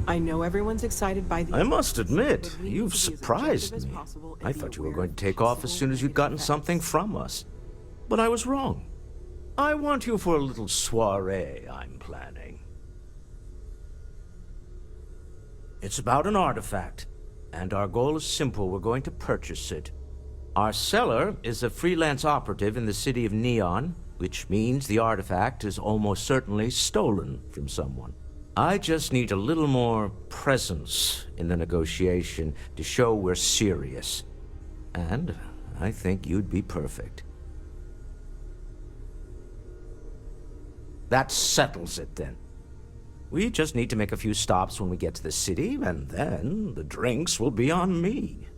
I know everyone's excited by the... I must admit, but we need you've to be as surprised objective as me. possible and I be thought you were aware going to of take off as possible soon as you'd negative gotten effects. something from us. But I was wrong. I want you for a little soiree I'm planning. It's about an artifact, and our goal is simple. We're going to purchase it. Our seller is a freelance operative in the city of Neon, which means the artifact is almost certainly stolen from someone. I just need a little more presence in the negotiation to show we're serious. And I think you'd be perfect. That settles it, then. We just need to make a few stops when we get to the city, and then the drinks will be on me.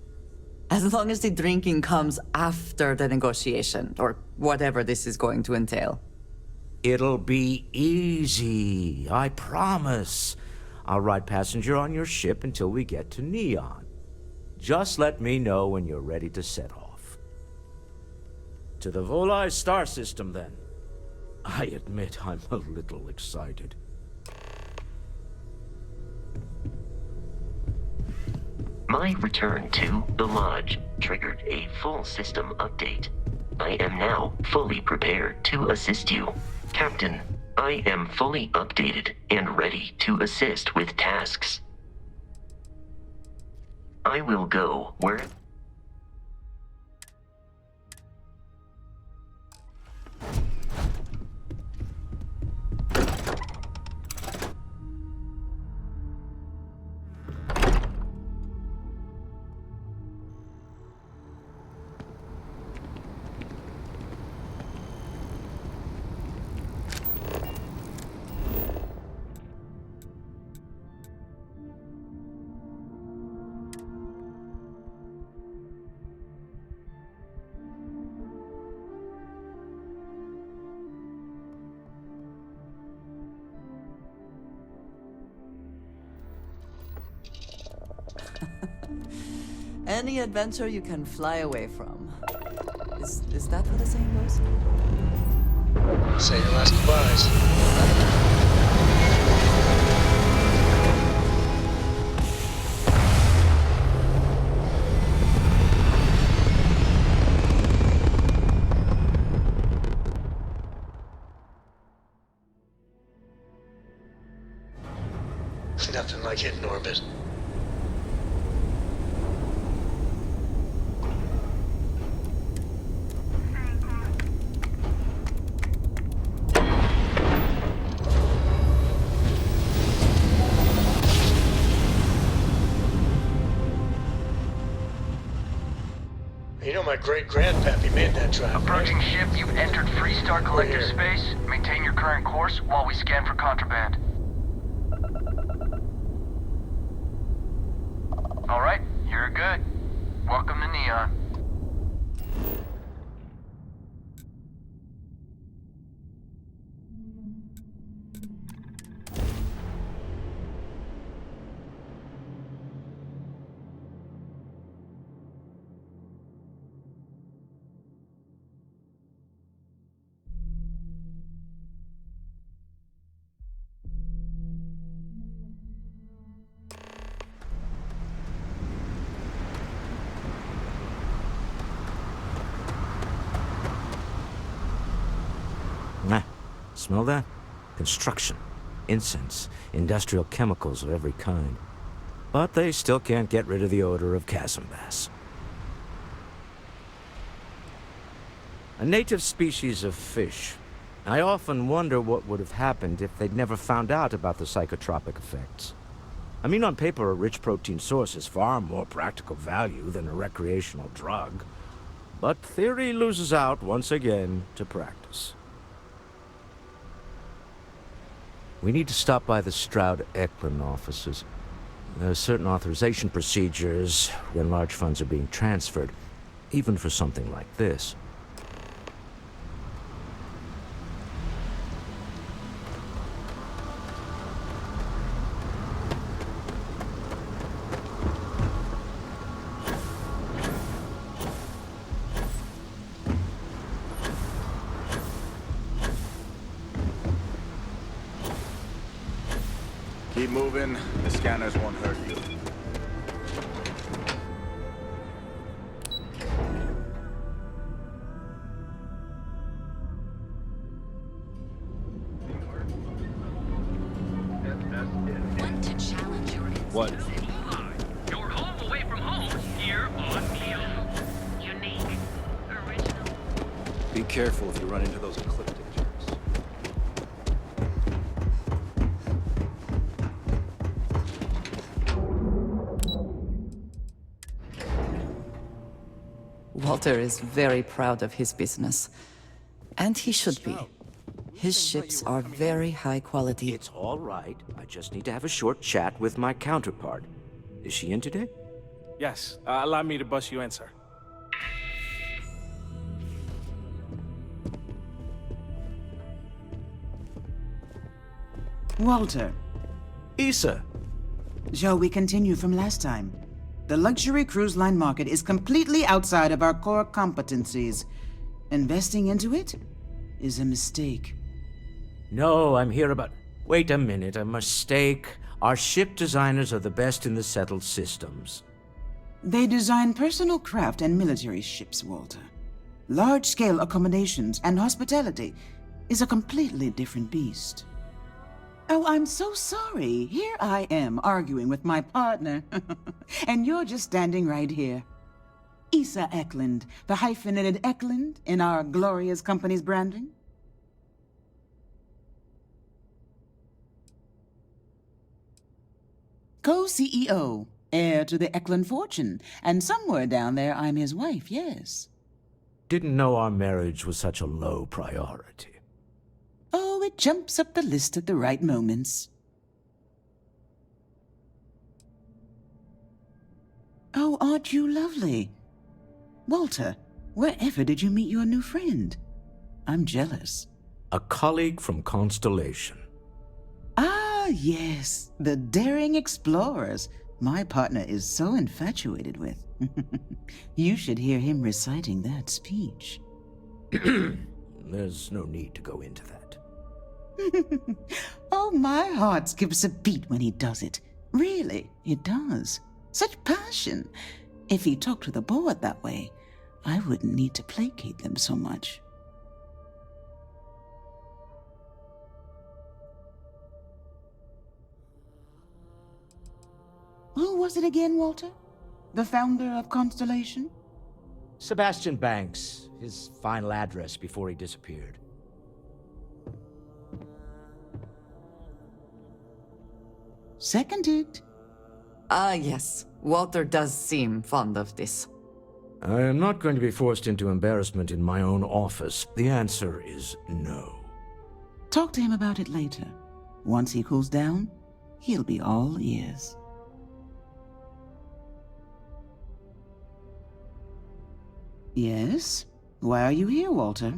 As long as the drinking comes after the negotiation, or whatever this is going to entail. It'll be easy, I promise. I'll ride passenger on your ship until we get to Neon. Just let me know when you're ready to set off. To the Volai star system, then. I admit I'm a little excited. My return to the lodge triggered a full system update. I am now fully prepared to assist you. Captain, I am fully updated and ready to assist with tasks. I will go where... Any adventure you can fly away from. Is that what the saying goes? Say your last goodbyes. Nothing like hitting orbit. You know my great-grandpappy made that drive, Approaching right? ship, you've entered Freestar Collective Here. space. Maintain your current course while we scan for contraband. Alright, you're good. Welcome to Neon. Ah, smell that? Construction, incense, industrial chemicals of every kind. But they still can't get rid of the odor of chasm bass. A native species of fish. I often wonder what would have happened if they'd never found out about the psychotropic effects. I mean, on paper, a rich protein source is far more practical value than a recreational drug. But theory loses out once again to practice. We need to stop by the Stroud-Eklund offices. There are certain authorization procedures when large funds are being transferred, even for something like this. Keep moving. The scanners won't hurt you. Want to challenge your What? Your home away from home here on Neon. Unique, original. Be careful if you run into those ecliptic jerks. Walter is very proud of his business. And he should be. His ships are very high quality. It's all right. I just need to have a short chat with my counterpart. Is she in today? Yes, allow me to bust you in, sir. Walter, Issa. shall we continue from last time? The luxury cruise line market is completely outside of our core competencies. Investing into it is a mistake. No, I'm here about... Wait a minute, a mistake. Our ship designers are the best in the settled systems. They design personal craft and military ships, Walter. Large-scale accommodations and hospitality is a completely different beast. Oh, I'm so sorry. Here I am arguing with my partner, and you're just standing right here. Issa Eklund, the hyphenated Eklund in our glorious company's branding. Co-CEO, heir to the Eklund fortune, and somewhere down there I'm his wife, yes. Didn't know our marriage was such a low priority. Oh, it jumps up the list at the right moments. Oh, aren't you lovely? Walter, wherever did you meet your new friend? I'm jealous. A colleague from Constellation. Ah, yes, the daring explorers my partner is so infatuated with. You should hear him reciting that speech. There's no need to go into that. Oh, my heart skips a beat when he does it. Really, it does. Such passion. If he talked to the board that way, I wouldn't need to placate them so much. Who was it again, Walter? The founder of Constellation? Sebastian Banks, his final address before he disappeared. Seconded. Ah, yes. Walter does seem fond of this. I am not going to be forced into embarrassment in my own office. The answer is no. Talk to him about it later. Once he cools down, he'll be all ears. Yes? Why are you here, Walter?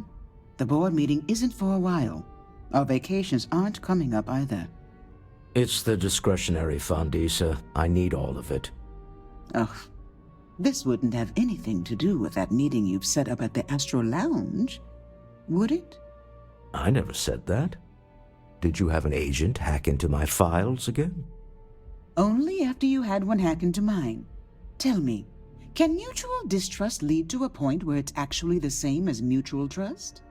The board meeting isn't for a while. Our vacations aren't coming up either. It's the discretionary fund, Issa. I need all of it. Ugh. This wouldn't have anything to do with that meeting you've set up at the Astro Lounge, would it? I never said that. Did you have an agent hack into my files again? Only after you had one hack into mine. Tell me, can mutual distrust lead to a point where it's actually the same as mutual trust?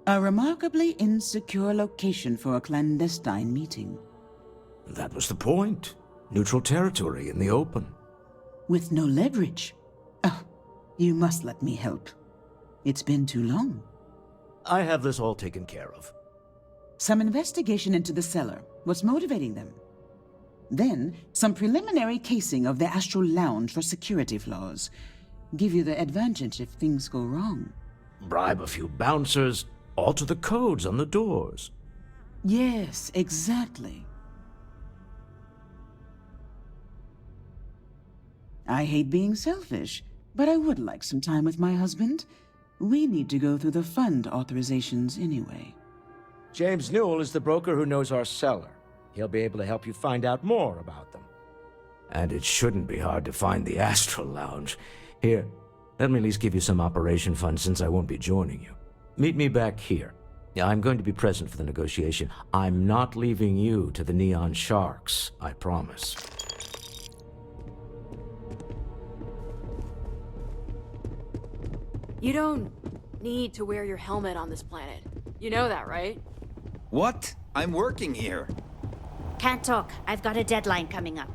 A remarkably insecure location for a clandestine meeting. That was the point. Neutral territory in the open. With no leverage. Oh, you must let me help. It's been too long. I have this all taken care of. Some investigation into the seller. What's motivating them? Then, some preliminary casing of the Astral Lounge for security flaws. Give you the advantage if things go wrong. Bribe a few bouncers, alter the codes on the doors. Yes, exactly. I hate being selfish, but I would like some time with my husband. We need to go through the fund authorizations anyway. James Newell is the broker who knows our seller. He'll be able to help you find out more about them. And it shouldn't be hard to find the Astral Lounge. Here, Let me at least give you some operation funds since I won't be joining you. Meet me back here. Yeah, I'm going to be present for the negotiation. I'm not leaving you to the Neon Sharks, I promise. You don't need to wear your helmet on this planet. You know that, right? What? I'm working here. Can't talk. I've got a deadline coming up.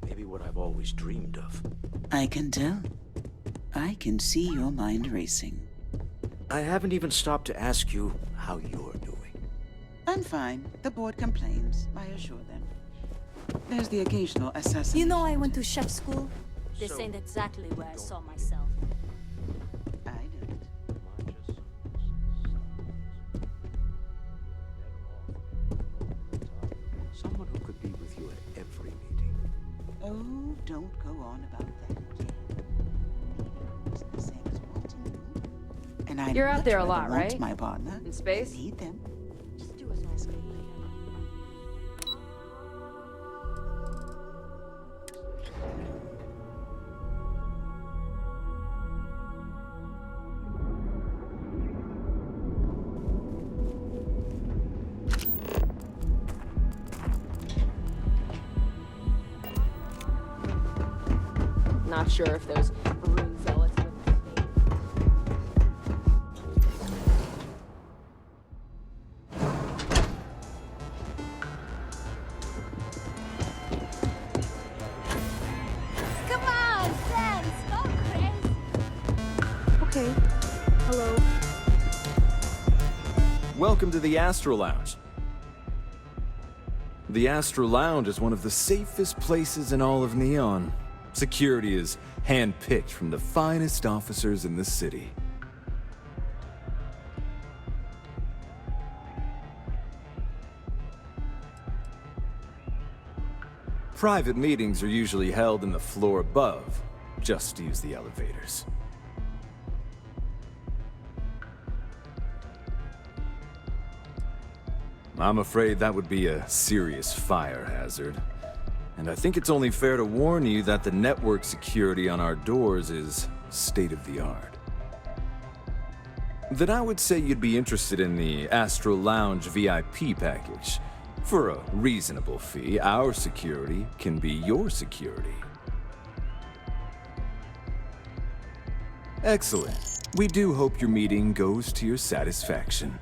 Maybe what I've always dreamed of. I can tell. I can see your mind racing. I haven't even stopped to ask you how you're doing. I'm fine. The board complains, I assure them. There's the occasional assassination. You know I went to chef school? This So- ain't exactly where I saw myself. I didn't. Someone who could be with you at every meeting. Oh, don't go on about that again. It's the same as wanting you. And I'd You're out much there a rather lot, want right? my partner. In space? than Need them. Just do us all a favor. Not sure if those Maroon zealots would mistake. Come on, Sans! Go crazy! Okay. Hello. Welcome to the Astro Lounge. The Astro Lounge is one of the safest places in all of Neon. Security is handpicked from the finest officers in the city. Private meetings are usually held in the floor above. Just use the elevators. I'm afraid that would be a serious fire hazard. And I think it's only fair to warn you that the network security on our doors is state-of-the-art. Then I would say you'd be interested in the Astro Lounge VIP package. For a reasonable fee, our security can be your security. Excellent. We do hope your meeting goes to your satisfaction.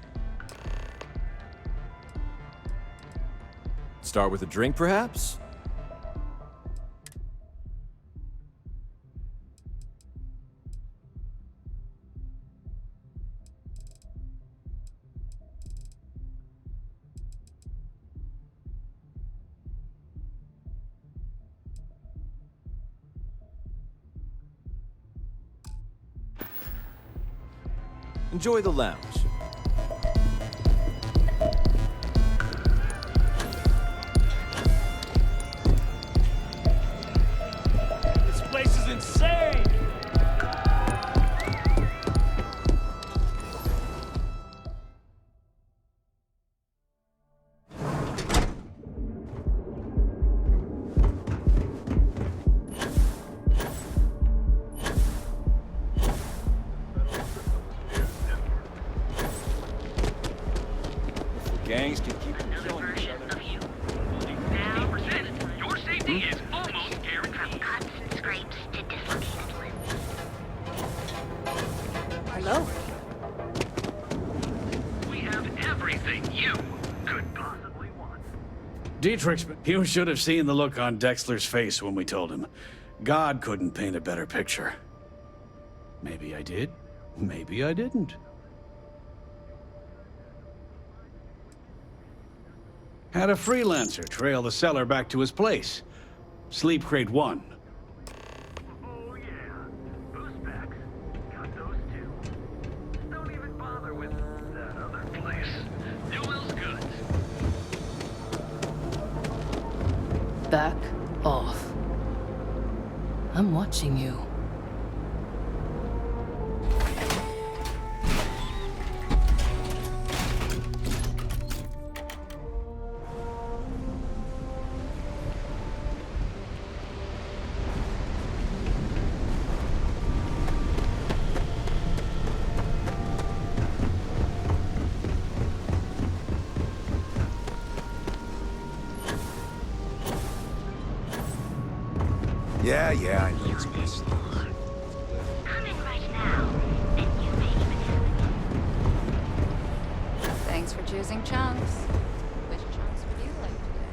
Start with a drink, perhaps? Enjoy the lounge. This place is insane! Gangs can keep Another killing each version other. of you. Now, percent. Your safety is almost guaranteed. Cuts and scrapes to dislocated limbs. Hello. We have everything you could possibly want. Dietrich, you should have seen the look on Dexler's face when we told him. God couldn't paint a better picture. Maybe I did, maybe I didn't. Had a freelancer trail the seller back to his place. Sleep Crate 1. Oh yeah, boost packs. Got those too. Don't even bother with that other place. Newell's goods. Back off. I'm watching you. Yeah, I know it's best. Come in right now, and you may even have it. Thanks for choosing Chunks. Which chunks would you like today?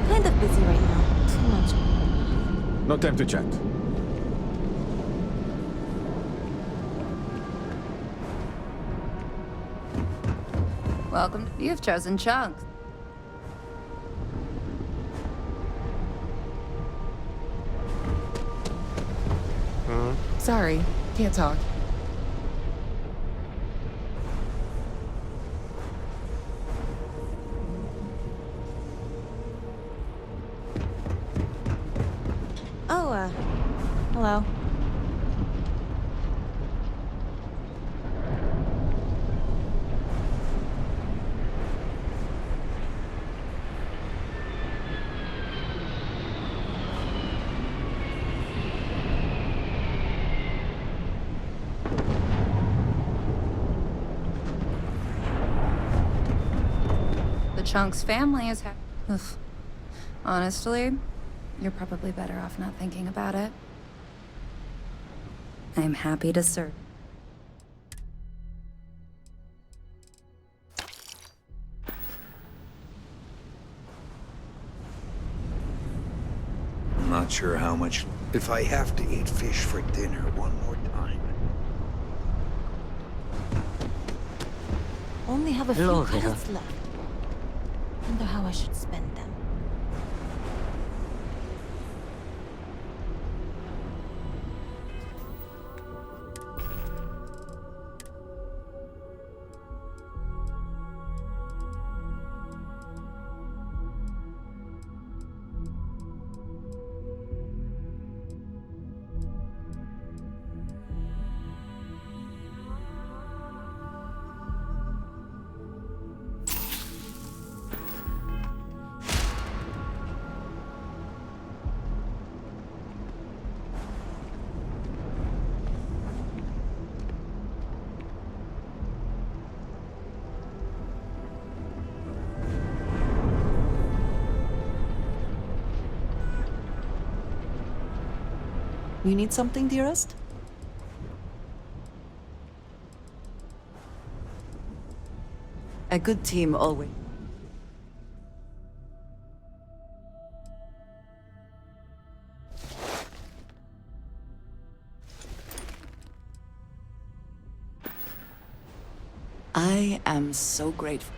Kind of busy right now. Too much. No time to chat. Welcome. You've chosen Chunks. Sorry, can't talk. Oh, hello. The Chunks family is Oof. Honestly, you're probably better off not thinking about it. I'm happy to serve. I'm not sure how much. If I have to eat fish for dinner one more time. Only have a few Hello, credits left. Wonder how I should spend them. You need something, dearest? A good team always. I am so grateful.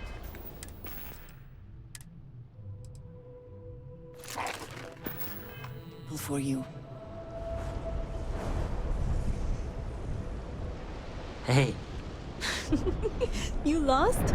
For you. Hey. You lost?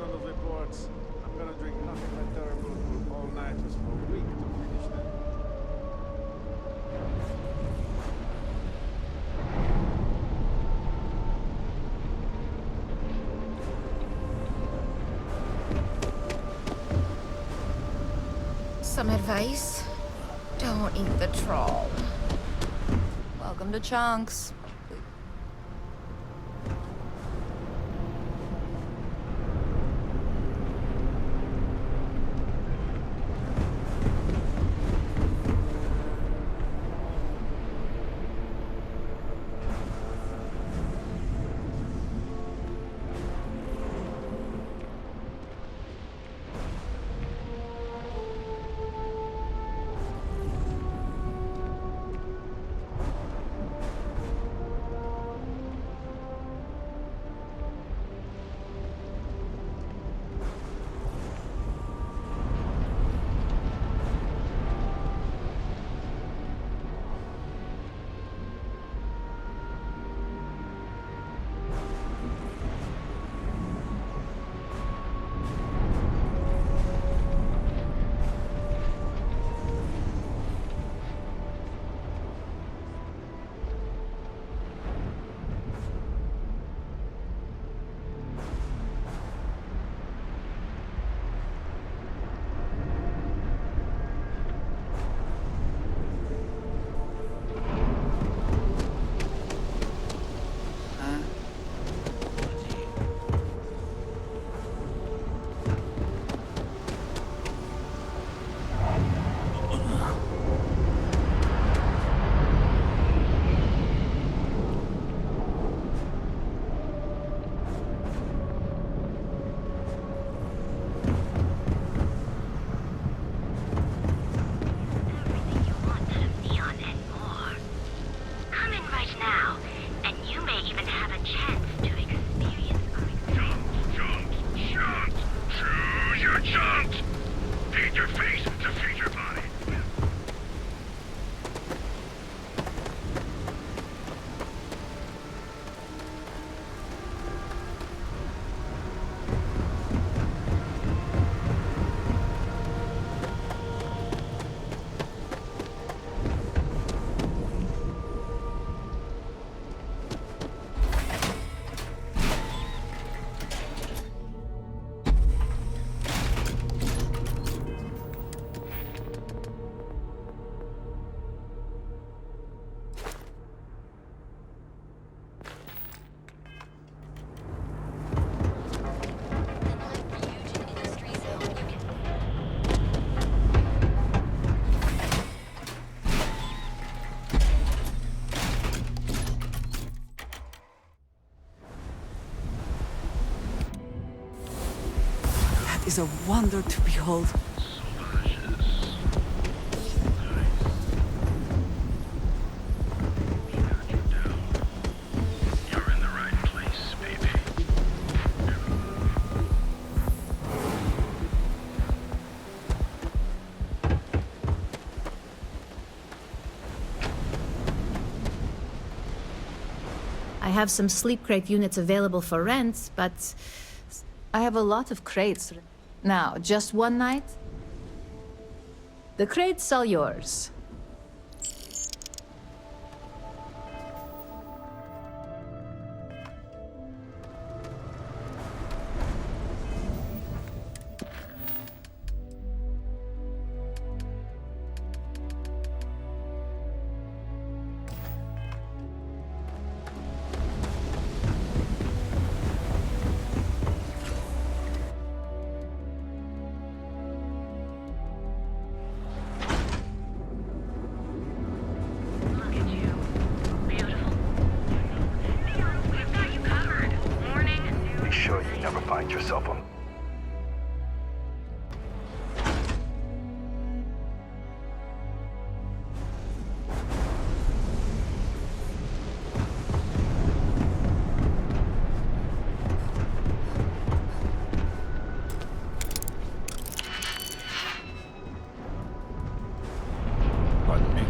ton of reports. I'm gonna drink nothing but terrible all nighters for a week to finish them. Some advice? Don't eat the troll. Welcome to Chunks. Is a wonder to behold. You're in the right place, baby. I have some sleep crate units available for rent, but I have a lot of crates. Now, just one night? The crates are yours. Find yourself on. Pardon me.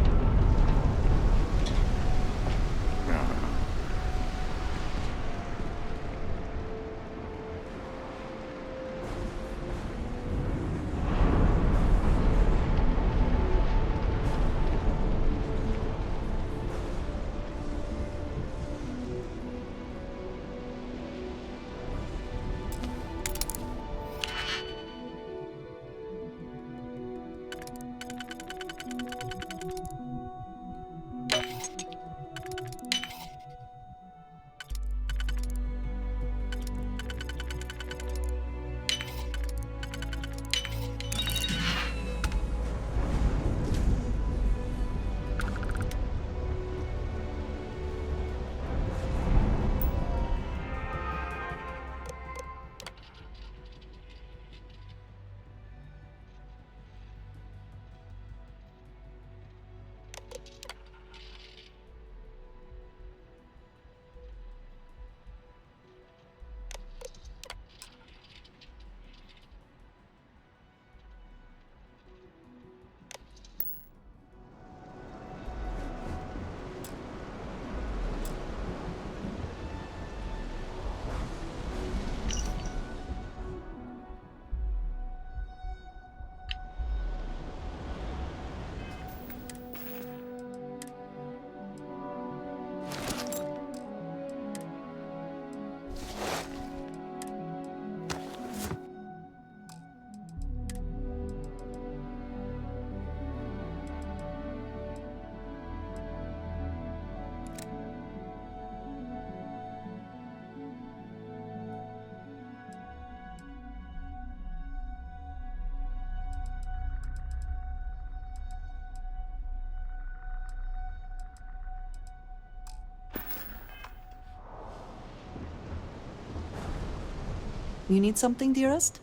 You need something, dearest?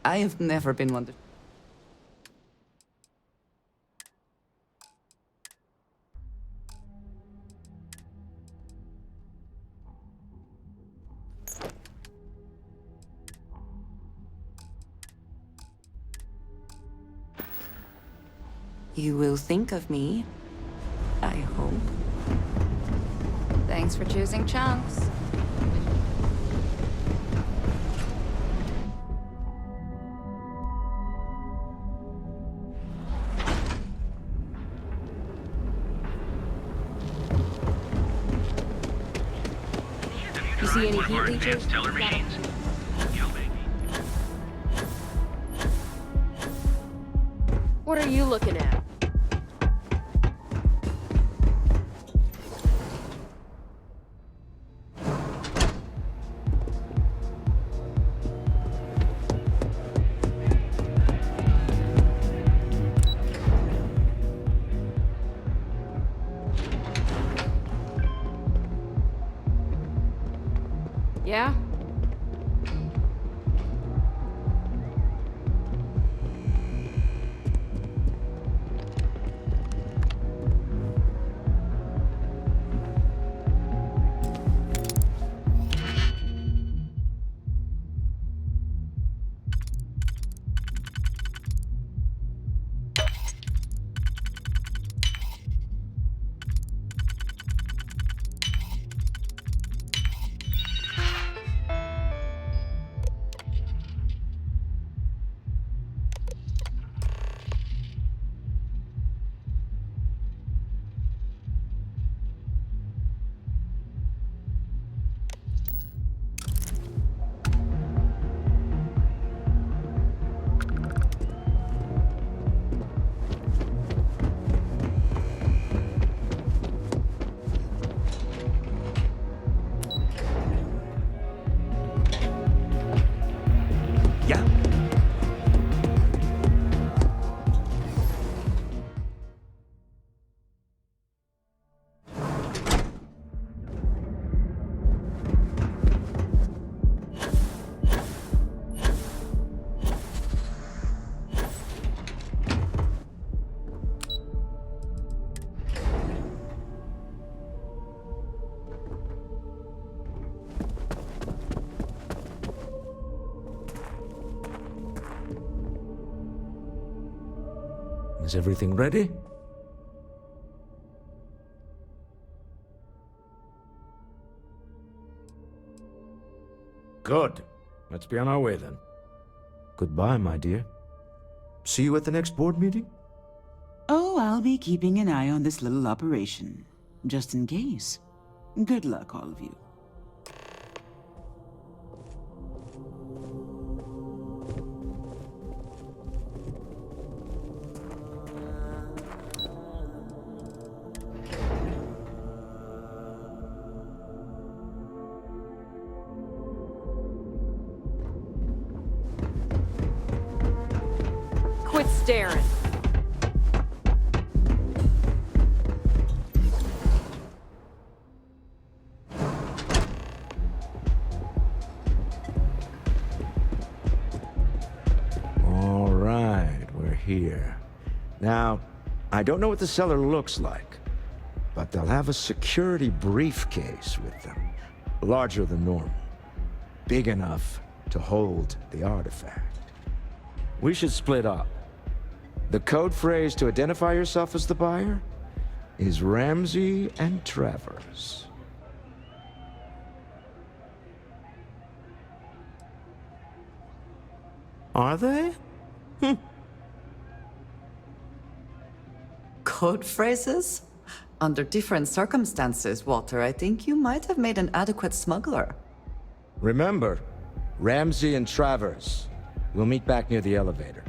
I have never been one to... You will think of me, I hope. Thanks for choosing Chunks. You see any heat leechers? Teller machines. What are you looking at? Yeah? Is everything ready? Good. Let's be on our way then. Goodbye, my dear. See you at the next board meeting? Oh, I'll be keeping an eye on this little operation, just in case. Good luck, all of you. Quit staring. All right, we're here. Now, I don't know what the cellar looks like, but they'll have a security briefcase with them. Larger than normal. Big enough to hold the artifact. We should split up. The code phrase to identify yourself as the buyer is Ramsey and Travers. Are they? Code phrases? Under different circumstances, Walter, I think you might have made an adequate smuggler. Remember, Ramsey and Travers. We'll meet back near the elevator.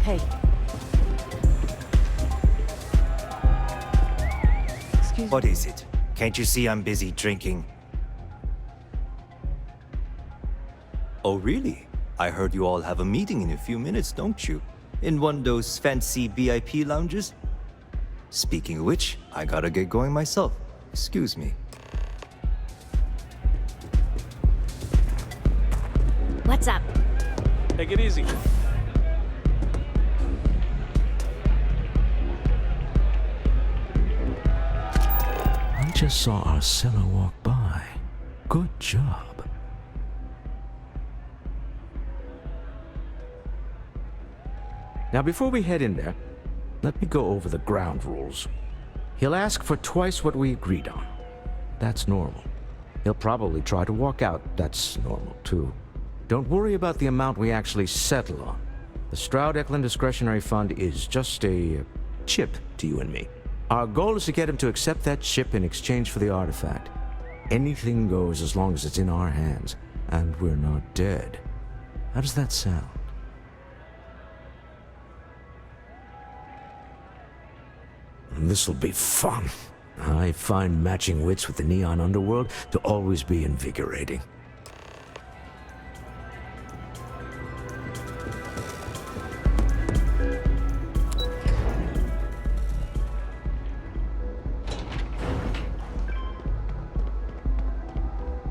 Hey. What is it? Can't you see I'm busy drinking? Oh, really? I heard you all have a meeting in a few minutes, don't you? In one of those fancy VIP lounges? Speaking of which, I gotta get going myself. Excuse me. What's up? Take it easy. I just saw our seller walk by. Good job. Now, before we head in there, let me go over the ground rules. He'll ask for twice what we agreed on. That's normal. He'll probably try to walk out. That's normal, too. Don't worry about the amount we actually settle on. The Stroud-Eklund Discretionary Fund is just a chip to you and me. Our goal is to get him to accept that chip in exchange for the artifact. Anything goes as long as it's in our hands, and we're not dead. How does that sound? This'll be fun. I find matching wits with the neon underworld to always be invigorating.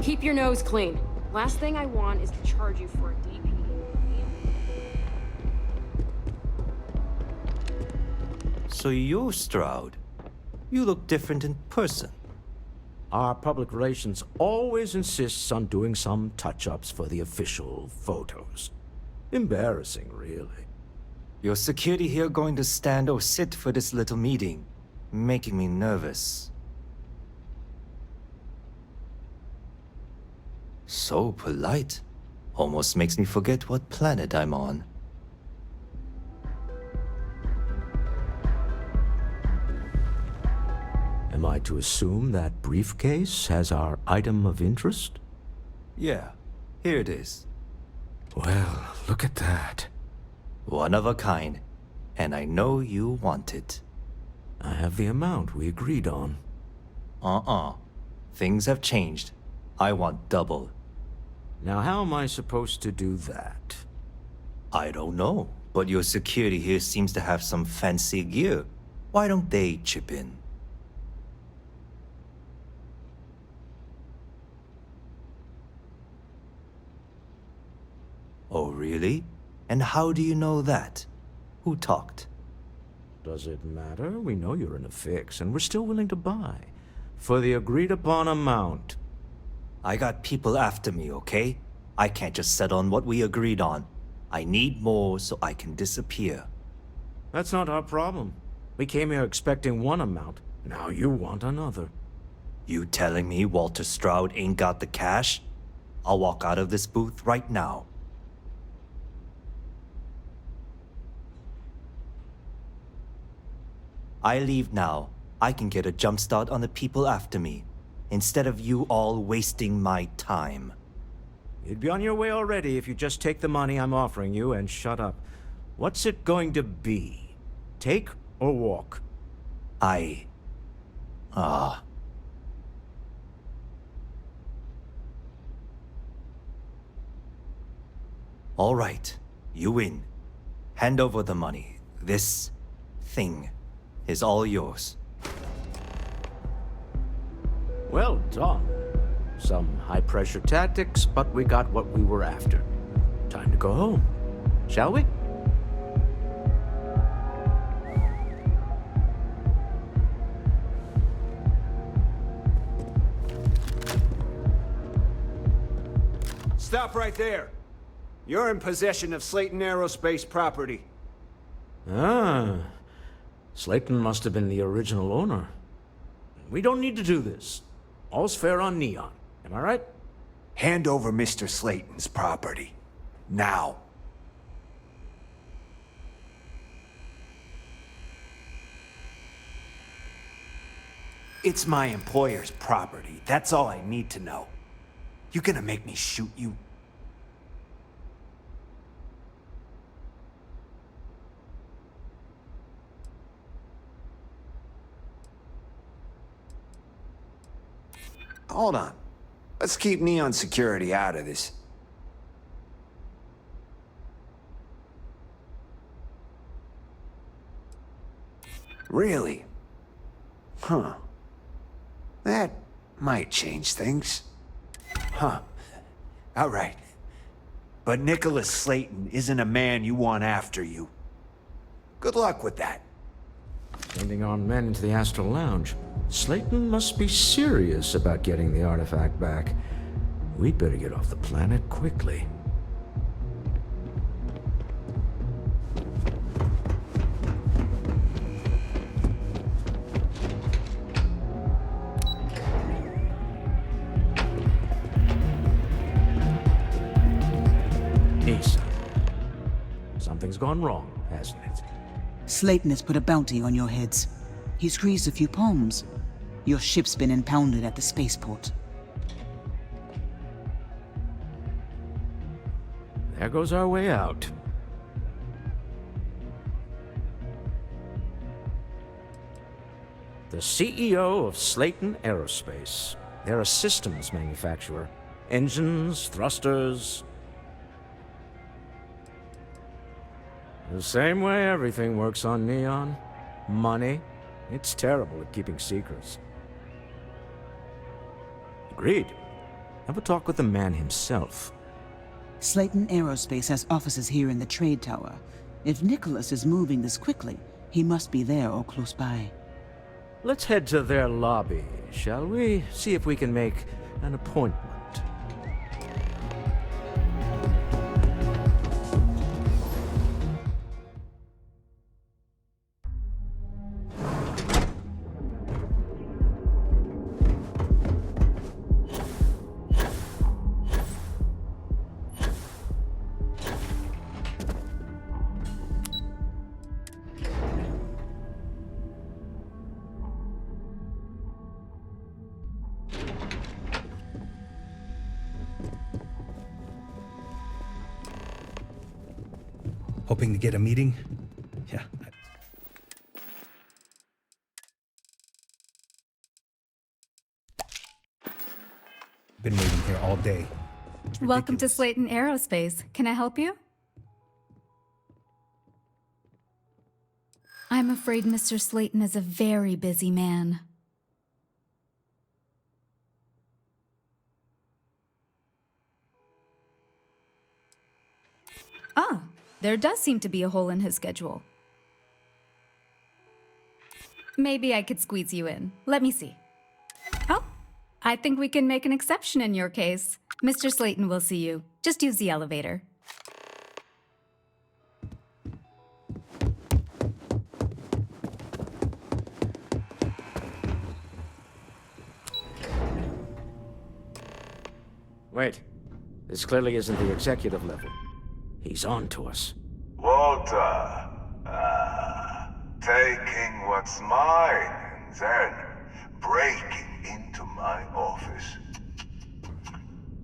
Keep your nose clean. Last thing I want is to charge you for a DP. So you're Stroud. You look different in person. Our public relations always insists on doing some touch-ups for the official photos. Embarrassing, really. Your security here going to stand or sit for this little meeting, making me nervous. So polite. Almost makes me forget what planet I'm on. Am I to assume that briefcase has our item of interest? Yeah, here it is. Well, look at that. One of a kind, and I know you want it. I have the amount we agreed on. Things have changed. I want double. Now, how am I supposed to do that? I don't know, but your security here seems to have some fancy gear. Why don't they chip in? Oh, really? And how do you know that? Who talked? Does it matter? We know you're in a fix, and we're still willing to buy. For the agreed-upon amount. I got people after me, okay? I can't just settle on what we agreed on. I need more so I can disappear. That's not our problem. We came here expecting one amount. Now you want another. You telling me Walter Stroud ain't got the cash? I'll walk out of this booth right now. I leave now. I can get a jump start on the people after me, instead of you all wasting my time. You'd be on your way already if you just take the money I'm offering you and shut up. What's it going to be? Take or walk? All right, you win. Hand over the money. This thing is all yours. Well done. Some high-pressure tactics, but we got what we were after. Time to go home, shall we? Stop right there. You're in possession of Slayton Aerospace property. Ah. Slayton must have been the original owner. We don't need to do this. All's fair on Neon. Am I right? Hand over Mr. Slayton's property. Now. It's my employer's property. That's all I need to know. You gonna make me shoot you? hold on. Let's keep Neon Security out of this. Really? Huh. That might change things. Huh. All right. But Nicholas Slayton isn't a man you want after you. Good luck with that. Sending our men into the Astral Lounge. Slayton must be serious about getting the artifact back. We'd better get off the planet quickly. Issa. Something's gone wrong, hasn't it? Slayton has put a bounty on your heads. He's greased a few palms. Your ship's been impounded at the spaceport. There goes our way out. The CEO of Slayton Aerospace. They're a systems manufacturer. Engines, thrusters. The same way everything works on Neon. Money. It's terrible at keeping secrets. Agreed. Have a talk with the man himself. Slayton Aerospace has offices here in the trade tower. If Nicholas is moving this quickly, he must be there or close by. Let's head to their lobby, shall we? See if we can make an appointment. Hoping to get a meeting? Yeah. Been waiting here all day. Welcome to Slayton Aerospace. Can I help you? I'm afraid Mr. Slayton is a very busy man. Ah, there does seem to be a hole in his schedule. Maybe I could squeeze you in. Let me see. Oh, I think we can make an exception in your case. Mr. Slayton will see you. Just use the elevator. Wait. This clearly isn't the executive level. He's on to us. Walter, taking what's mine and then breaking into my office.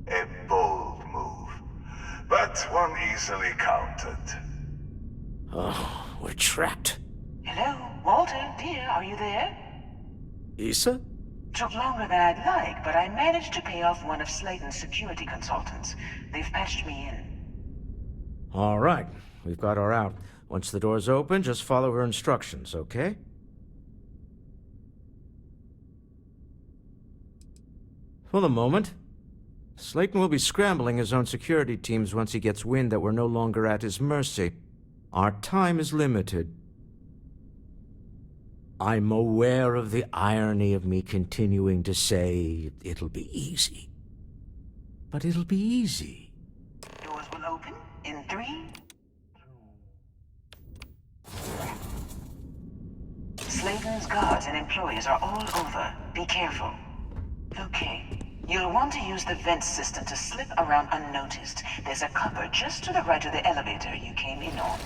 A bold move, but one easily countered. Oh, we're trapped. Hello, Walter, dear, are you there? Issa? Took longer than I'd like, but I managed to pay off one of Slayton's security consultants. They've patched me in. All right, we've got her out. Once the door's open, just follow her instructions, okay? For the moment, Slayton will be scrambling his own security teams once he gets wind that we're no longer at his mercy. Our time is limited. I'm aware of the irony of me continuing to say it'll be easy. But it'll be easy. Doors will open in 3. Slayton's guards and employees are all over. Be careful. Okay. You'll want to use the vent system to slip around unnoticed. There's a cupboard just to the right of the elevator you came in on.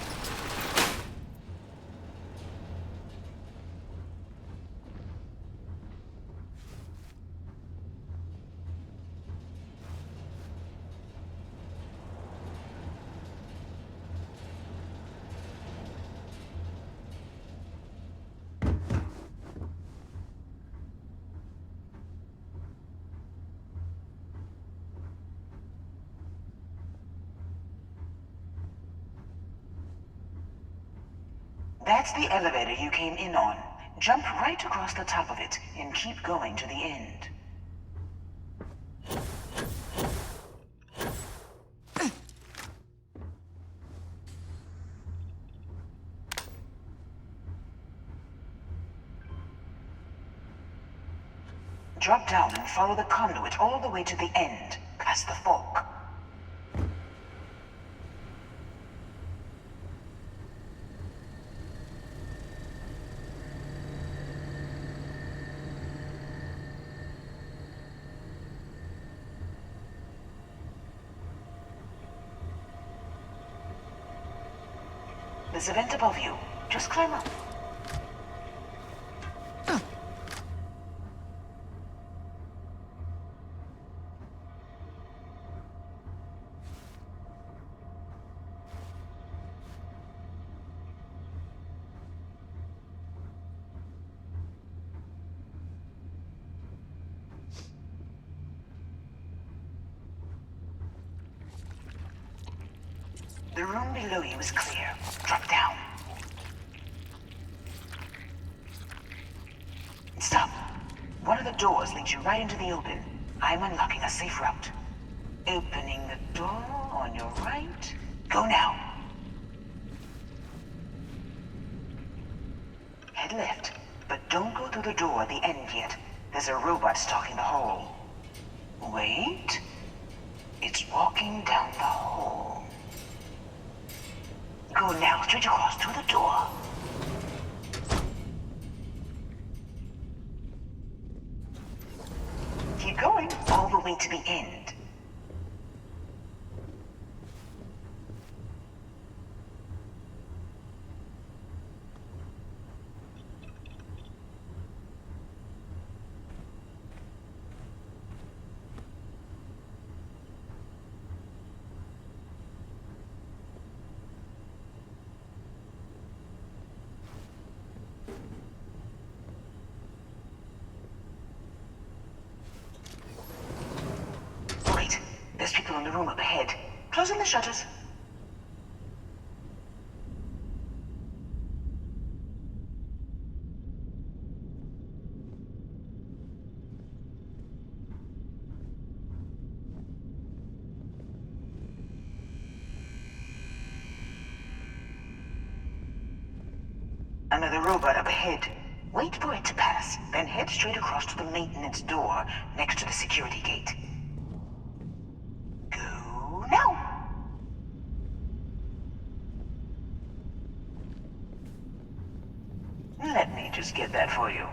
That's the elevator you came in on. Jump right across the top of it and keep going to the end. Drop down and follow the conduit all the way to the end, past the fork. There's a vent above you. Just climb up. The room below you is clear. Drop down. Stop. One of the doors leads you right into the open. I'm unlocking a safe route. Opening the door on your right. Go now. Head left, but don't go through the door at the end yet. There's a robot stalking the hall. Wait. It's walking down the hall. Go now, straight across through the door. Keep going, all the way to the end. There's people in the room up ahead. Closing the shutters. Another robot up ahead. Wait for it to pass, then head straight across to the maintenance door next to the security gate. Now! Let me just get that for you.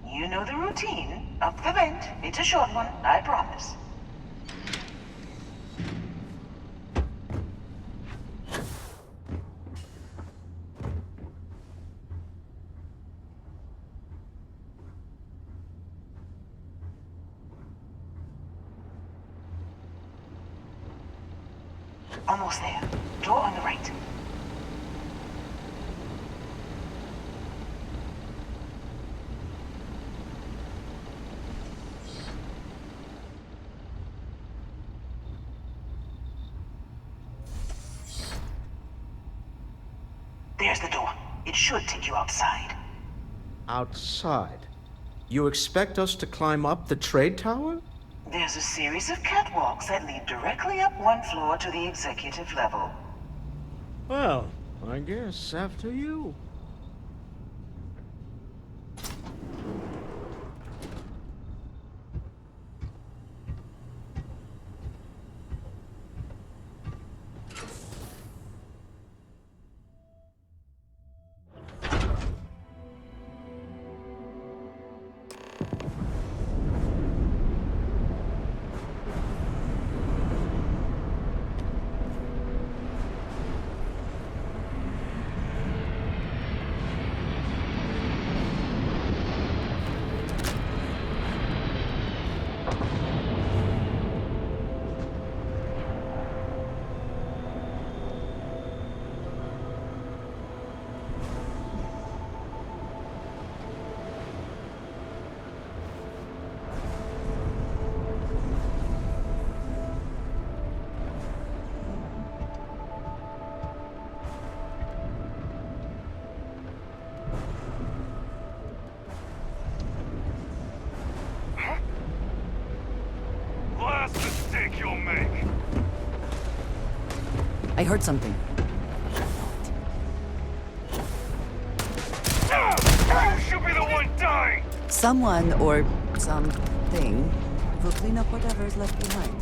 You know the routine. Up the vent. It's a short one, I promise. Almost there. Door on the right. There's the door. It should take you outside. Outside? You expect us to climb up the trade tower? There's a series of catwalks that lead directly up one floor to the executive level. Well, I guess after you. I heard something. You should be the one dying! Someone or something will clean up whatever is left behind.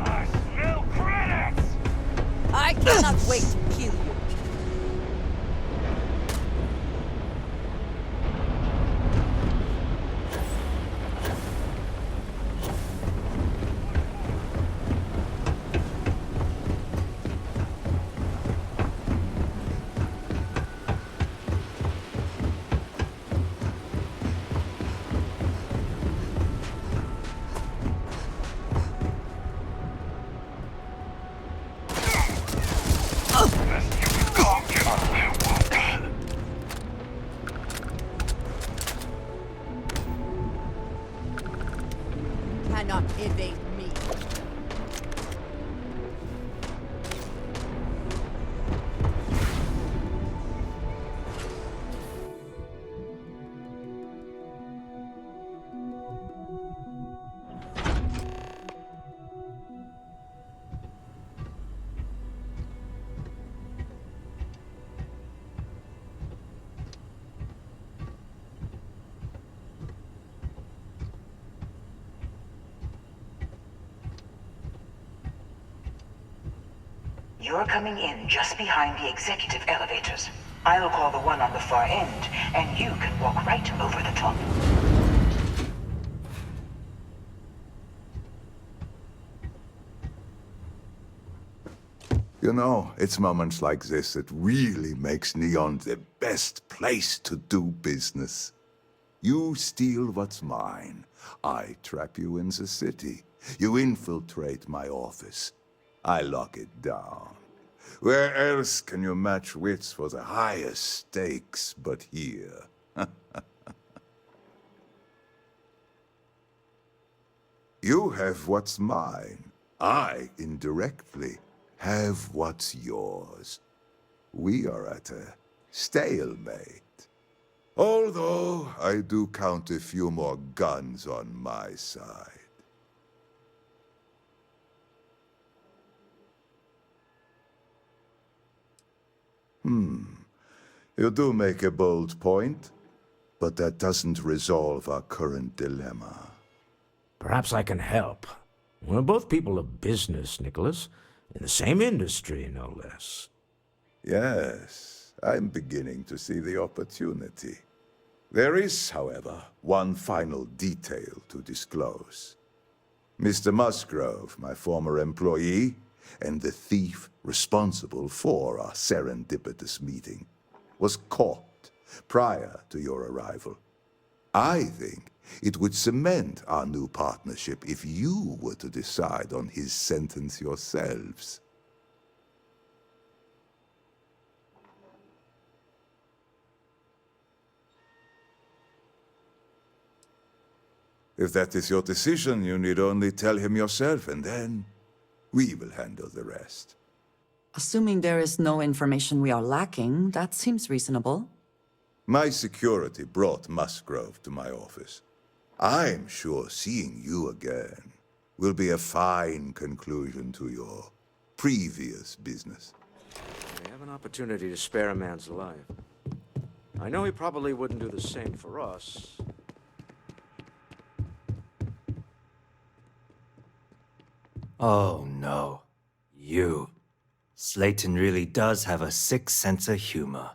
I smell credits! I cannot wait to kill you. Cannot evade me. You're coming in just behind the executive elevators. I'll call the one on the far end, and you can walk right over the top. You know, it's moments like this that really makes Neon the best place to do business. You steal what's mine. I trap you in the city. You infiltrate my office. I lock it down. Where else can you match wits for the highest stakes but here? You have what's mine. I, indirectly, have what's yours. We are at a stalemate. Although I do count a few more guns on my side. You do make a bold point, but that doesn't resolve our current dilemma. Perhaps I can help. We're both people of business, Nicholas. In the same industry, no less. Yes, I'm beginning to see the opportunity. There is, however, one final detail to disclose. Mr. Musgrove, my former employee, and the thief responsible for our serendipitous meeting, was caught prior to your arrival. I think it would cement our new partnership if you were to decide on his sentence yourselves. If that is your decision, you need only tell him yourself, and then we will handle the rest. Assuming there is no information we are lacking, that seems reasonable. My security brought Musgrove to my office. I'm sure seeing you again will be a fine conclusion to your previous business. We have an opportunity to spare a man's life. I know he probably wouldn't do the same for us. Oh no. You. Slayton really does have a sick sense of humor.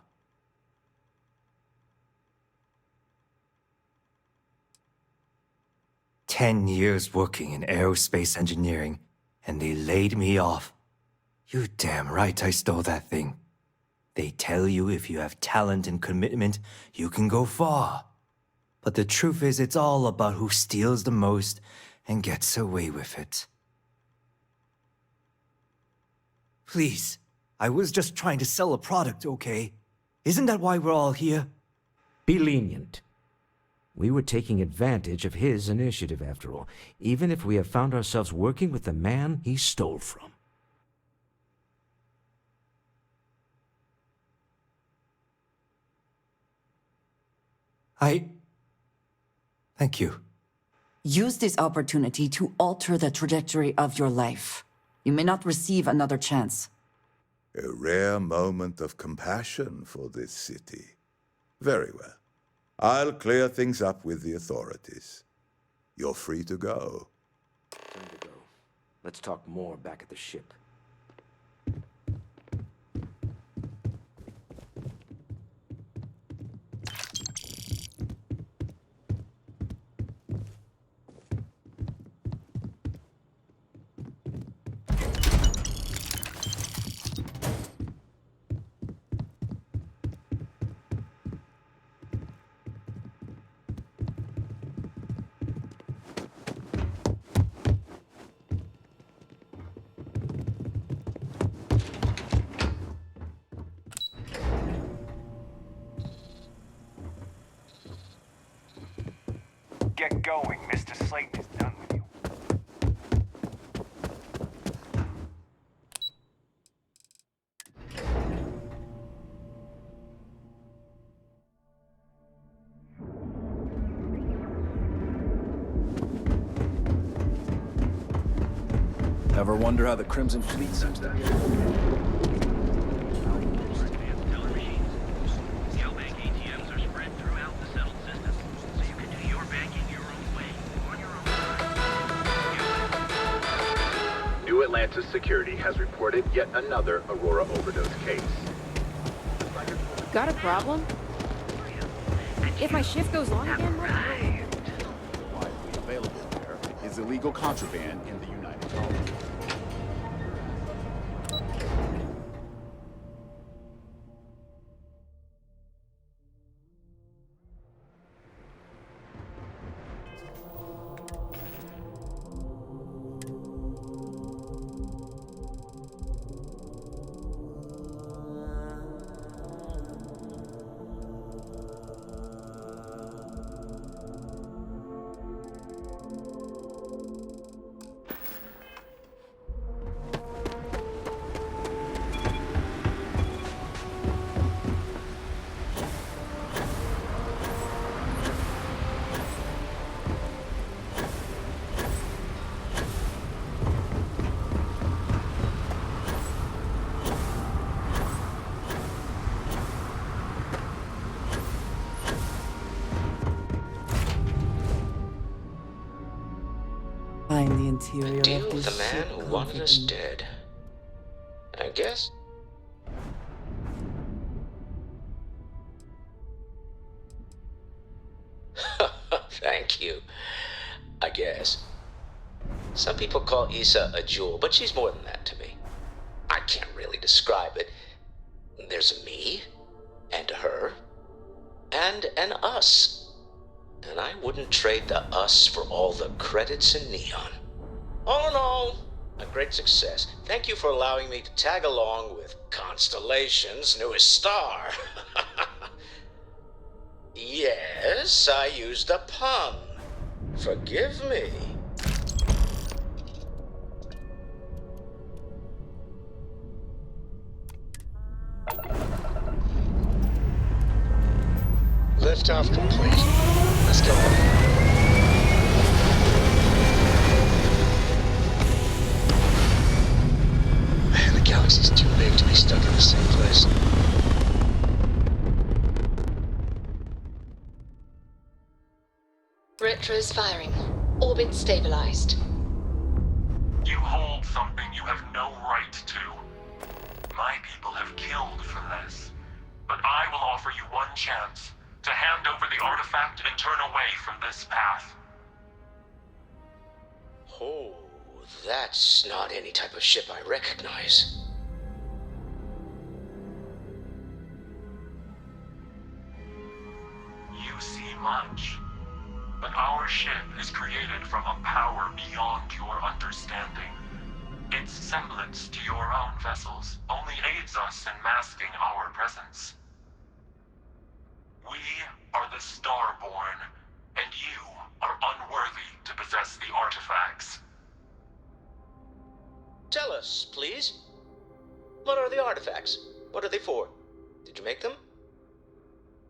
"10 years working in aerospace engineering, and they laid me off. You damn right I stole that thing. They tell you if you have talent and commitment, you can go far. But the truth is, it's all about who steals the most and gets away with it. Please, I was just trying to sell a product, okay? Isn't that why we're all here?" Be lenient. We were taking advantage of his initiative, after all, even if we have found ourselves working with the man he stole from. Thank you. Use this opportunity to alter the trajectory of your life. You may not receive another chance. A rare moment of compassion for this city. Very well. I'll clear things up with the authorities. You're free to go. Time to go. Let's talk more back at the ship. Get going. Mr. Slayton is done with you. Ever wonder how the Crimson Fleet seems to be? New Atlantis Security has reported yet another Aurora overdose case. Got a problem? If my shift goes long again, what? Widely available there is illegal contraband in the United Colonies. Find the interior Deal of with this the man ship who wanted us comforting. dead. I guess. Thank you. I guess. Some people call Issa a jewel, but she's more than that to me. I can't really describe it. There's a me, and a her, and an us. And I wouldn't trade the us for all the credits in Neon. All in all, a great success. Thank you for allowing me to tag along with Constellation's newest star. Yes, I used a pun. Forgive me. Liftoff complete. Let's go. Man, the galaxy's too big to be stuck in the same place. Retros firing. Orbit stabilized. You hold something you have no right to. My people have killed for less. But I will offer you one chance to hand over the artifact and turn away from this path. Oh, that's not any type of ship I recognize. You see much. But our ship is created from a power beyond your understanding. Its semblance to your own vessels only aids us in masking our presence. We are the Starborn, and you are unworthy to possess the artifacts. Tell us, please. What are the artifacts? What are they for? Did you make them?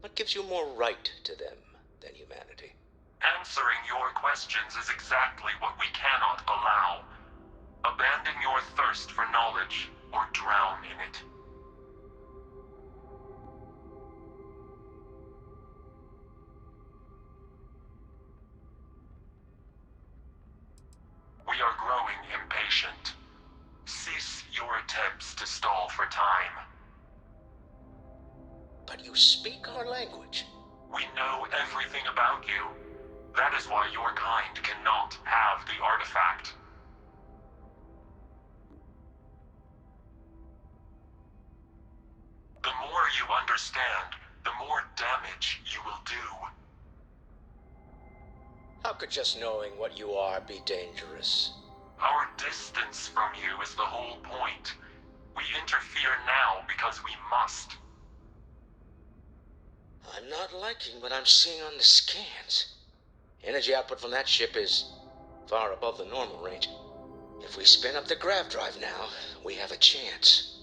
What gives you more right to them than humanity? Answering your questions is exactly what we cannot allow. Abandon your thirst for knowledge, or drown in it. We are growing impatient. Cease your attempts to stall for time. But you speak our language. We know everything about you. That is why your kind cannot have the artifact. The more you understand, the more damage you will do. How could just knowing what you are be dangerous? Our distance from you is the whole point. We interfere now because we must. I'm not liking what I'm seeing on the scans. Energy output from that ship is far above the normal range. If we spin up the grav drive now, we have a chance.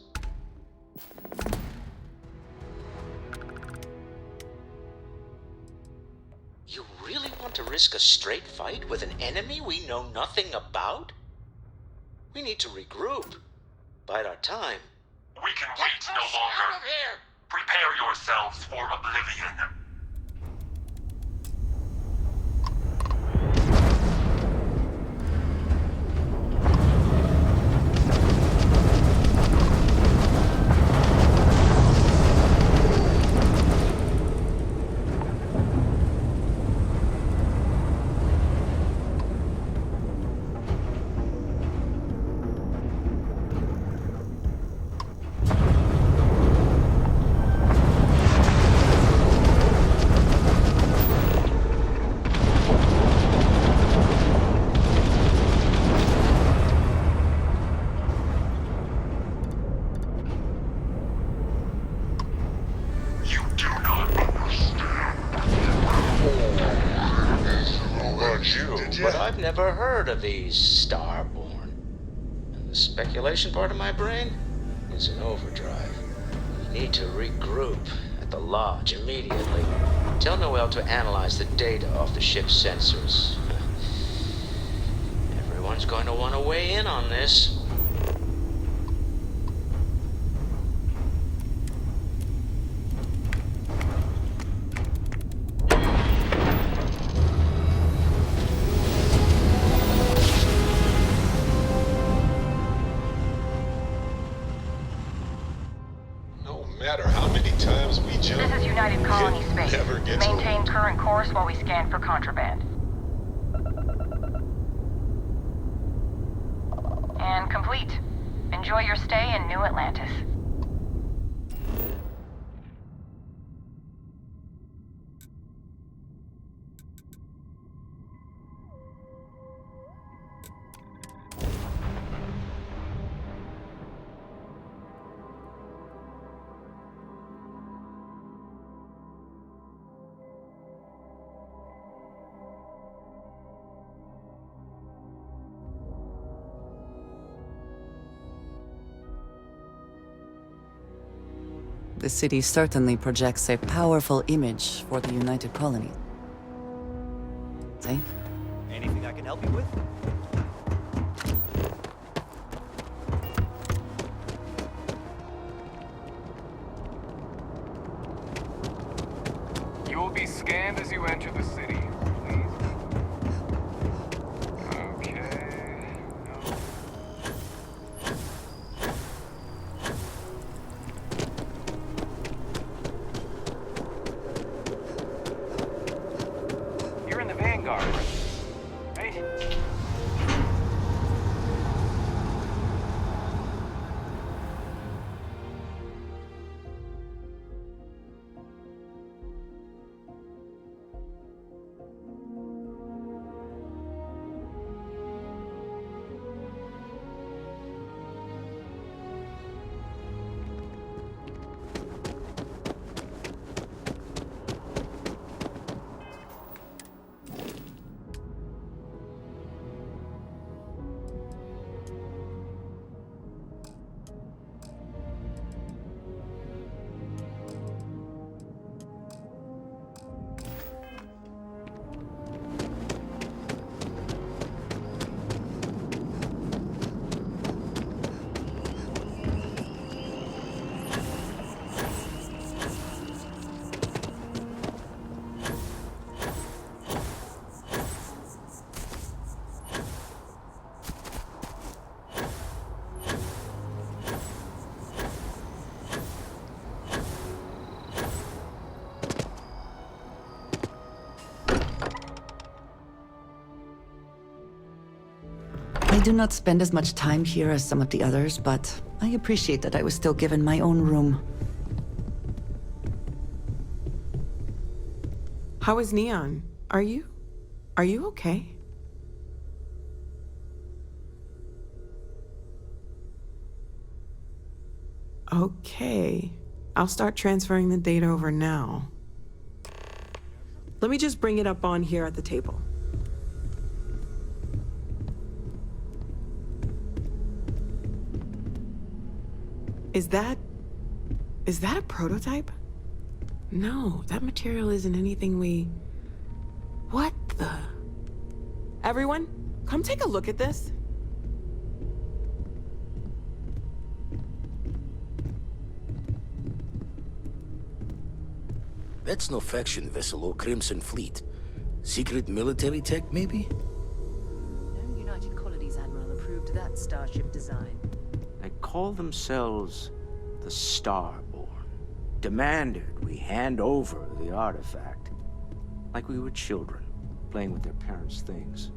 You really want to risk a straight fight with an enemy we know nothing about? We need to regroup. Bide our time. We can wait no longer. Out of here! Prepare yourselves for oblivion. But I've never heard of these Starborn. And the speculation part of my brain is in overdrive. We need to regroup at the lodge immediately. Tell Noel to analyze the data off the ship's sensors. Everyone's going to want to weigh in on this. This is United Colony Space. never gets Maintain current course while we scan for contraband. And complete. Enjoy your stay in New Atlantis. The city certainly projects a powerful image for the United Colony. See? Anything I can help you with? You will be scanned as you enter the city. I do not spend as much time here as some of the others, but I appreciate that I was still given my own room. How is Neon? Are you okay? Okay. I'll start transferring the data over now. Let me just bring it up on here at the table. Is that a prototype? No, that material isn't anything we... What the... Everyone, come take a look at this. That's no faction vessel or Crimson Fleet. Secret military tech, maybe? No United Colonies Admiral approved that starship design. They call themselves the Starborn. Demanded we hand over the artifact. Like we were children, playing with their parents' things.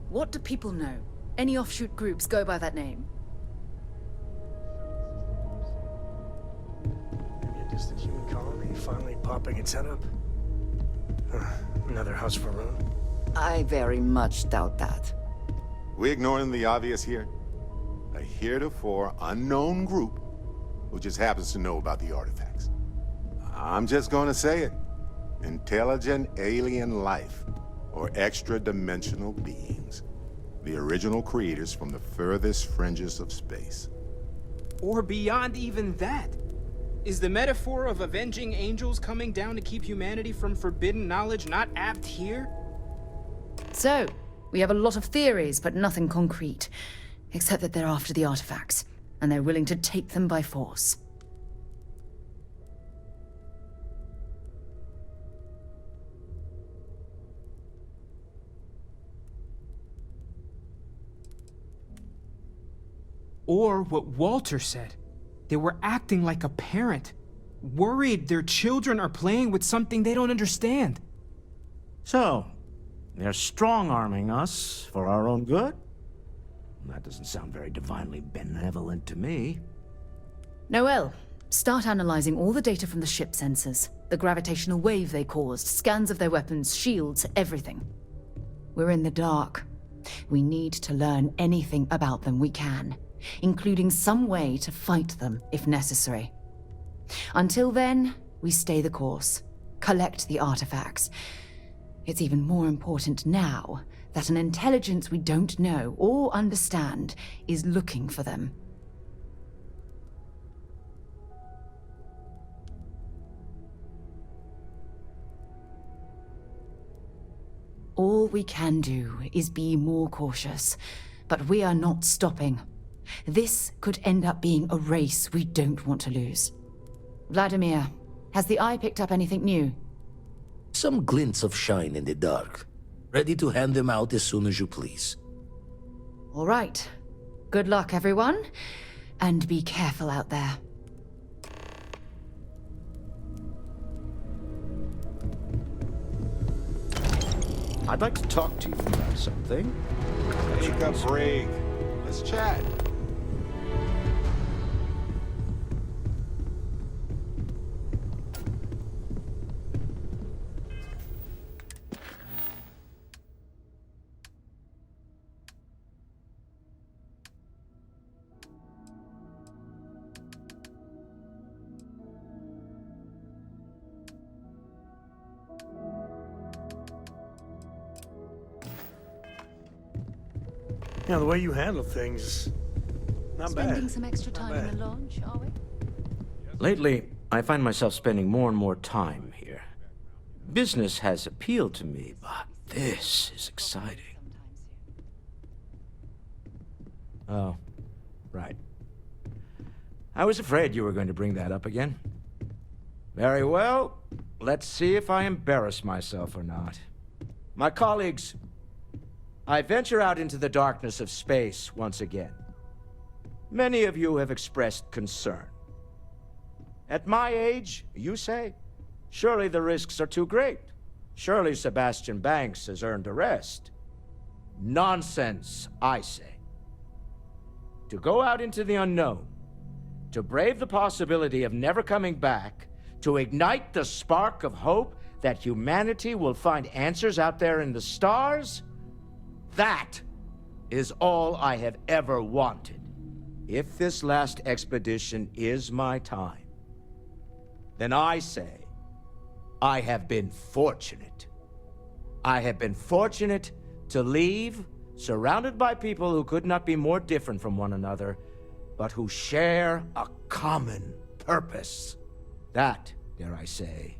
What do people know? Any offshoot groups go by that name? Maybe a distant human colony finally popping its head up? Another house for Rune? I very much doubt that. We ignoring the obvious here? A heretofore unknown group who just happens to know about the artifacts. I'm just gonna say it. Intelligent alien life, or extra-dimensional beings. The original creators from the furthest fringes of space. Or beyond even that. Is the metaphor of avenging angels coming down to keep humanity from forbidden knowledge not apt here? So, we have a lot of theories, but nothing concrete. Except that they're after the artifacts, and they're willing to take them by force. Or what Walter said. They were acting like a parent, worried their children are playing with something they don't understand. So, they're strong-arming us for our own good? That doesn't sound very divinely benevolent to me. Noel, start analyzing all the data from the ship sensors. The gravitational wave they caused, scans of their weapons, shields, everything. We're in the dark. We need to learn anything about them we can, including some way to fight them if necessary. Until then, we stay the course, collect the artifacts. It's even more important now that an intelligence we don't know or understand is looking for them. All we can do is be more cautious, but we are not stopping. This could end up being a race we don't want to lose. Vladimir, has the Eye picked up anything new? Some glints of shine in the dark. Ready to hand them out as soon as you please. All right. Good luck, everyone. And be careful out there. I'd like to talk to you about something. Take a break. Let's chat. Yeah, the way you handle things, not bad. Spending some extra time in the lodge, are we? Lately, I find myself spending more and more time here. Business has appealed to me, but this is exciting. Oh, right. I was afraid you were going to bring that up again. Very well. Let's see if I embarrass myself or not. My colleagues, I venture out into the darkness of space once again. Many of you have expressed concern. At my age, you say, surely the risks are too great. Surely Sebastian Banks has earned a rest. Nonsense, I say. to go out into the unknown, to brave the possibility of never coming back, to ignite the spark of hope that humanity will find answers out there in the stars, that is all I have ever wanted. If this last expedition is my time, then I say, I have been fortunate. I have been fortunate to leave, surrounded by people who could not be more different from one another, but who share a common purpose. That, dare I say,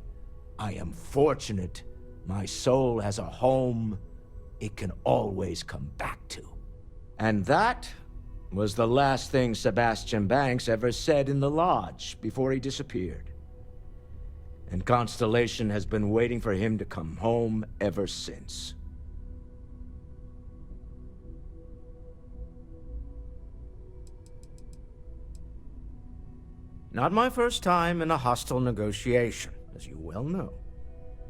I am fortunate my soul has a home it can always come back to. And that was the last thing Sebastian Banks ever said in the lodge before he disappeared. And Constellation has been waiting for him to come home ever since. Not my first time in a hostile negotiation, as you well know.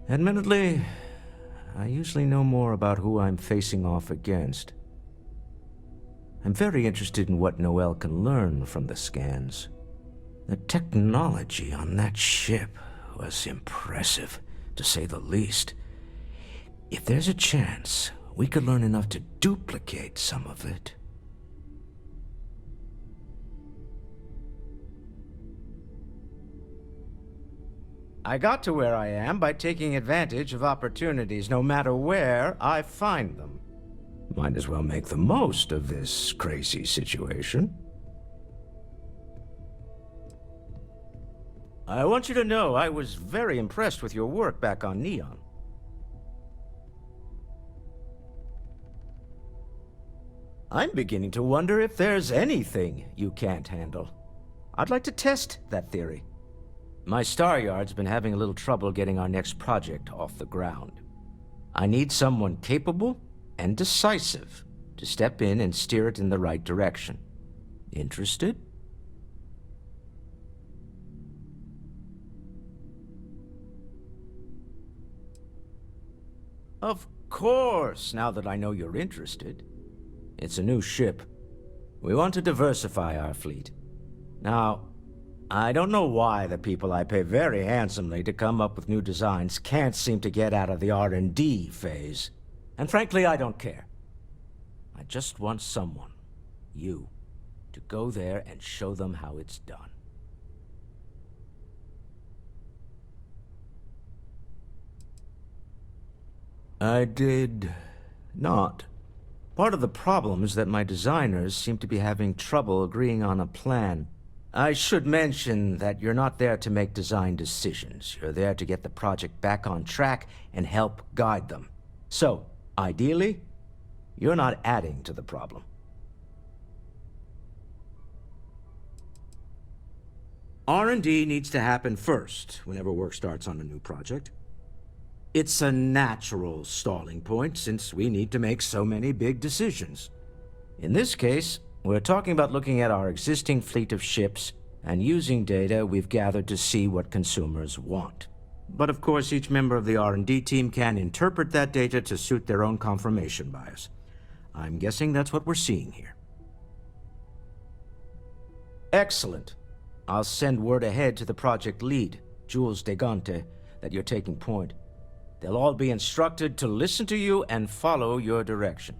Admittedly, I usually know more about who I'm facing off against. I'm very interested in what Noel can learn from the scans. The technology on that ship was impressive, to say the least. If there's a chance, we could learn enough to duplicate some of it. I got to where I am by taking advantage of opportunities, no matter where I find them. Might as well make the most of this crazy situation. I want you to know I was very impressed with your work back on Neon. I'm beginning to wonder if there's anything you can't handle. I'd like to test that theory. My Star Yard's been having a little trouble getting our next project off the ground. I need someone capable and decisive to step in and steer it in the right direction. Interested? Of course, now that I know you're interested. It's a new ship. We want to diversify our fleet. Now, I don't know why the people I pay very handsomely to come up with new designs can't seem to get out of the R&D phase. And frankly, I don't care. I just want someone, you, to go there and show them how it's done. I did not. Part of the problem is that my designers seem to be having trouble agreeing on a plan. I should mention that you're not there to make design decisions. You're there to get the project back on track and help guide them. So, ideally, you're not adding to the problem. R&D needs to happen first whenever work starts on a new project. It's a natural stalling point since we need to make so many big decisions. In this case, we're talking about looking at our existing fleet of ships and using data we've gathered to see what consumers want. But of course, each member of the R&D team can interpret that data to suit their own confirmation bias. I'm guessing that's what we're seeing here. Excellent. I'll send word ahead to the project lead, Jules Degante, that you're taking point. They'll all be instructed to listen to you and follow your direction.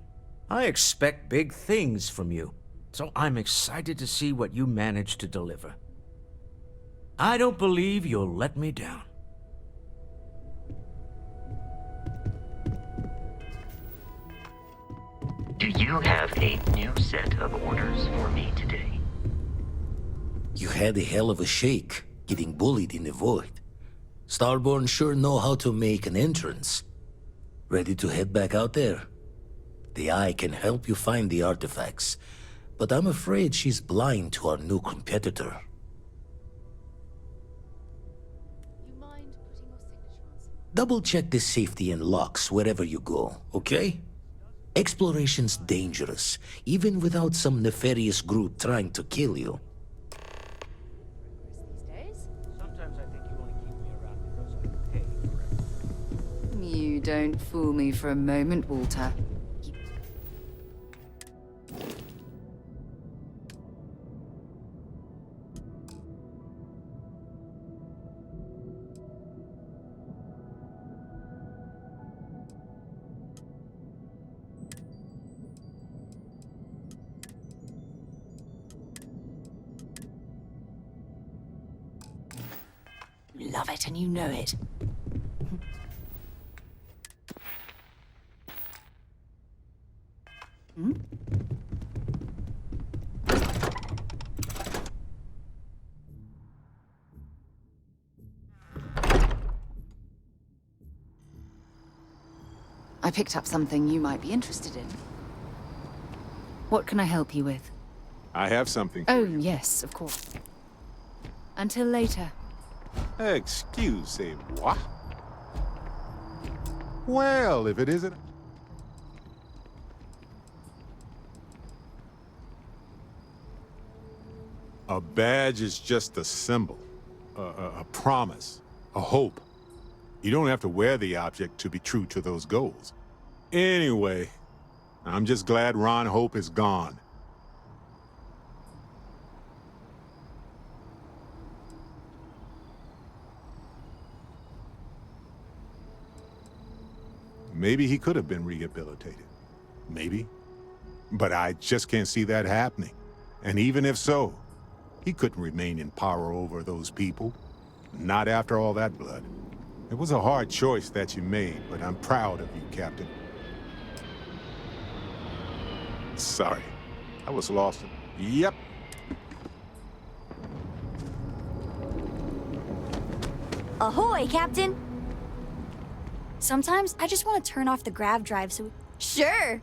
I expect big things from you, so I'm excited to see what you manage to deliver. I don't believe you'll let me down. Do you have a new set of orders for me today? You had a hell of a shake, getting bullied in the void. Starborn sure know how to make an entrance. Ready to head back out there? The Eye can help you find the artifacts, but I'm afraid she's blind to our new competitor. Double-check the safety and locks wherever you go, okay? Exploration's dangerous, even without some nefarious group trying to kill you. You don't fool me for a moment, Walter. love it and you know it. Hmm? I picked up something you might be interested in. What can I help you with? I have something. Oh, yes, of course. Until later. Excusez-moi. Well, if it isn't... A badge is just a symbol, a promise, a hope. You don't have to wear the object to be true to those goals. Anyway, I'm just glad Ron Hope is gone. Maybe he could have been rehabilitated. Maybe. But I just can't see that happening. And even if so, he couldn't remain in power over those people. Not after all that blood. It was a hard choice that you made, but I'm proud of you, Captain. Sorry. I was lost. Yep. Ahoy, Captain! Sometimes I just want to turn off the grav drive so... Sure!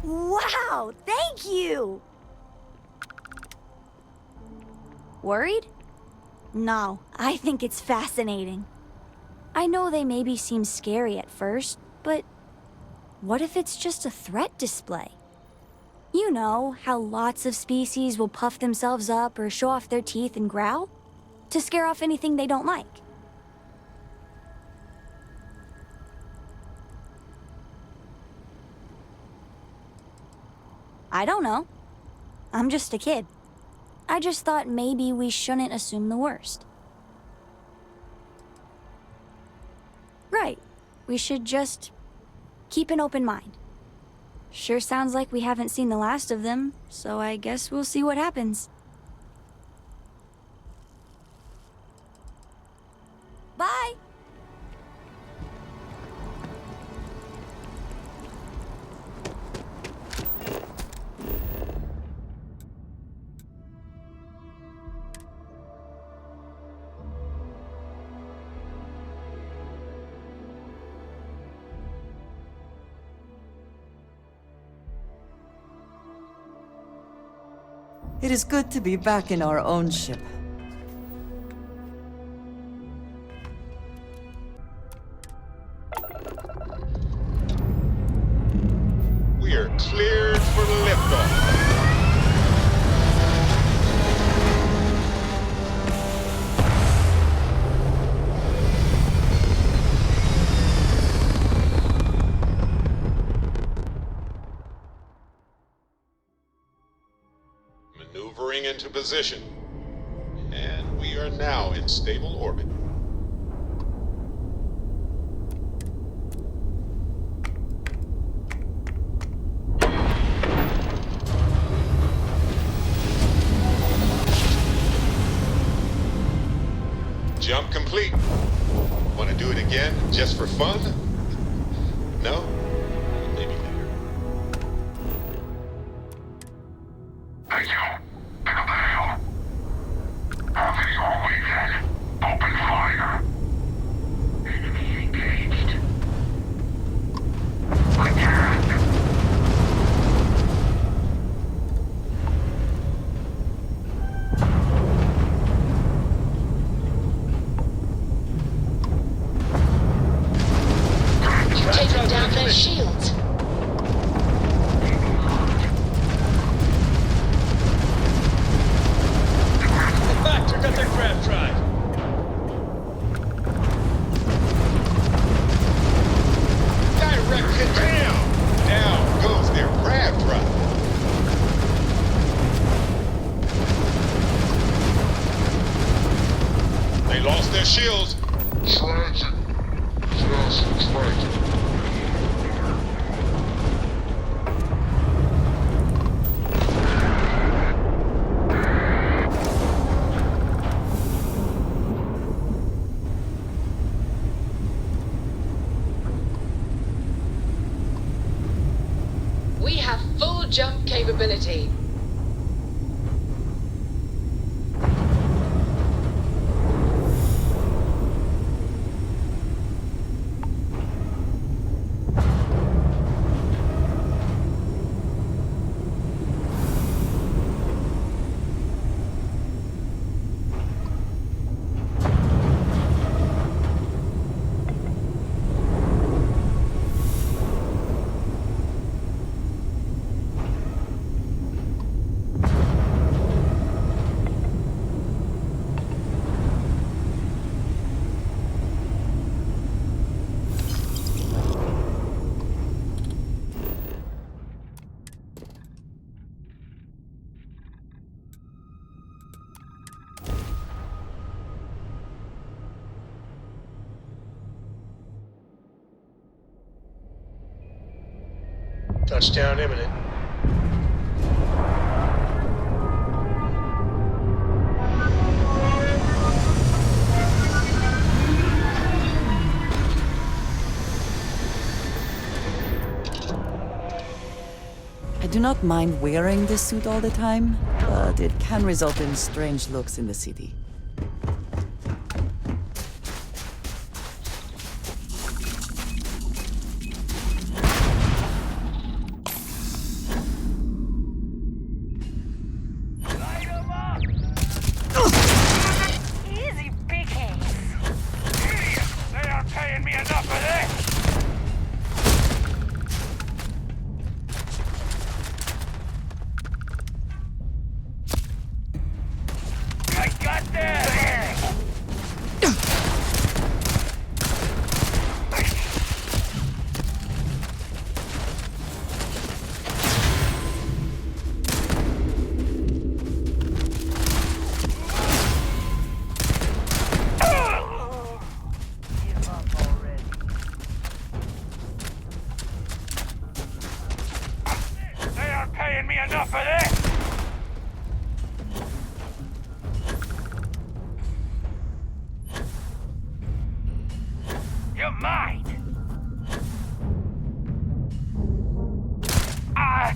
Wow, thank you! Worried? No, I think it's fascinating. I know they maybe seem scary at first, but what if it's just a threat display? You know, how lots of species will puff themselves up or show off their teeth and growl to scare off anything they don't like. I don't know. I'm just a kid. I just thought maybe we shouldn't assume the worst. Right. We should just keep an open mind. Sure sounds like we haven't seen the last of them, so I guess we'll see what happens. Bye! It is good to be back in our own ship. We are cleared for liftoff. Maneuvering into position. And we are now in stable orbit. Jump complete. Want to do it again, just for fun? No? Maybe later. Hey, you. Pick up the hill. Have you always had open fire? Enemy engaged. Attack. Taking down their Tragic. Just tragic. We have full jump capability. Touchdown imminent. I do not mind wearing this suit all the time, but it can result in strange looks in the city. Easy pickings. Idiots! They aren't paying me enough for this! I got this! They aren't paying me enough for this! You're mine! Ah!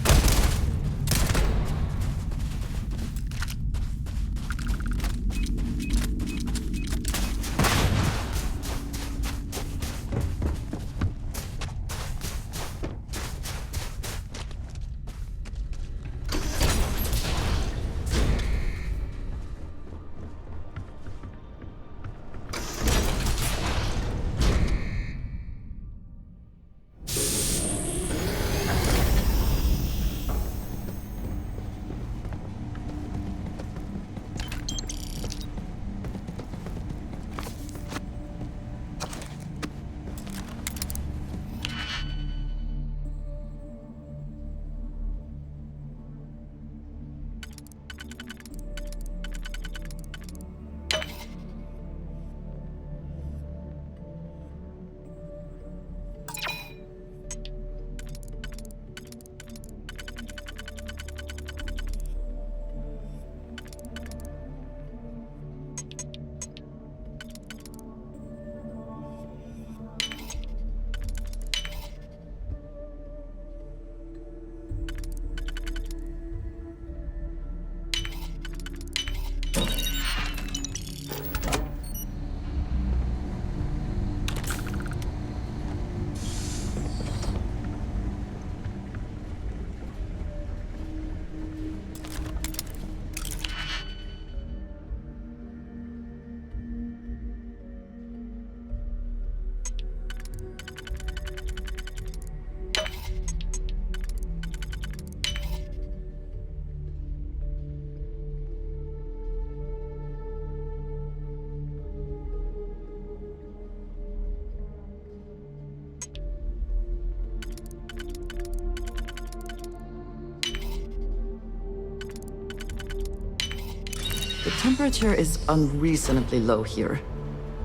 The temperature is unreasonably low here.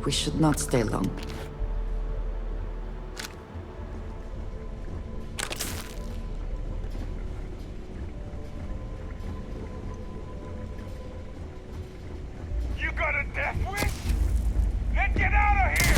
We should not stay long. You got a death wish? Let's get out of here!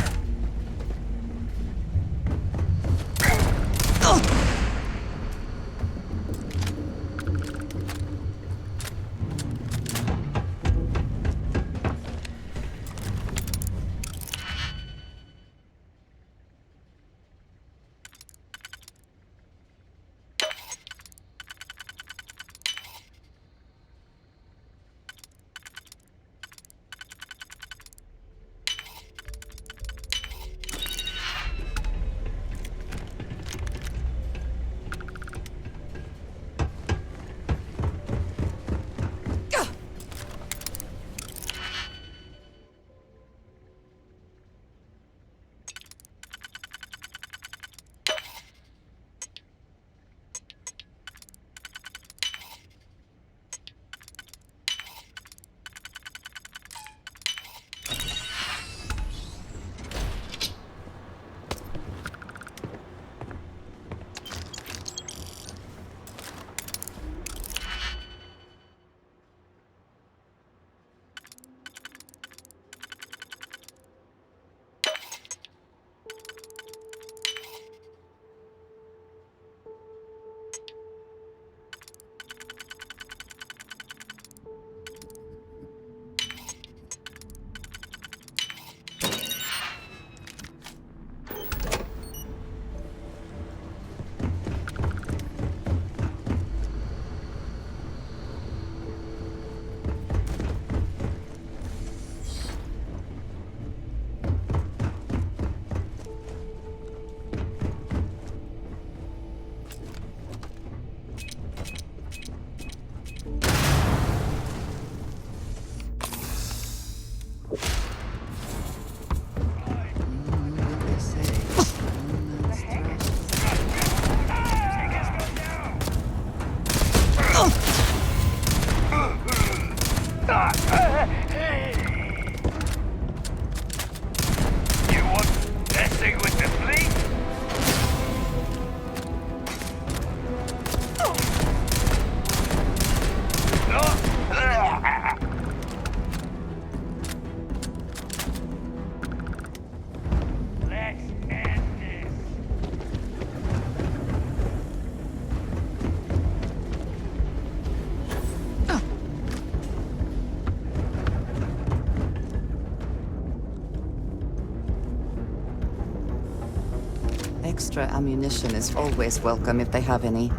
Extra ammunition is always welcome if they have any.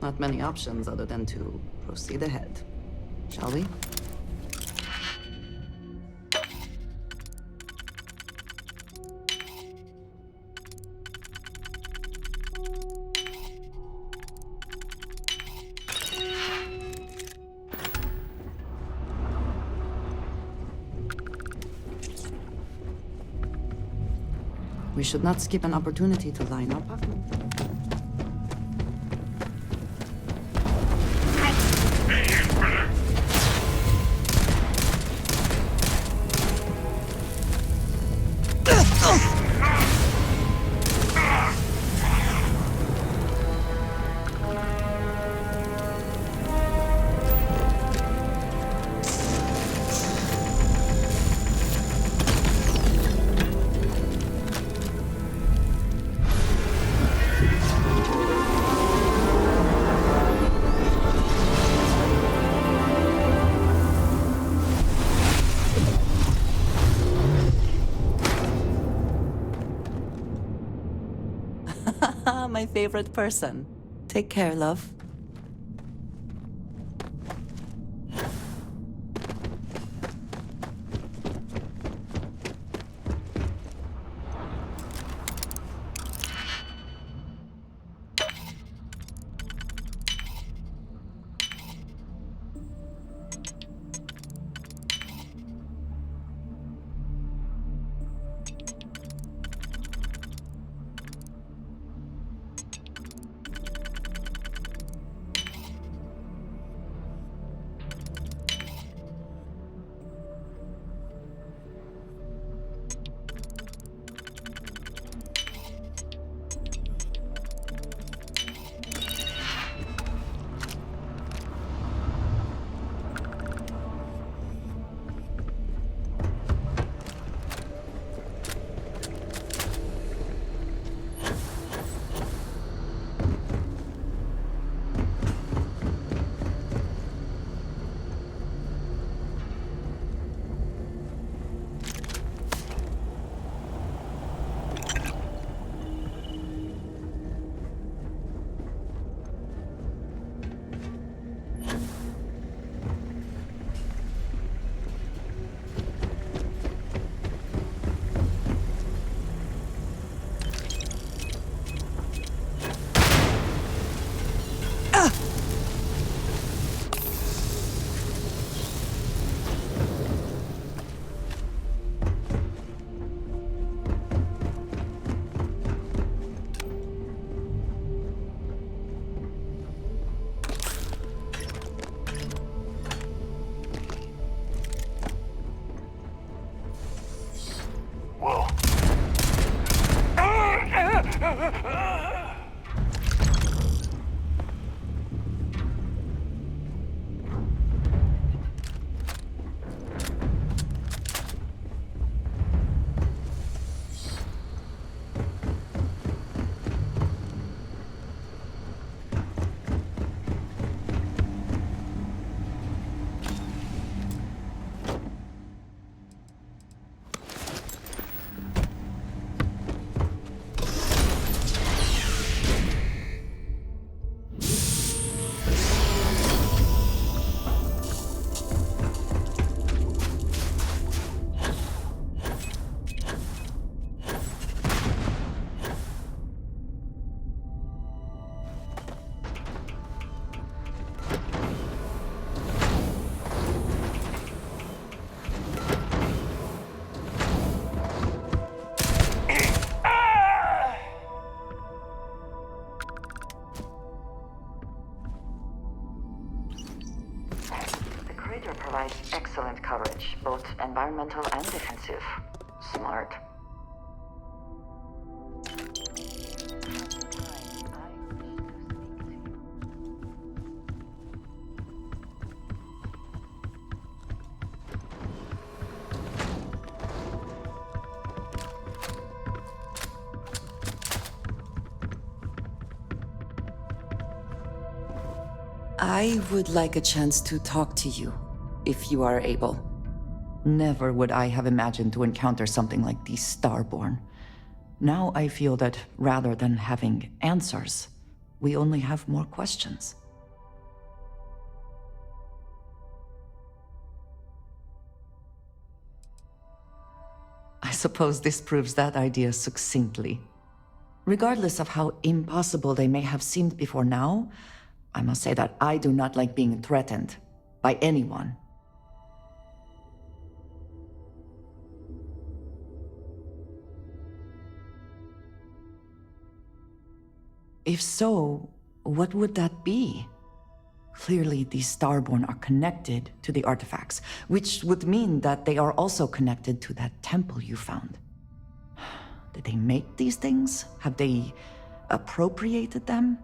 Not many options other than to proceed ahead. Shall we? We should not skip an opportunity to line up. My favorite person. Take care, love. sector provides excellent coverage, both environmental and defensive. Smart. I would like a chance to talk to you, if you are able. Never would I have imagined to encounter something like these Starborn. Now I feel that rather than having answers, we only have more questions. I suppose this proves that idea succinctly. Regardless of how impossible they may have seemed before now, I must say that I do not like being threatened by anyone. If so, what would that be? Clearly, these Starborn are connected to the artifacts, which would mean that they are also connected to that temple you found. Did they make these things? Have they appropriated them?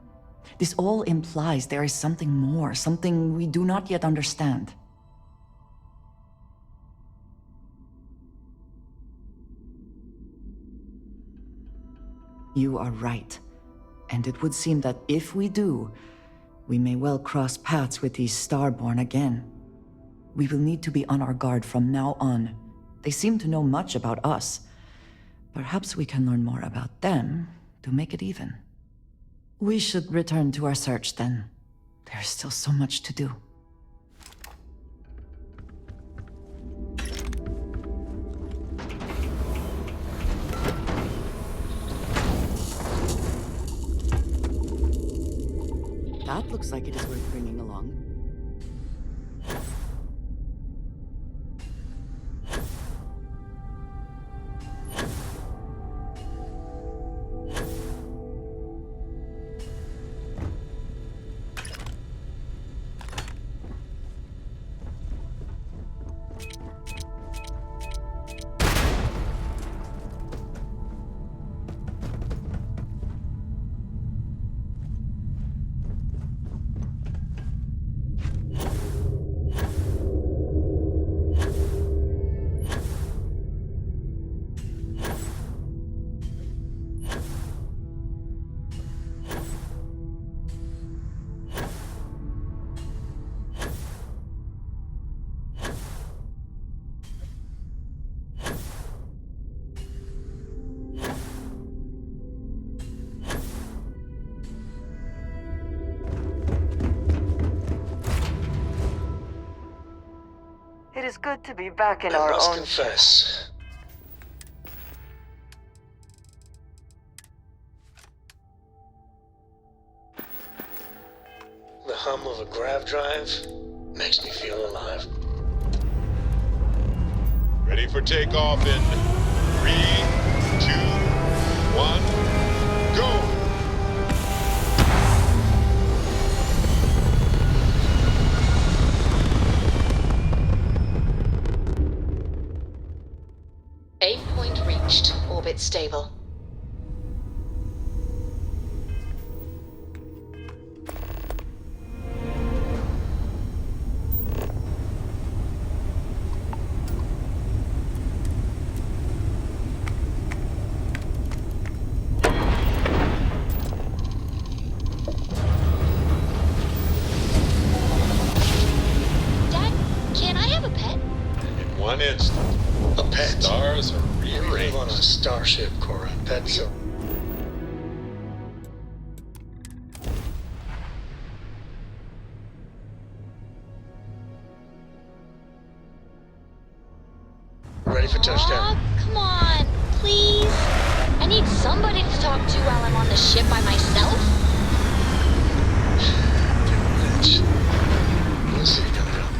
This all implies there is something more, something we do not yet understand. You are right. And it would seem that if we do, we may well cross paths with these Starborn again. We will need to be on our guard from now on. They seem to know much about us. Perhaps we can learn more about them to make it even. We should return to our search then. There's still so much to do. That looks like it is worth bringing along. It is good to be back in I our must own... confess. The hum of a grav drive makes me feel alive. Ready for takeoff in 3, 2, 1, go! Aim point reached. Orbit stable. Dad, can I have a pet? In one instant, A pet. stars are We live rearranged. on a starship, Cora. Pets are... Ready for touchdown. Aw, come on, please. I need somebody to talk to while I'm on the ship by myself. Bitch. We'll see you coming up.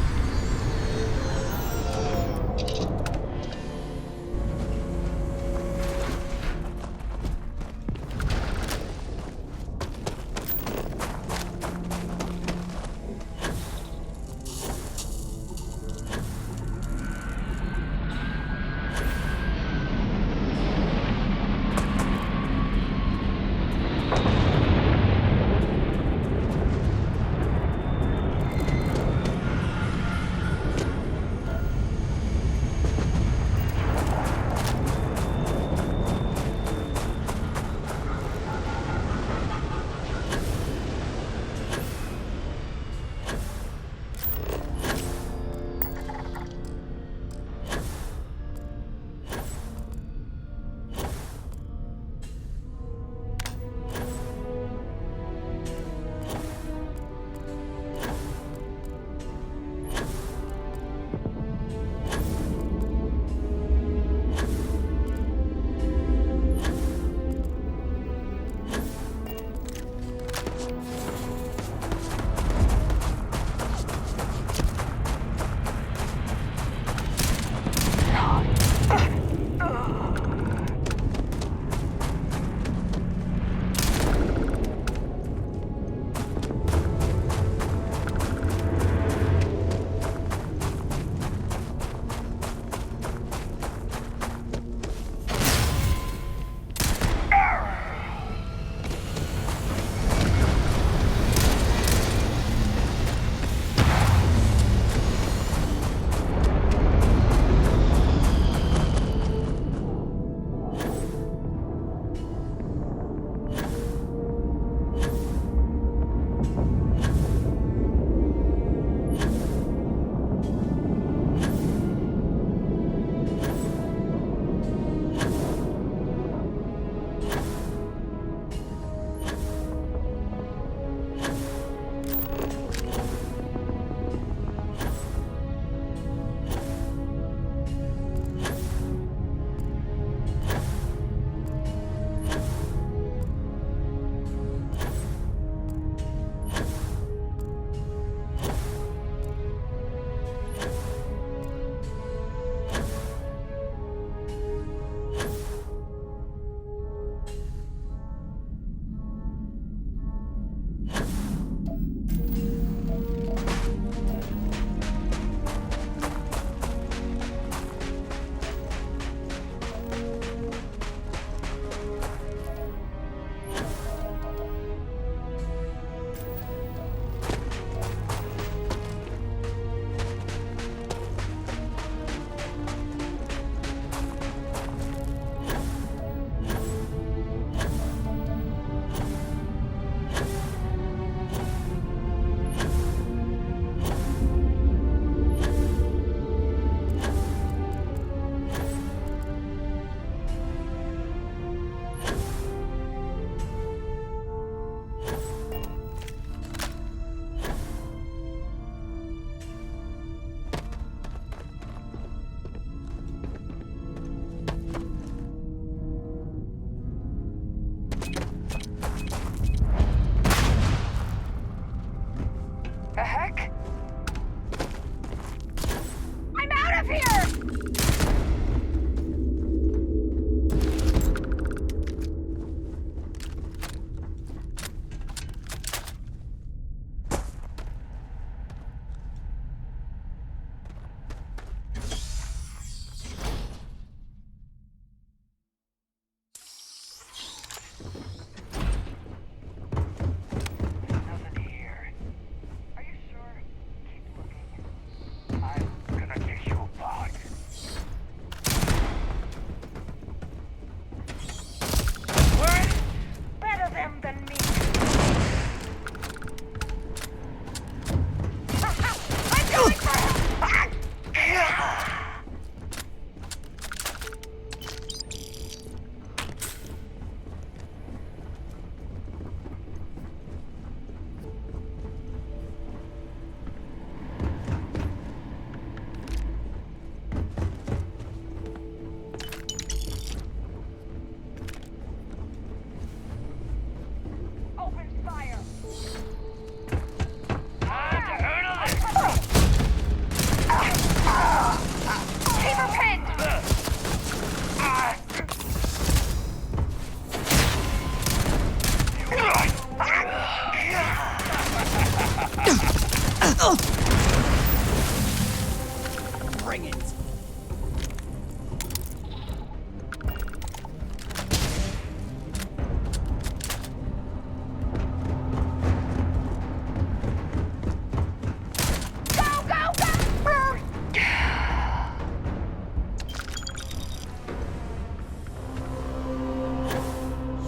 Bring it.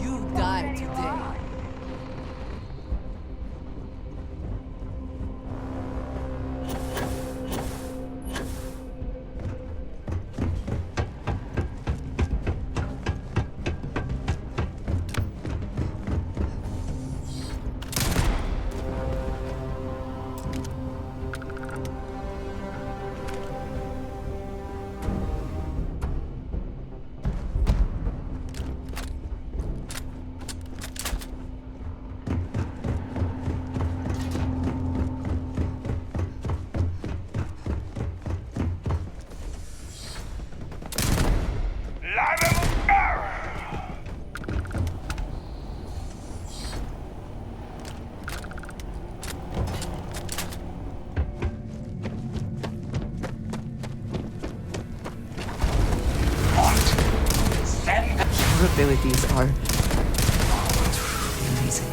You die today. Your abilities are truly amazing.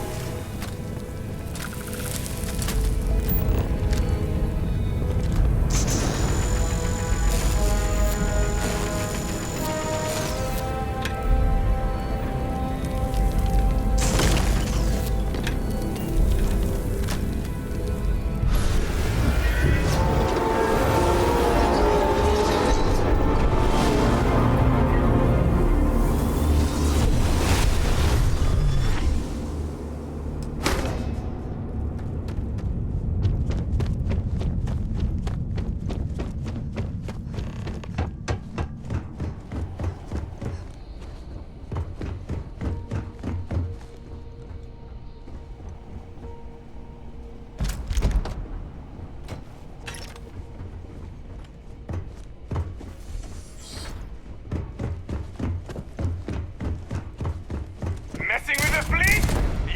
Messing with the fleet?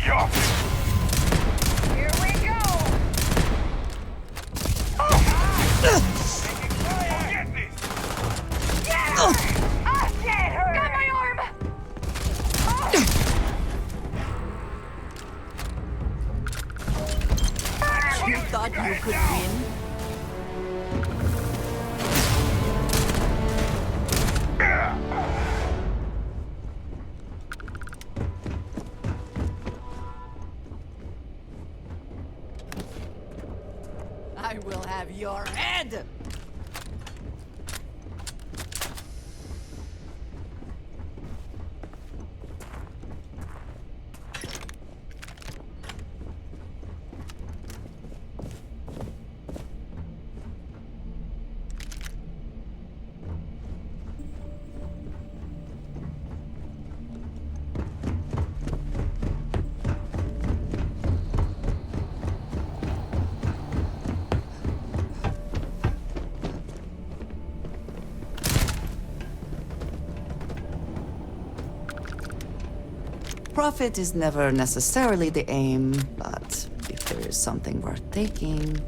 Yuck! Here we go! Get this! Get her! Oh, get her! Got my arm! You thought you could win? I will have your head! Profit is never necessarily the aim, but if there is something worth taking...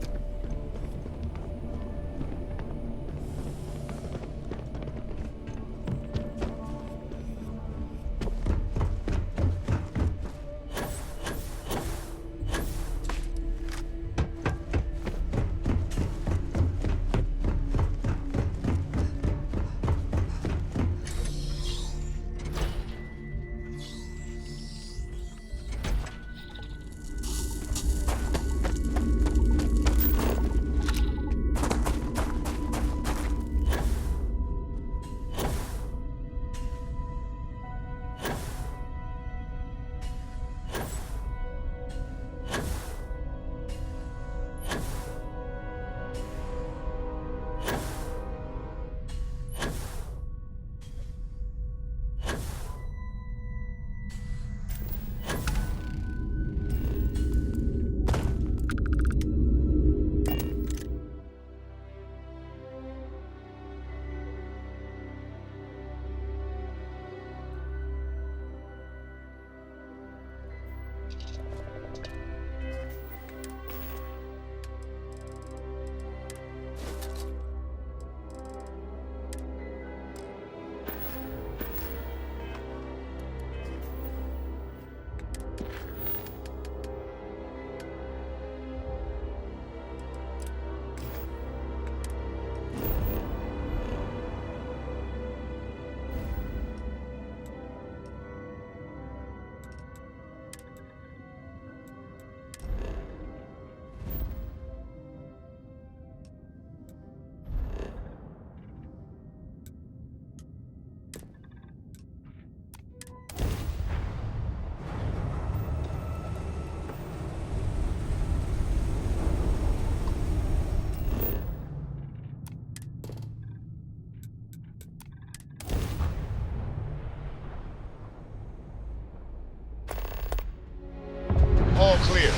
clear.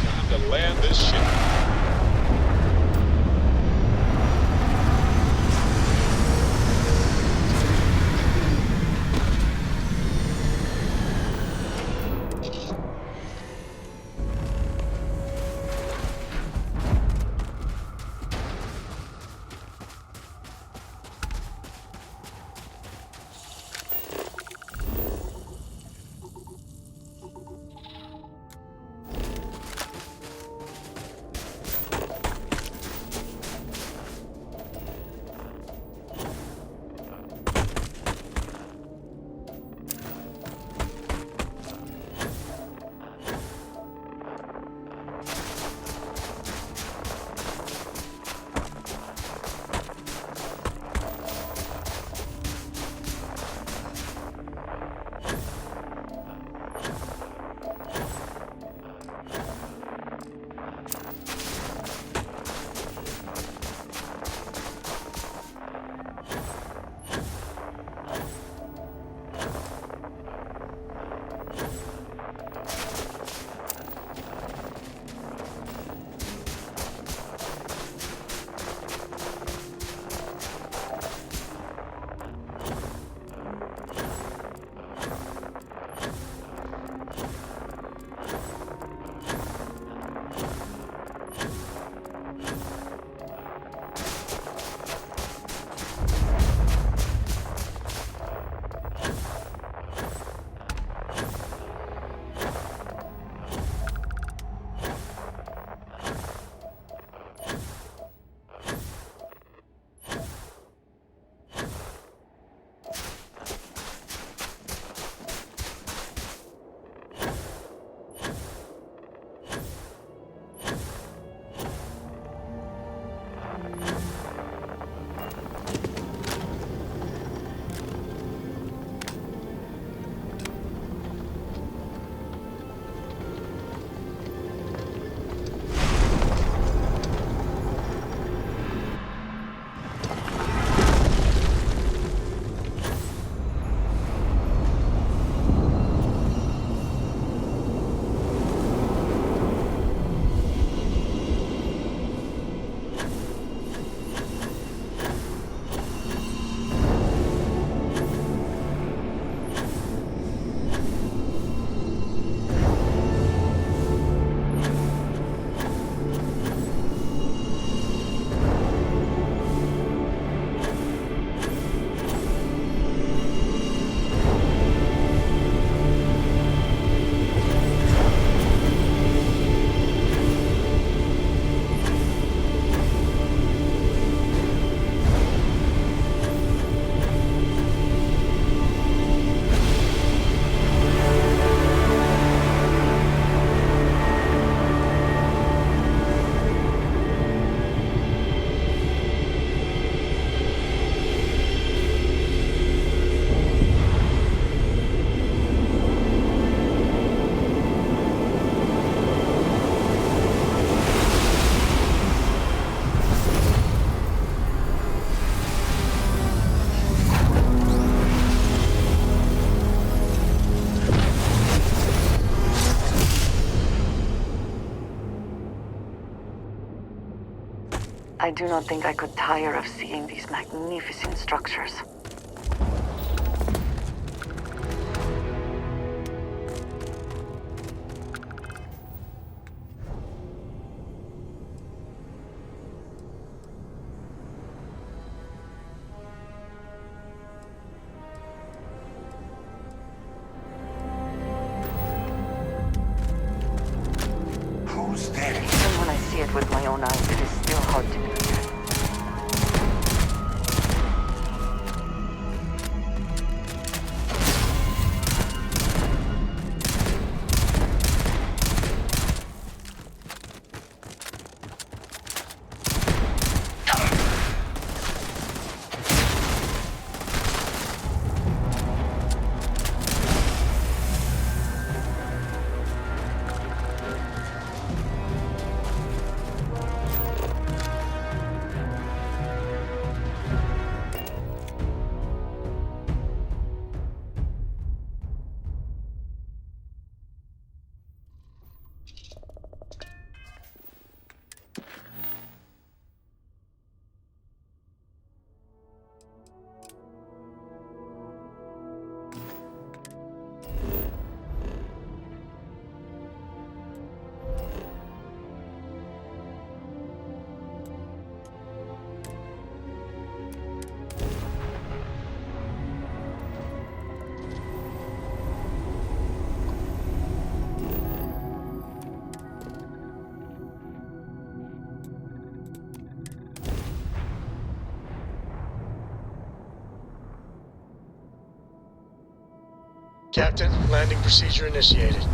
Time to land this ship. I do not think I could tire of seeing these magnificent structures. Who's there? Even when I see it with my own eyes, it is still hard to believe. Captain, landing procedure initiated.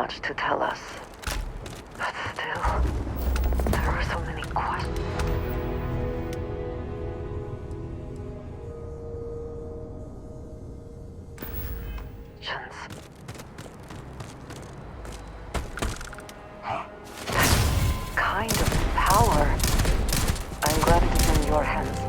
much to tell us. But still, there are so many questions. Kind of power. I'm glad it is in your hands.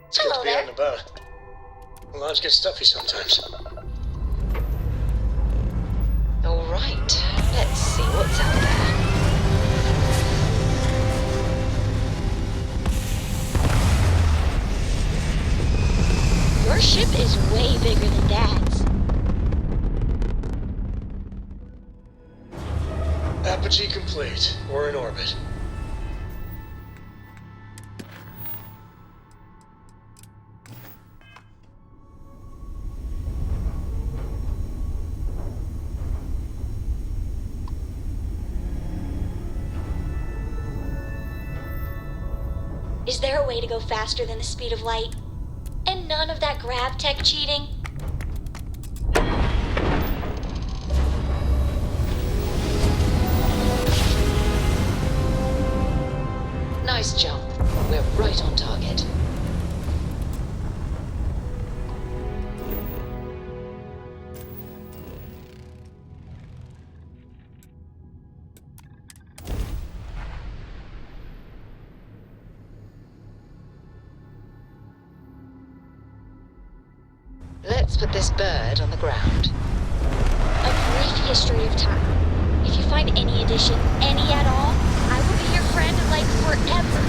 It's good to be out and about. The lodge gets stuffy sometimes. All right, let's see what's out there. Your ship is way bigger than Dad's. Apogee complete. We're in orbit. Is there a way to go faster than the speed of light? And none of that grav tech cheating? Nice jump. We're right on target. Let's put this bird on the ground. A brief history of time. If you find any addition, any at all, I will be your friend like forever.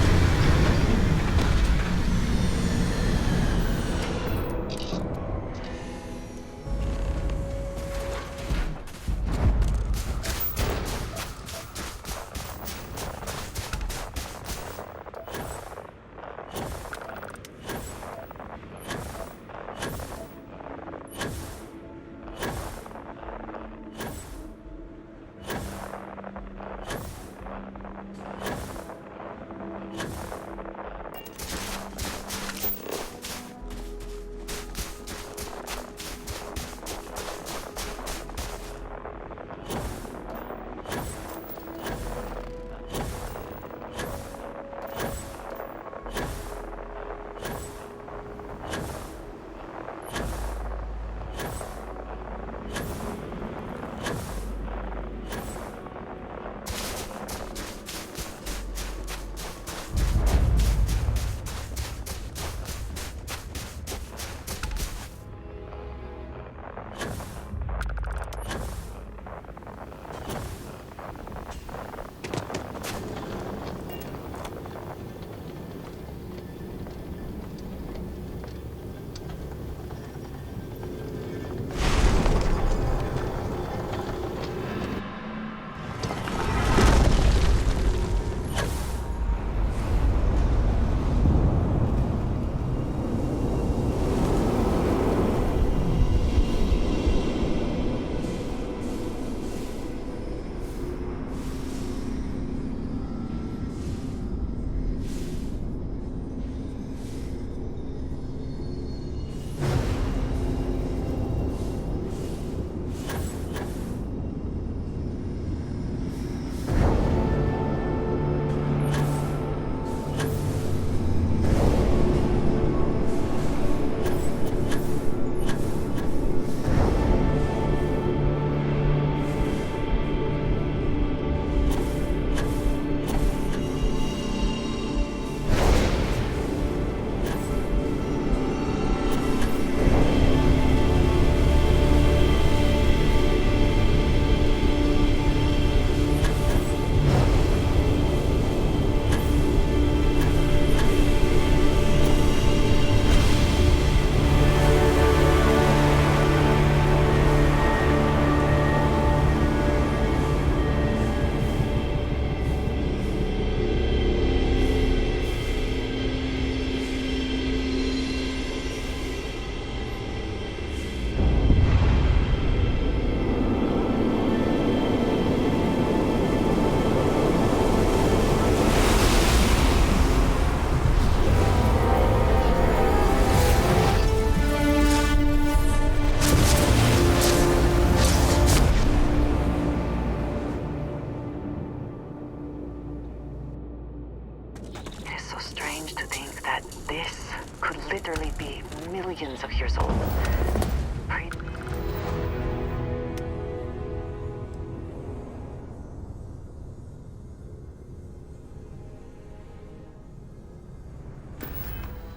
strange to think that this could literally be millions of years old.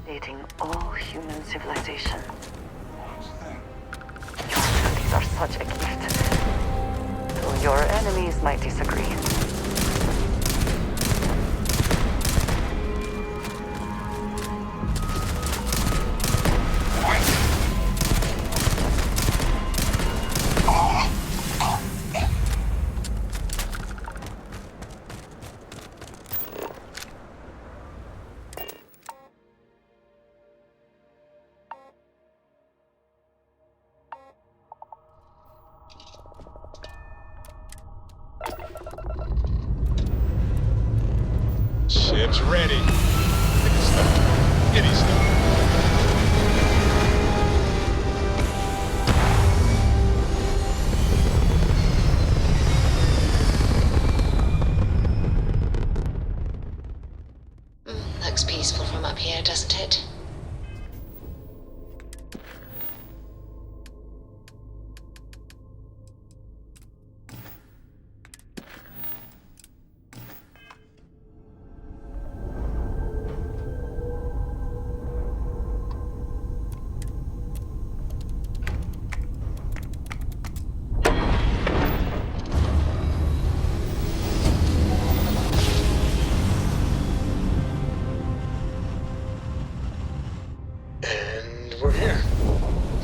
Dating all human civilization. Your abilities are such a gift. Though your enemies might disagree. Ship's ready. Get his stuff. Looks peaceful from up here, doesn't it?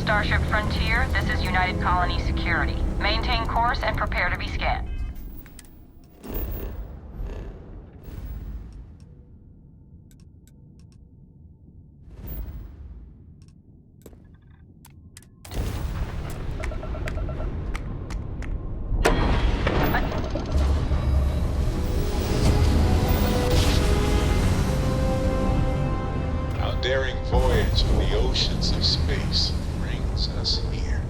Starship Frontier, this is United Colony Security. Maintain course and prepare to be scanned. Our daring voyage of the oceans of space brings us here.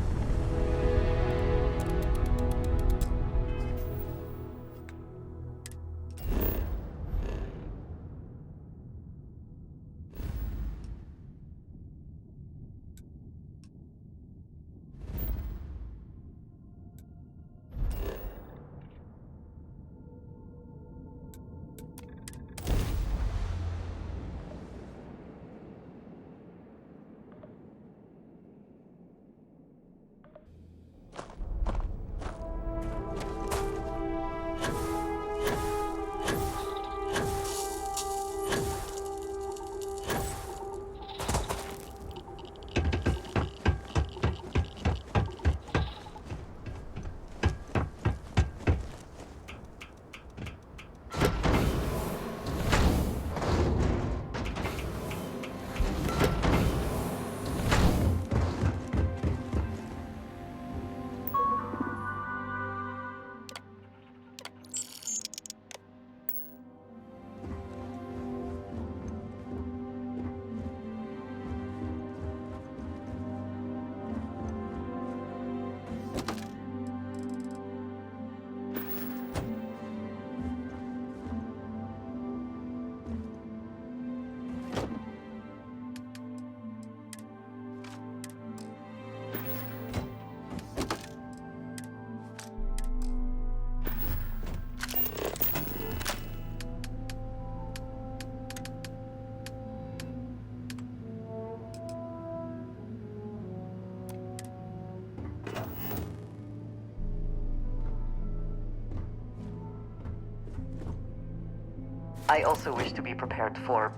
I also wish to be prepared for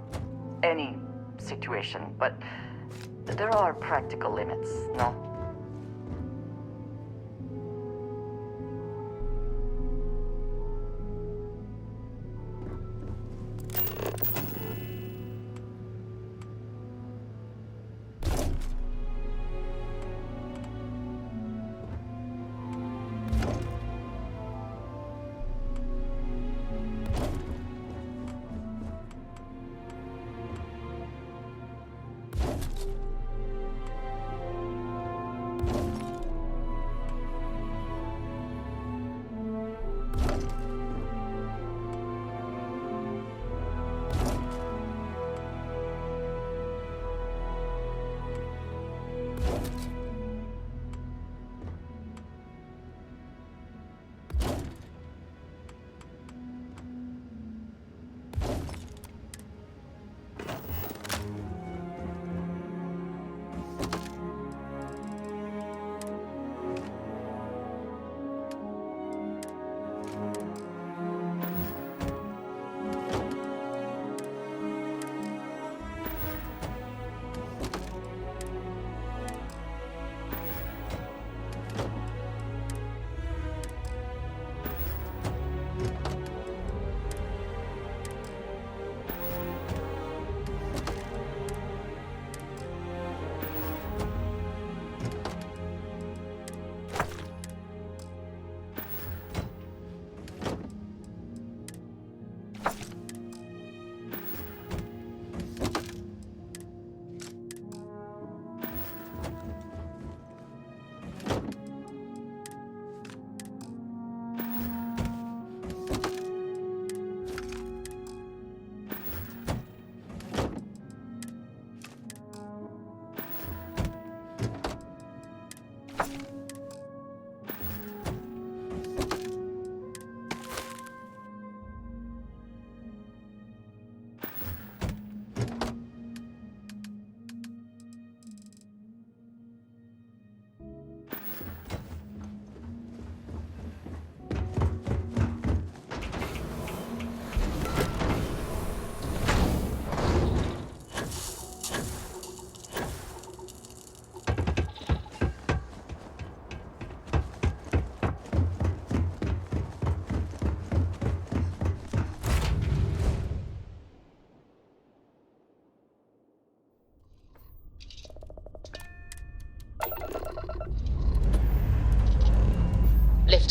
any situation, but there are practical limits, no?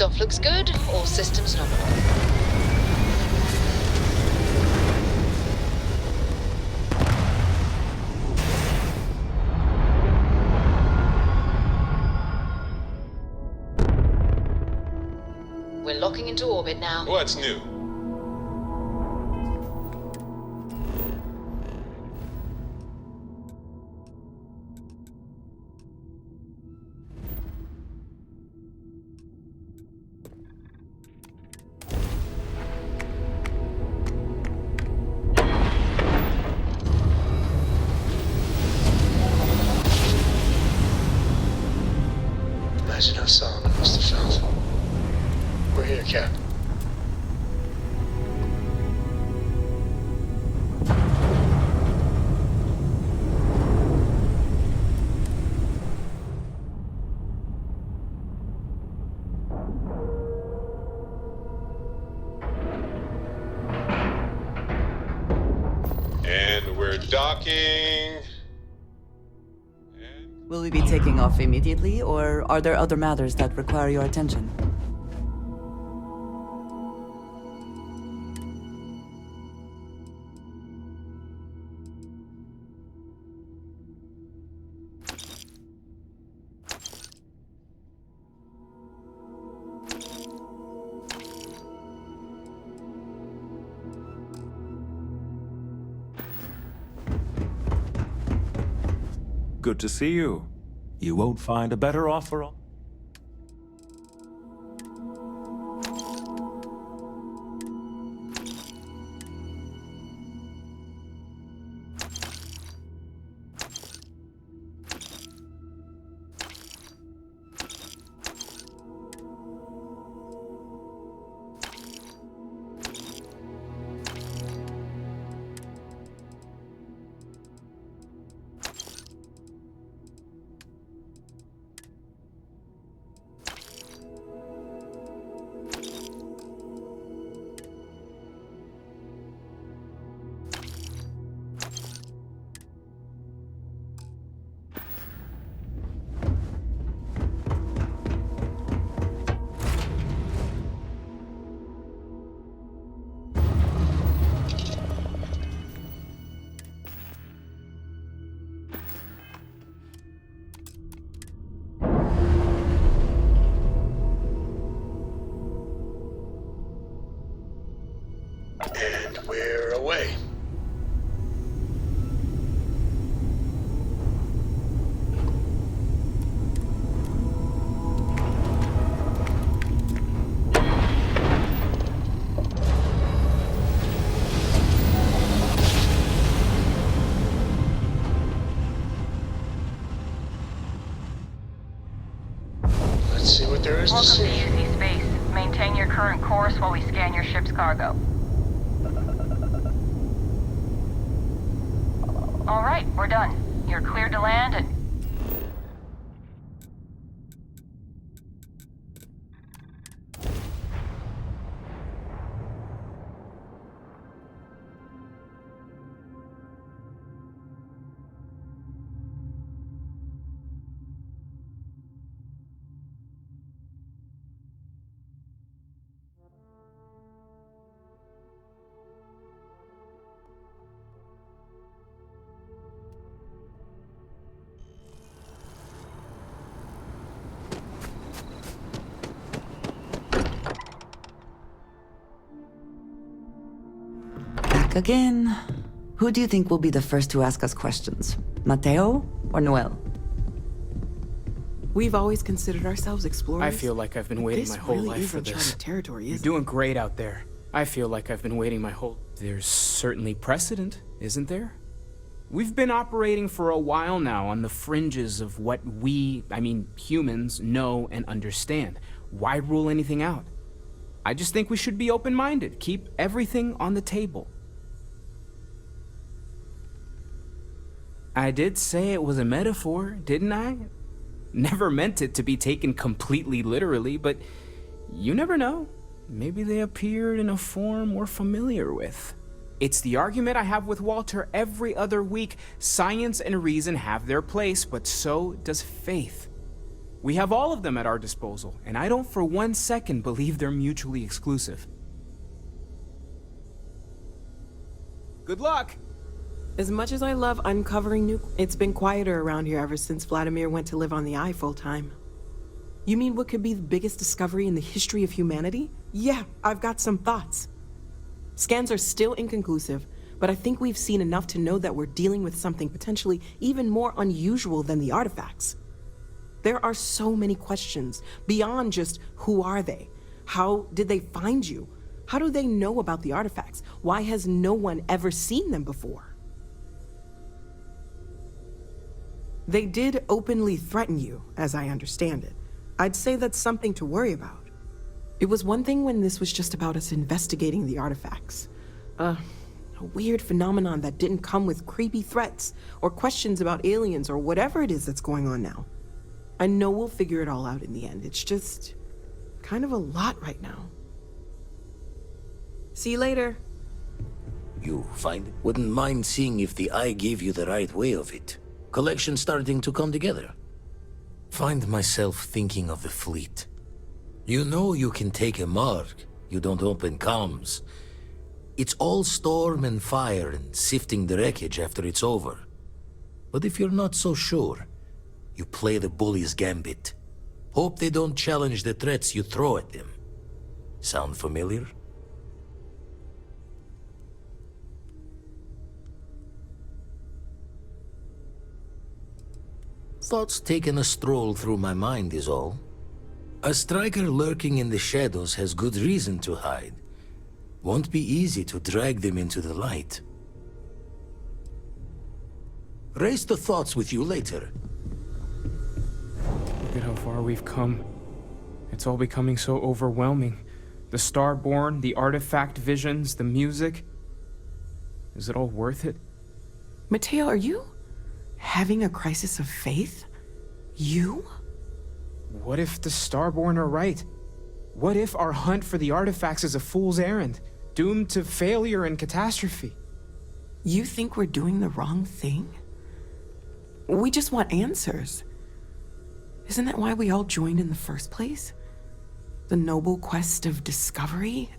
Stuff looks good, all systems nominal. We're locking into orbit now. What's new? Imagine how Solomon must have felt. We're here, Cap. And we're docking. Will we be taking off immediately, or are there other matters that require your attention? Good to see you. You won't find a better offer on... And we're away. Let's see what there is to Welcome see. to UC Space. Maintain your current course while we scan your ship's cargo. All right, we're done. You're cleared to land and... Back again. Who do you think will be the first to ask us questions? Mateo or Noel? We've always considered ourselves explorers. I feel like I've been waiting my whole life for this. Uncharted territory, You're isn't doing great out there. I feel like I've been waiting my whole... There's certainly precedent, isn't there? We've been operating for a while now on the fringes of what we, humans, know and understand. Why rule anything out? I just think we should be open-minded, keep everything on the table. I did say it was a metaphor, didn't I? Never meant it to be taken completely literally, but you never know. Maybe they appeared in a form we're familiar with. It's the argument I have with Walter every other week. Science and reason have their place, but so does faith. We have all of them at our disposal, and I don't for 1 second believe they're mutually exclusive. Good luck! As much as I love uncovering new... It's been quieter around here ever since Vladimir went to live on the Eye full-time. You mean what could be the biggest discovery in the history of humanity? Yeah, I've got some thoughts. Scans are still inconclusive, but I think we've seen enough to know that we're dealing with something potentially even more unusual than the artifacts. There are so many questions beyond just who are they? How did they find you? How do they know about the artifacts? Why has no one ever seen them before? They did openly threaten you, as I understand it. I'd say that's something to worry about. It was one thing when this was just about us investigating the artifacts. A weird phenomenon that didn't come with creepy threats or questions about aliens or whatever it is that's going on now. I know we'll figure it all out in the end. It's just kind of a lot right now. See you later. You find it? Wouldn't mind seeing if the Eye gave you the right way of it. Collection starting to come together. Find myself thinking of the fleet. You know you can take a mark. You don't open comms. It's all storm and fire and sifting the wreckage after it's over. But if you're not so sure, you play the bully's gambit. Hope they don't challenge the threats you throw at them. Sound familiar? Thoughts taking a stroll through my mind is all. A striker lurking in the shadows has good reason to hide. Won't be easy to drag them into the light. Raise the thoughts with you later. Look at how far we've come. It's all becoming so overwhelming. The Starborn, the artifact visions, the music. Is it all worth it? Mateo, are you having a crisis of faith? You? What if the Starborn are right? What if our hunt for the artifacts is a fool's errand, doomed to failure and catastrophe? You think we're doing the wrong thing? We just want answers. Isn't that why we all joined in the first place? The noble quest of discovery?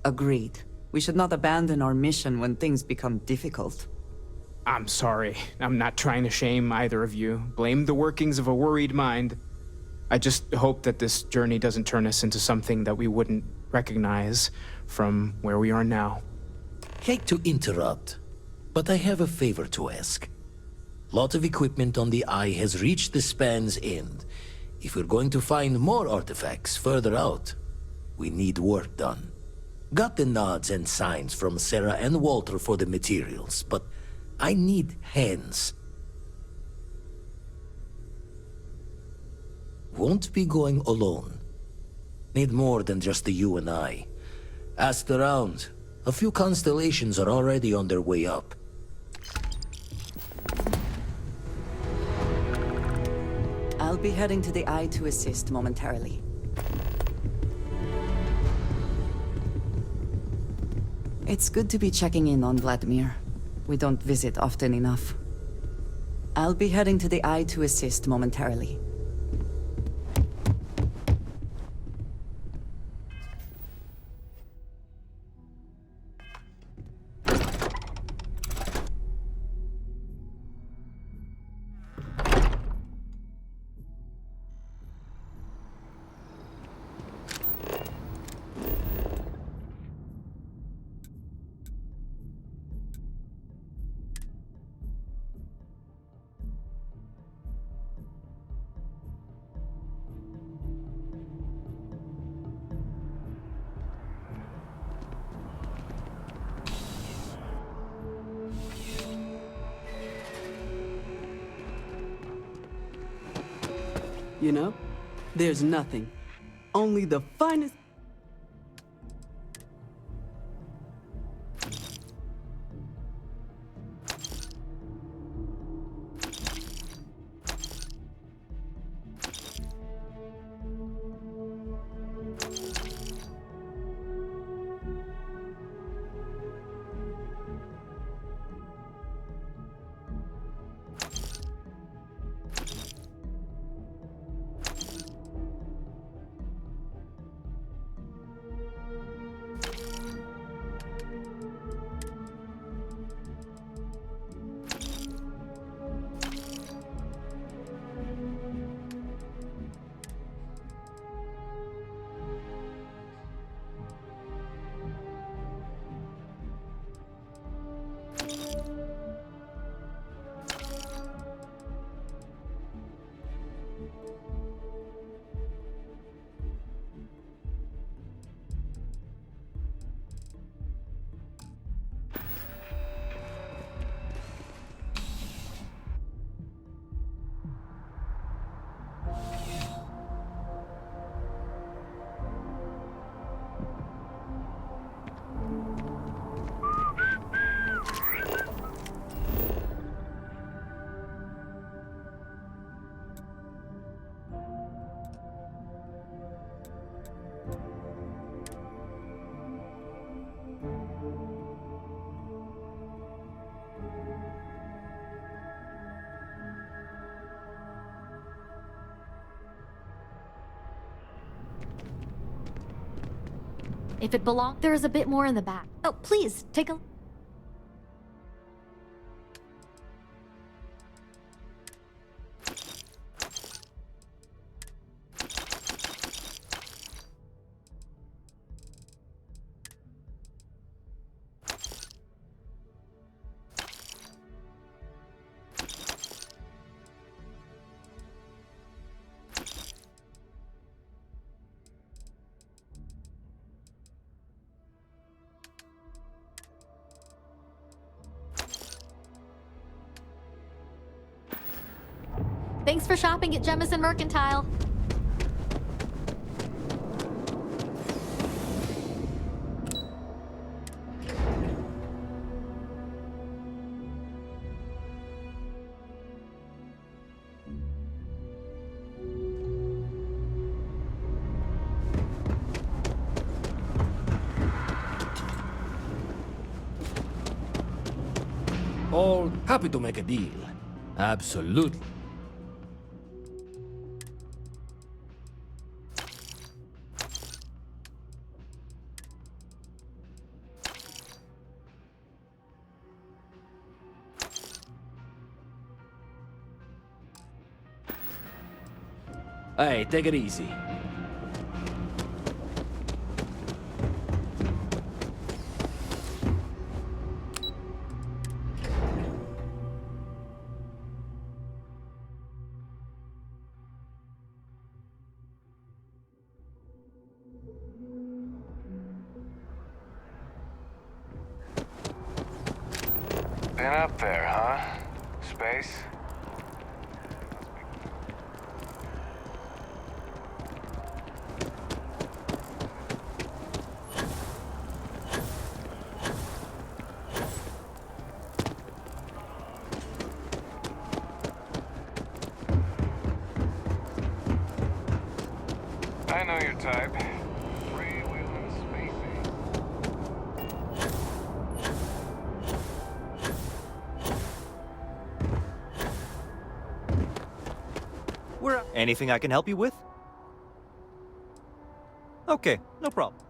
Agreed. We should not abandon our mission when things become difficult. I'm sorry. I'm not trying to shame either of you. Blame the workings of a worried mind. I just hope that this journey doesn't turn us into something that we wouldn't recognize from where we are now. Hate to interrupt, but I have a favor to ask. Lot of equipment on the Eye has reached the span's end. If we're going to find more artifacts further out, we need work done. Got the nods and signs from Sarah and Walter for the materials, but I need hands. Won't be going alone. Need more than just the you and I. Asked around. A few constellations are already on their way up. I'll be heading to the Eye to assist momentarily. It's good to be checking in on Vladimir. We don't visit often enough. I'll be heading to the Eye to assist momentarily. You know, there's nothing. Only the finest... If it belonged, there is a bit more in the back. Oh, please, take a... Thanks for shopping at Jemison Mercantile. All happy to make a deal. Absolutely. Hey, take it easy. Been up there, huh? Space? I know your type. Free-wheeling spacey. Anything I can help you with? Okay, no problem.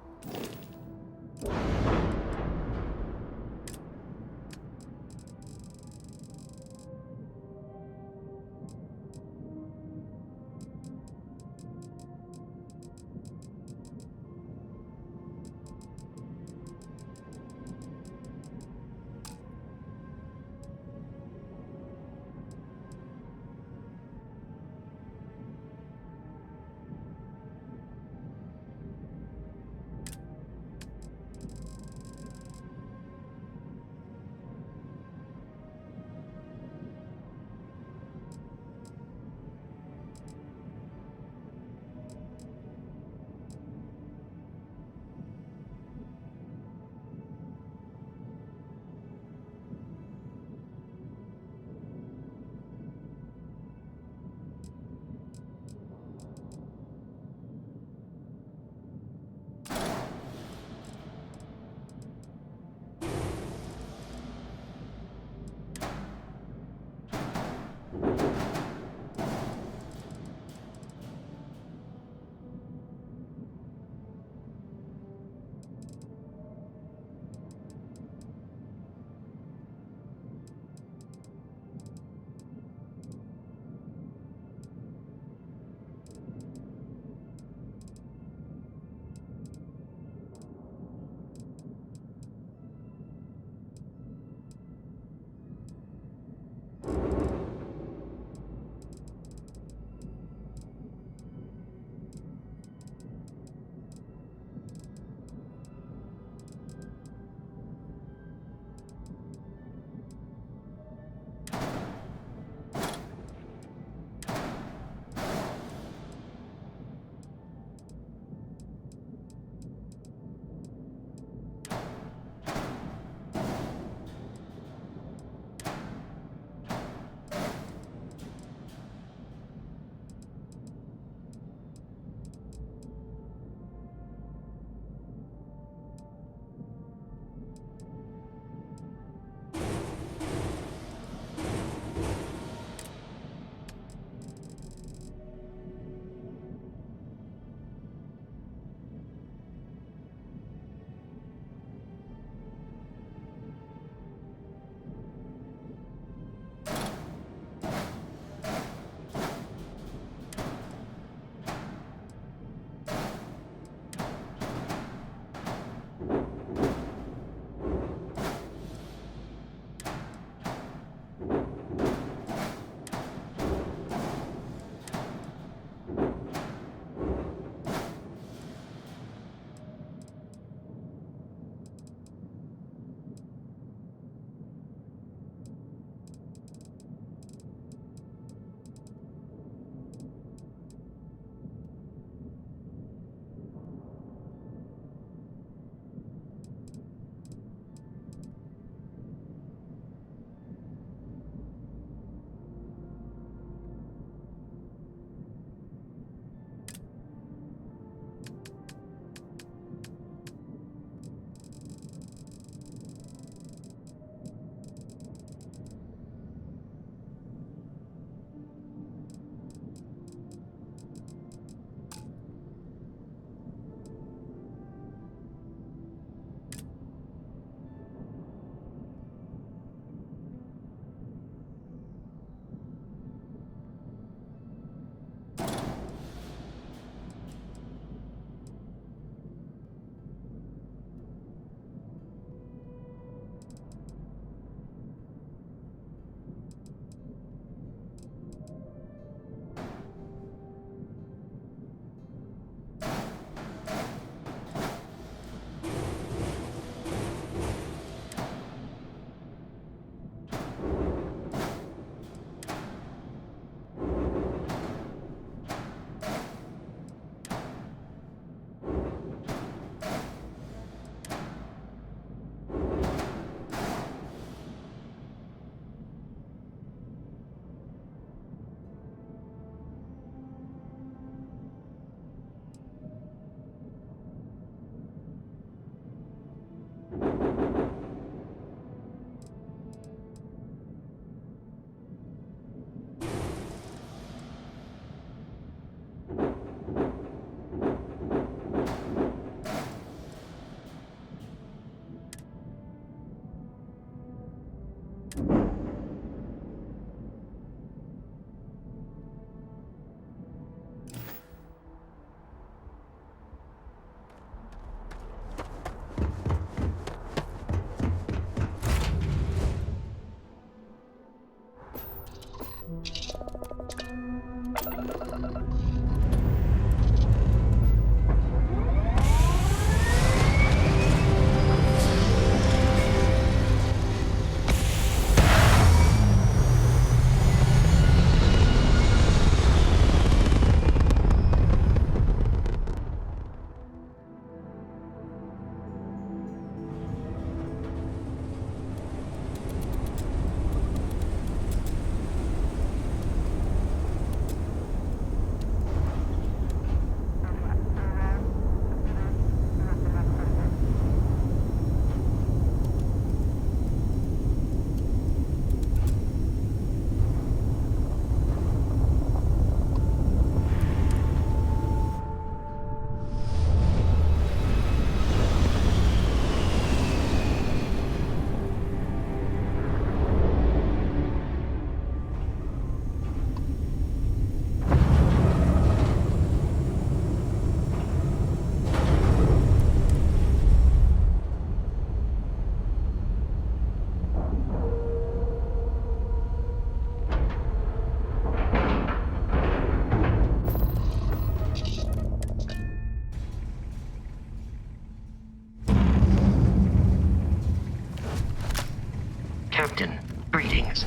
Captain, greetings.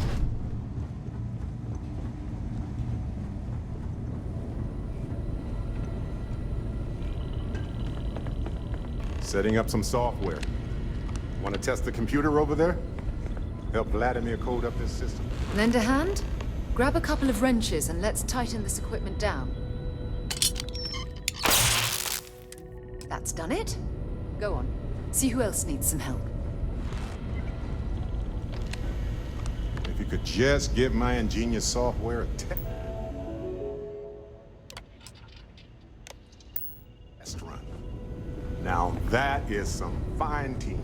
Setting up some software. Want to test the computer over there? Help Vladimir code up this system. Lend a hand? Grab a couple of wrenches and let's tighten this equipment down. That's done it? Go on. See who else needs some help. If you could just give my ingenious software a test run. Now that is some fine team.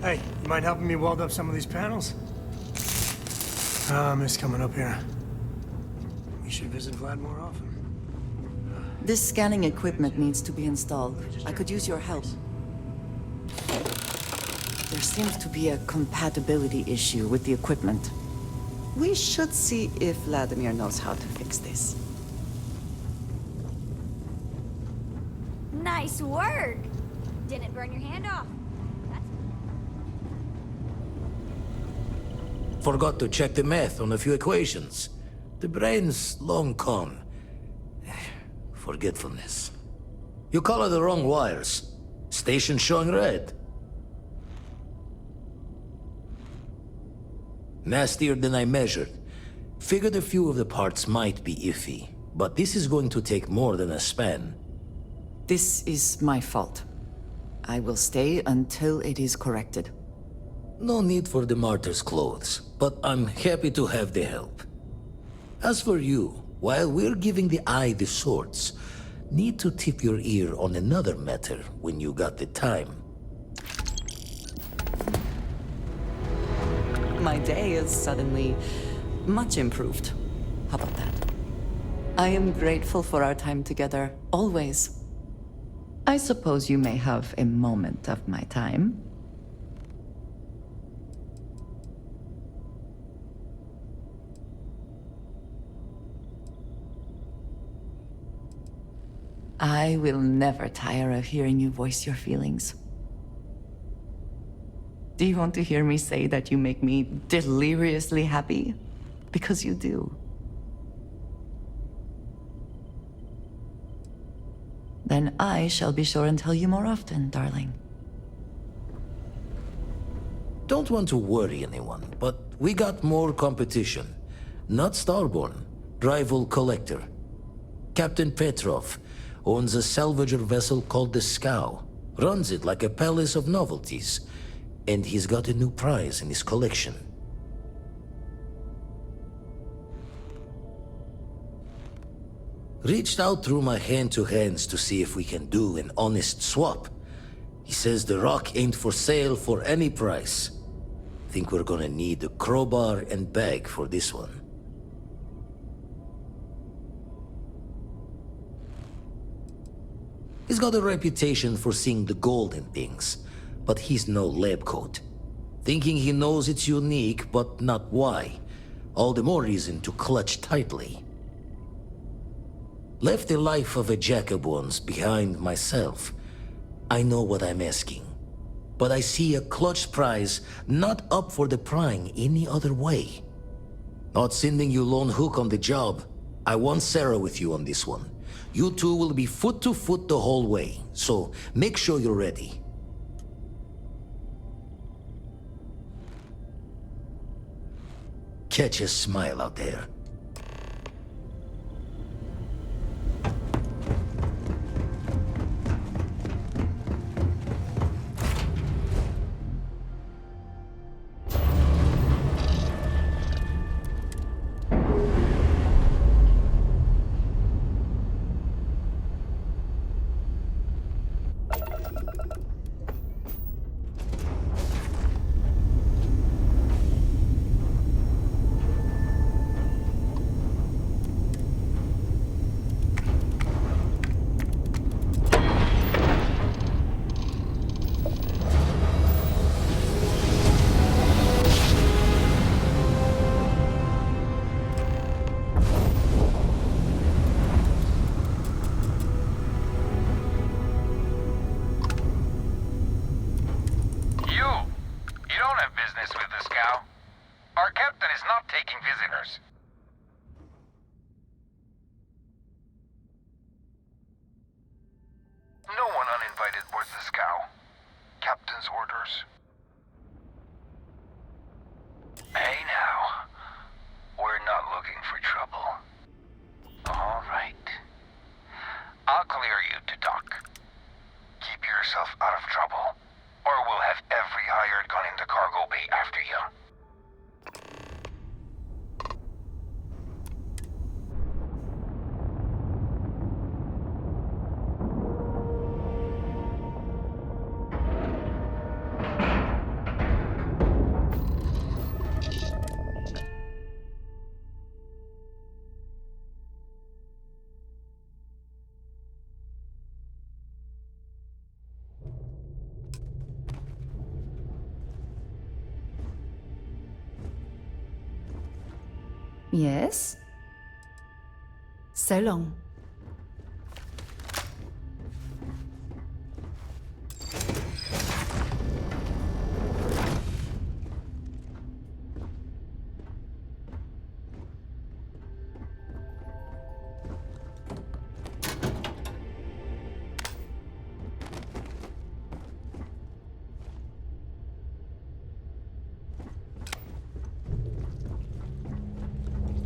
Hey, you mind helping me weld up some of these panels? I miss coming up here. We should visit Vlad more often. This scanning equipment needs to be installed. I could use your help. There seems to be a compatibility issue with the equipment. We should see if Vladimir knows how to fix this. Nice work! Didn't burn your hand off. Forgot to check the math on a few equations. The brain's long gone. Forgetfulness. You color the wrong wires. Station showing red. Nastier than I measured. Figured a few of the parts might be iffy, but this is going to take more than a span. This is my fault. I will stay until it is corrected. No need for the martyr's clothes, but I'm happy to have the help. As for you, while we're giving the eye the swords, need to tip your ear on another matter when you got the time. My day is suddenly much improved. How about that? I am grateful for our time together, always. I suppose you may have a moment of my time. I will never tire of hearing you voice your feelings. Do you want to hear me say that you make me deliriously happy? Because you do. Then I shall be sure and tell you more often, darling. Don't want to worry anyone, but we got more competition. Not Starborn, rival collector. Captain Petrov owns a salvager vessel called the Scow. Runs it like a palace of novelties. And he's got a new prize in his collection. Reached out through my hand-to-hands to see if we can do an honest swap. He says the rock ain't for sale for any price. Think we're gonna need a crowbar and bag for this one. He's got a reputation for seeing the gold in things, but he's no lab coat. Thinking he knows it's unique, but not why. All the more reason to clutch tightly. Left the life of a Jacobons behind myself. I know what I'm asking. But I see a clutch prize not up for the prying any other way. Not sending you lone hook on the job. I want Sarah with you on this one. You two will be foot to foot the whole way, so make sure you're ready. Catch a smile out there. Yes? So long.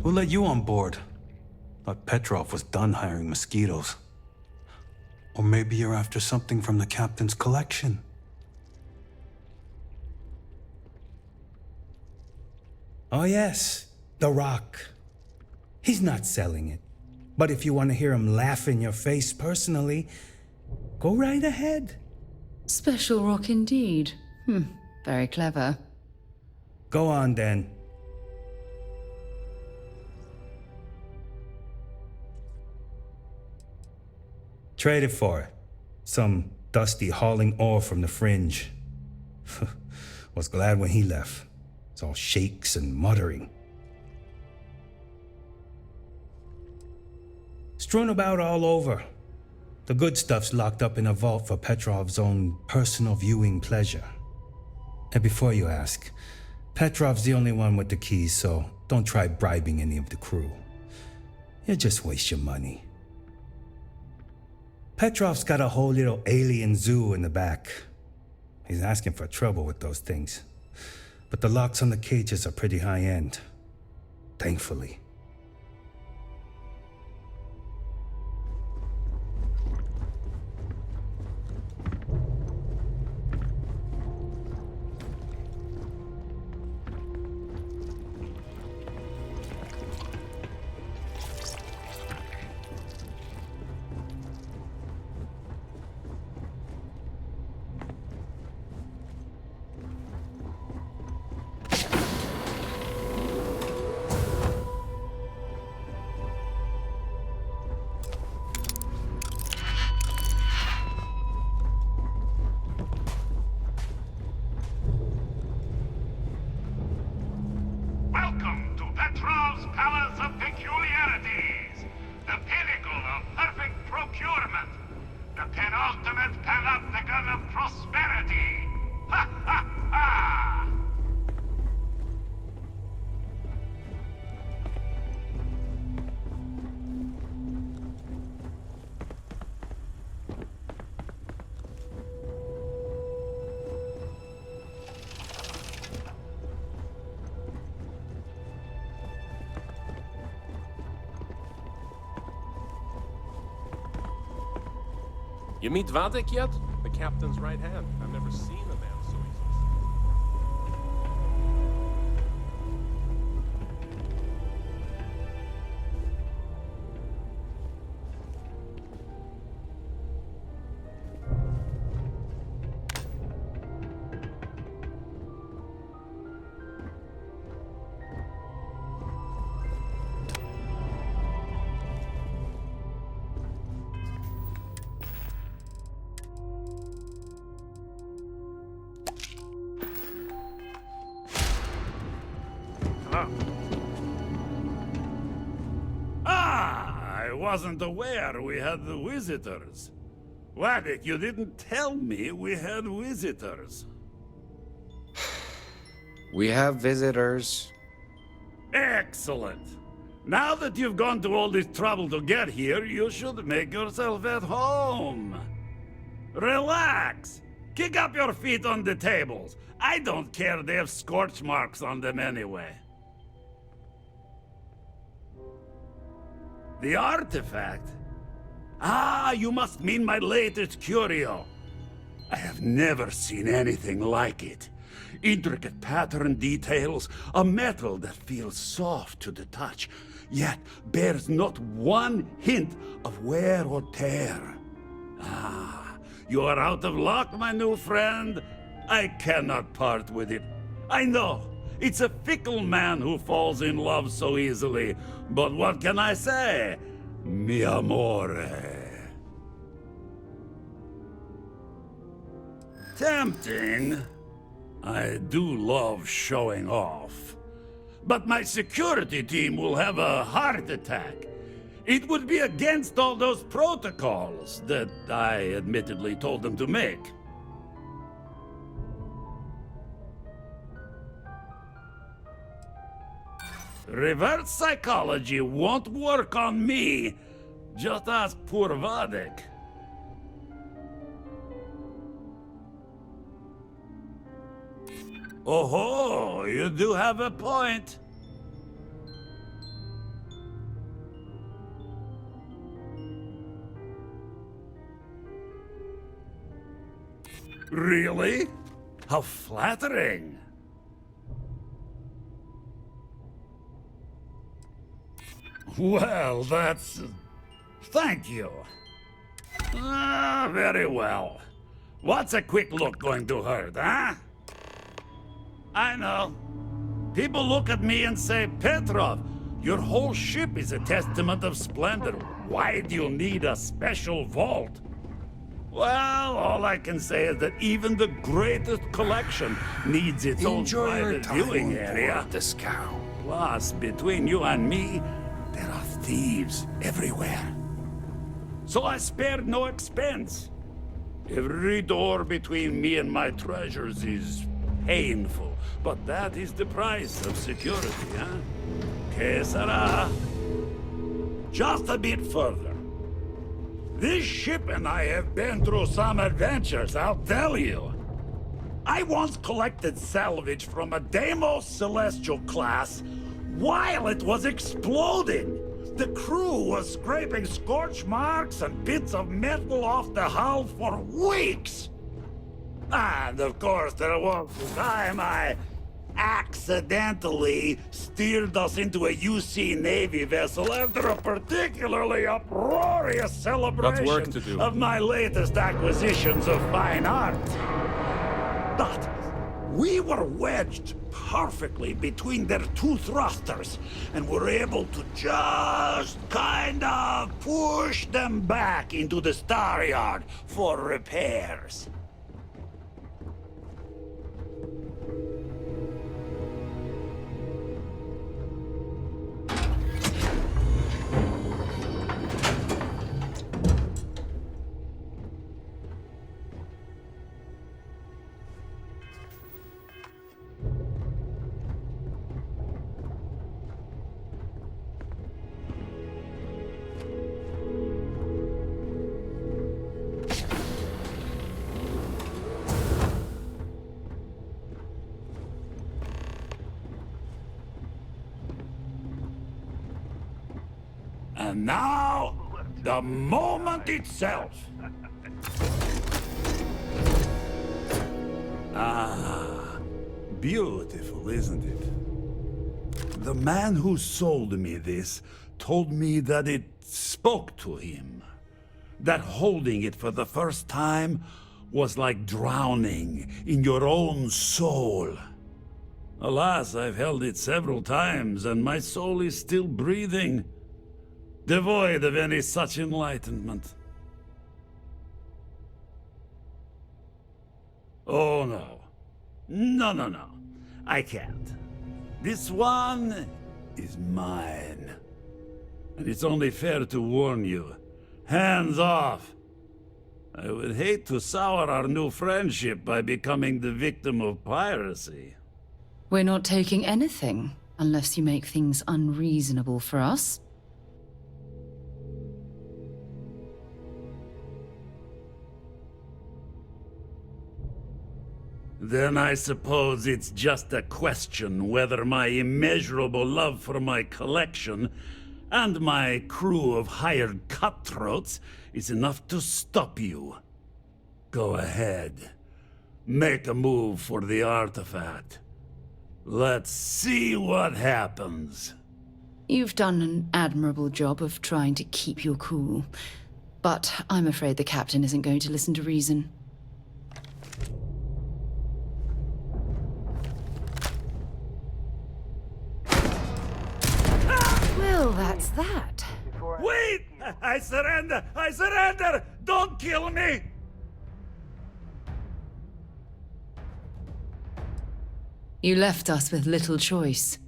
Who let you on board? Thought Petrov was done hiring mosquitoes. Or maybe you're after something from the captain's collection. Oh yes, The Rock. He's not selling it. But if you want to hear him laugh in your face personally, go right ahead. Special rock indeed. Very clever. Go on then. Trade it for some dusty hauling ore from the fringe. Was glad when he left. It's all shakes and muttering. Strewn about all over. The good stuff's locked up in a vault for Petrov's own personal viewing pleasure. And before you ask, Petrov's the only one with the keys, so don't try bribing any of the crew. You'll just waste your money. Petrov's got a whole little alien zoo in the back. He's asking for trouble with those things. But the locks on the cages are pretty high-end. Thankfully. You meet Vadek yet? The captain's right hand. I've never seen a man so easy. I wasn't aware we had the visitors. Vadek, you didn't tell me we had visitors. We have visitors. Excellent. Now that you've gone to all this trouble to get here, you should make yourself at home. Relax. Kick up your feet on the tables. I don't care, they have scorch marks on them anyway. The artifact? Ah, you must mean my latest curio. I have never seen anything like it. Intricate pattern details, a metal that feels soft to the touch, yet bears not one hint of wear or tear. Ah, you are out of luck, my new friend. I cannot part with it. I know, it's a fickle man who falls in love so easily, but what can I say? Mi amore. Tempting. I do love showing off. But my security team will have a heart attack. It would be against all those protocols that I admittedly told them to make. Reverse psychology won't work on me. Just ask poor Vadek. Oh, you do have a point. Really? How flattering. Well, that's... Thank you. Very well. What's a quick look going to hurt, huh? I know. People look at me and say, Petrov, your whole ship is a testament of splendor. Why do you need a special vault? Well, all I can say is that even the greatest collection needs its own private viewing area. Plus, between you and me, there are thieves everywhere. So I spared no expense. Every door between me and my treasures is painful, but that is the price of security, huh? Que sera? Just a bit further. This ship and I have been through some adventures, I'll tell you. I once collected salvage from a Deimos Celestial class while it was exploding. The crew was scraping scorch marks and bits of metal off the hull for weeks. And of course, there was the time I accidentally steered us into a UC Navy vessel after a particularly uproarious celebration work to do. of my latest acquisitions of fine art. But we were wedged perfectly between their two thrusters and were able to just kind of push them back into the star yard for repairs. And now, the moment itself. Ah, beautiful, isn't it? The man who sold me this told me that it spoke to him. That holding it for the first time was like drowning in your own soul. Alas, I've held it several times, and my soul is still breathing, devoid of any such enlightenment. Oh no. No. I can't. This one is mine. And it's only fair to warn you. Hands off! I would hate to sour our new friendship by becoming the victim of piracy. We're not taking anything, unless you make things unreasonable for us. Then I suppose it's just a question whether my immeasurable love for my collection and my crew of hired cutthroats is enough to stop you. Go ahead. Make a move for the artifact. Let's see what happens. You've done an admirable job of trying to keep your cool, but I'm afraid the captain isn't going to listen to reason. Well, that's that. Wait! I surrender! I surrender! Don't kill me! You left us with little choice.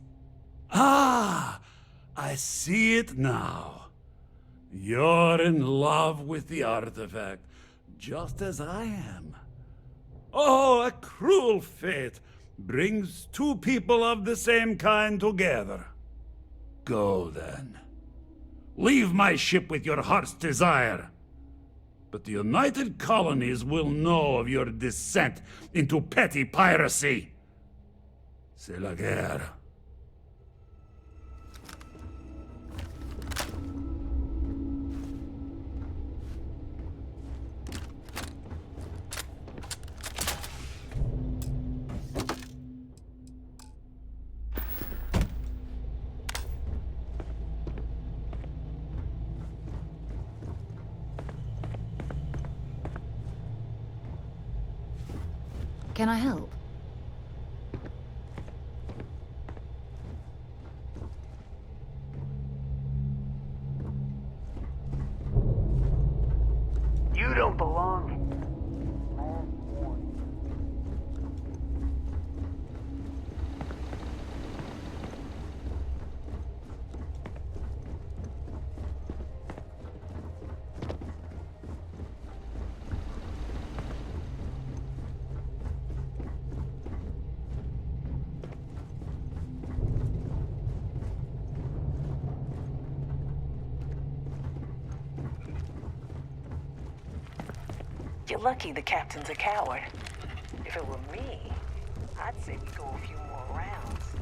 Ah! I see it now. You're in love with the artifact, just as I am. Oh, a cruel fate brings two people of the same kind together. Go then. Leave my ship with your heart's desire. But the United Colonies will know of your descent into petty piracy. C'est la guerre. Can I help? You don't belong. You're lucky the captain's a coward. If it were me, I'd say we go a few more rounds.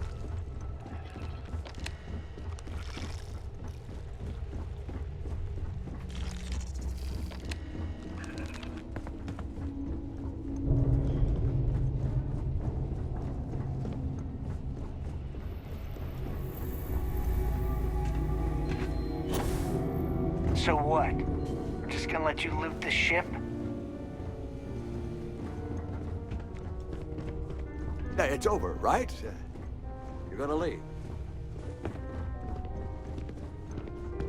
So what? We're just gonna let you loot the ship? It's over, right? You're gonna leave.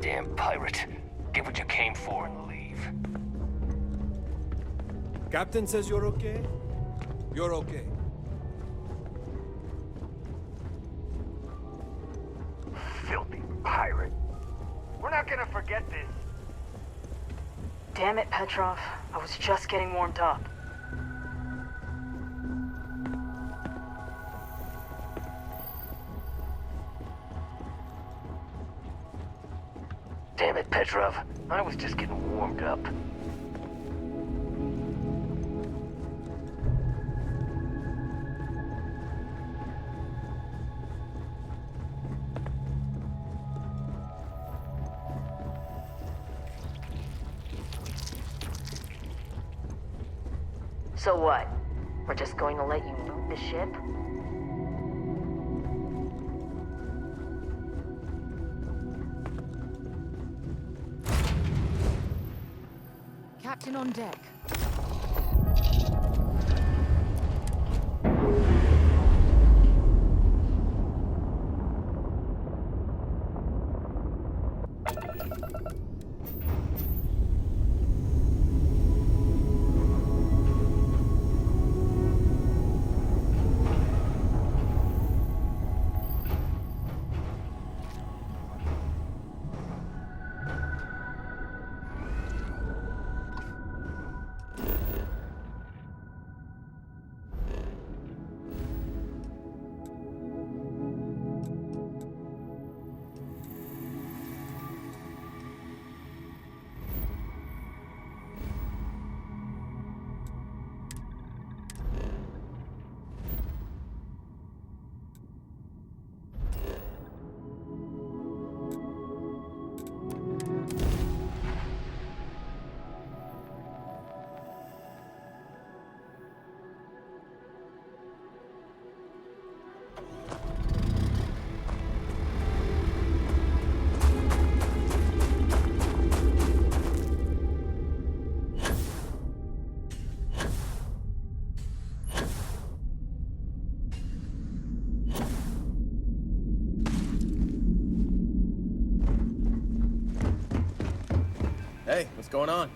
Damn pirate. Get what you came for and leave. Captain says you're okay? You're okay. Filthy pirate. We're not gonna forget this. Damn it, Petrov. I was just getting warmed up. Damn it, Petrov. I was just getting warmed up. So what? We're just going to let you loot the ship? Captain on deck. Hey, what's going on?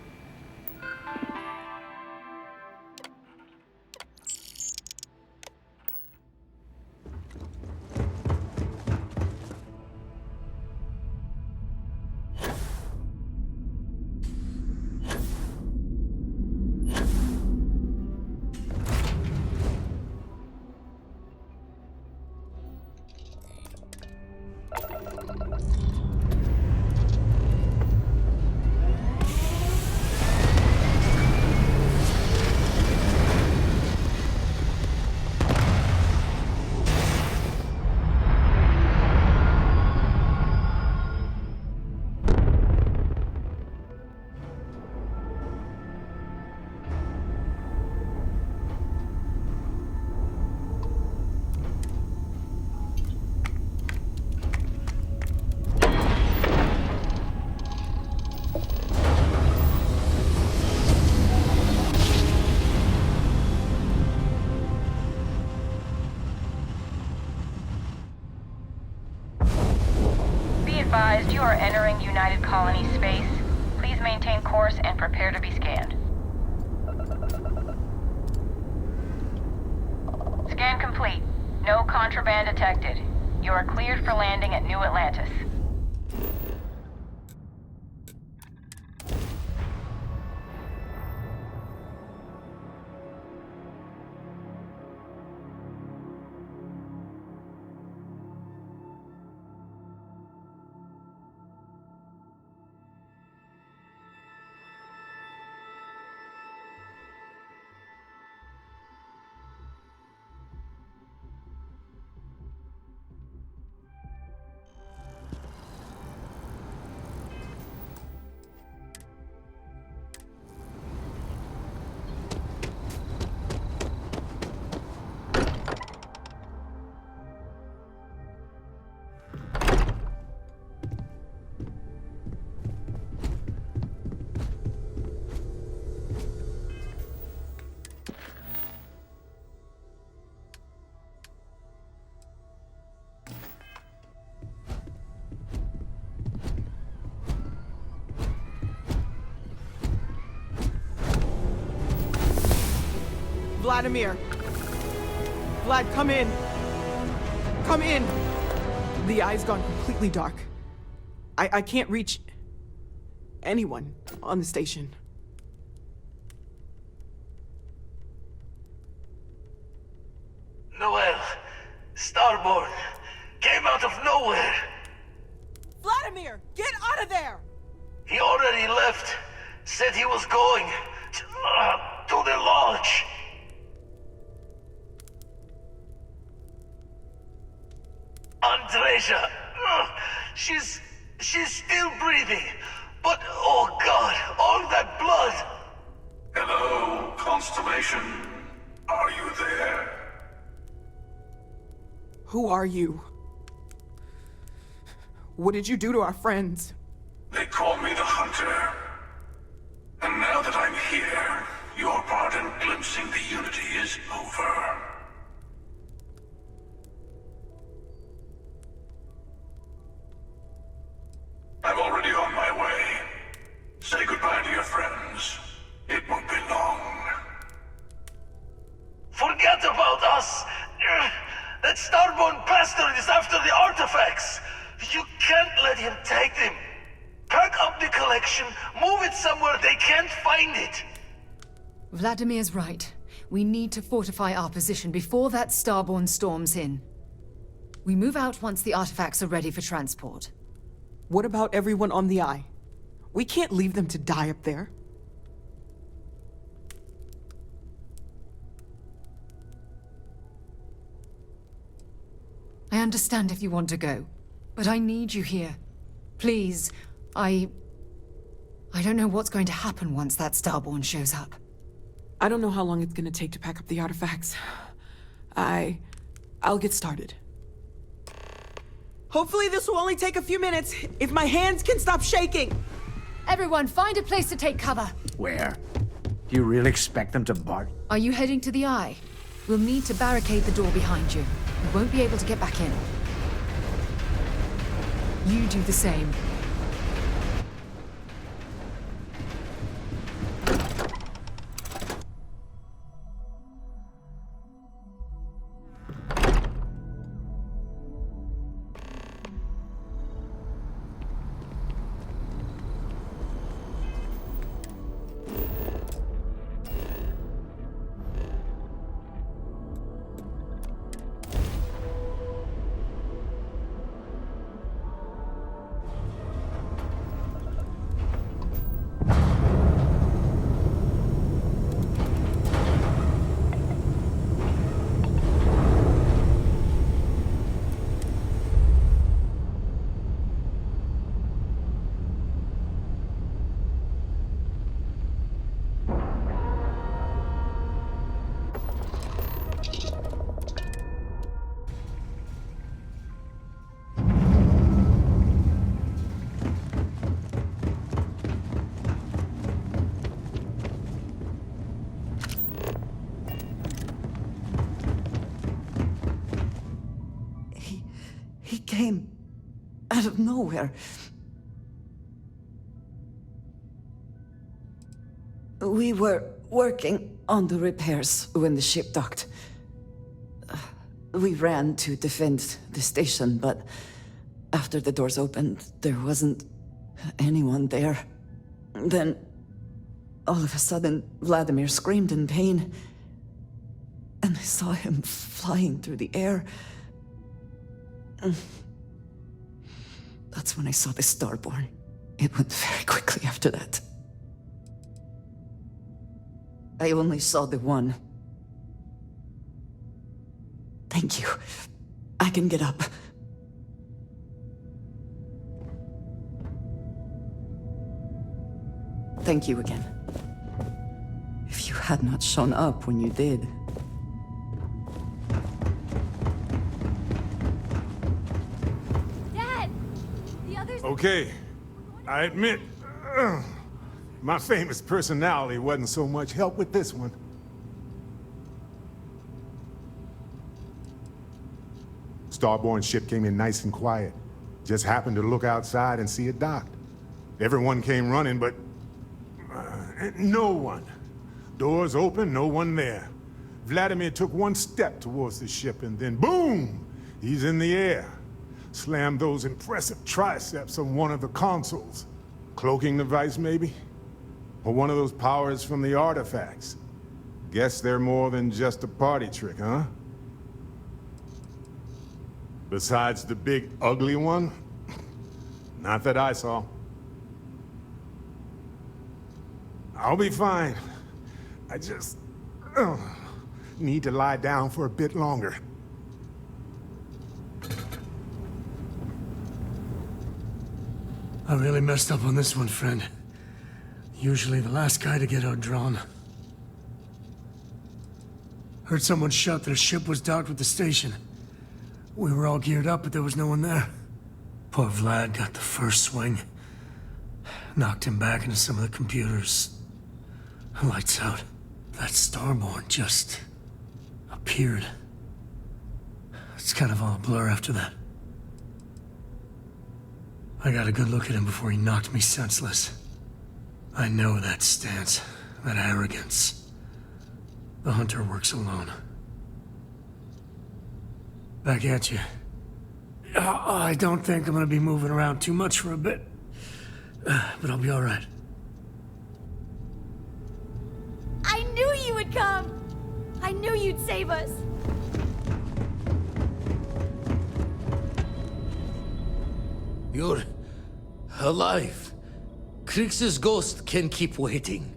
advised, you are entering United Colony space. Please maintain course and prepare to be scanned. Scan complete. No contraband detected. You are cleared for landing at New Atlantis. Vladimir! Vlad, come in! Come in! The eye's gone completely dark. I can't reach anyone on the station. Noel, Starborn, came out of nowhere. Vladimir, get out of there! He already left. Said he was going to the lodge. Andreja, she's still breathing, but oh God, all that blood. Hello, Constellation. Are you there? Who are you? What did you do to our friends? They call me the Hunter. And now that I'm here, your part in glimpsing the Unity is over. I'm already on my way. Say goodbye to your friends. It won't be long. Forget about us! That Starborn bastard is after the artifacts! You can't let him take them! Pack up the collection, move it somewhere they can't find it! Vladimir's right. We need to fortify our position before that Starborn storms in. We move out once the artifacts are ready for transport. What about everyone on the Eye? We can't leave them to die up there. I understand if you want to go, but I need you here. Please, I don't know what's going to happen once that Starborn shows up. I don't know how long it's gonna take to pack up the artifacts. I'll get started. Hopefully this will only take a few minutes, if my hands can stop shaking! Everyone, find a place to take cover! Where? Do you really expect them to bark? Are you heading to the Eye? We'll need to barricade the door behind you. You won't be able to get back in. You do the same. He came out of nowhere. We were working on the repairs when the ship docked. We ran to defend the station, but after the doors opened, there wasn't anyone there. Then, all of a sudden, Vladimir screamed in pain, and I saw him flying through the air. That's when I saw the Starborn. It went very quickly after that. I only saw the one. Thank you. I can get up. Thank you again. If you had not shown up when you did... Okay, I admit, my famous personality wasn't so much help with this one. Starborn ship came in nice and quiet. Just happened to look outside and see it docked. Everyone came running, but no one. Doors open, no one there. Vladimir took one step towards the ship and then boom! He's in the air. Slammed those impressive triceps on one of the consoles. Cloaking device, maybe? Or one of those powers from the artifacts. Guess they're more than just a party trick, huh? Besides the big, ugly one? Not that I saw. I'll be fine. I just... need to lie down for a bit longer. I really messed up on this one, friend. Usually the last guy to get outdrawn. Heard someone shout that a ship was docked with the station. We were all geared up, but there was no one there. Poor Vlad got the first swing. Knocked him back into some of the computers. Lights out. That Starborn just appeared. It's kind of all a blur after that. I got a good look at him before he knocked me senseless. I know that stance, that arrogance. The hunter works alone. Back at you. I don't think I'm gonna be moving around too much for a bit. But I'll be all right. I knew you would come! I knew you'd save us! You're alive. Krix's ghost can keep waiting.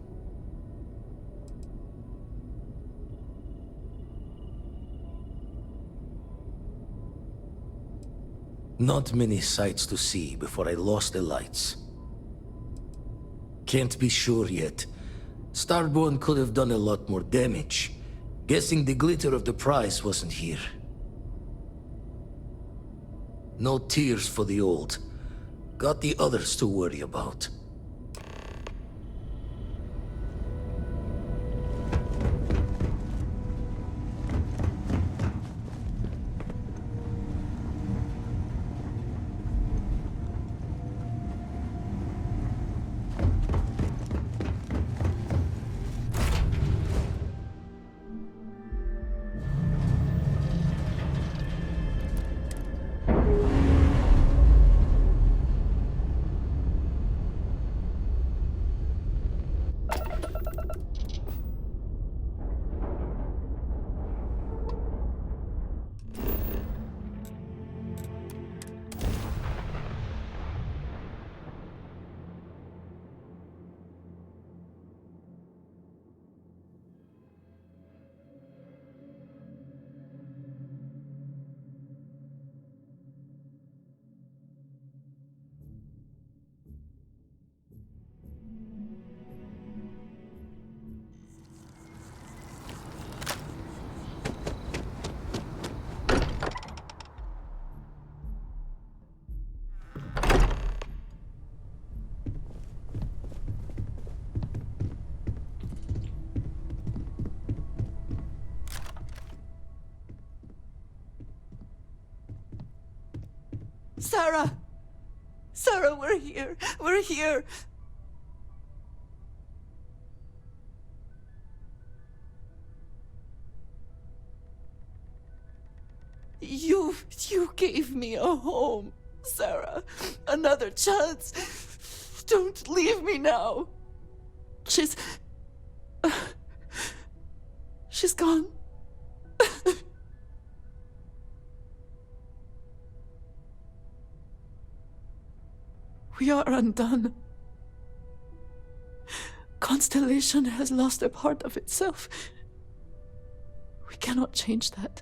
Not many sights to see before I lost the lights. Can't be sure yet. Starborn could have done a lot more damage. Guessing the glitter of the prize wasn't here. No tears for the old. Got the others to worry about. Sarah! Sarah, we're here! We're here! You gave me a home, Sarah. Another chance. Don't leave me now. She's gone. We are undone. Constellation has lost a part of itself. We cannot change that.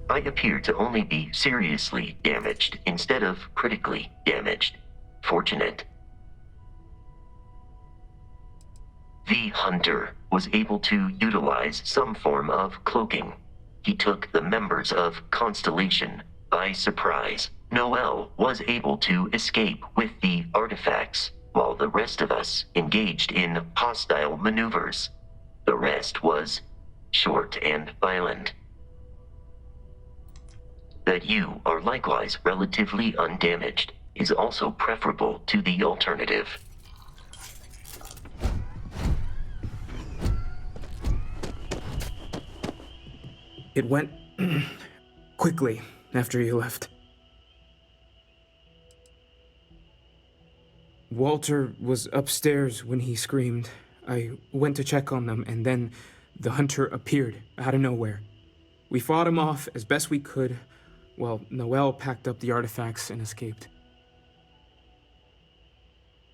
I appear to only be seriously damaged instead of critically damaged. Fortunate. The Hunter was able to utilize some form of cloaking. He took the members of Constellation by surprise. Noel was able to escape with the artifacts, while the rest of us engaged in hostile maneuvers. The rest was short and violent. That you are likewise relatively undamaged is also preferable to the alternative. It went quickly after you left. Walter was upstairs when he screamed. I went to check on them, and then the Hunter appeared out of nowhere. We fought him off as best we could, while Noel packed up the artifacts and escaped.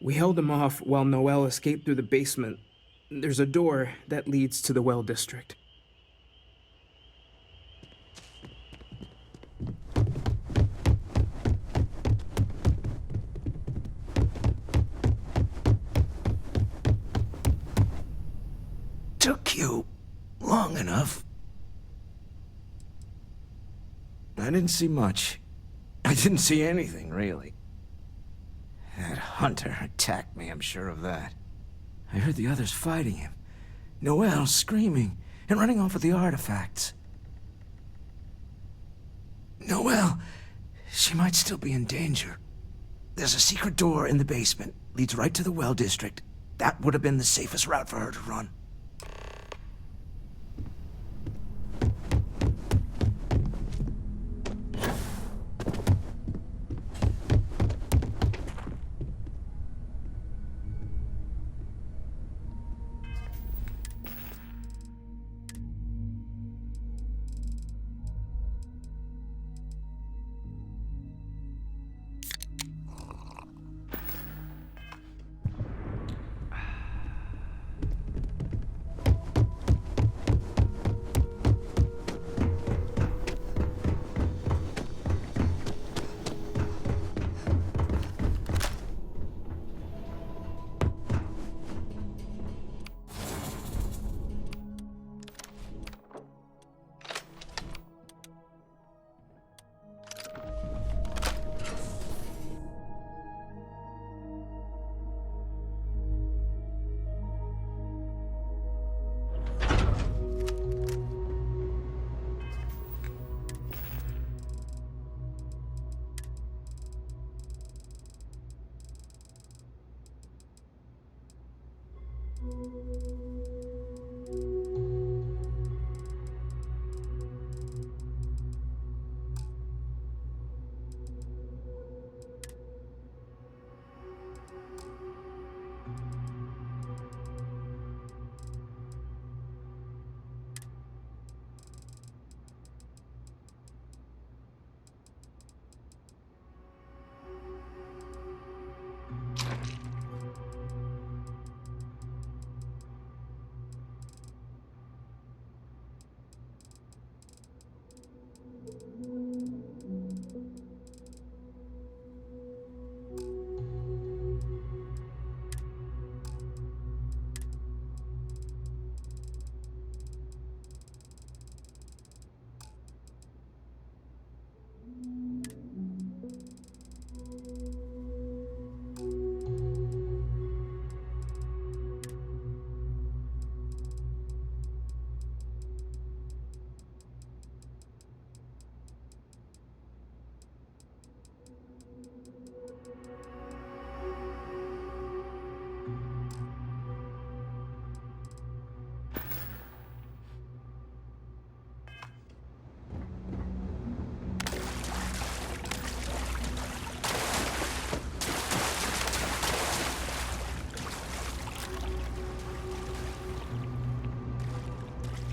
We held him off while Noel escaped through the basement. There's a door that leads to the Well District. took you long enough. I didn't see much. I didn't see anything, really. That hunter attacked me, I'm sure of that. I heard the others fighting him. Noelle screaming and running off with the artifacts. Noelle, she might still be in danger. There's a secret door in the basement, leads right to the well district. That would have been the safest route for her to run.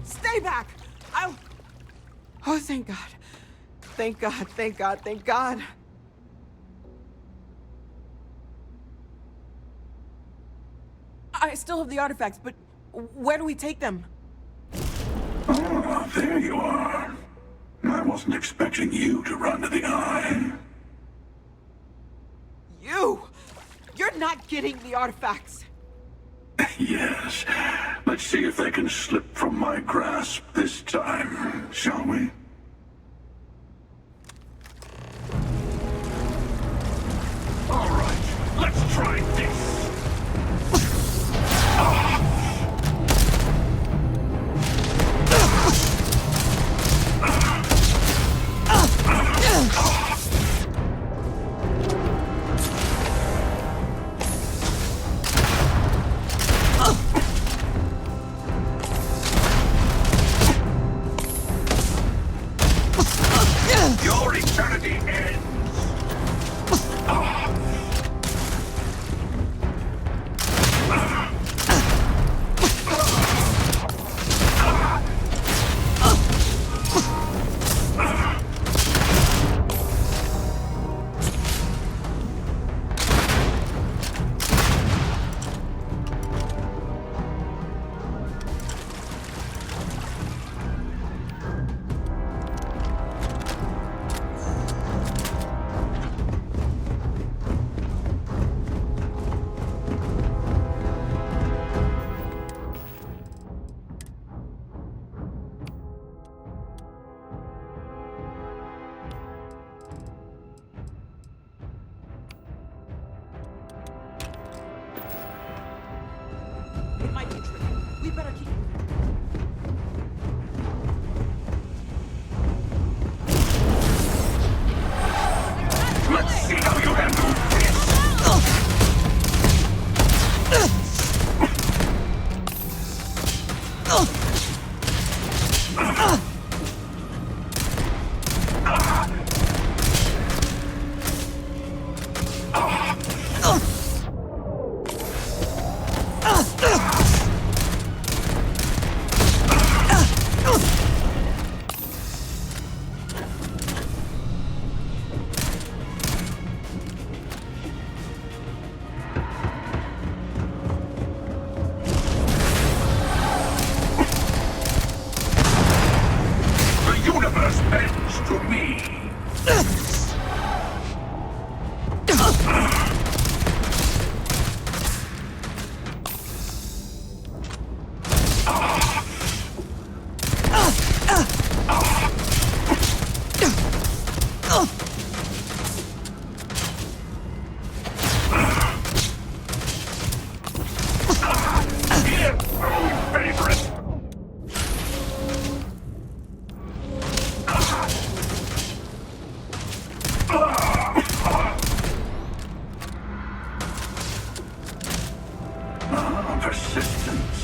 Stay back! I'll... Oh, thank God. Thank God, thank God, thank God. I still have the artifacts, but where do we take them? Ah, there you are. I wasn't expecting you to run to the eye. You! You're not getting the artifacts! Yes. Let's see if they can slip from my grasp this time, shall we? All right, let's try this. Your eternity ends. The universe bends to me. Here, favorite. Persistence.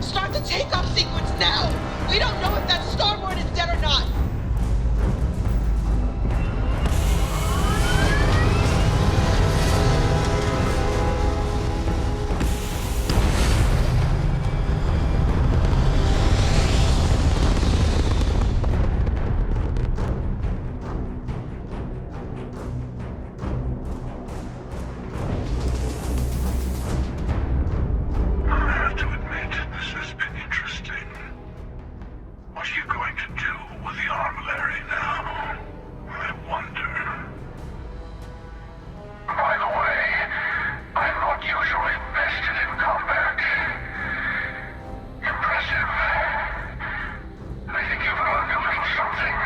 Start the takeoff sequence now! We don't know if that starboard is dead or not! I have to admit, this has been interesting. What are you going to do with the armillary now? I wonder. By the way, I'm not usually vested in combat. Impressive. I think you've learned a little something.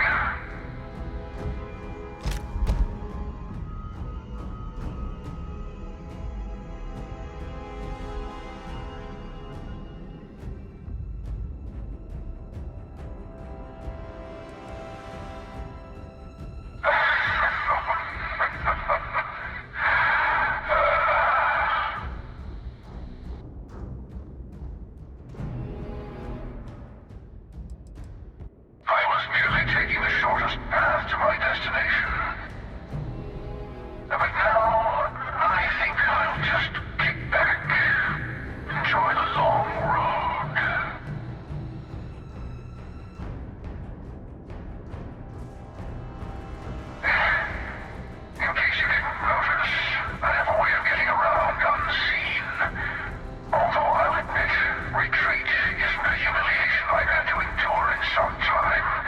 I was merely taking the shortest path to my destination. But now, I think I'll just kick back, enjoy the long road. In case you didn't notice, I have a way of getting around unseen. Although I'll admit, retreat isn't a humiliation I've had to endure in some time.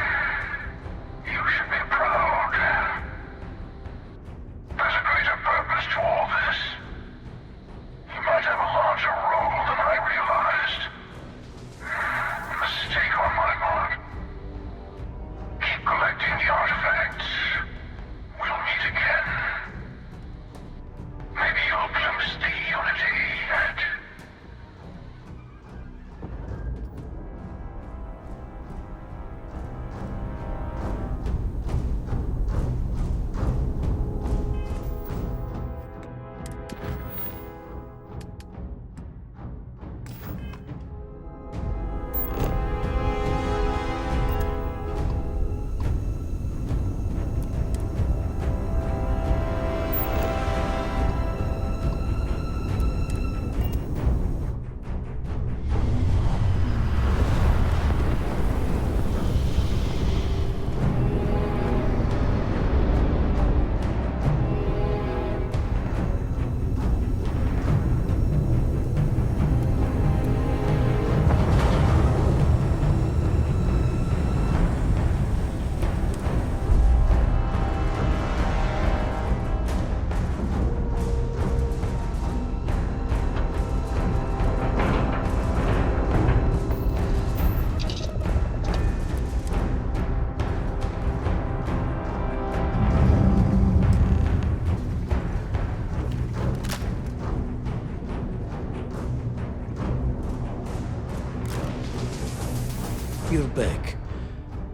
back.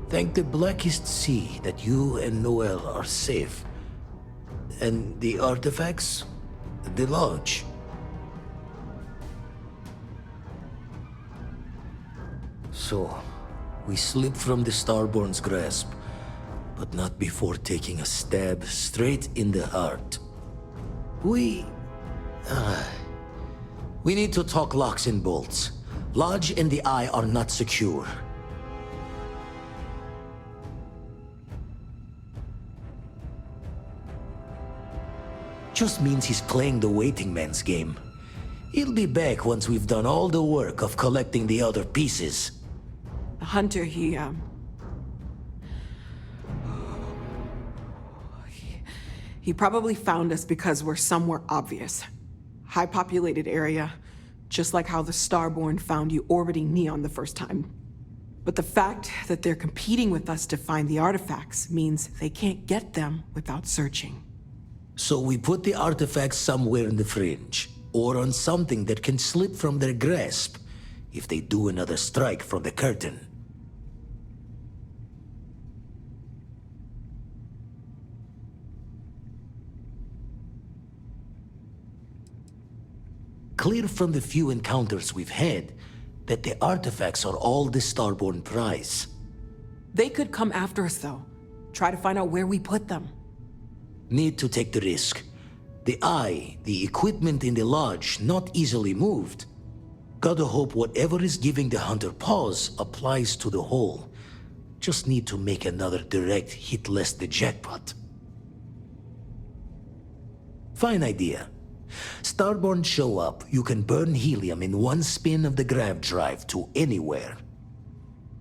Thank the Blackest Sea that you and Noel are safe. And the artifacts? The lodge. So, we slipped from the Starborn's grasp, but not before taking a stab straight in the heart. We need to talk locks and bolts. Lodge and the Eye are not secure. Just means he's playing the waiting man's game. He'll be back once we've done all the work of collecting the other pieces. The hunter, he probably found us because we're somewhere obvious. High-populated area, just like how the Starborn found you orbiting Neon the first time. But the fact that they're competing with us to find the artifacts means they can't get them without searching. So we put the artifacts somewhere in the fringe, or on something that can slip from their grasp if they do another strike from the curtain. Clear from the few encounters we've had that the artifacts are all the Starborn prize. They could come after us, though. Try to find out where we put them. Need to take the risk. The Eye, the equipment in the lodge, not easily moved. Gotta hope whatever is giving the hunter pause applies to the whole. Just need to make another direct hit less the jackpot. Fine idea. Starborn show up, you can burn helium in one spin of the grav drive to anywhere.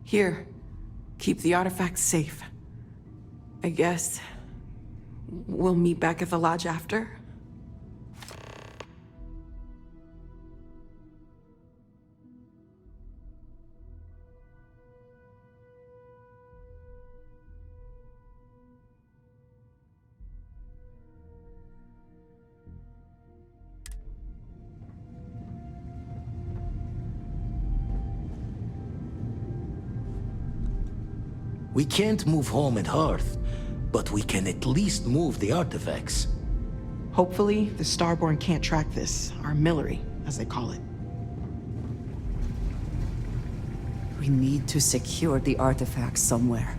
Here, keep the artifacts safe. I guess we'll meet back at the lodge after? We can't move home at Hearth, but we can at least move the artifacts. Hopefully, the Starborn can't track this, our Millery, as they call it. We need to secure the artifacts somewhere.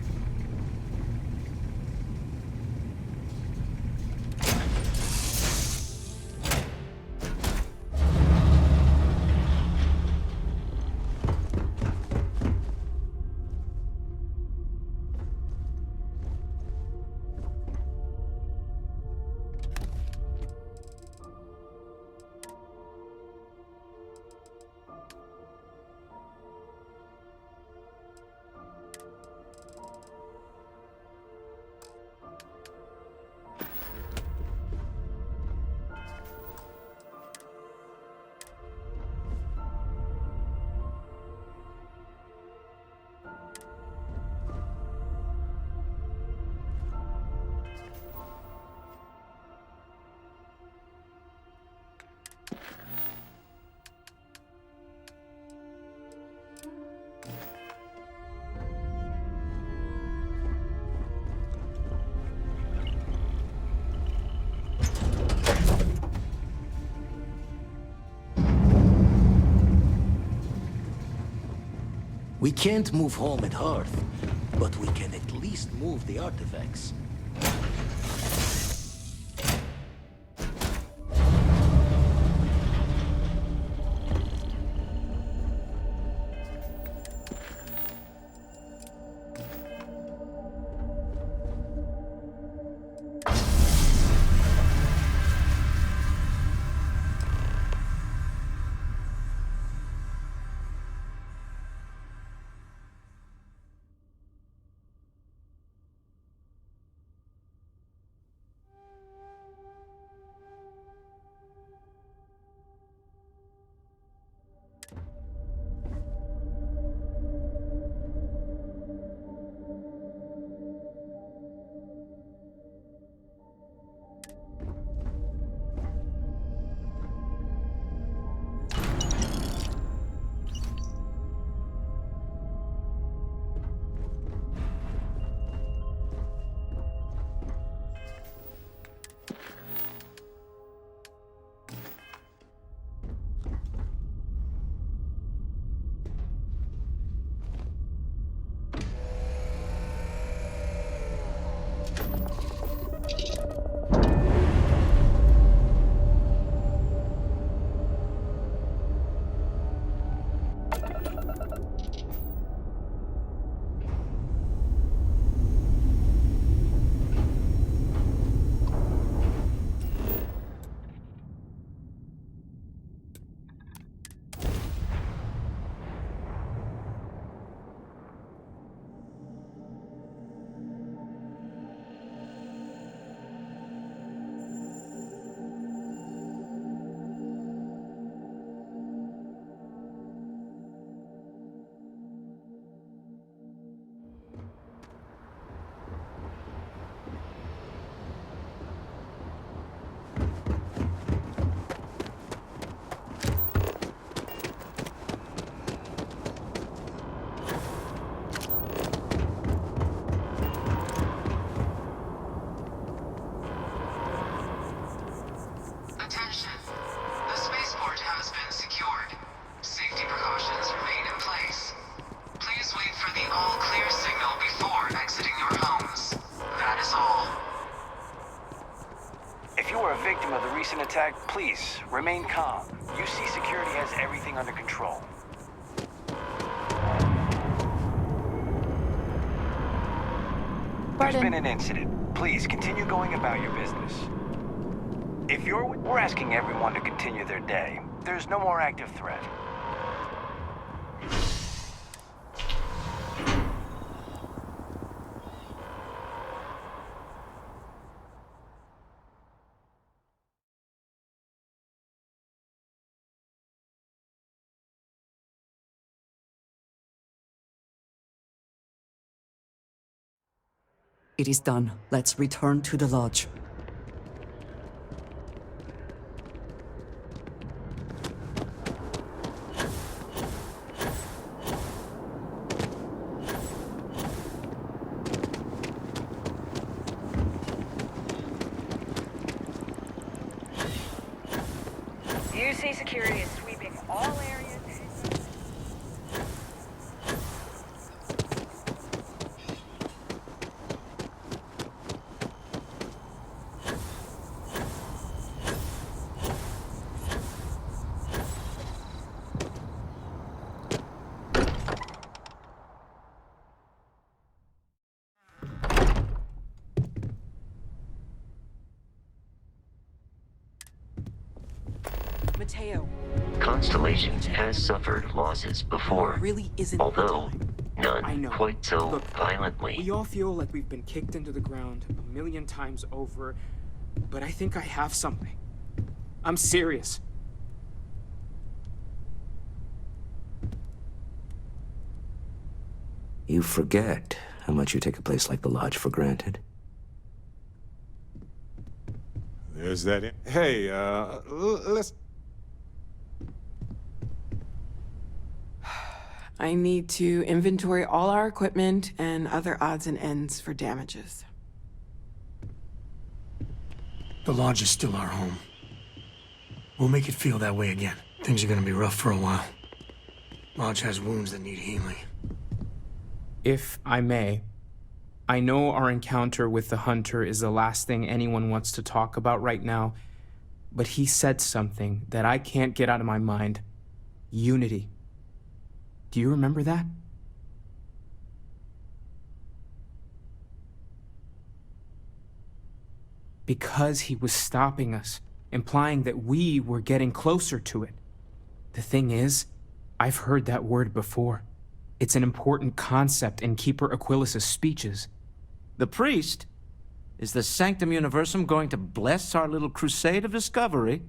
We can't move home at Hearth, but we can at least move the artifacts. careful before exiting your homes. That is all. If you are a victim of the recent attack, please remain calm. UC Security has everything under control. There's been an incident. Please continue going about your business. We're asking everyone to continue their day. There's no more active threat. It is done. Let's return to the lodge. UC Security is sweeping all areas. Mateo. Constellation has suffered losses before, Really isn't although none I know. quite so Look, violently. We all feel like we've been kicked into the ground 1,000,000 times over, but I think I have something. I'm serious. You forget how much you take a place like the Lodge for granted. There's that. Hey, let's. I need to inventory all our equipment and other odds and ends for damages. The lodge is still our home. We'll make it feel that way again. Things are gonna be rough for a while. Lodge has wounds that need healing. If I may, I know our encounter with the Hunter is the last thing anyone wants to talk about right now, but he said something that I can't get out of my mind. Unity. Do you remember that? Because he was stopping us, implying that we were getting closer to it. The thing is, I've heard that word before. It's an important concept in Keeper Aquilas's speeches. The priest? Is the Sanctum Universum going to bless our little crusade of discovery?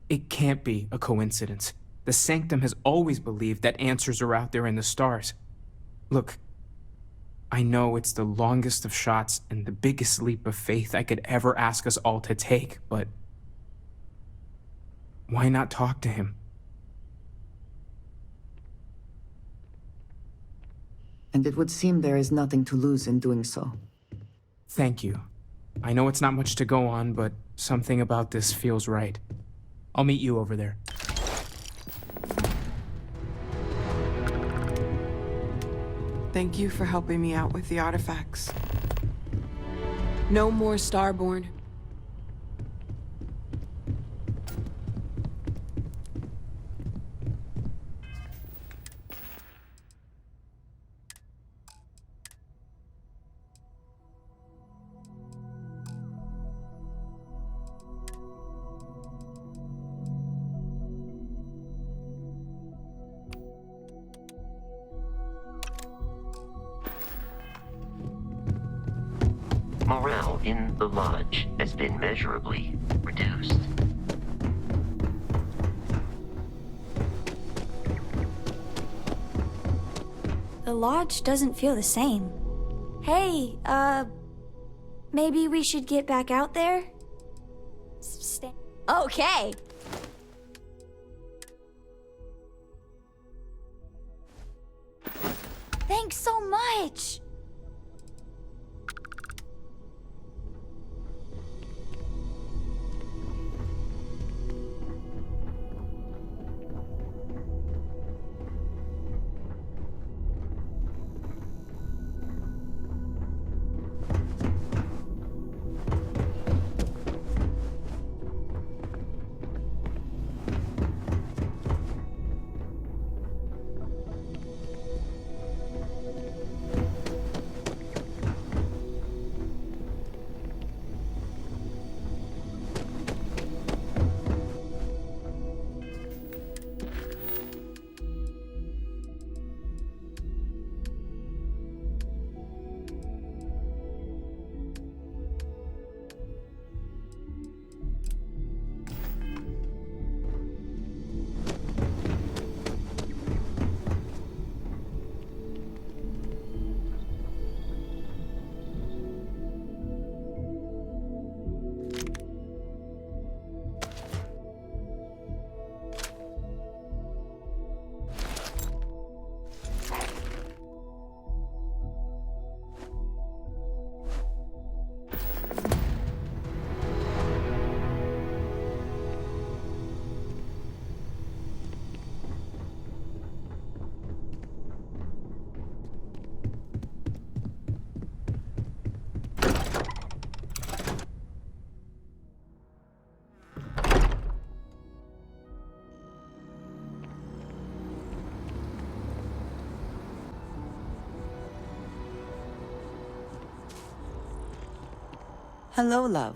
It can't be a coincidence. The Sanctum has always believed that answers are out there in the stars. Look, I know it's the longest of shots and the biggest leap of faith I could ever ask us all to take, but why not talk to him? And it would seem there is nothing to lose in doing so. Thank you. I know it's not much to go on, but something about this feels right. I'll meet you over there. Thank you for helping me out with the artifacts. No more Starborn. Morale in the lodge has been measurably reduced. The lodge doesn't feel the same. Hey, maybe we should get back out there? Okay. Thanks so much. Hello, love.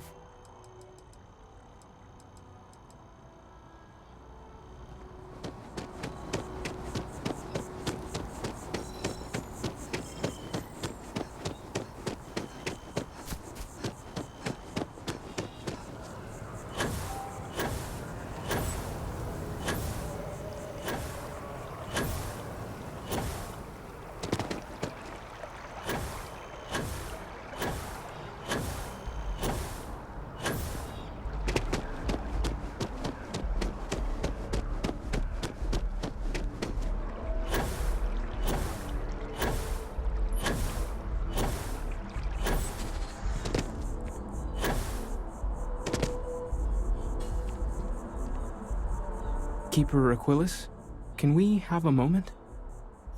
Keeper Aquilus, can we have a moment?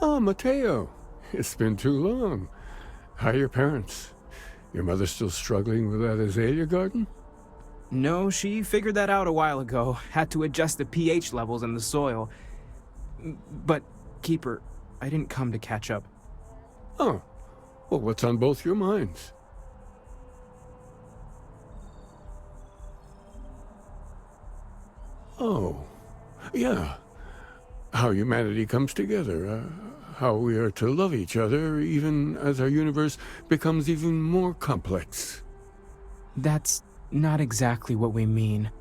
Oh, Mateo. It's been too long. How are your parents? Your mother still struggling with that azalea garden? No, she figured that out a while ago. Had to adjust the pH levels in the soil. But, Keeper, I didn't come to catch up. Oh. Well, what's on both your minds? Oh. Yeah. How humanity comes together. How we are to love each other even as our universe becomes even more complex. That's not exactly what we mean.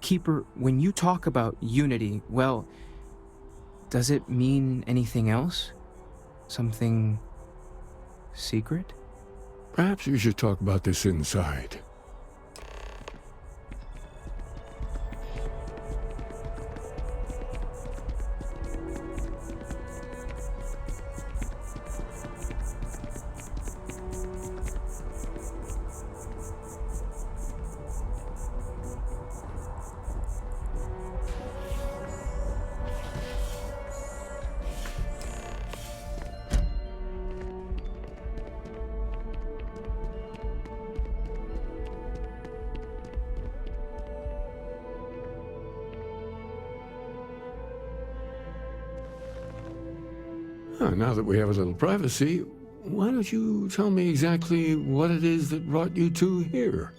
Keeper, when you talk about unity, well, does it mean anything else? Something secret? Perhaps we should talk about this inside. Now that we have a little privacy, why don't you tell me exactly what it is that brought you two here?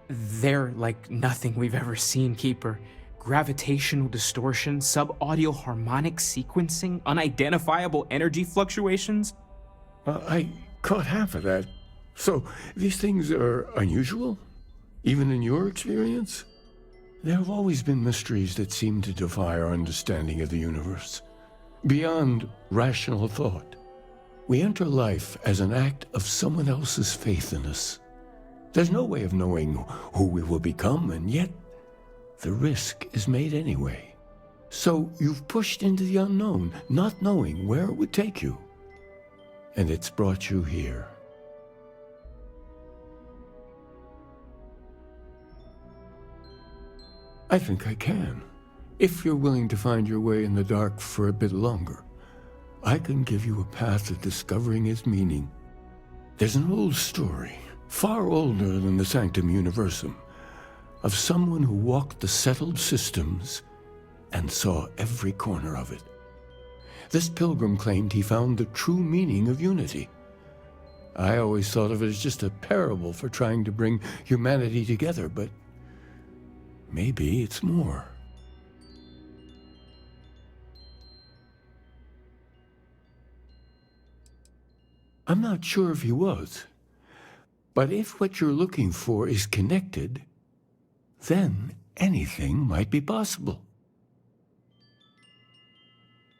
They're like nothing we've ever seen, Keeper. Gravitational distortion, sub-audio harmonic sequencing, unidentifiable energy fluctuations. I caught half of that. So, these things are unusual? Even in your experience? There have always been mysteries that seem to defy our understanding of the universe. Beyond rational thought. We enter life as an act of someone else's faith in us. There's no way of knowing who we will become, and yet the risk is made anyway. So you've pushed into the unknown, not knowing where it would take you. And it's brought you here. I think I can. If you're willing to find your way in the dark for a bit longer, I can give you a path to discovering its meaning. There's an old story, far older than the Sanctum Universum, of someone who walked the settled systems and saw every corner of it. This pilgrim claimed he found the true meaning of unity. I always thought of it as just a parable for trying to bring humanity together, but maybe it's more. I'm not sure if he was, but if what you're looking for is connected, then anything might be possible.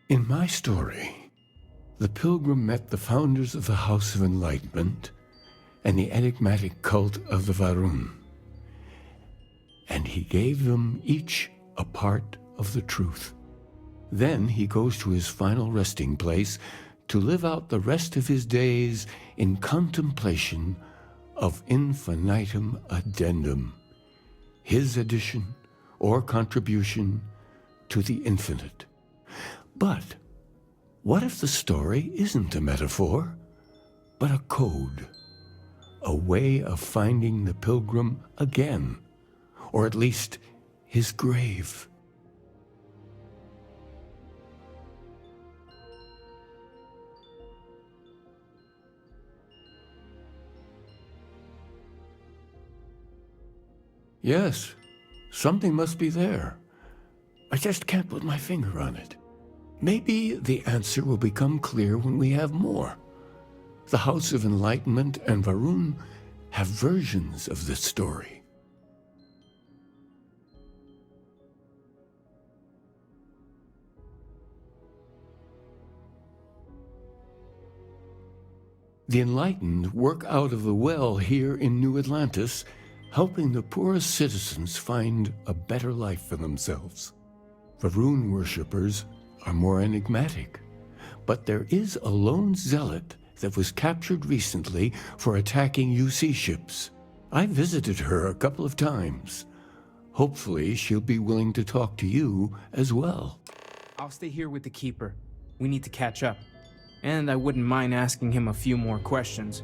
In my story, the pilgrim met the founders of the House of Enlightenment and the enigmatic cult of the Varun, and he gave them each a part of the truth. Then he goes to his final resting place to live out the rest of his days in contemplation of infinitum addendum, his addition or contribution to the infinite. But what if the story isn't a metaphor, but a code, a way of finding the pilgrim again, or at least his grave? Yes, something must be there. I just can't put my finger on it. Maybe the answer will become clear when we have more. The House of Enlightenment and Varun have versions of this story. The Enlightened work out of the well here in New Atlantis, helping the poorest citizens find a better life for themselves. Varun worshippers are more enigmatic, but there is a lone zealot that was captured recently for attacking UC ships. I visited her a couple of times. Hopefully she'll be willing to talk to you as well. I'll stay here with the Keeper. We need to catch up. And I wouldn't mind asking him a few more questions.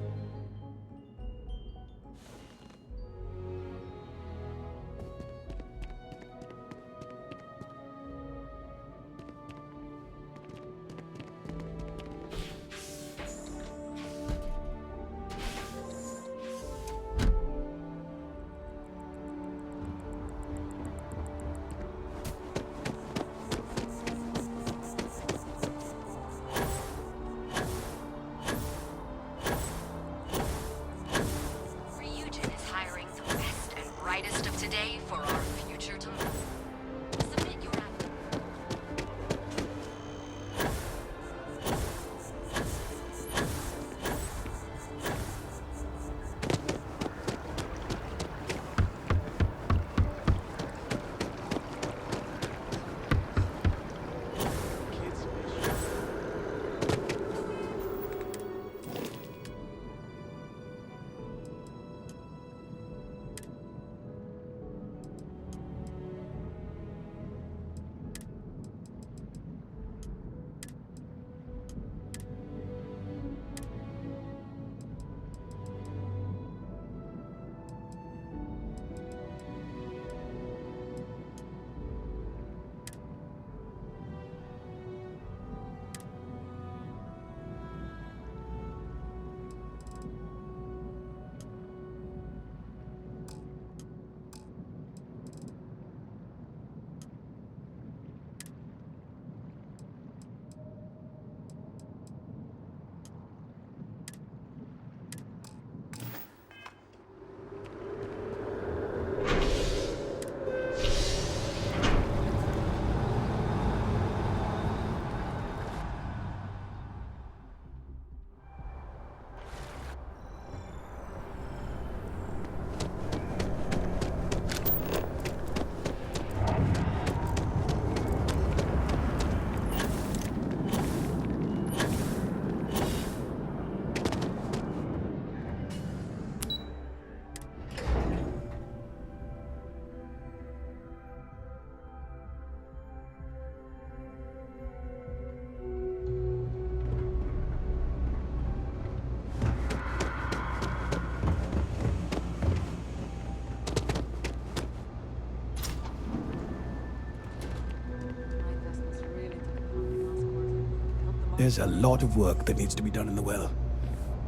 There's a lot of work that needs to be done in the well.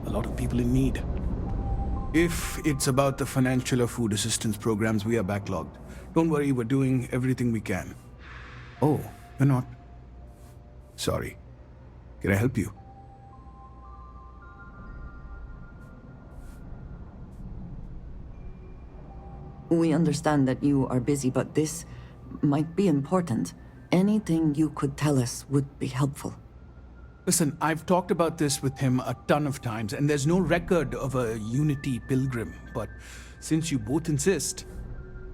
A lot of people in need. If it's about the financial or food assistance programs, we are backlogged. Don't worry, we're doing everything we can. Oh, you're not? Sorry. Can I help you? We understand that you are busy, but this might be important. Anything you could tell us would be helpful. Listen, I've talked about this with him a ton of times, and there's no record of a Unity pilgrim. But since you both insist,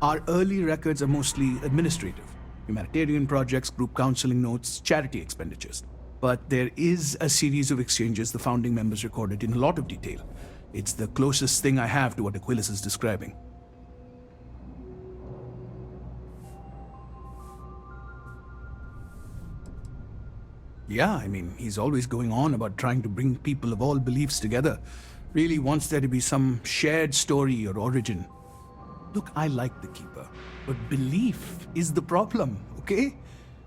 our early records are mostly administrative. Humanitarian projects, group counseling notes, charity expenditures. But there is a series of exchanges the founding members recorded in a lot of detail. It's the closest thing I have to what Aquilus is describing. Yeah, I mean, he's always going on about trying to bring people of all beliefs together. Really wants there to be some shared story or origin. Look, I like the Keeper, but belief is the problem, okay?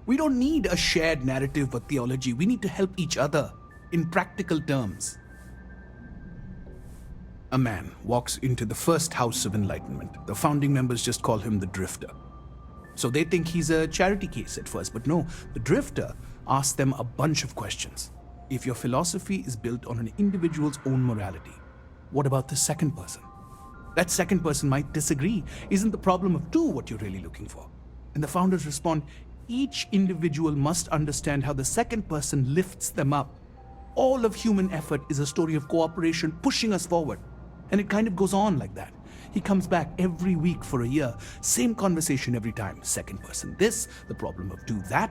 We don't need a shared narrative or theology. We need to help each other in practical terms. A man walks into the first House of Enlightenment. The founding members just call him the Drifter. So they think he's a charity case at first, but no, the Drifter asks them a bunch of questions. If your philosophy is built on an individual's own morality, what about the second person? That second person might disagree. Isn't the problem of two what you're really looking for? And the founders respond, each individual must understand how the second person lifts them up. All of human effort is a story of cooperation pushing us forward. And it kind of goes on like that. He comes back every week for a year. Same conversation every time. Second person this, the problem of two that.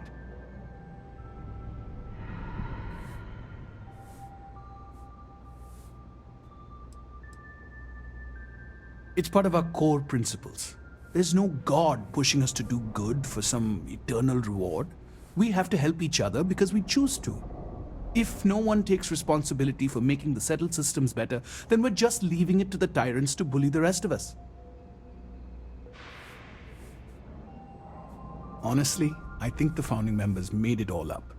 It's part of our core principles. There's no God pushing us to do good for some eternal reward. We have to help each other because we choose to. If no one takes responsibility for making the settled systems better, then we're just leaving it to the tyrants to bully the rest of us. Honestly, I think the founding members made it all up.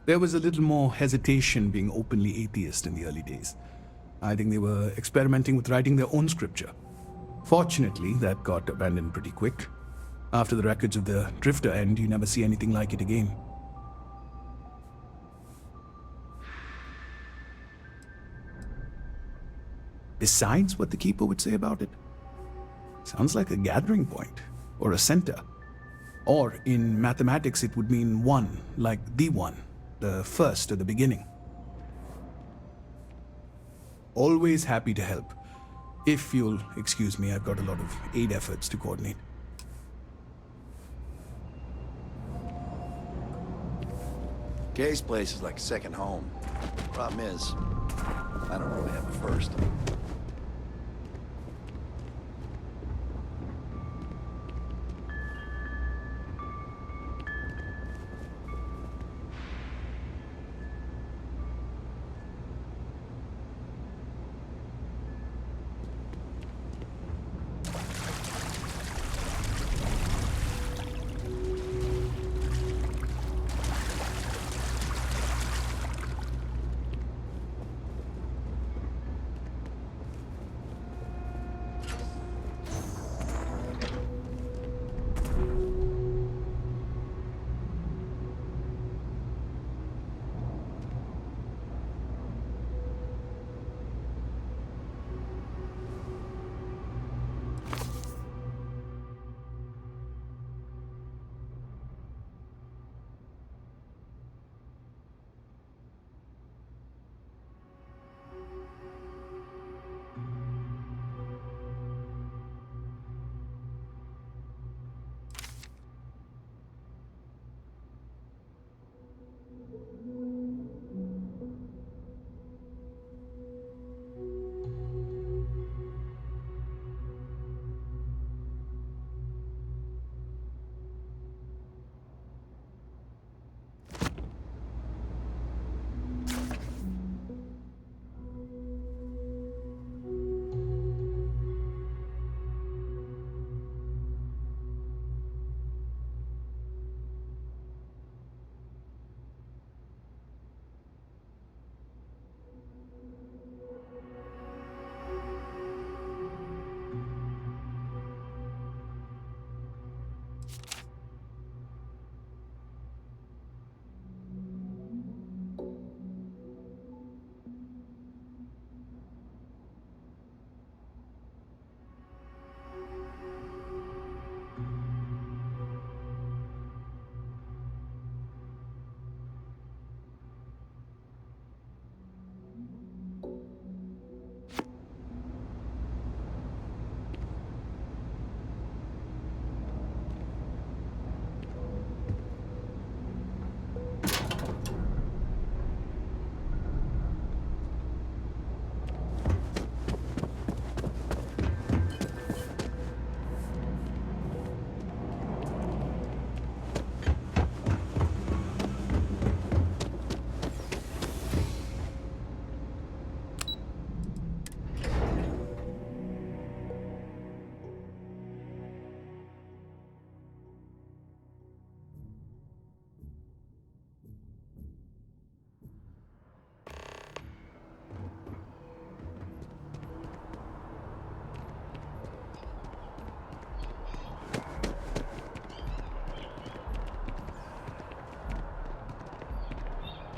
There was a little more hesitation being openly atheist in the early days. I think they were experimenting with writing their own scripture. Fortunately, that got abandoned pretty quick. After the records of the Drifter end, you never see anything like it again. Besides what the Keeper would say about it, sounds like a gathering point, or a center. Or in mathematics, it would mean one, like the one, the first or the beginning. Always happy to help. If you'll excuse me, I've got a lot of aid efforts to coordinate. Kay's place is like a second home. Problem is, I don't really have a first.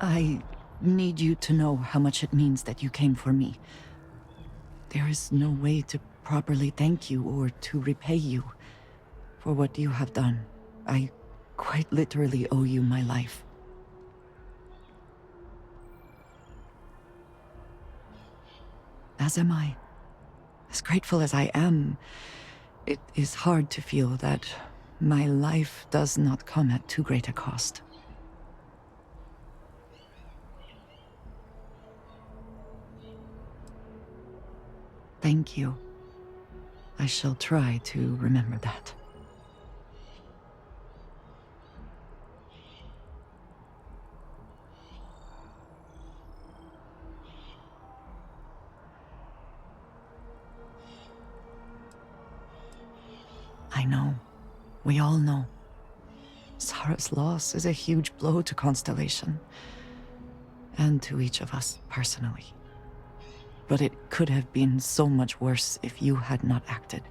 I need you to know how much it means that you came for me. There is no way to properly thank you or to repay you for what you have done. I quite literally owe you my life. As am I. As grateful as I am, it is hard to feel that my life does not come at too great a cost. Thank you. I shall try to remember that. I know. We all know. Sarah's loss is a huge blow to Constellation. And to each of us personally. But it could have been so much worse if you had not acted.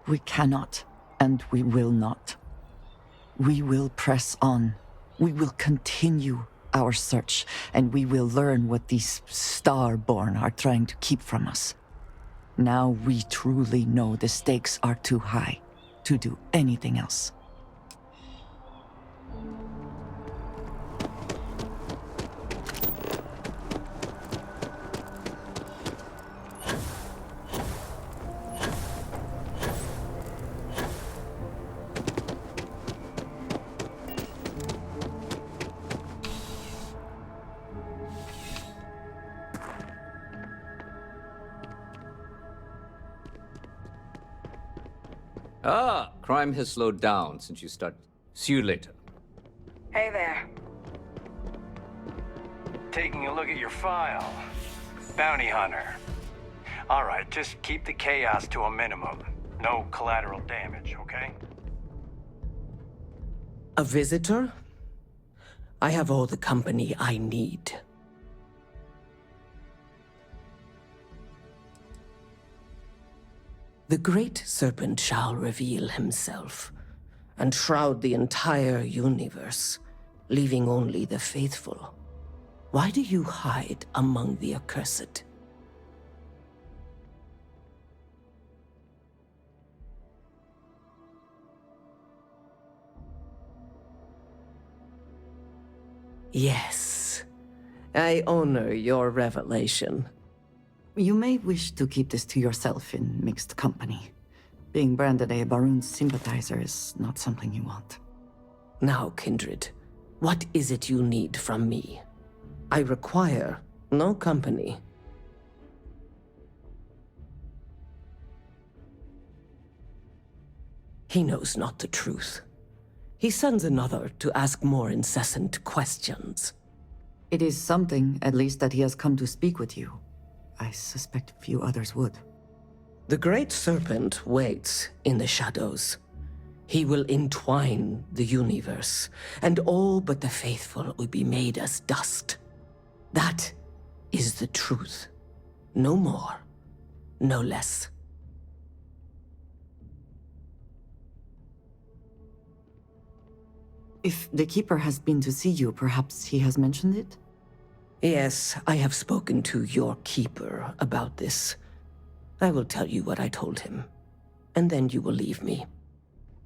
We cannot, and we will not. We will press on. We will continue our search, and we will learn what these Starborn are trying to keep from us. Now we truly know the stakes are too high to do anything else. Ah, crime has slowed down since you started. See you later. Hey there. Taking a look at your file. Bounty hunter. All right, just keep the chaos to a minimum. No collateral damage, okay? A visitor? I have all the company I need. The Great Serpent shall reveal himself, and shroud the entire universe, leaving only the faithful. Why do you hide among the accursed? Yes, I honor your revelation. You may wish to keep this to yourself in mixed company. Being branded a Baroon sympathizer is not something you want. Now, Kindred, what is it you need from me? I require no company. He knows not the truth. He sends another to ask more incessant questions. It is something, at least, that he has come to speak with you. I suspect few others would. The Great Serpent waits in the shadows. He will entwine the universe, and all but the faithful will be made as dust. That is the truth. No more, no less. If the Keeper has been to see you, perhaps he has mentioned it? Yes, I have spoken to your Keeper about this. I will tell you what I told him, and then you will leave me.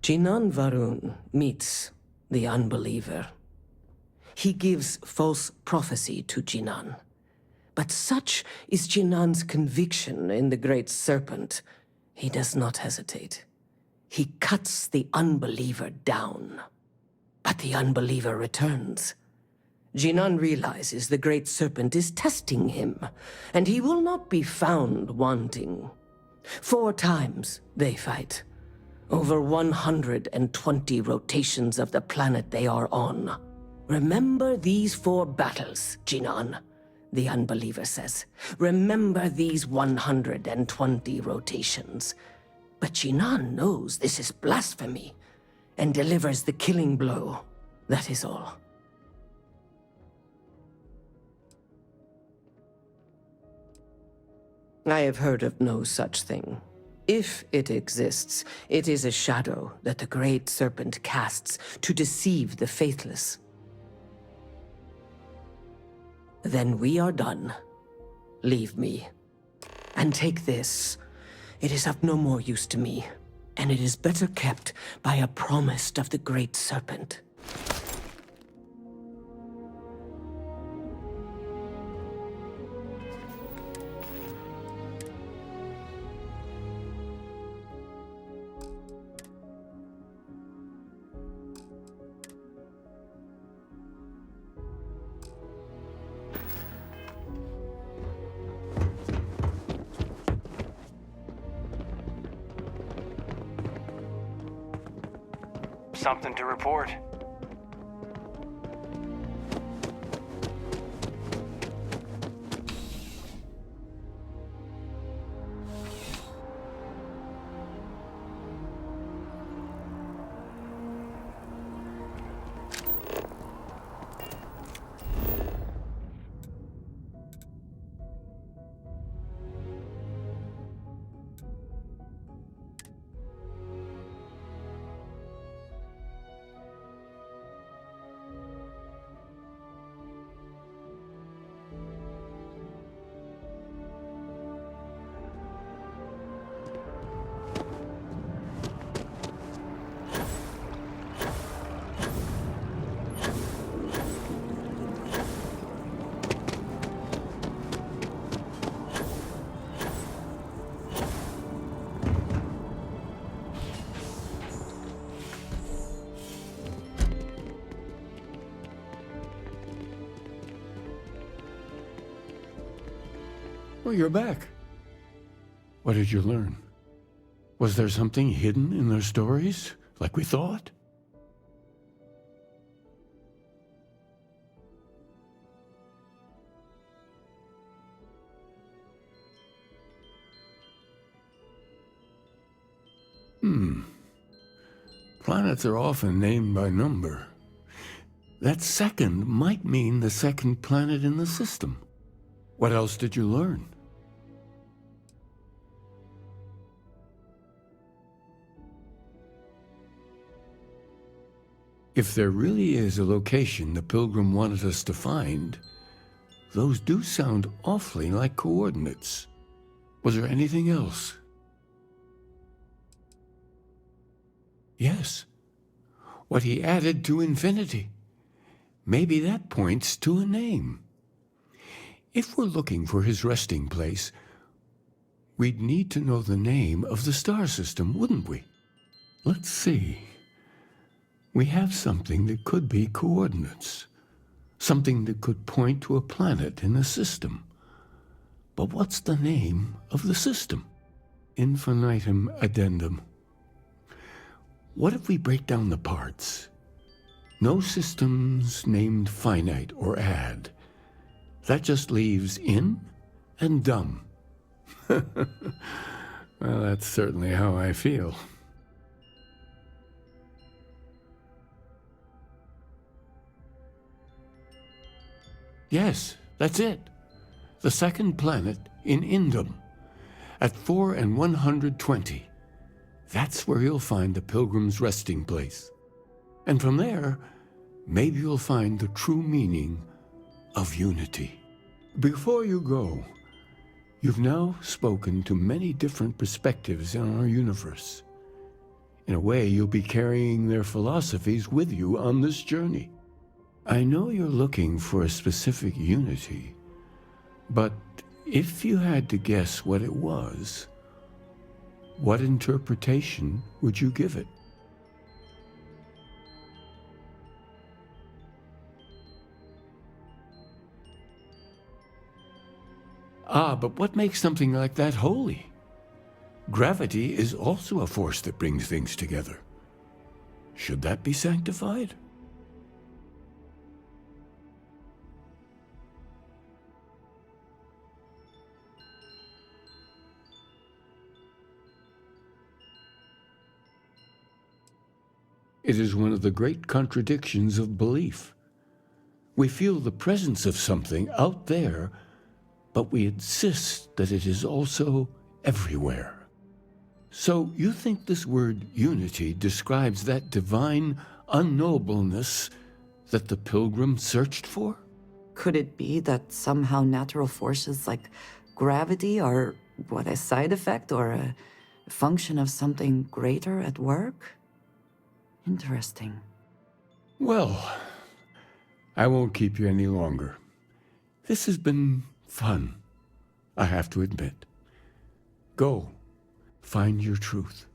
Jinan Varun meets the unbeliever. He gives false prophecy to Jinan. But such is Jinan's conviction in the Great Serpent, he does not hesitate. He cuts the unbeliever down. But the unbeliever returns. Jinan realizes the Great Serpent is testing him, and he will not be found wanting. 4 times they fight. Over 120 rotations of the planet they are on. Remember these 4 battles, Jinan, the unbeliever says. Remember these 120 rotations. But Jinan knows this is blasphemy, and delivers the killing blow. That is all. I have heard of no such thing. If it exists, it is a shadow that the Great Serpent casts to deceive the faithless. Then we are done. Leave me. And take this. It is of no more use to me, and it is better kept by a promise of the Great Serpent. Something to report? Well, you're back. What did you learn? Was there something hidden in their stories, like we thought? Planets are often named by number. That second might mean the second planet in the system. What else did you learn? If there really is a location the Pilgrim wanted us to find, those do sound awfully like coordinates. Was there anything else? Yes. What he added to infinity. Maybe that points to a name. If we're looking for his resting place, we'd need to know the name of the star system, wouldn't we? Let's see. We have something that could be coordinates. Something that could point to a planet in the system. But what's the name of the system? Infinitum addendum. What if we break down the parts? No systems named finite or add. That just leaves in and dumb. Well, that's certainly how I feel. Yes, that's it. The second planet in Indum, at 4 and 120. That's where you'll find the Pilgrim's resting place. And from there, maybe you'll find the true meaning of unity. Before you go, you've now spoken to many different perspectives in our universe. In a way, you'll be carrying their philosophies with you on this journey. I know you're looking for a specific unity, but if you had to guess what it was, what interpretation would you give it? But what makes something like that holy? Gravity is also a force that brings things together. Should that be sanctified? It is one of the great contradictions of belief. We feel the presence of something out there, but we insist that it is also everywhere. So you think this word unity describes that divine unknowableness that the Pilgrim searched for? Could it be that somehow natural forces like gravity are, a side effect or a function of something greater at work? Interesting. Well, I won't keep you any longer. This has been fun, I have to admit. Go, find your truth.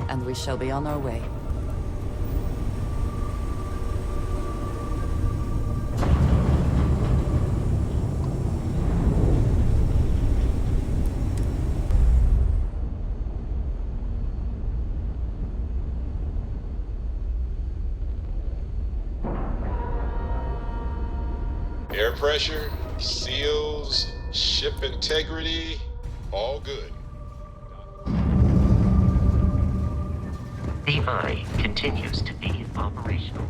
And we shall be on our way. Air pressure, seals, ship integrity, all good. The Eye continues to be operational.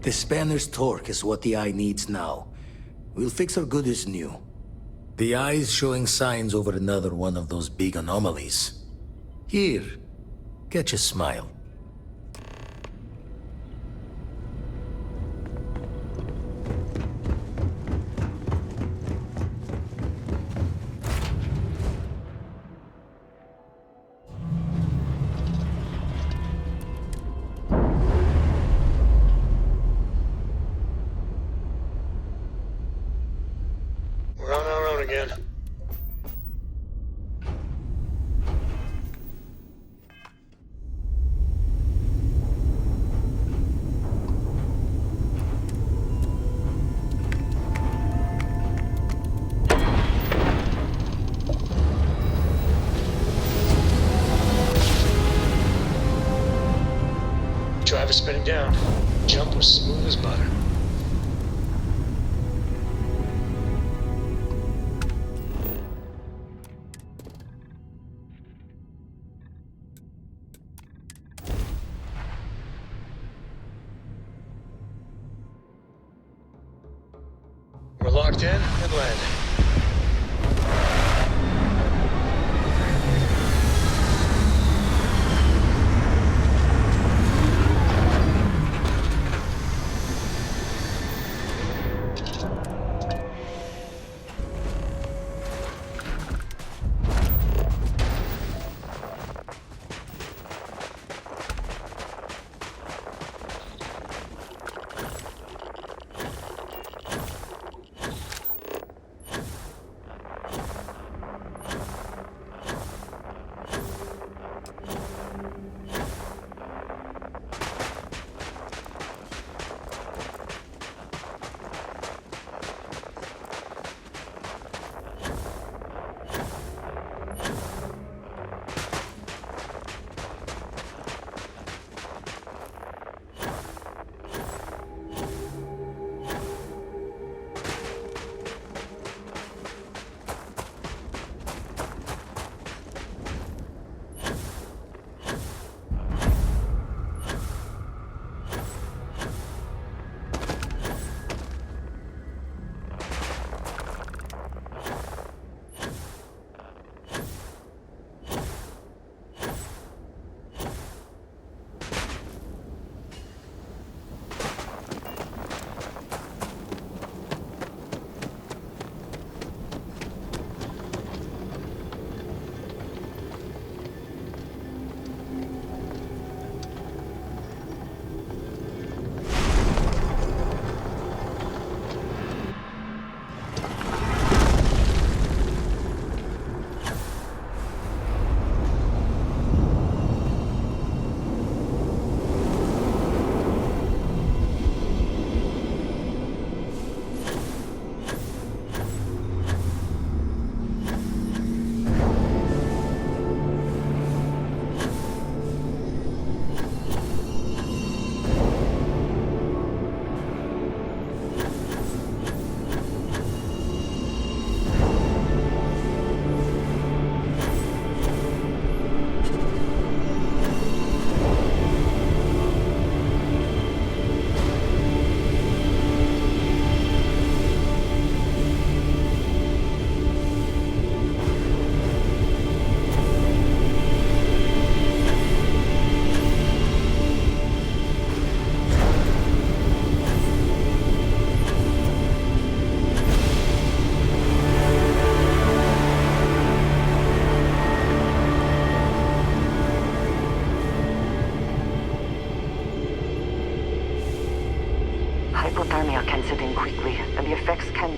The spanner's torque is what the Eye needs now. We'll fix her good as new. The Eye's showing signs over another one of those big anomalies. Here, catch a smile. We're on our own again. Driver spinning down. Jump was smooth as butter. We're locked in and landing.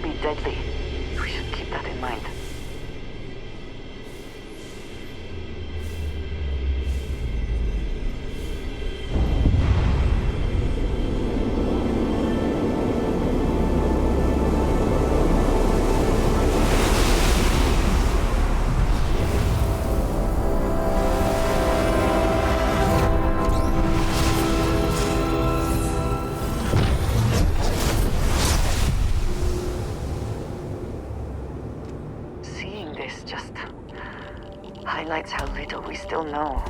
can be deadly. We should keep that in mind. Highlights how little we still know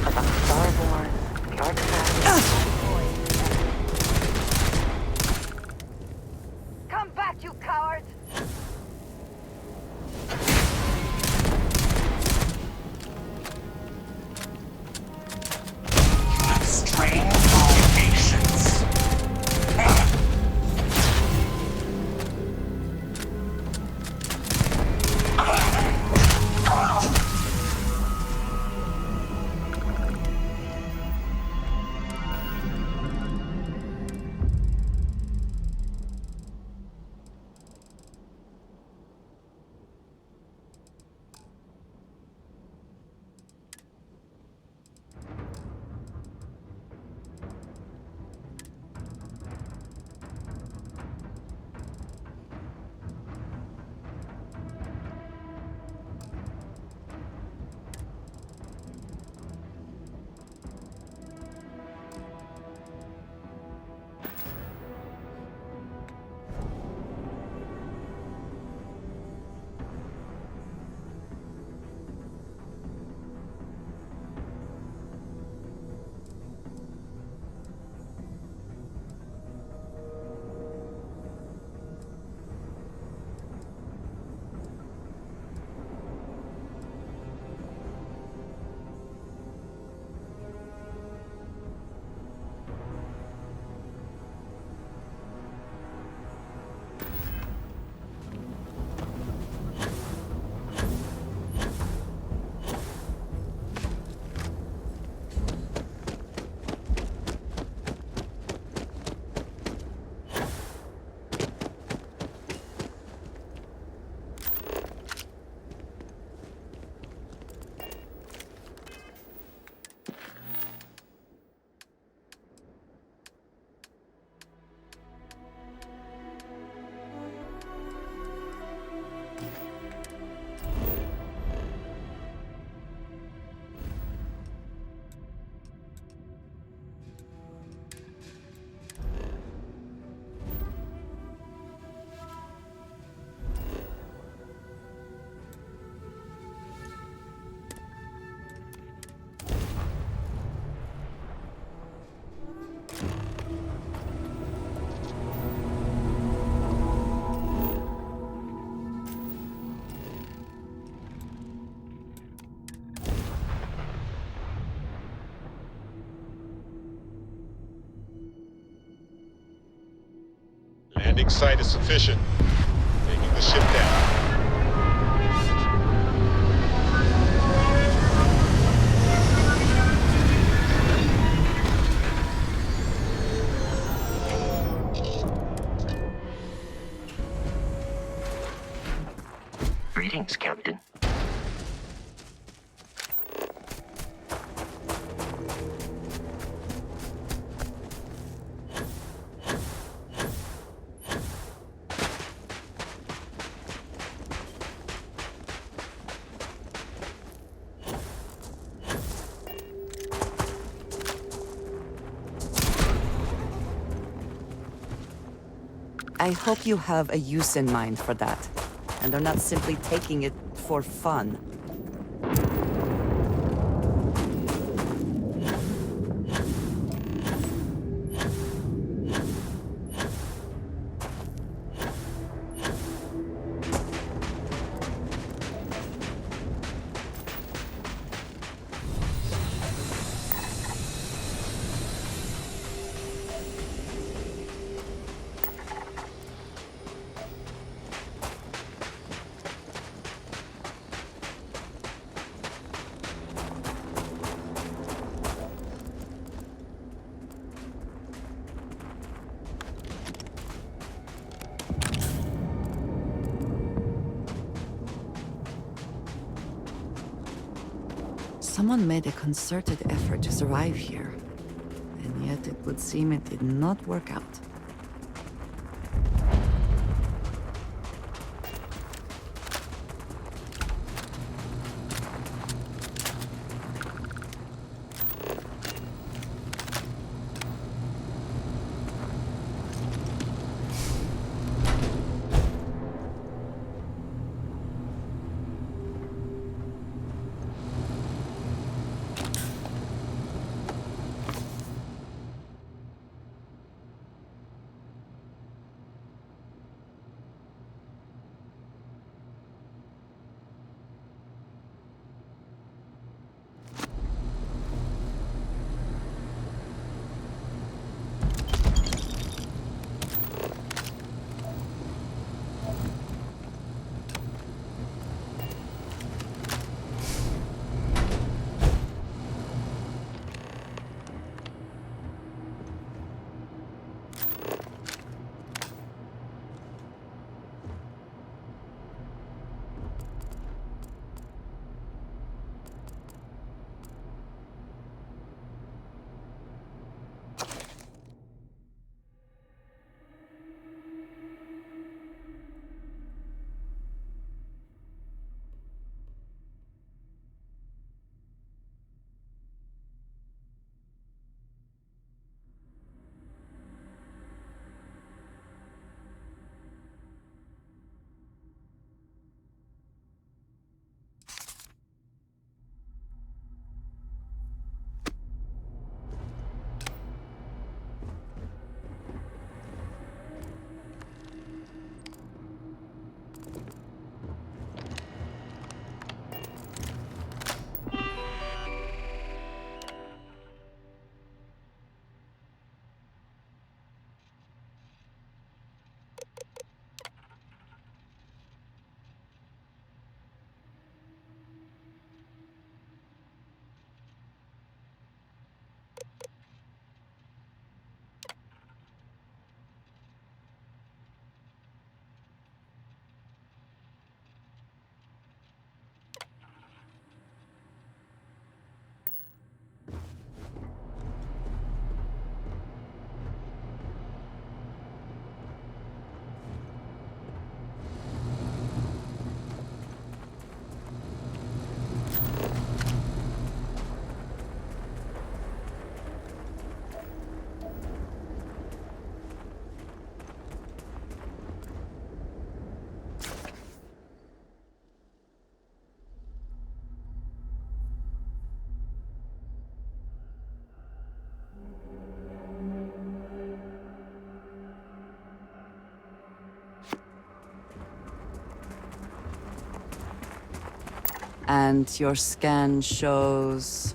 about Starborn, the artifacts. Come back, you cowards! Strain my patience. Landing site is sufficient. Taking the ship down. Greetings, Captain. I hope you have a use in mind for that, and are not simply taking it for fun. Someone made a concerted effort to survive here, and yet it would seem it did not work out. And your scan shows...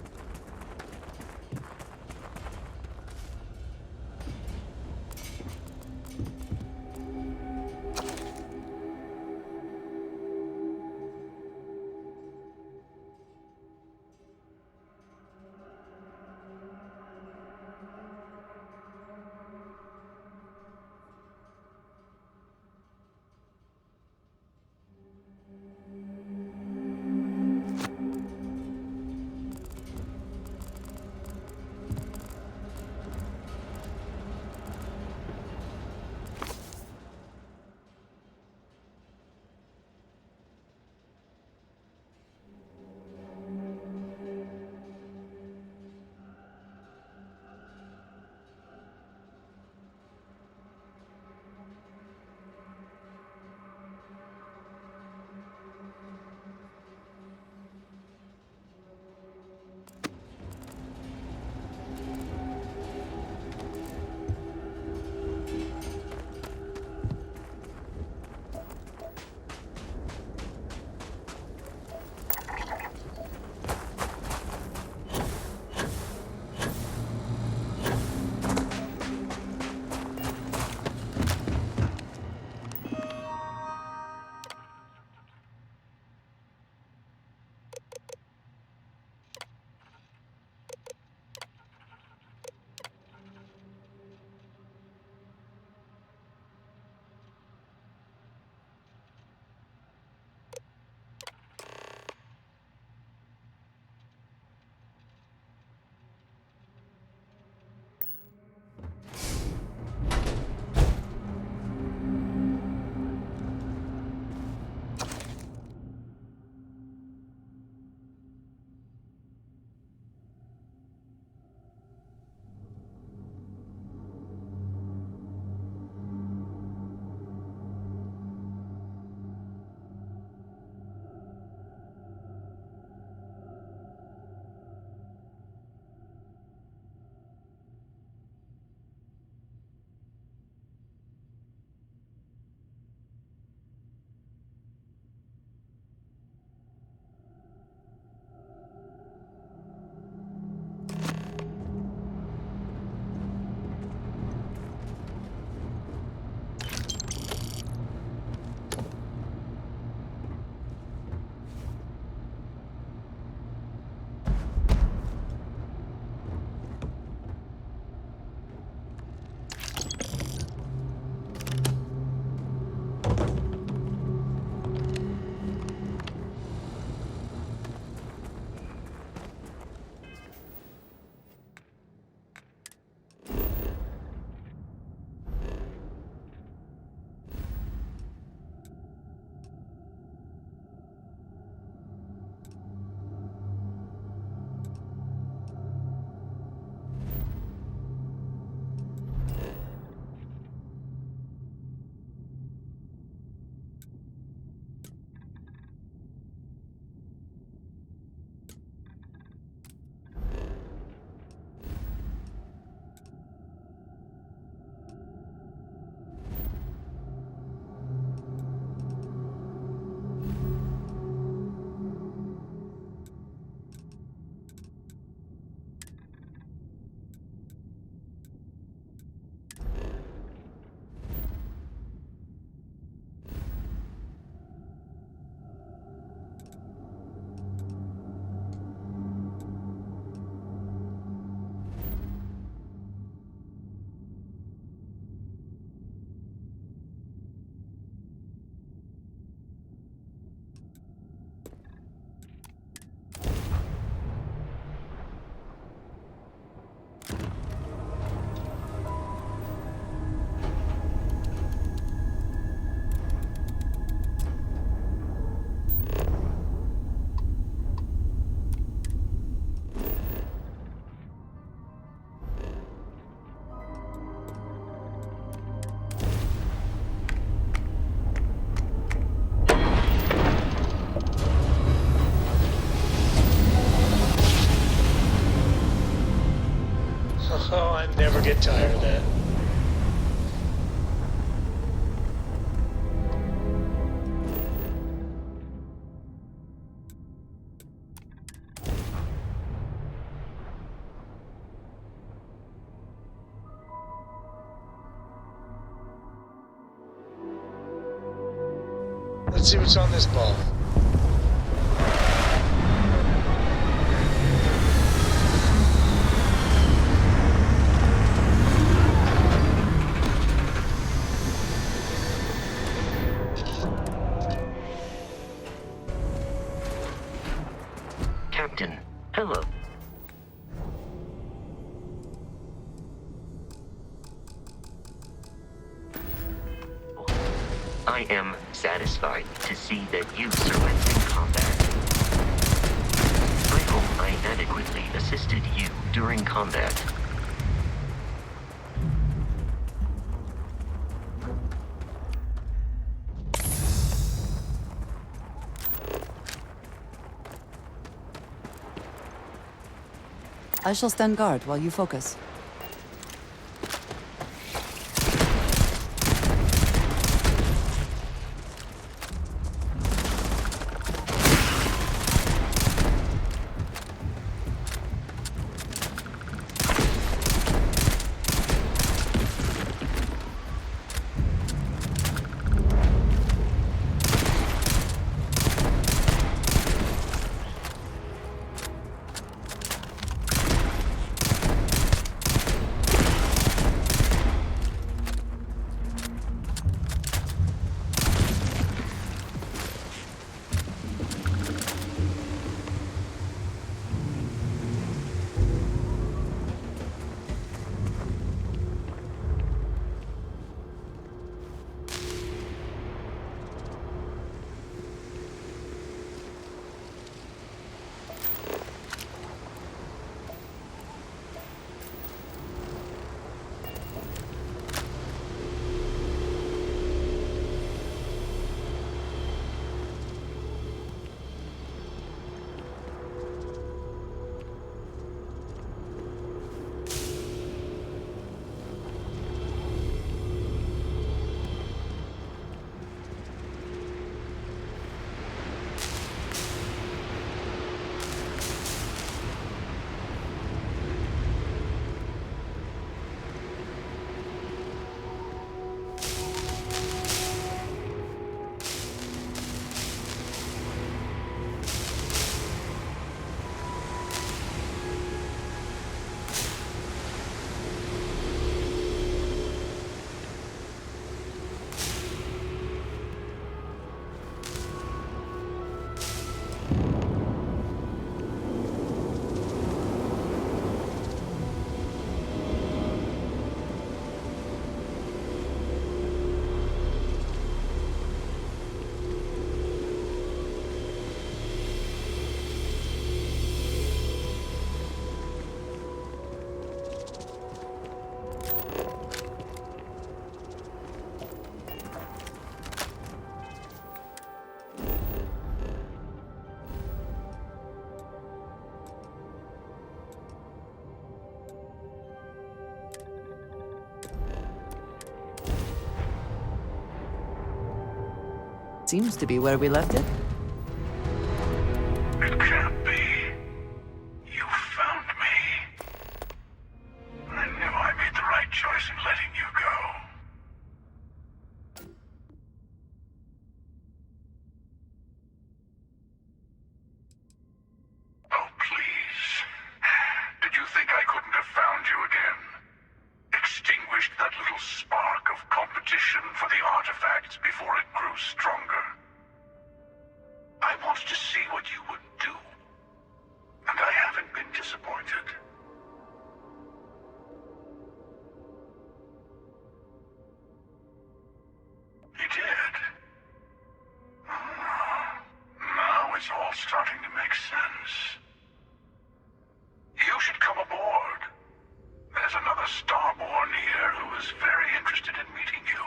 get tired of that. Let's see what's on this ball. Captain, hello. I am satisfied to see that you survived in combat. I hope I adequately assisted you during combat. I shall stand guard while you focus. Seems to be where we left it. It can't be. You found me. I knew I made the right choice in letting you go. Oh, please. Did you think I couldn't have found you again? Extinguished that little spark of competition for the artifacts before it grew stronger. I wanted to see what you would do, and I haven't been disappointed. You did? Now it's all starting to make sense. You should come aboard. There's another Starborn here who is very interested in meeting you.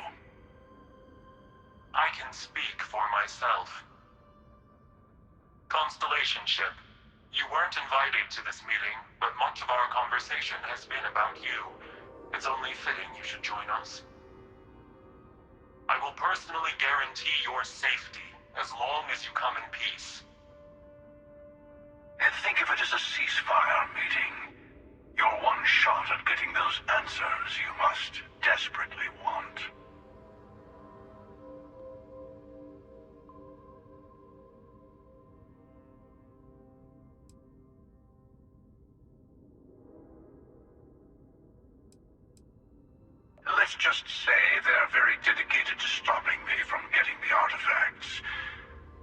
I can speak for myself. Constellation ship, you weren't invited to this meeting, but much of our conversation has been about you it's only fitting you should join us. I will personally guarantee your safety as long as you come in peace. And think of it as a ceasefire meeting. Your one shot at getting those answers you must desperately want. Let's just say they're very dedicated to stopping me from getting the artifacts.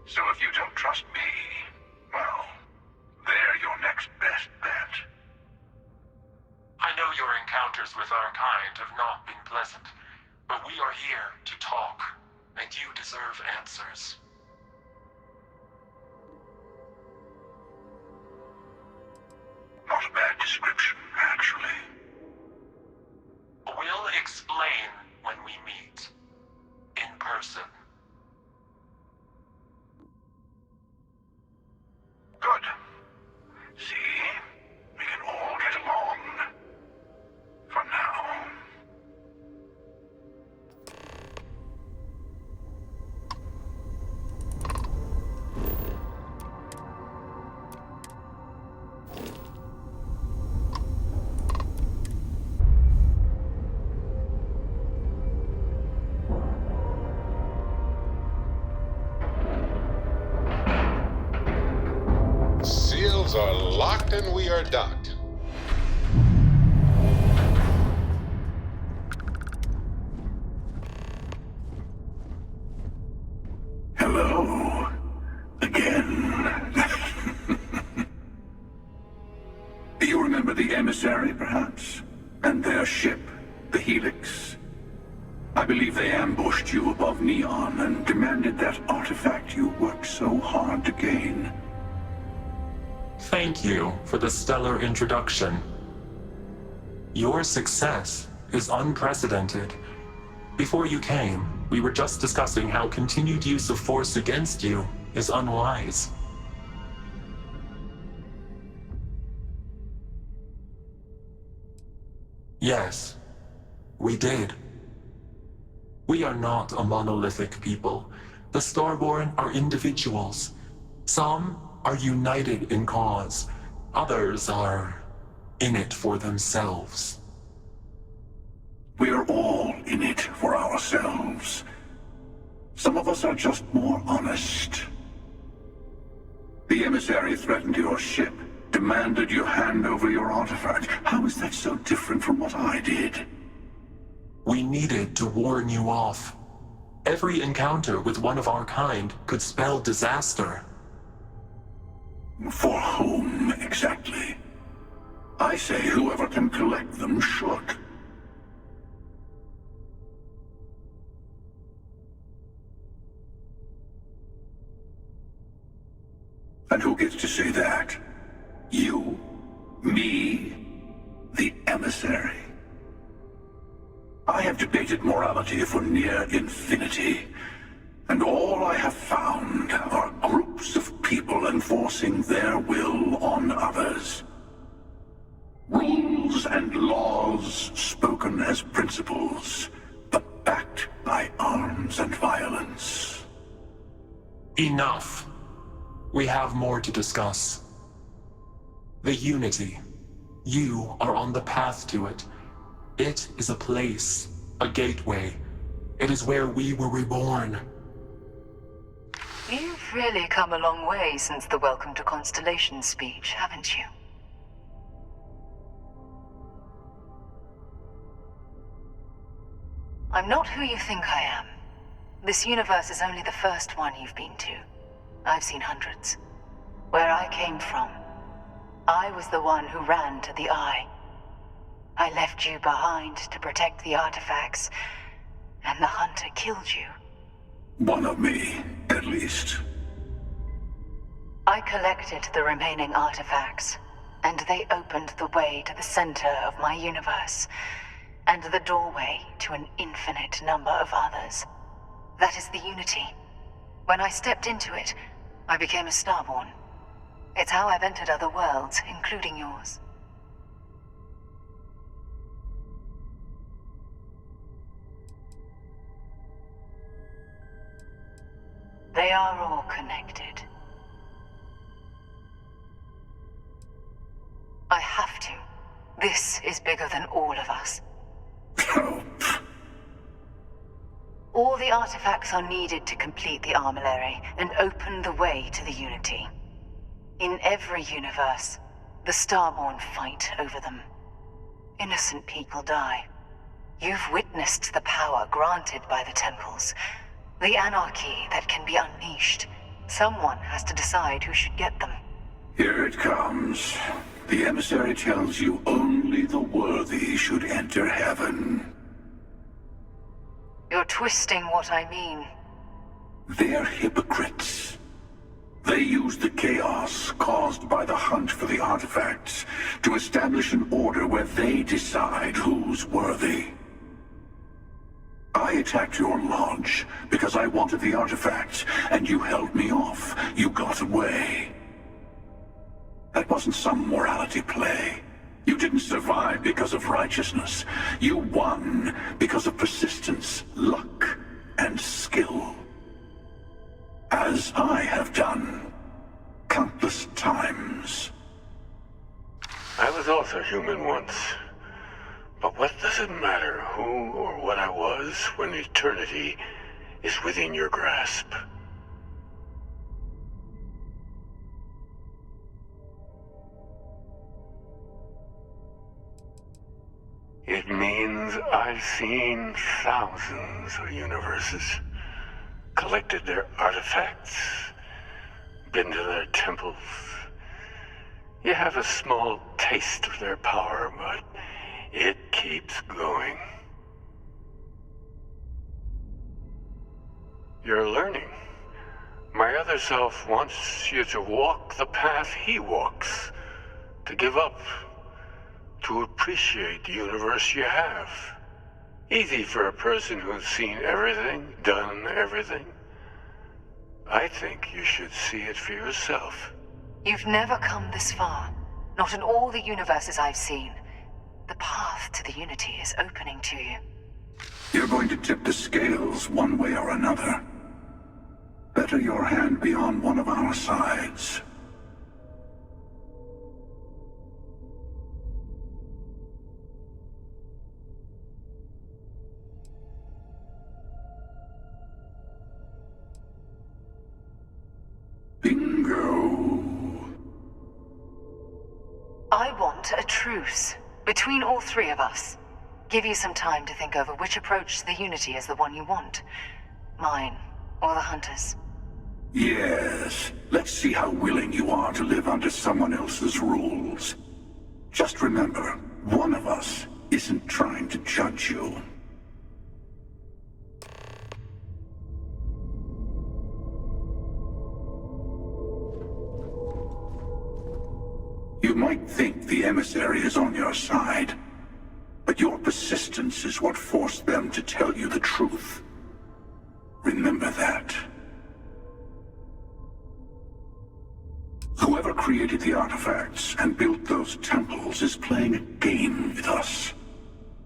So if you don't trust me, well, they're your next best bet. I know your encounters with our kind have not been pleasant, but we are here to talk, and you deserve answers. Not a bad description, actually. We'll explain when we meet. In person. Good. See? We can all get along. For now. Seals are locked and we are docked. Hello. Again. You remember the emissary, perhaps? And their ship, the Helix? I believe they ambushed you above Neon and demanded that artifact you worked so hard to gain. Thank you for the stellar introduction. Your success is unprecedented. Before you came, we were just discussing how continued use of force against you is unwise. Yes, we did. We are not a monolithic people. The Starborn are individuals. Some are united in cause. Others are in it for themselves. We are all in it for ourselves. Some of us are just more honest. The emissary threatened your ship, demanded you hand over your artifact. How is that so different from what I did? We needed to warn you off. Every encounter with one of our kind could spell disaster. For whom, exactly? I say whoever can collect them should. And who gets to say that? You? Me? The emissary? I have debated morality for near infinity, and all I have found are groups of people enforcing their will on others. Rules and laws spoken as principles, but backed by arms and violence. Enough. We have more to discuss. The Unity. You are on the path to it. It is a place, a gateway. It is where we were reborn. You've really come a long way since the Welcome to Constellation speech, haven't you? I'm not who you think I am. This universe is only the first one you've been to. I've seen hundreds. Where I came from, I was the one who ran to the Eye. I left you behind to protect the artifacts, and the Hunter killed you. One of me, at least. I collected the remaining artifacts, and they opened the way to the center of my universe, and the doorway to an infinite number of others. That is the Unity. When I stepped into it, I became a Starborn. It's how I've entered other worlds, including yours. They are all connected. I have to. This is bigger than all of us. All the artifacts are needed to complete the armillary and open the way to the Unity. In every universe, the Starborn fight over them. Innocent people die. You've witnessed the power granted by the temples, the anarchy that can be unleashed. Someone has to decide who should get them. Here it comes. The emissary tells you only the worthy should enter heaven. You're twisting what I mean. They're hypocrites. They use the chaos caused by the hunt for the artifacts to establish an order where they decide who's worthy. I attacked your lodge because I wanted the artifacts, and you held me off. You got away. That wasn't some morality play. You didn't survive because of righteousness. You won because of persistence, luck, and skill. As I have done countless times. I was also human once. But what does it matter who or what I was when eternity is within your grasp? It means I've seen thousands of universes, collected their artifacts, been to their temples. You have a small taste of their power, but it keeps going. You're learning. My other self wants you to walk the path he walks, to give up, to appreciate the universe you have. Easy for a person who's seen everything, done everything. I think you should see it for yourself. You've never come this far. Not in all the universes I've seen. The path to the Unity is opening to you. You're going to tip the scales one way or another. Better your hand be on one of our sides. I want a truce between all three of us. Give you some time to think over which approach to the Unity is the one you want. Mine, or the Hunters. Yes. Let's see how willing you are to live under someone else's rules. Just remember, one of us isn't trying to judge you. You might think the emissary is on your side, but your persistence is what forced them to tell you the truth. Remember that. Whoever created the artifacts and built those temples is playing a game with us.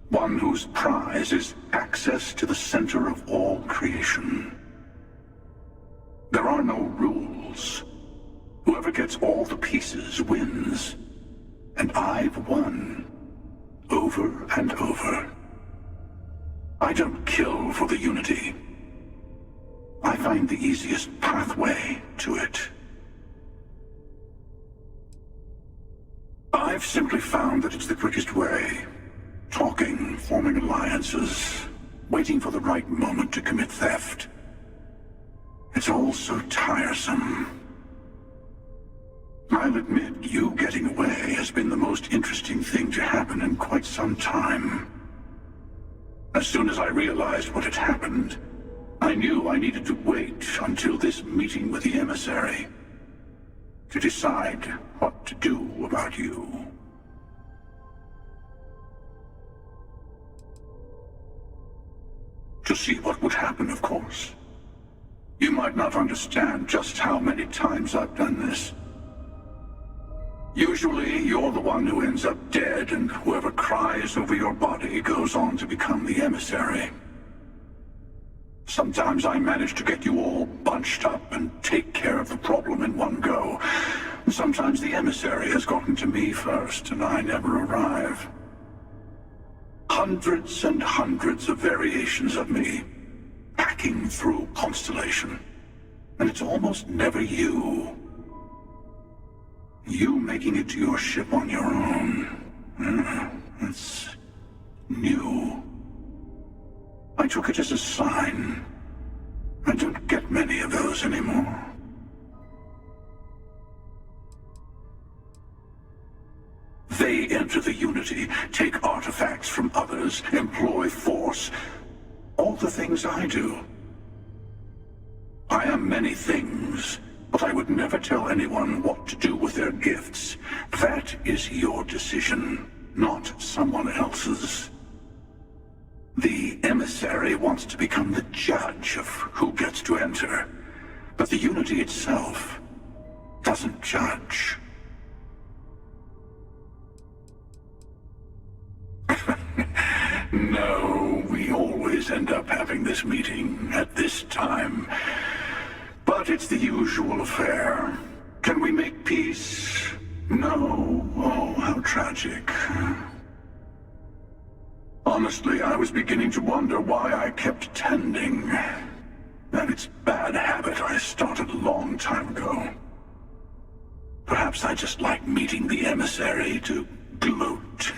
One whose prize is access to the center of all creation. There are no rules. Whoever gets all the pieces wins. And I've won. Over and over. I don't kill for the Unity. I find the easiest pathway to it. I've simply found that it's the quickest way. Talking, forming alliances, waiting for the right moment to commit theft. It's all so tiresome. I'll admit, you getting away has been the most interesting thing to happen in quite some time. As soon as I realized what had happened, I knew I needed to wait until this meeting with the emissary to decide what to do about you. To see what would happen, of course. You might not understand just how many times I've done this. Usually, you're the one who ends up dead, and whoever cries over your body goes on to become the emissary. Sometimes I manage to get you all bunched up and take care of the problem in one go. Sometimes the emissary has gotten to me first, and I never arrive. Hundreds and hundreds of variations of me, hacking through Constellation. And it's almost never you. You making it to your ship on your own. It's new. I took it as a sign. I don't get many of those anymore. They enter the Unity, take artifacts from others, employ force. All the things I do. I am many things, but I would never tell anyone what to do with their gifts. That is your decision, not someone else's. The emissary wants to become the judge of who gets to enter, but the Unity itself doesn't judge. No, we always end up having this meeting at this time. But it's the usual affair. Can we make peace? No. Oh, how tragic. Honestly, I was beginning to wonder why I kept tending. That it's bad habit I started a long time ago. Perhaps I just like meeting the emissary to gloat.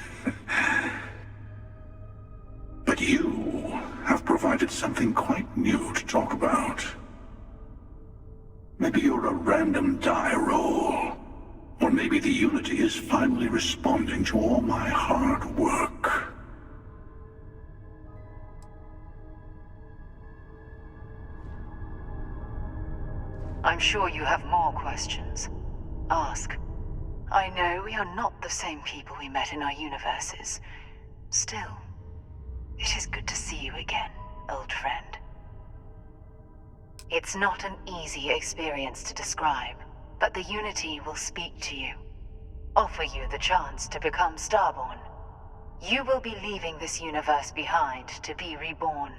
But you have provided something quite new to talk about. Maybe you're a random die roll. Or maybe the Unity is finally responding to all my hard work. I'm sure you have more questions. Ask. I know we are not the same people we met in our universes. Still, it is good to see you again, old friend. It's not an easy experience to describe, but the Unity will speak to you. Offer you the chance to become Starborn. You will be leaving this universe behind to be reborn.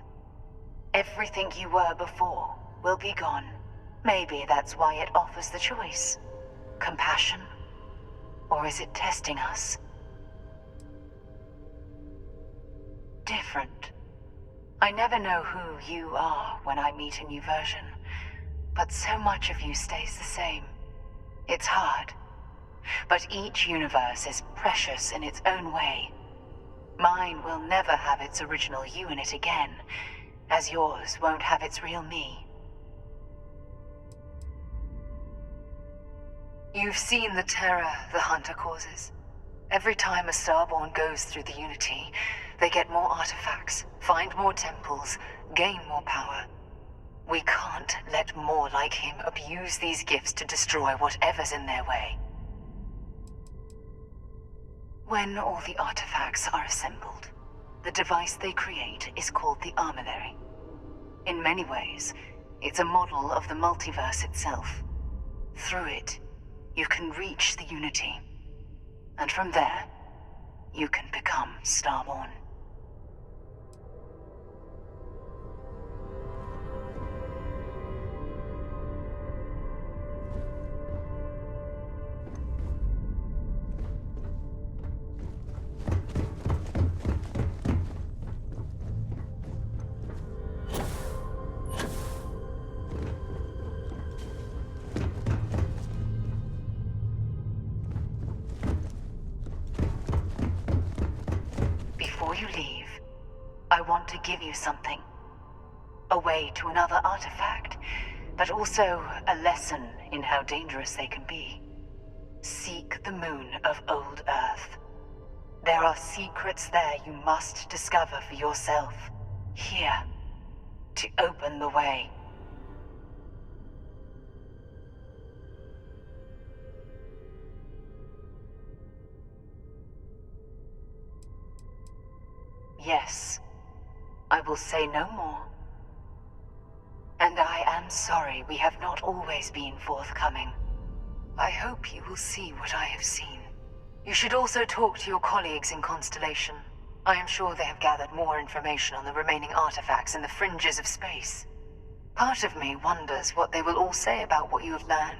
Everything you were before will be gone. Maybe that's why it offers the choice. Compassion? Or is it testing us? Different. I never know who you are when I meet a new version, but so much of you stays the same. It's hard. But each universe is precious in its own way. Mine will never have its original you in it again, as yours won't have its real me. You've seen the terror the Hunter causes. Every time a Starborn goes through the Unity, they get more artifacts, find more temples, gain more power. We can't let more like him abuse these gifts to destroy whatever's in their way. When all the artifacts are assembled, the device they create is called the Armillary. In many ways, it's a model of the multiverse itself. Through it, you can reach the Unity. And from there, you can become Starborn. Before you leave, I want to give you something. A way to another artifact, but also a lesson in how dangerous they can be. Seek the moon of old Earth. There are secrets there you must discover for yourself. Here, to open the way. Yes, I will say no more. And I am sorry we have not always been forthcoming. I hope you will see what I have seen. You should also talk to your colleagues in Constellation. I am sure they have gathered more information on the remaining artifacts in the fringes of space. Part of me wonders what they will all say about what you have learned.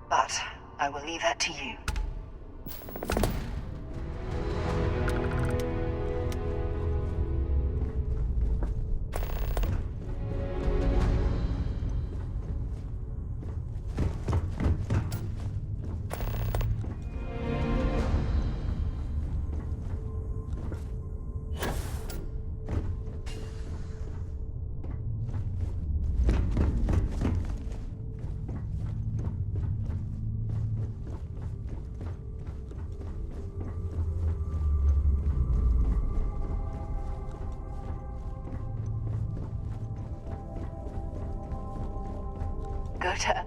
But I will leave that to you. Go to...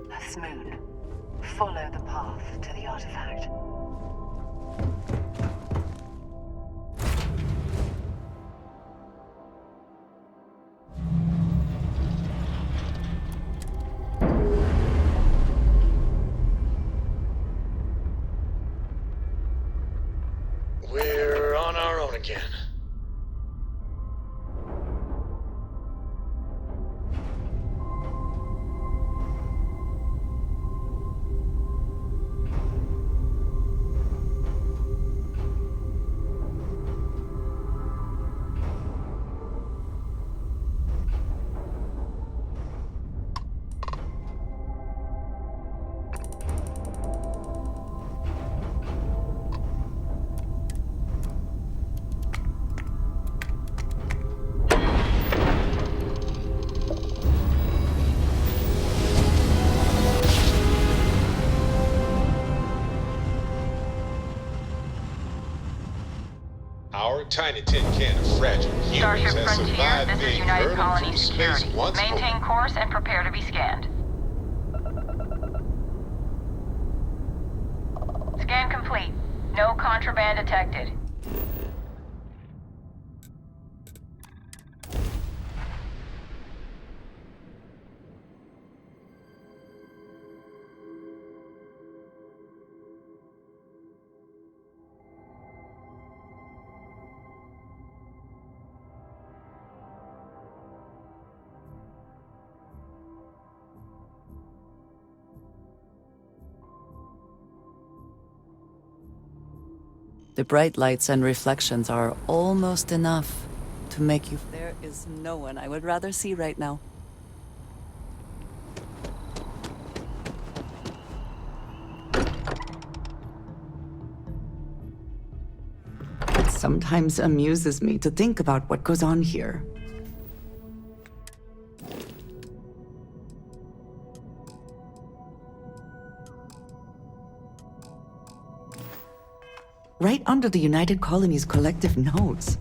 Earth's moon. Follow the path to the artifact. We're on our own again. Our tiny tin can of fragile humans Starship has Frontier, survived this is being United hurled Colony through space Security. once more. Maintain course and prepare to be scanned. Scan complete. No contraband detected. The bright lights and reflections are almost enough to make you... There is no one I would rather see right now. It sometimes amuses me to think about what goes on here. Right under the United Colony's collective notes.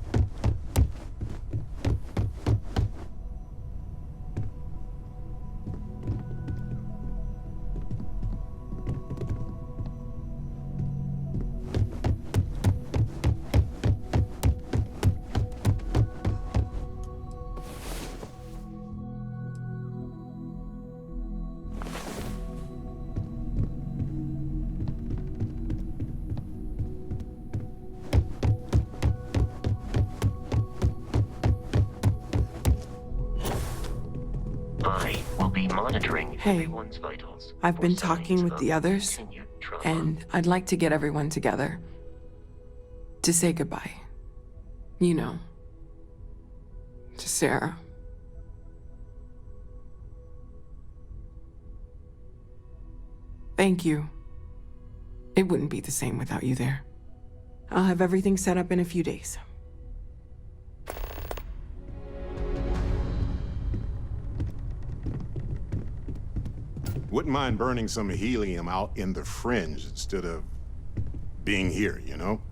I will be monitoring Hey, everyone's vitals. I've for been signs talking with of the others, continued trauma. and I'd like to get everyone together. To say goodbye. You know. To Sarah. Thank you. It wouldn't be the same without you there. I'll have everything set up in a few days. Wouldn't mind burning some helium out in the fringe instead of being here, you know?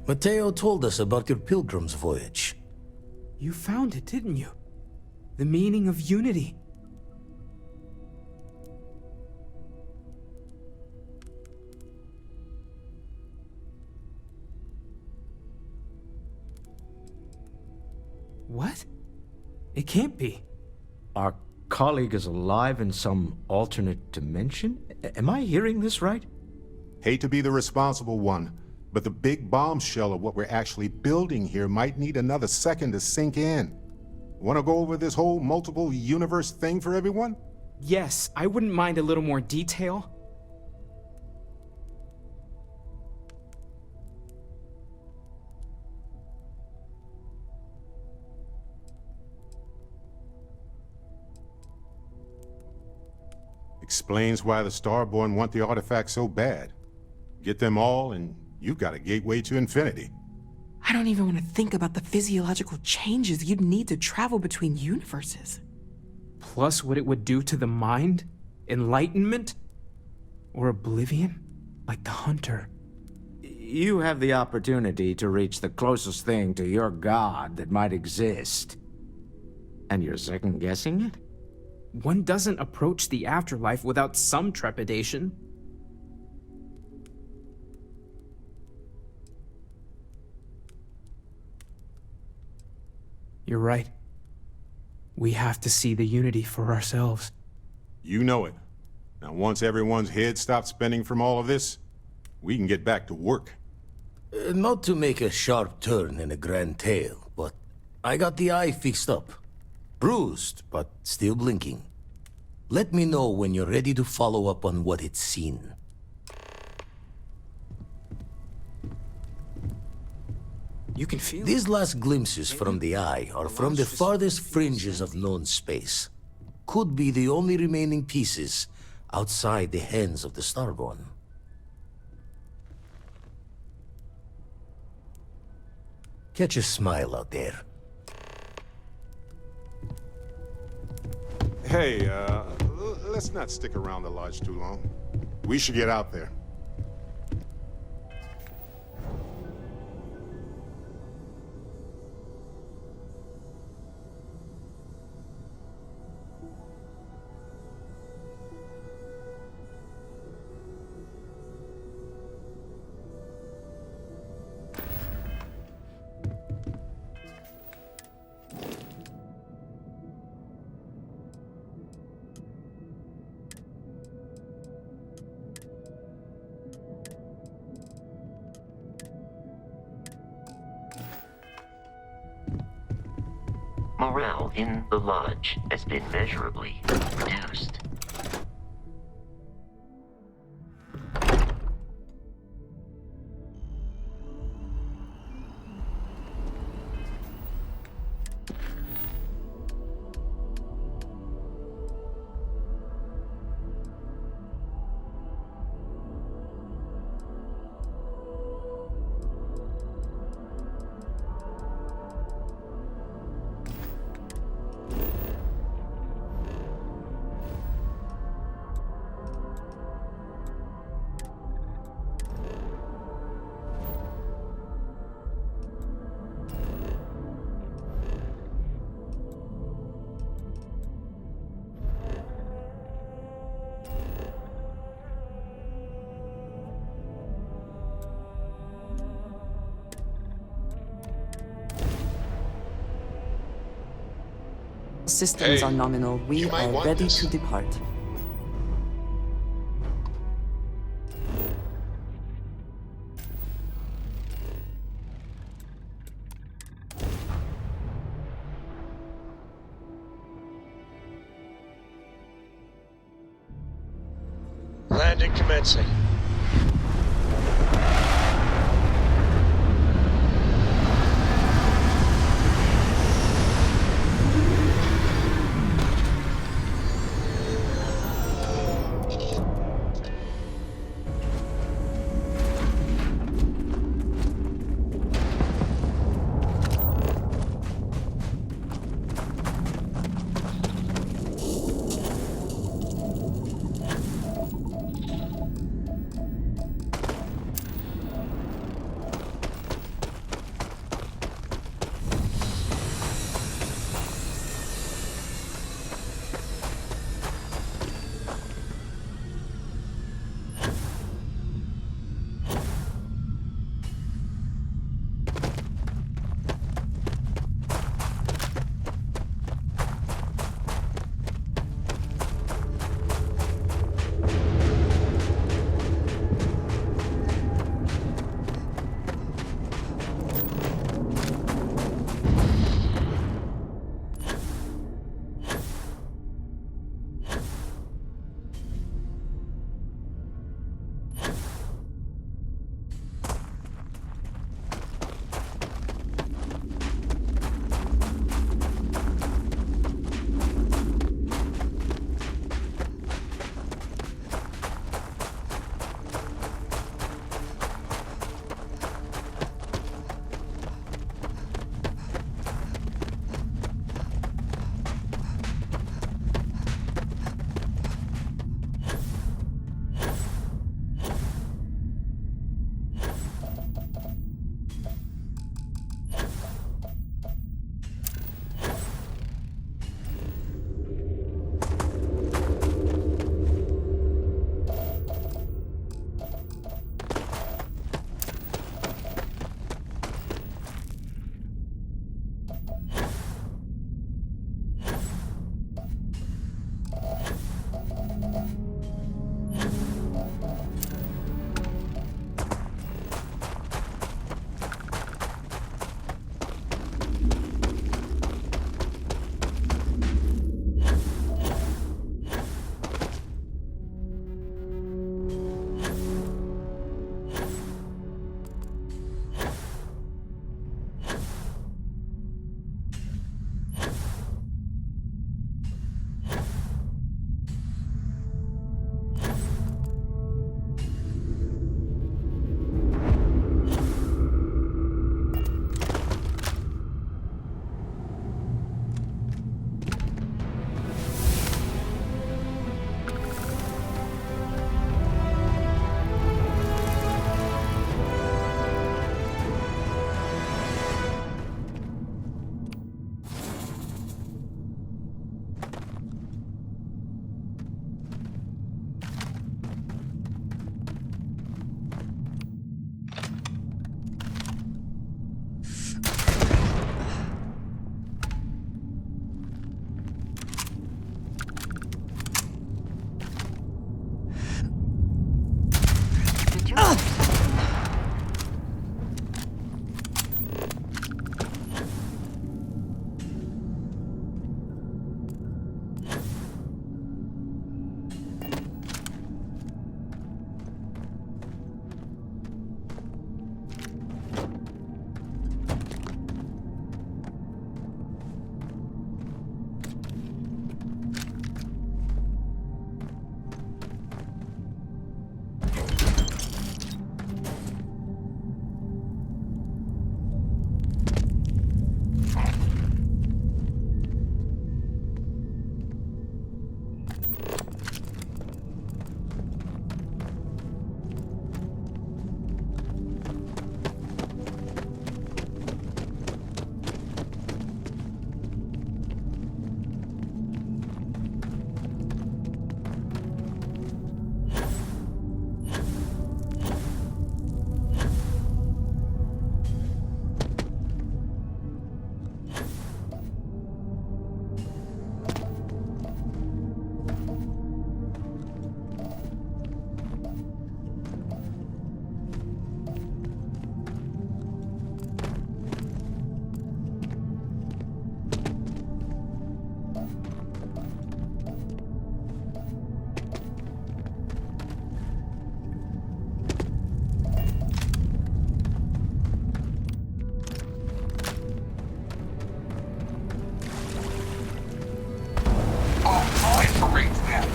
Mateo told us about your pilgrim's voyage. You found it, didn't you? The meaning of unity. What? It can't be. Our colleague is alive in some alternate dimension? Am I hearing this right? Hate to be the responsible one, but the big bombshell of what we're actually building here might need another second to sink in. Want to go over this whole multiple universe thing for everyone? Yes, I wouldn't mind a little more detail. Explains why the Starborn want the artifacts so bad. Get them all, and you've got a gateway to infinity. I don't even want to think about the physiological changes you'd need to travel between universes. Plus what it would do to the mind? Enlightenment? Or oblivion? Like the Hunter. You have the opportunity to reach the closest thing to your god that might exist. And you're second-guessing it? One doesn't approach the afterlife without some trepidation. You're right. We have to see the Unity for ourselves. You know it. Now, once everyone's head stops spinning from all of this, we can get back to work. Not to make a sharp turn in a grand tale, but I got the eye fixed up. Bruised, but still blinking. Let me know when you're ready to follow up on what it's seen. You can feel These last glimpses from the eye are from the farthest fringes of known space. Could be the only remaining pieces outside the hands of the Starborn. Catch a smile out there. Hey, let's not stick around the lodge too long. We should get out there. Morale in the lodge has been measurably reduced. Systems are nominal. We are ready to depart. Landing commencing.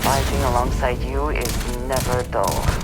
Fighting alongside you is never dull.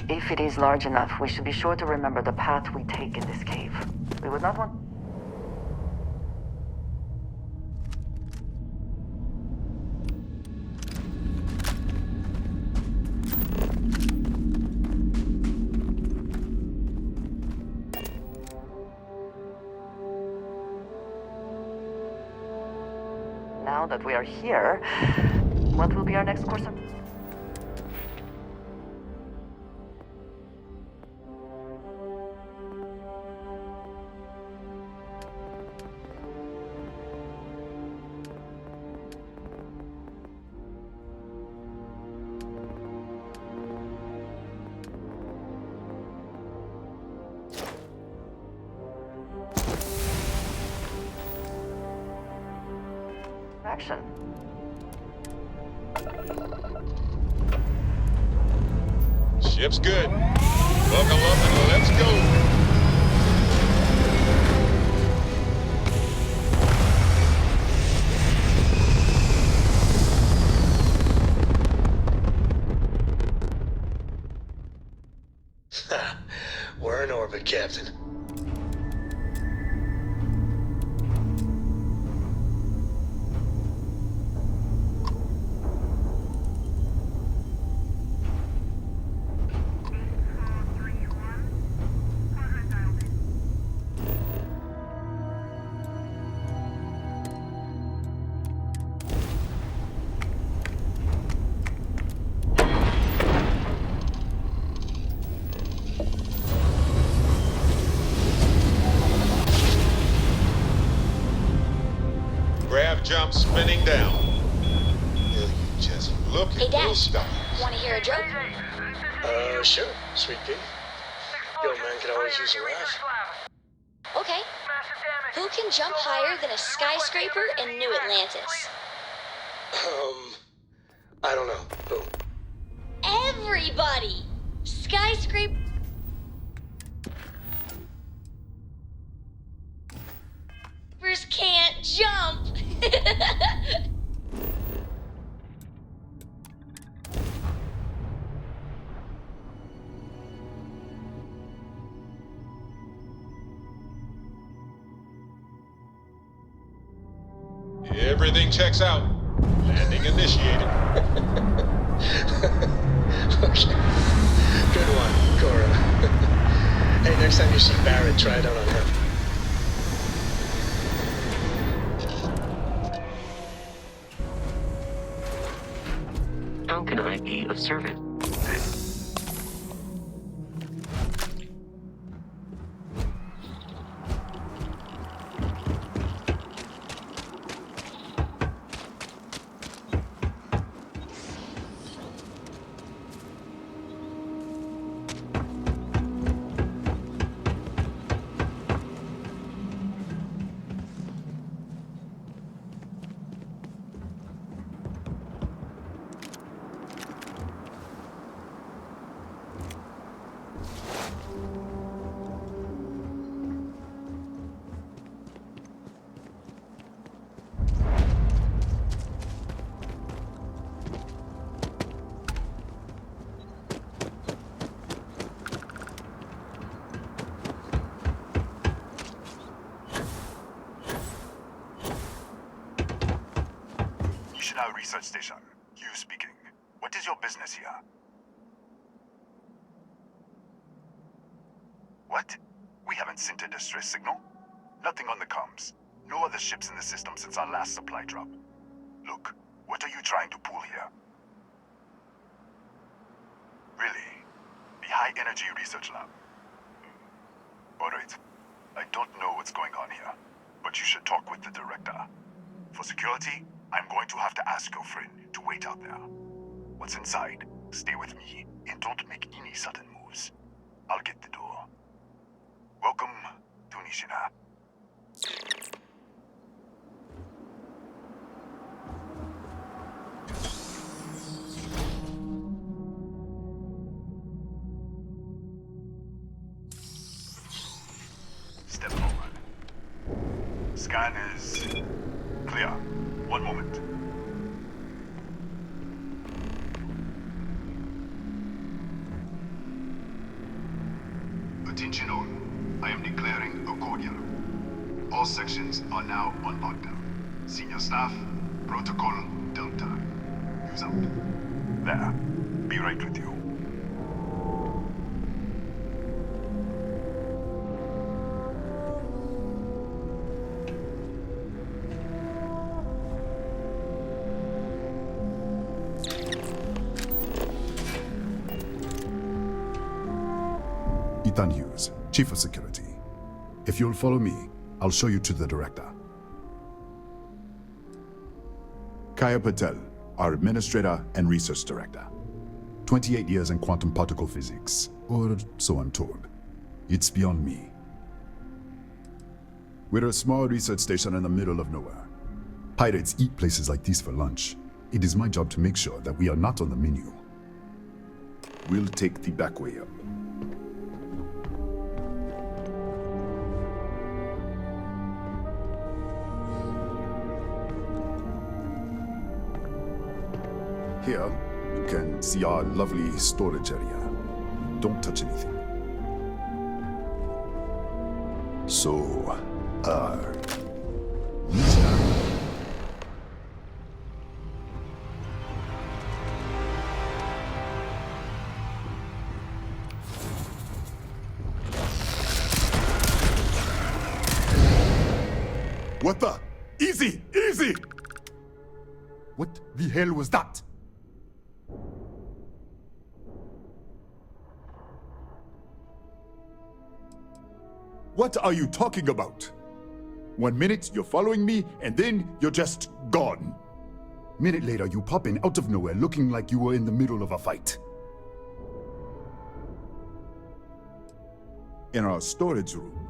If it is large enough, we should be sure to remember the path we take in this cave. We would not want... now that we are here, what will be our next course of... action? Ship's good. Buckle up and let's go. We're in orbit, Captain. Jump spinning down. Will you just look Hey, at Dad, those stars? want to hear a joke? Sure, sweet pea. Yo, man could always use a laugh. Okay. Who can jump higher than a skyscraper in New Atlantis? I don't know. Who? Everybody! Skyscraper... can't jump! Everything checks out. Landing initiated. Okay. Good one, Cora. Hey, next time you see Barrett, try it out on him. How can I be of service? Research station. Hugh speaking. What is your business here? What? We haven't sent a distress signal? Nothing on the comms. No other ships in the system since our last supply drop. Look, what are you trying to pull here? Really? The High Energy Research Lab? Alright. I don't know what's going on here, but you should talk with the director. For security, I'm going to have to ask your friend to wait out there. What's inside, stay with me and don't make any sudden moves. I'll get the door. Welcome to Nishina. Step forward. Scan is clear. One moment. Attention all. I am declaring a cordial. All sections are now on lockdown. Senior staff, Protocol Delta. Use out. There. Be right with you. Ethan Hughes, Chief of Security. If you'll follow me, I'll show you to the director. Kaya Patel, our Administrator and Research Director. 28 years in quantum particle physics, or so I'm told. It's beyond me. We're a small research station in the middle of nowhere. Pirates eat places like these for lunch. It is my job to make sure that we are not on the menu. We'll take the back way up. Here, you can see our lovely storage area. Don't touch anything. So, Misha. What the? Easy! Easy! What the hell was that? What are you talking about? 1 minute you're following me, and then you're just gone. Minute later you pop in out of nowhere looking like you were in the middle of a fight. In our storage room.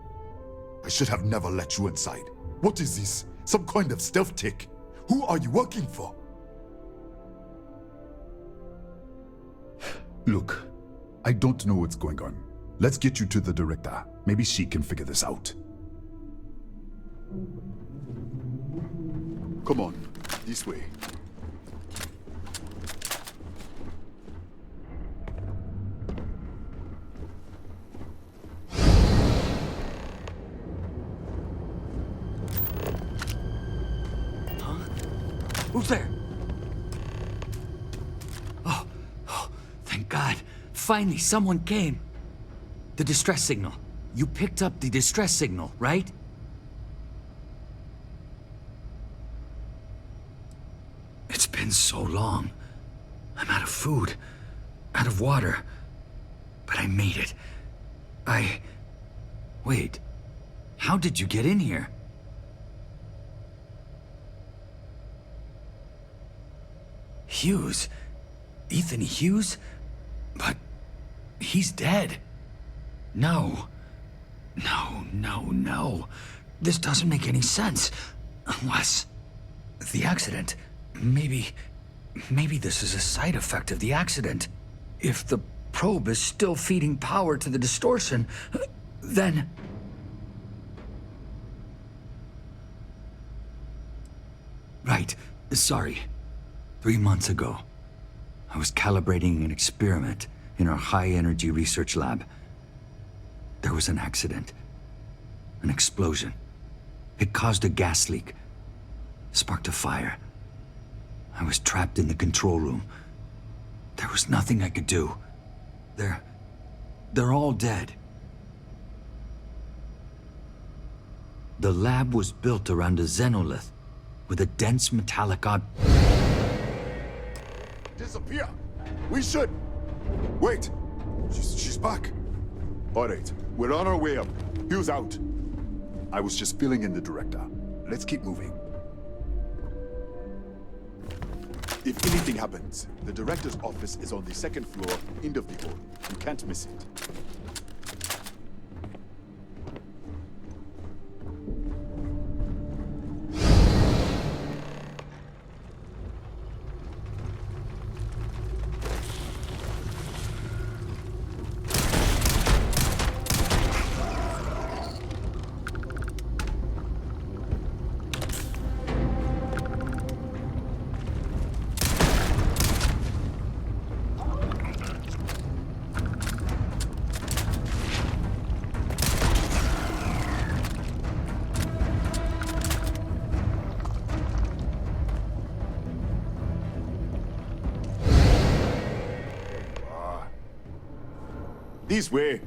I should have never let you inside. What is this? Some kind of stealth tick? Who are you working for? Look, I don't know what's going on. Let's get you to the director. Maybe she can figure this out. Come on, this way. Who's there? Oh, thank God. Finally, someone came. The distress signal. You picked up the distress signal, right? It's been so long. I'm out of food, out of water. But I made it. Wait. How did you get in here? Hughes? Ethan Hughes? But he's dead. No. No. This doesn't make any sense. Unless... the accident. Maybe this is a side effect of the accident. If the probe is still feeding power to the distortion, then... Right. Sorry. 3 months ago, I was calibrating an experiment in our high-energy research lab. There was an accident. An explosion. It caused a gas leak. Sparked a fire. I was trapped in the control room. There was nothing I could do. They're all dead. The lab was built around a xenolith with a dense metallic Disappear! We should! Wait! She's back. All right, we're on our way up. Hughes out. I was just filling in the director. Let's keep moving. If anything happens, the director's office is on the second floor, end of the hall. You can't miss it. This way.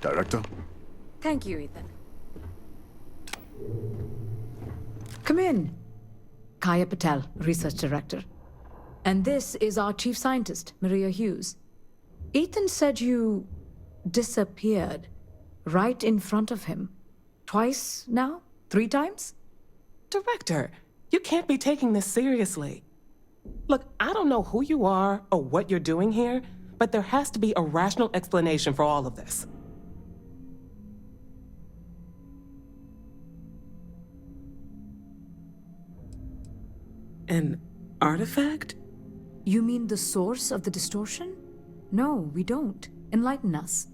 Director? Thank you, Ethan. Come in. Kaya Patel, Research Director. And this is our Chief Scientist, Maria Hughes. Ethan said you disappeared right in front of him. Twice now? 3 times? Director, you can't be taking this seriously. Look, I don't know who you are or what you're doing here, but there has to be a rational explanation for all of this. An artifact? You mean the source of the distortion? No, we don't. Enlighten us.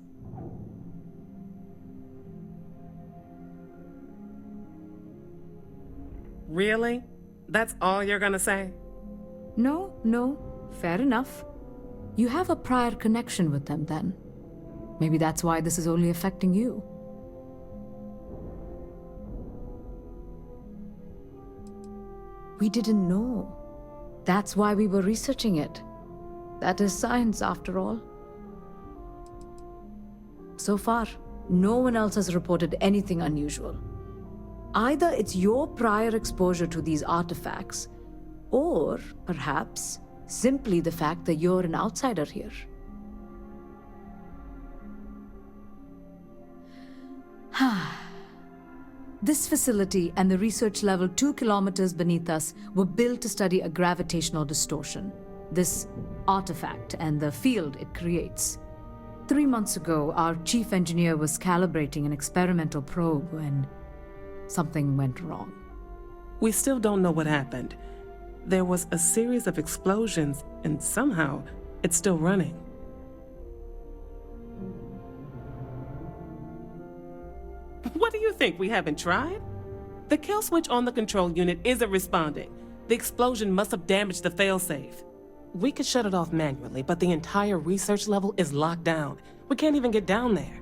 Really? That's all you're gonna say? No. Fair enough. You have a prior connection with them then. Maybe that's why this is only affecting you. We didn't know. That's why we were researching it. That is science, after all. So far, no one else has reported anything unusual. Either it's your prior exposure to these artifacts, or perhaps simply the fact that you're an outsider here. This facility and the research level 2 kilometers beneath us were built to study a gravitational distortion, this artifact and the field it creates. 3 months ago, our chief engineer was calibrating an experimental probe when something went wrong. We still don't know what happened. There was a series of explosions, and somehow it's still running. What do you think? We haven't tried? The kill switch on the control unit isn't responding. The explosion must have damaged the failsafe. We could shut it off manually, but the entire research level is locked down. We can't even get down there.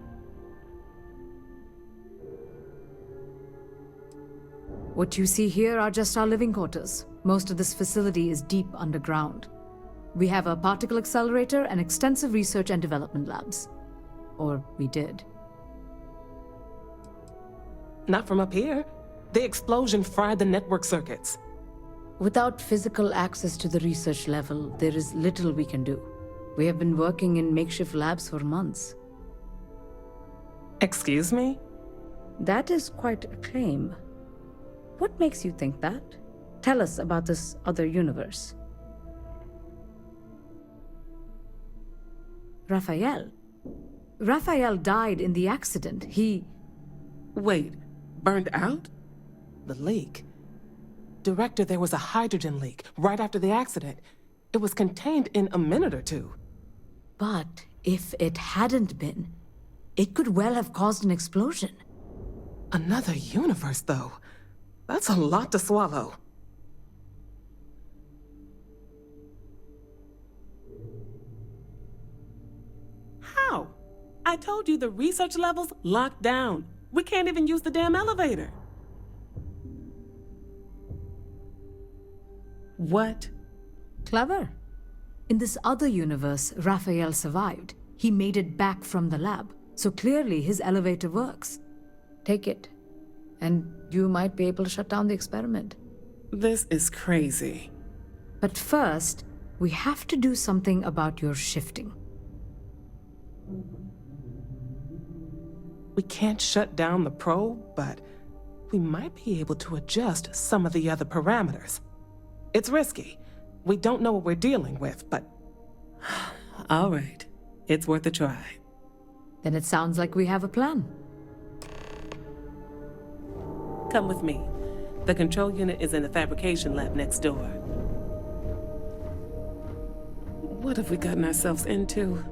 What you see here are just our living quarters. Most of this facility is deep underground. We have a particle accelerator and extensive research and development labs. Or we did. Not from up here. The explosion fried the network circuits. Without physical access to the research level, there is little we can do. We have been working in makeshift labs for months. Excuse me? That is quite a claim. What makes you think that? Tell us about this other universe. Raphael. Raphael died in the accident. He... Wait, burned out? The leak. Director, there was a hydrogen leak right after the accident. It was contained in a minute or two. But if it hadn't been, it could well have caused an explosion. Another universe, though. That's a lot to swallow. How? I told you the research level's locked down. We can't even use the damn elevator. What? Clever. In this other universe, Raphael survived. He made it back from the lab, so clearly his elevator works. Take it, and you might be able to shut down the experiment. This is crazy. But first, we have to do something about your shifting. We can't shut down the probe, but we might be able to adjust some of the other parameters. It's risky. We don't know what we're dealing with, but... All right. It's worth a try. Then it sounds like we have a plan. Come with me. The control unit is in the fabrication lab next door. What have we gotten ourselves into?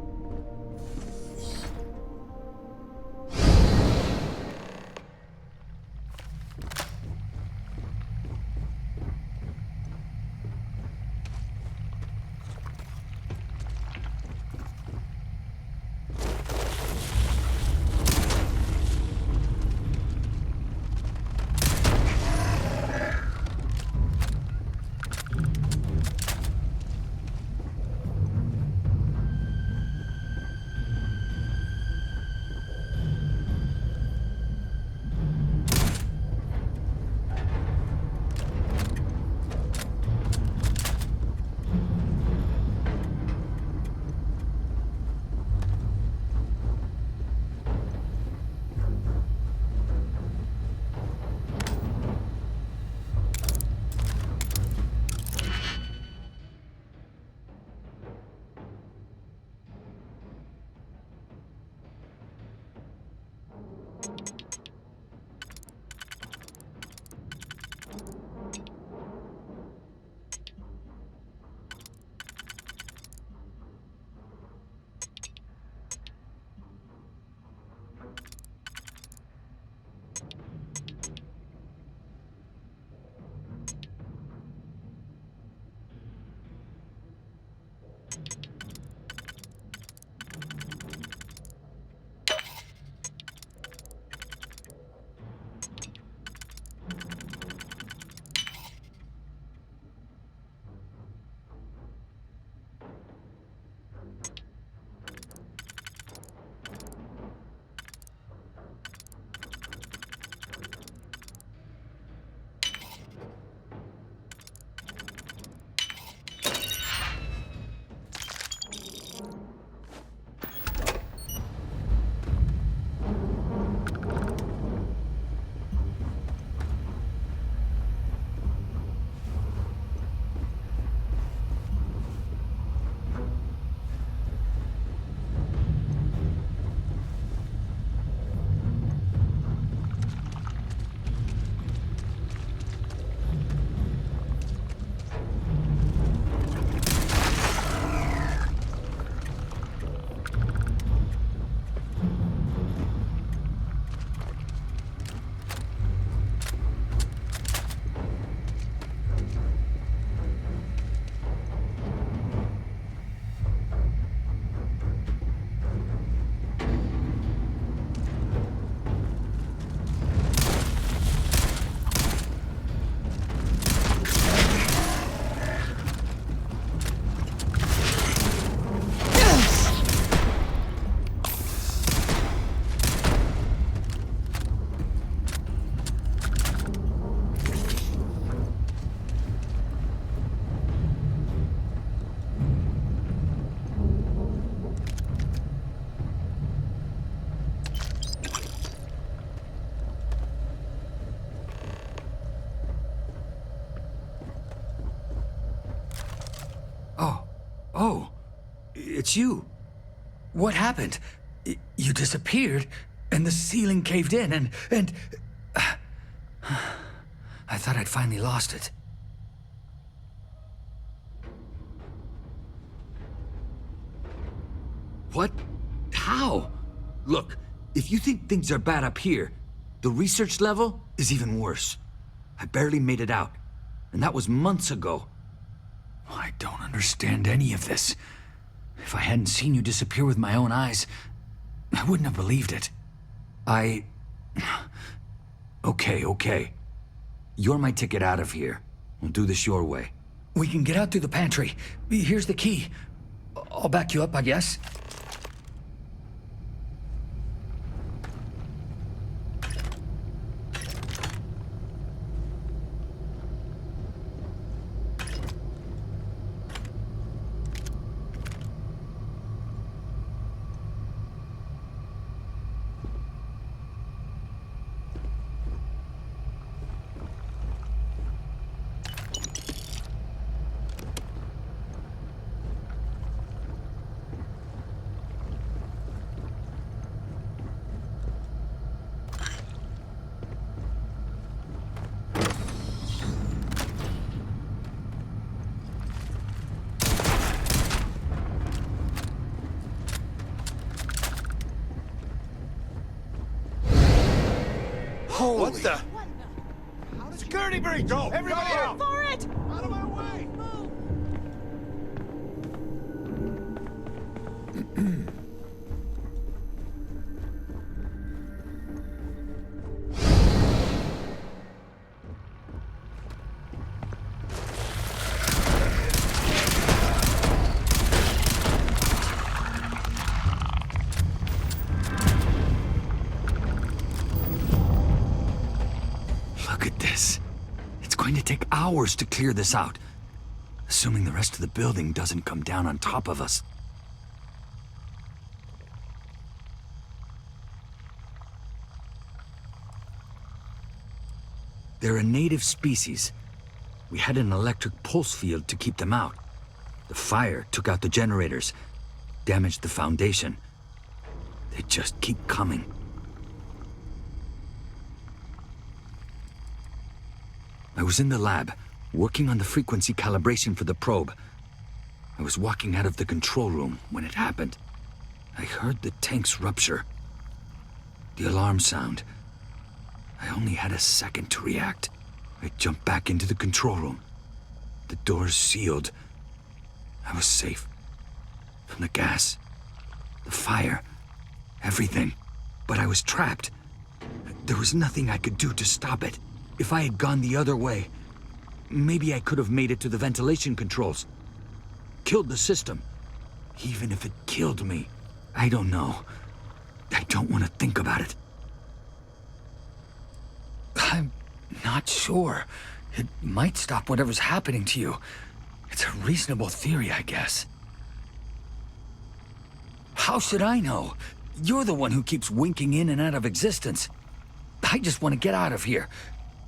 Oh, it's you. What happened? You disappeared, and the ceiling caved in, and... I thought I'd finally lost it. What? How? Look, if you think things are bad up here, the research level is even worse. I barely made it out, and that was months ago. I don't understand any of this. If I hadn't seen you disappear with my own eyes, I wouldn't have believed it. Okay. You're my ticket out of here. We'll do this your way. We can get out through the pantry. Here's the key. I'll back you up, I guess. What the? Security breach! Go! Everybody out! For it! Out of my way! Look at this. It's going to take hours to clear this out. Assuming the rest of the building doesn't come down on top of us. They're a native species. We had an electric pulse field to keep them out. The fire took out the generators, damaged the foundation. They just keep coming. I was in the lab, working on the frequency calibration for the probe. I was walking out of the control room when it happened. I heard the tanks rupture. The alarm sound. I only had a second to react. I jumped back into the control room. The doors sealed. I was safe. From the gas, the fire, everything. But I was trapped. There was nothing I could do to stop it. If I had gone the other way, maybe I could have made it to the ventilation controls. Killed the system. Even if it killed me, I don't know. I don't want to think about it. I'm not sure. It might stop whatever's happening to you. It's a reasonable theory, I guess. How should I know? You're the one who keeps winking in and out of existence. I just want to get out of here.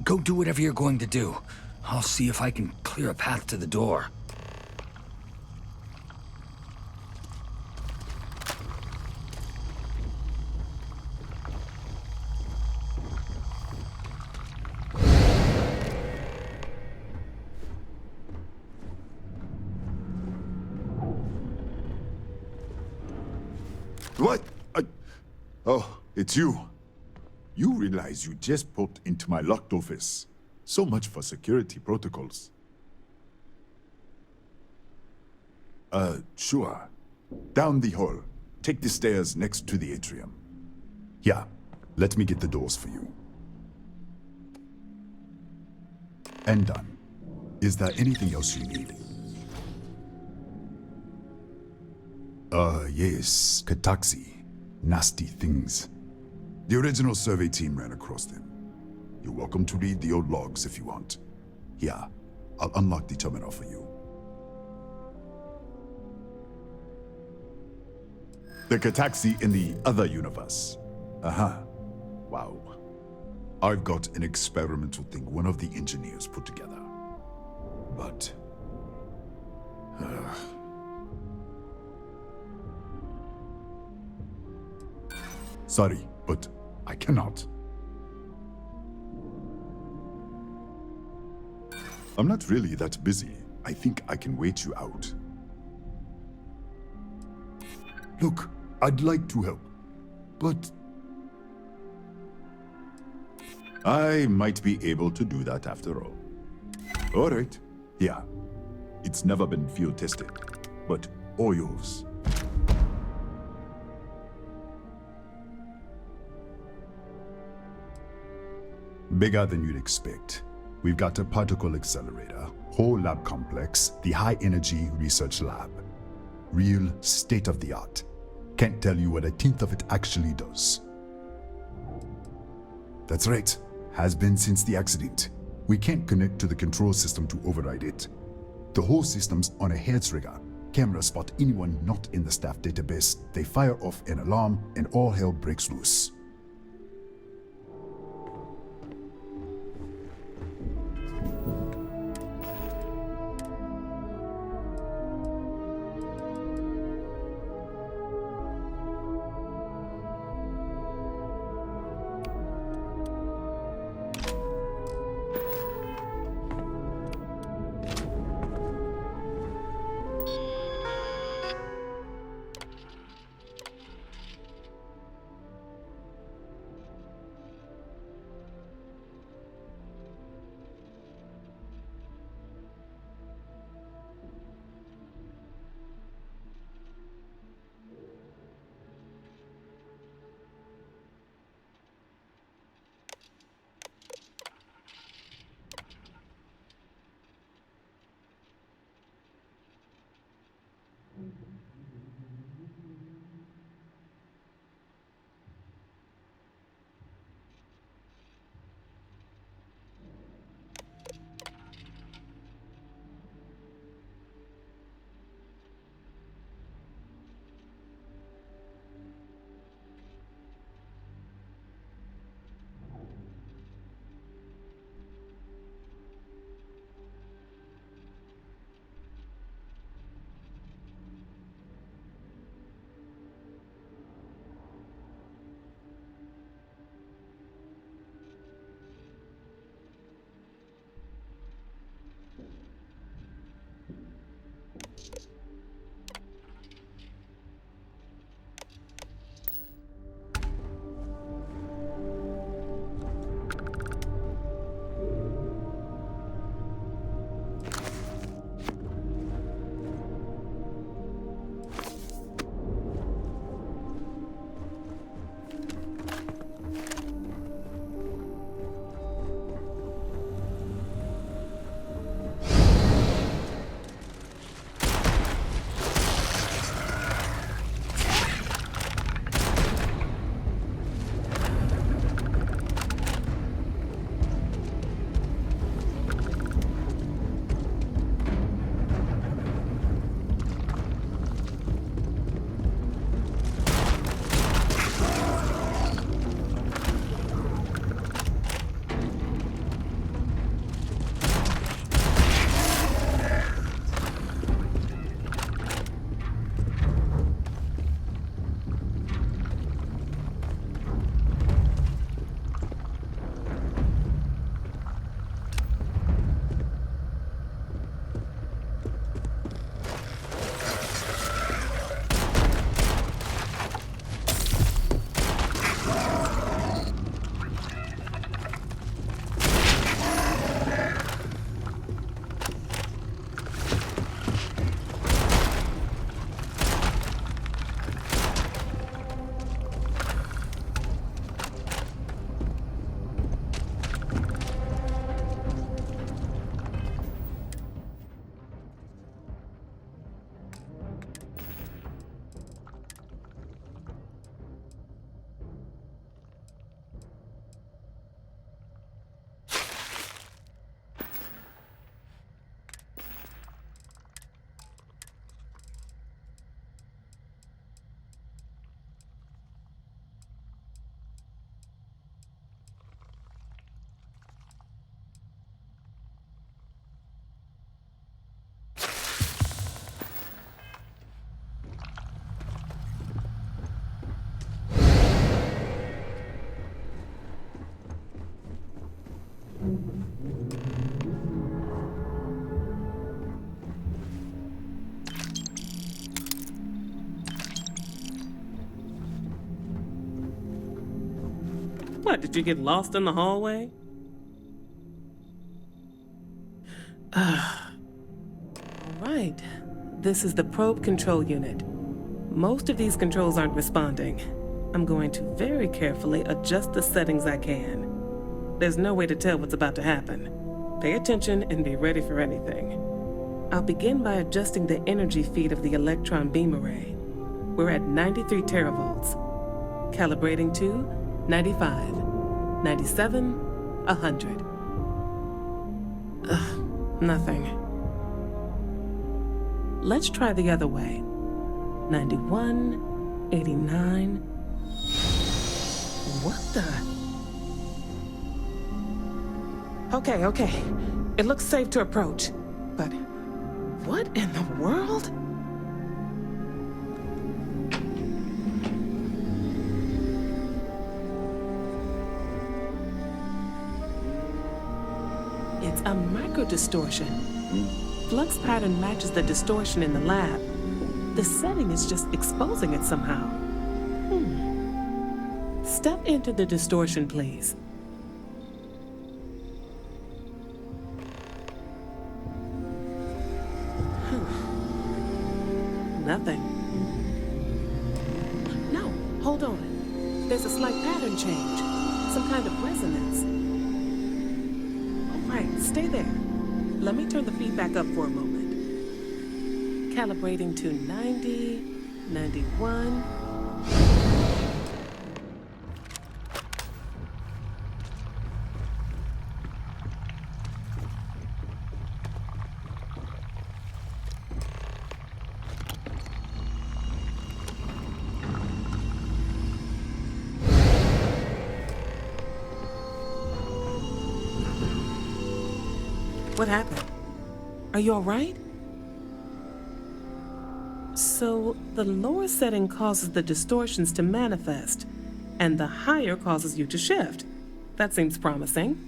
Go do whatever you're going to do. I'll see if I can clear a path to the door. What? Oh, it's you. You realize you just popped into my locked office. So much for security protocols. Sure. Down the hall. Take the stairs next to the atrium. Yeah, let me get the doors for you. And done. Is there anything else you need? Yes, Kataxi. Nasty things. The original survey team ran across them. You're welcome to read the old logs if you want. Yeah, I'll unlock the terminal for you. The Kataxi in the other universe. Uh-huh. Wow. I've got an experimental thing one of the engineers put together. But... Sorry, but I cannot. I'm not really that busy. I think I can wait you out. Look, I'd like to help, but... I might be able to do that after all. All right. Yeah. It's never been field tested, but all yours. Bigger than you'd expect. We've got a particle accelerator, whole lab complex, the high-energy research lab. Real state-of-the-art. Can't tell you what a tenth of it actually does. That's right. Has been since the accident. We can't connect to the control system to override it. The whole system's on a heads rigger. Cameras spot anyone not in the staff database. They fire off an alarm and all hell breaks loose. What, did you get lost in the hallway? Alright. This is the probe control unit. Most of these controls aren't responding. I'm going to very carefully adjust the settings I can. There's no way to tell what's about to happen. Pay attention and be ready for anything. I'll begin by adjusting the energy feed of the electron beam array. We're at 93 teravolts. Calibrating to 95, 97, 100. Nothing. Let's try the other way. 91, 89. What the? Okay. It looks safe to approach. But what in the world? It's a microdistortion. Flux pattern matches the distortion in the lab. The setting is just exposing it somehow. Step into the distortion, please. Nothing. No, hold on. There's a slight pattern change. Some kind of resonance. All right, stay there. Let me turn the feedback up for a moment. Calibrating to 90, 91. What happened? Are you all right? So, the lower setting causes the distortions to manifest, and the higher causes you to shift. That seems promising.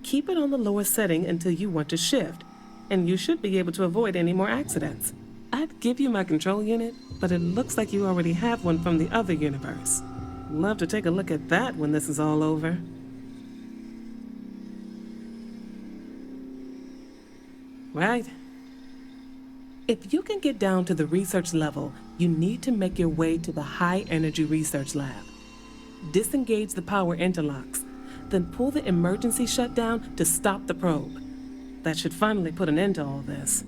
Keep it on the lower setting until you want to shift, and you should be able to avoid any more accidents. I'd give you my control unit, but it looks like you already have one from the other universe. Love to take a look at that when this is all over. Right. If you can get down to the research level, you need to make your way to the high-energy research lab. Disengage the power interlocks, then pull the emergency shutdown to stop the probe. That should finally put an end to all this.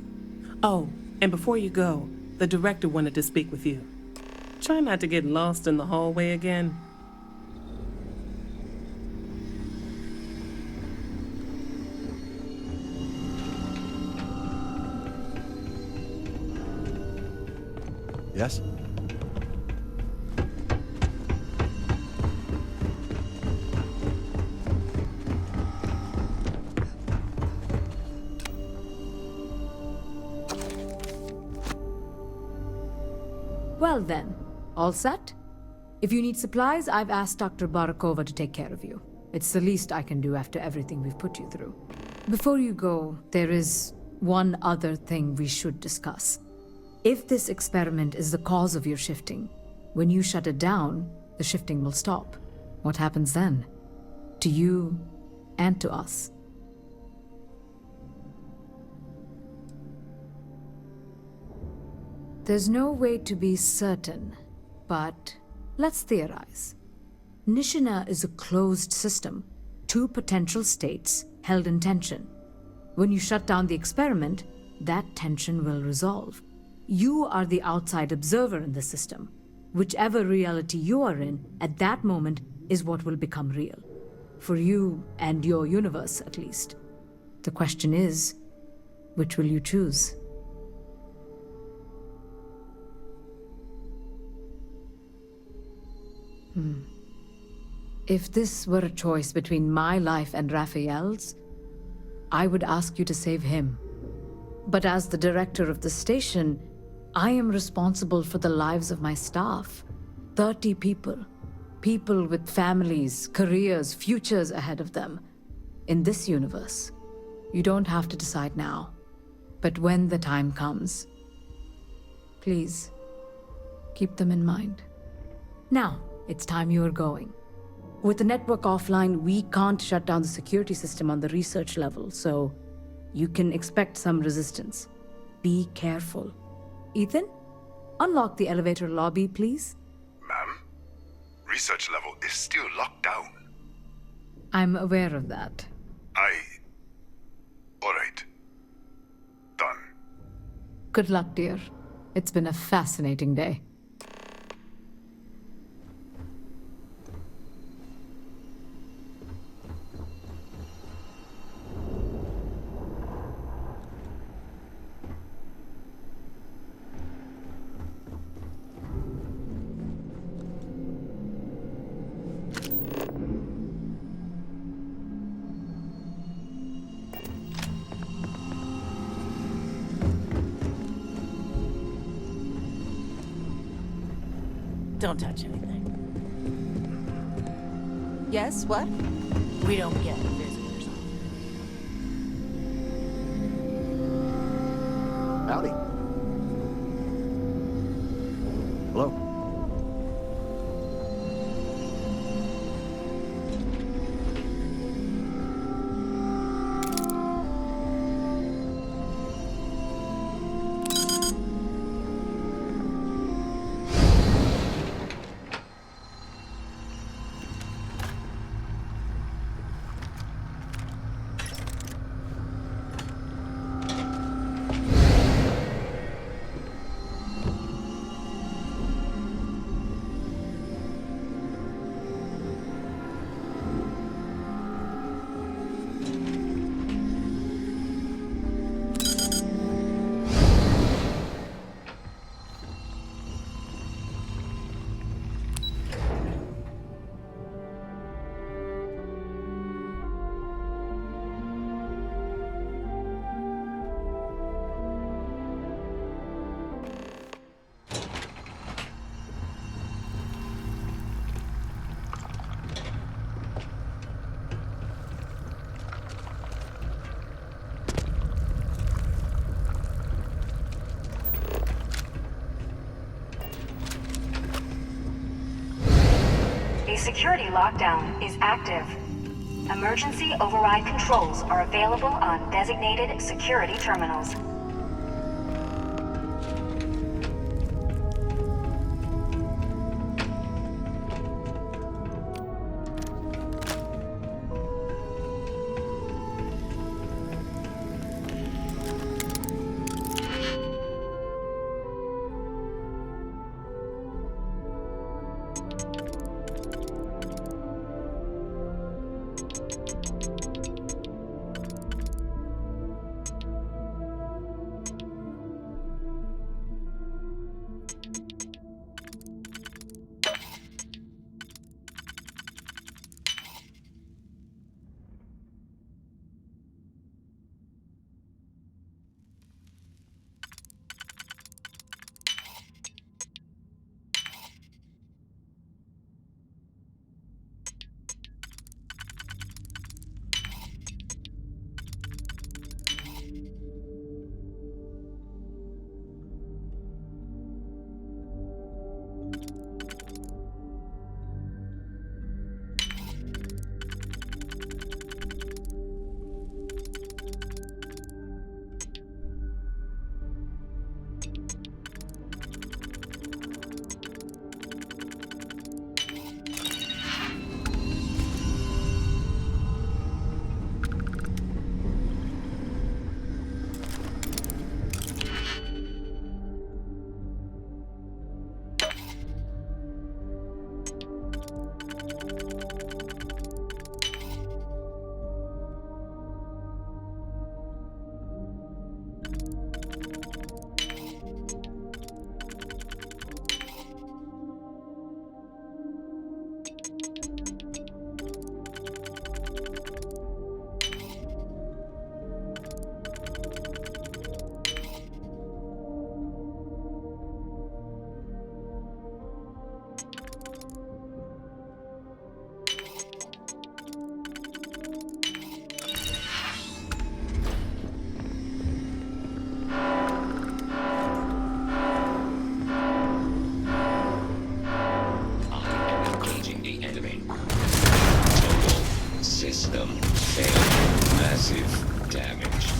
Oh, and before you go, the director wanted to speak with you. Try not to get lost in the hallway again. Yes? Well then, all set? If you need supplies, I've asked Dr. Barakova to take care of you. It's the least I can do after everything we've put you through. Before you go, there is one other thing we should discuss. If this experiment is the cause of your shifting, when you shut it down, the shifting will stop. What happens then? To you and to us. There's no way to be certain, but let's theorize. Nishina is a closed system, two potential states held in tension. When you shut down the experiment, that tension will resolve. You are the outside observer in the system. Whichever reality you are in, at that moment, is what will become real. For you and your universe, at least. The question is, which will you choose? If this were a choice between my life and Raphael's, I would ask you to save him. But as the director of the station, I am responsible for the lives of my staff. 30 people. People with families, careers, futures ahead of them. In this universe. You don't have to decide now. But when the time comes, please, keep them in mind. Now, it's time you are going. With the network offline, we can't shut down the security system on the research level, so you can expect some resistance. Be careful. Ethan, unlock the elevator lobby, please. Ma'am, research level is still locked down. I'm aware of that. All right. Done. Good luck, dear. It's been a fascinating day. Don't touch anything. Yes, what? We don't get visitors. Howdy. Hello. The security lockdown is active. Emergency override controls are available on designated security terminals. massive damage.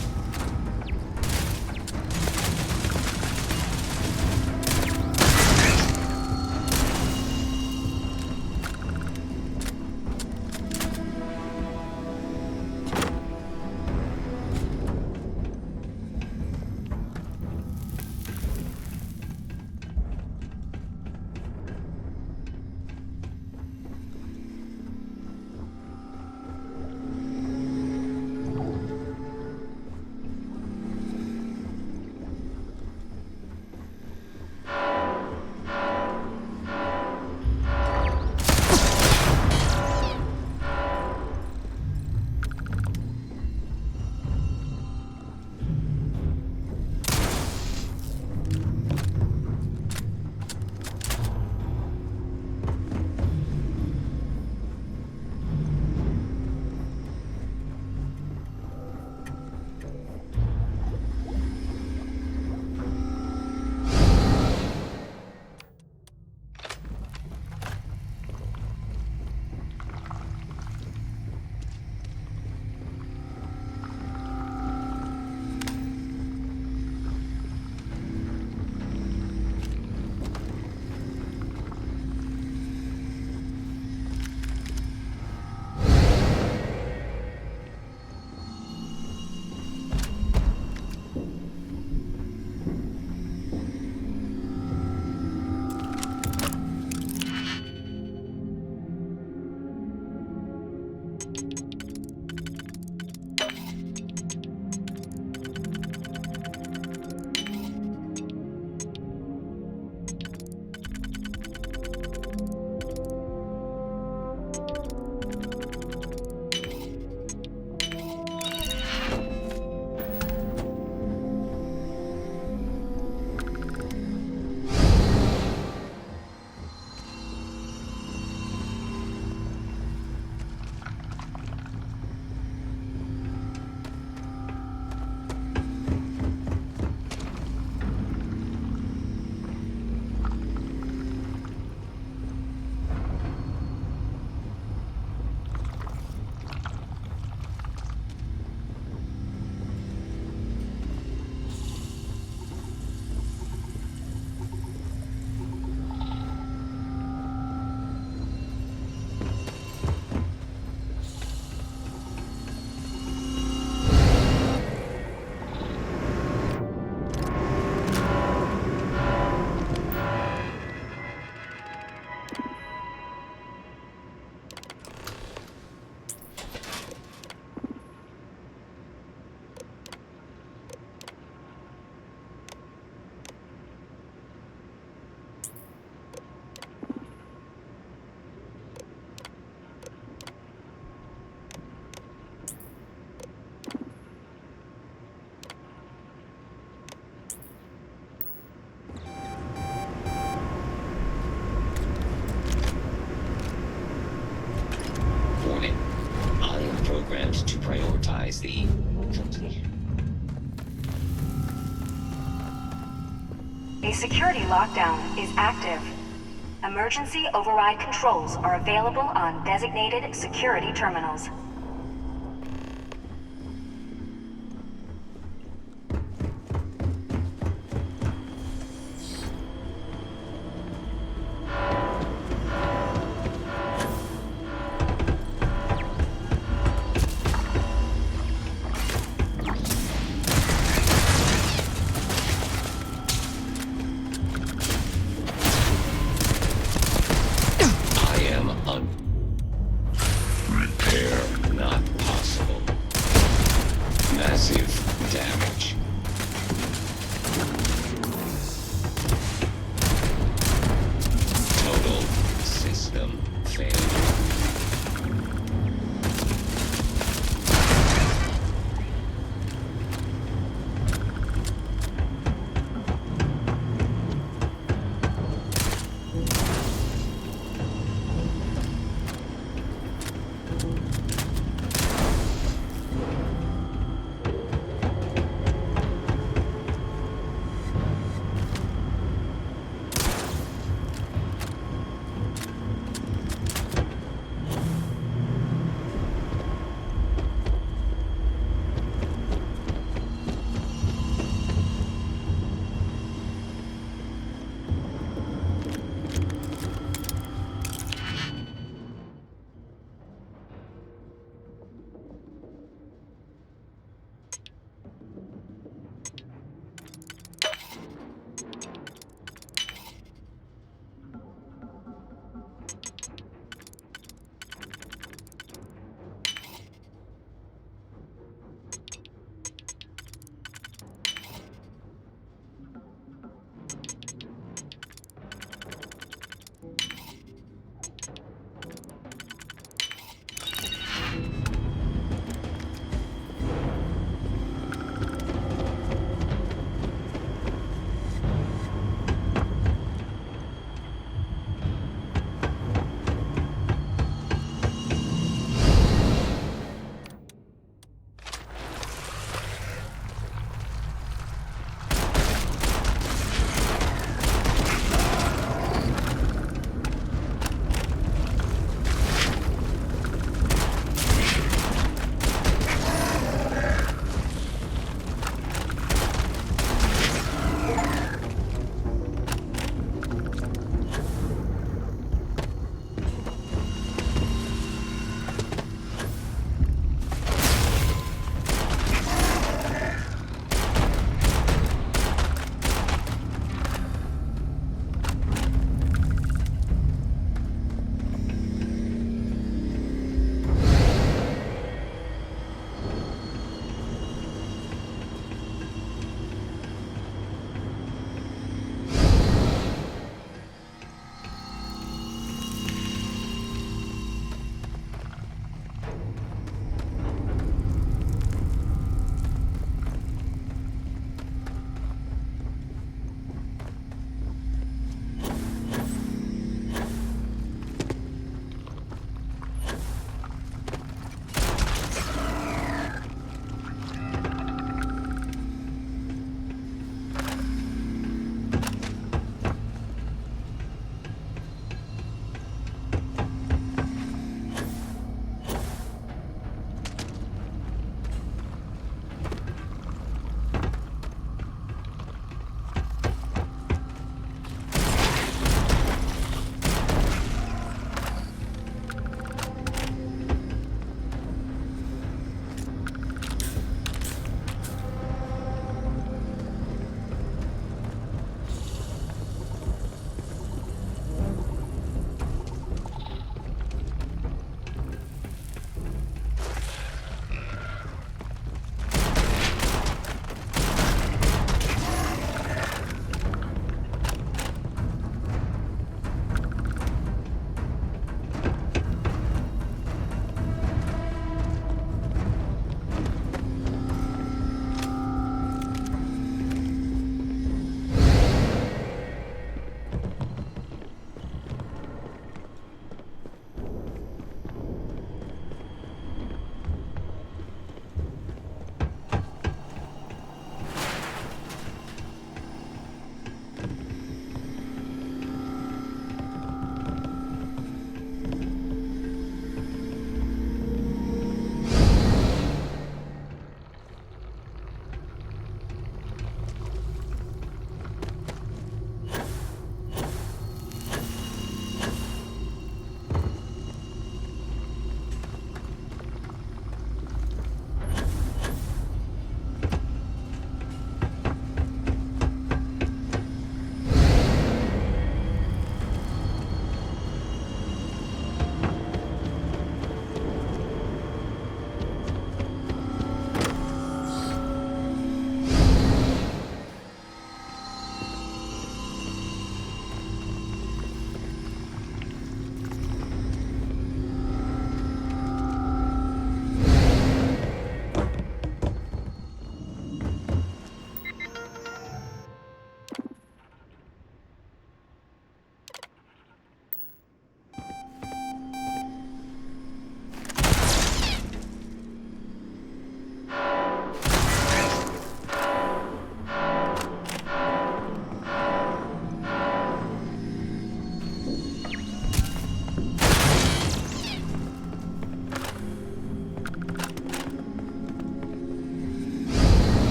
To prioritize the completion. A security lockdown is active. Emergency override controls are available on designated security terminals. Repair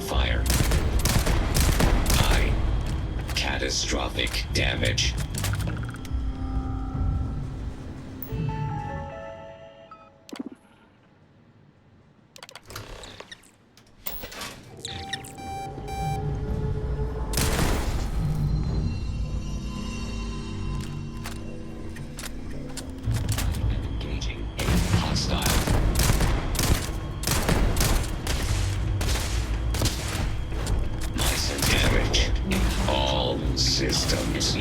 fire. High. Catastrophic damage. Engaging a hostile. Damage in all systems.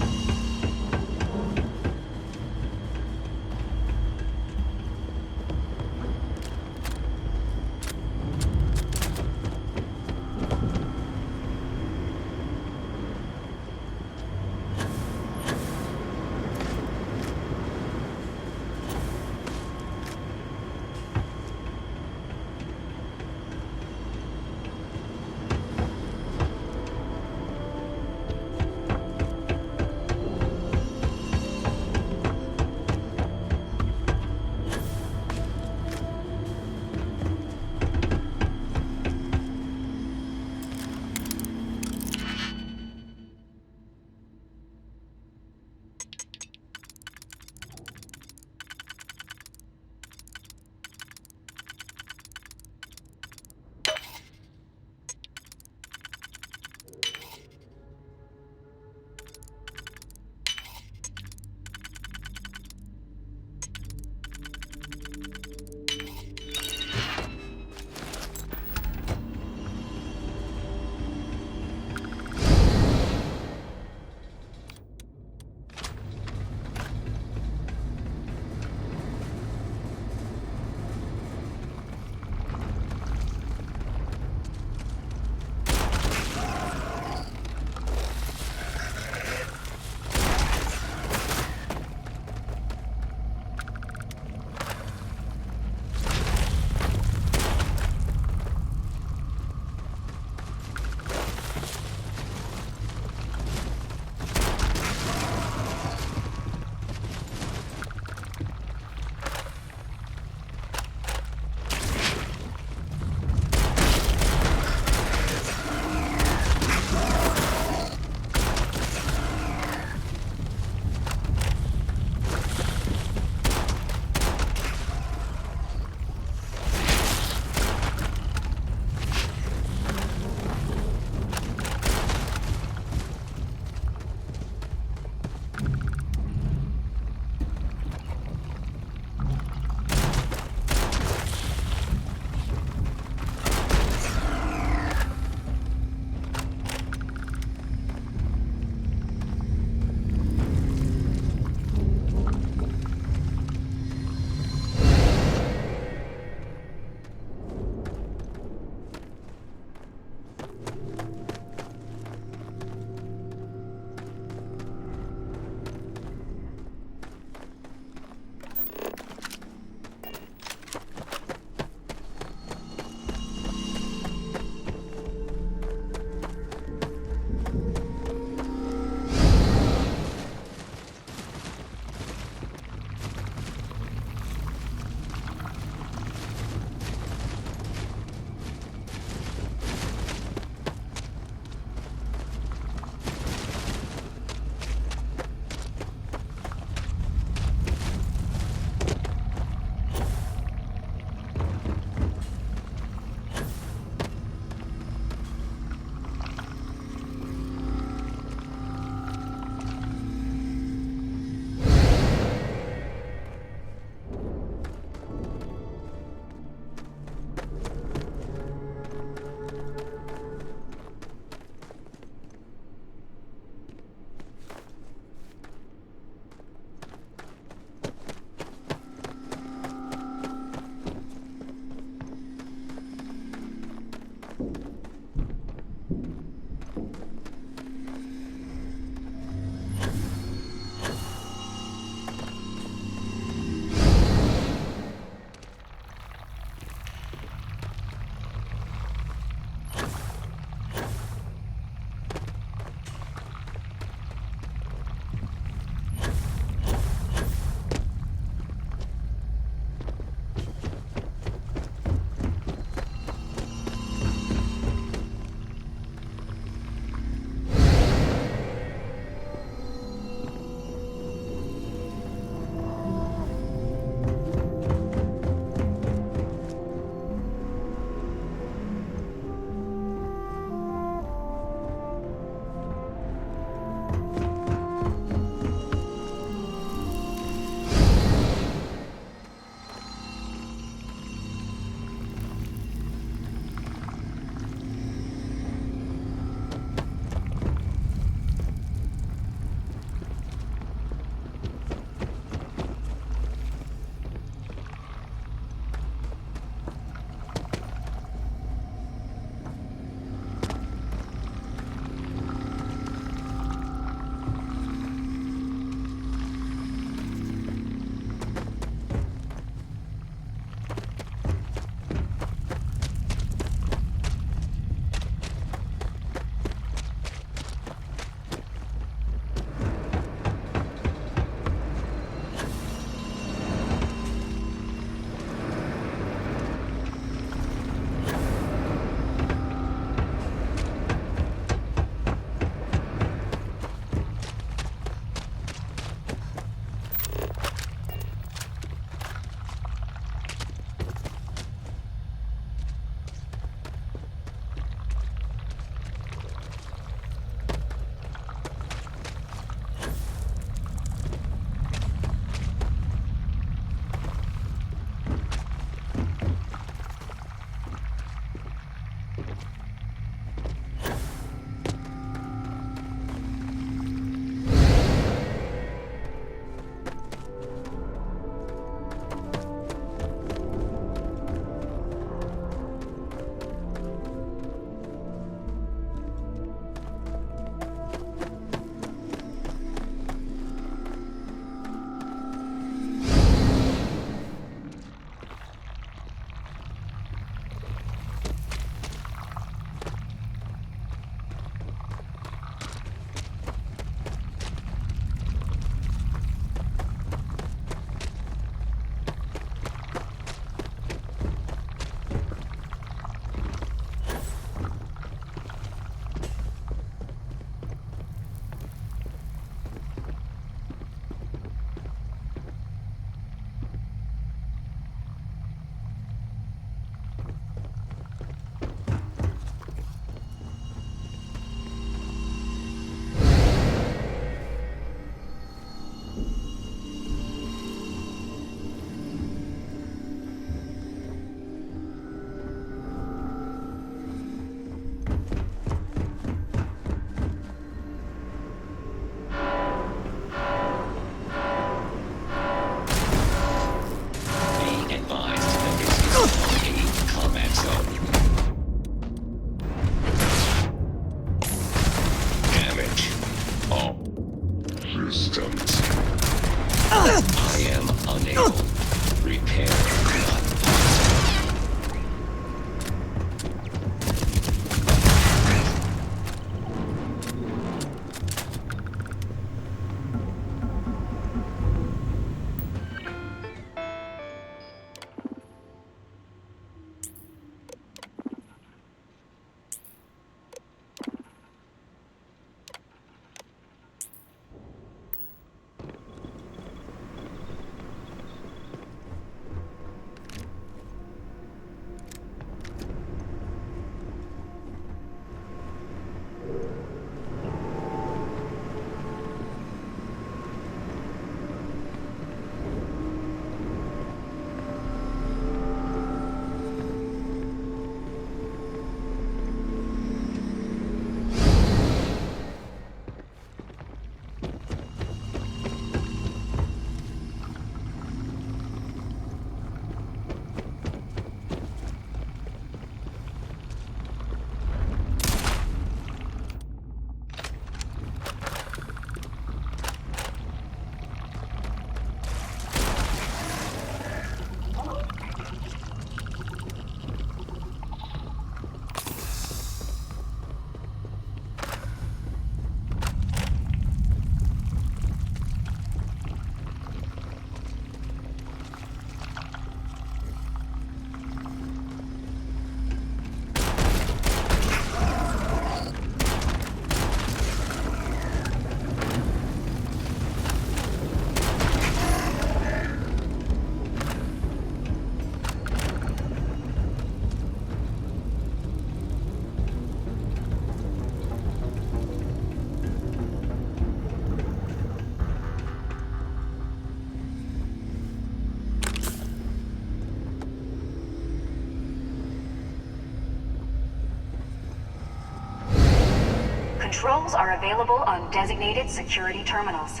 Controls are available on designated security terminals.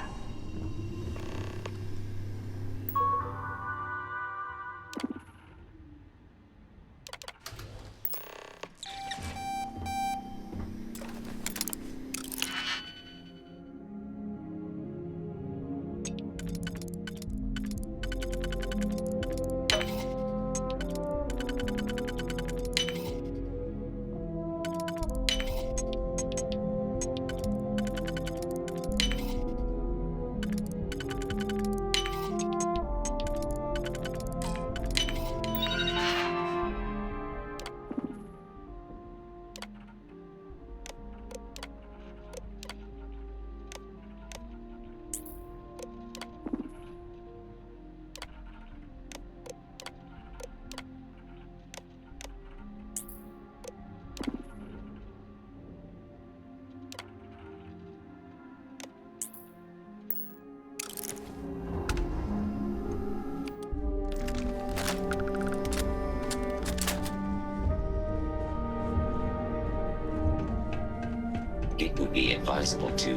It would be advisable to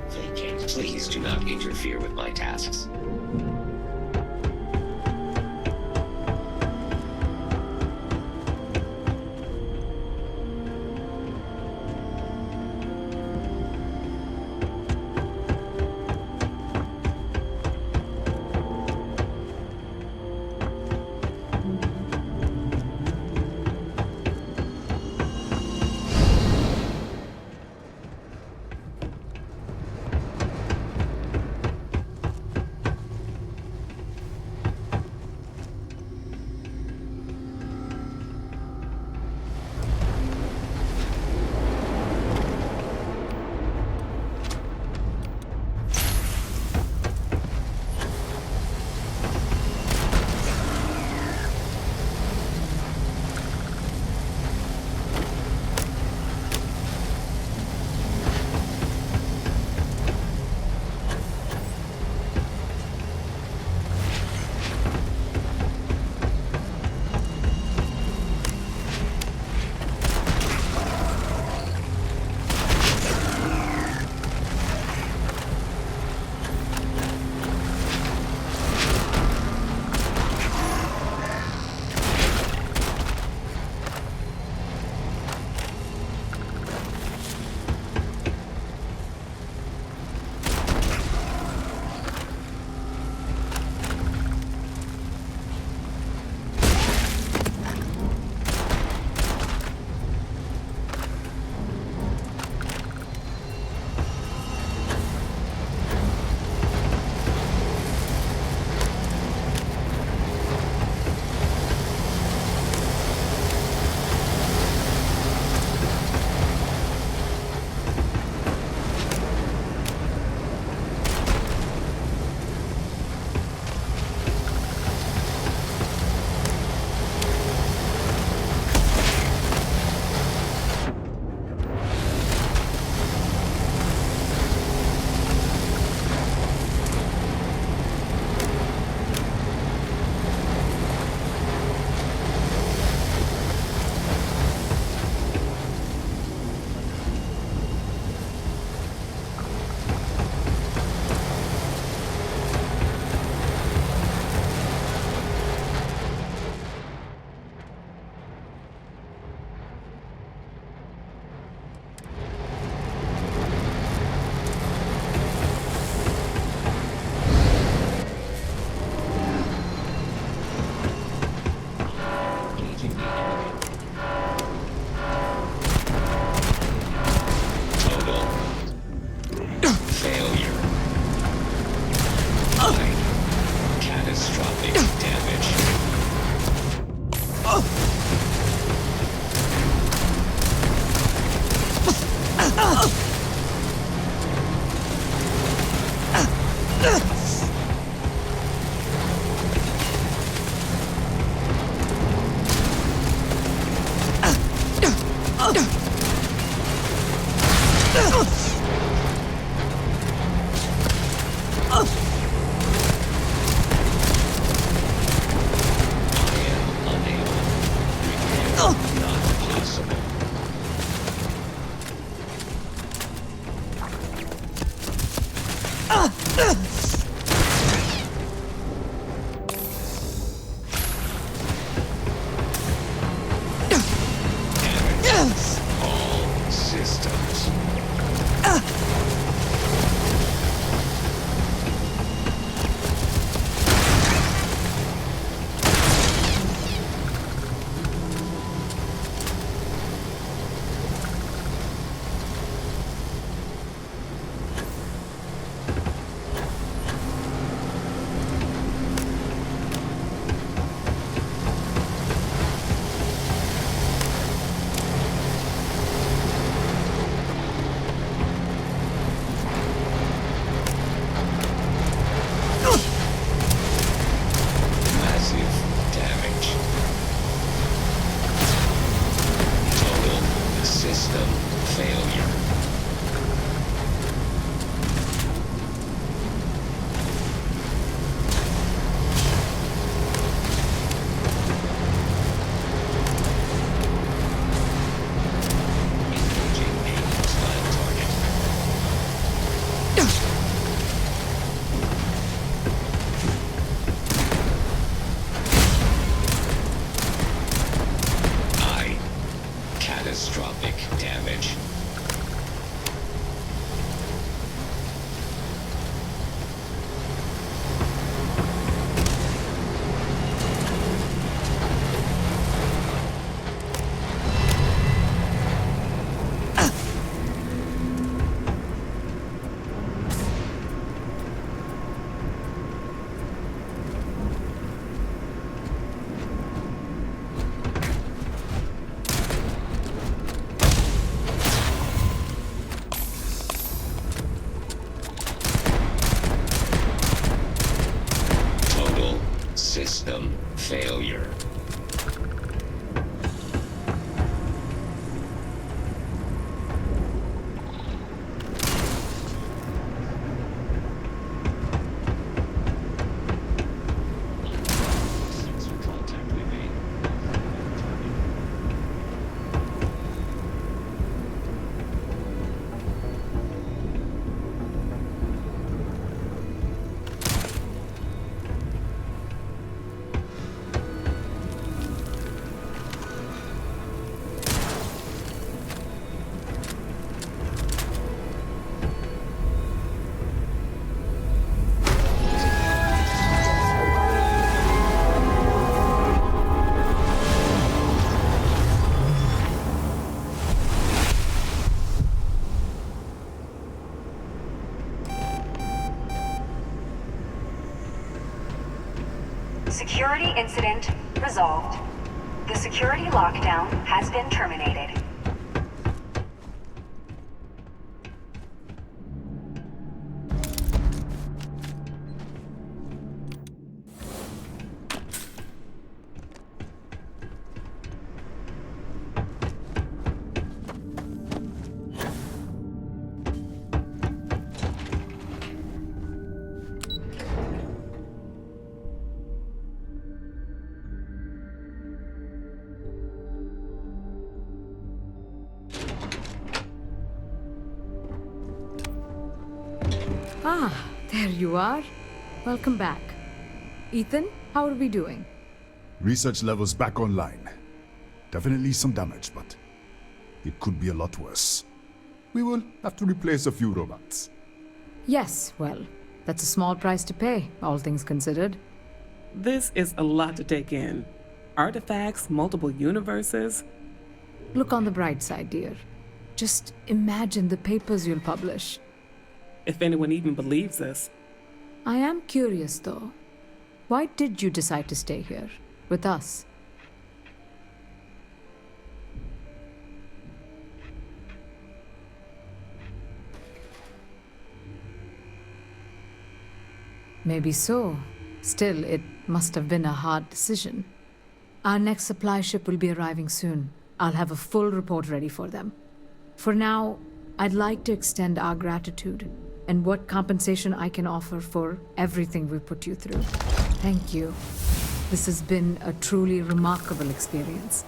vacate. Please do not interfere with my tasks. Failure. Security incident resolved. The security lockdown has been terminated. Ah, there you are. Welcome back. Ethan, how are we doing? Research levels back online. Definitely some damage, but it could be a lot worse. We will have to replace a few robots. Yes, well, that's a small price to pay, all things considered. This is a lot to take in. Artifacts, multiple universes. Look on the bright side, dear. Just imagine the papers you'll publish. If anyone even believes us. I am curious, though. Why did you decide to stay here, with us? Maybe so. Still, it must have been a hard decision. Our next supply ship will be arriving soon. I'll have a full report ready for them. For now, I'd like to extend our gratitude and what compensation I can offer for everything we put you through. Thank you. This has been a truly remarkable experience.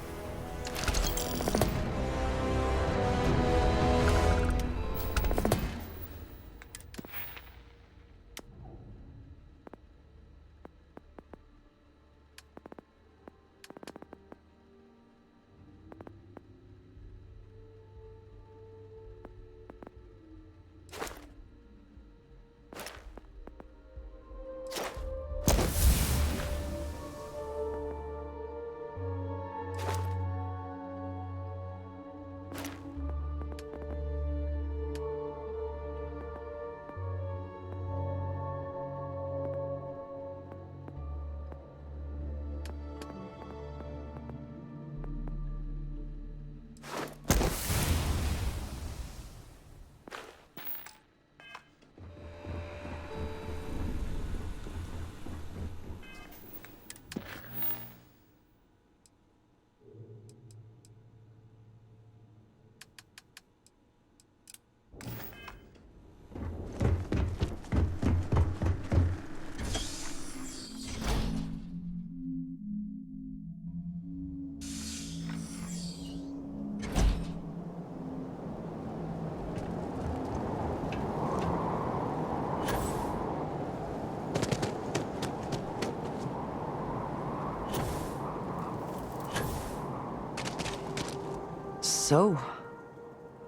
So,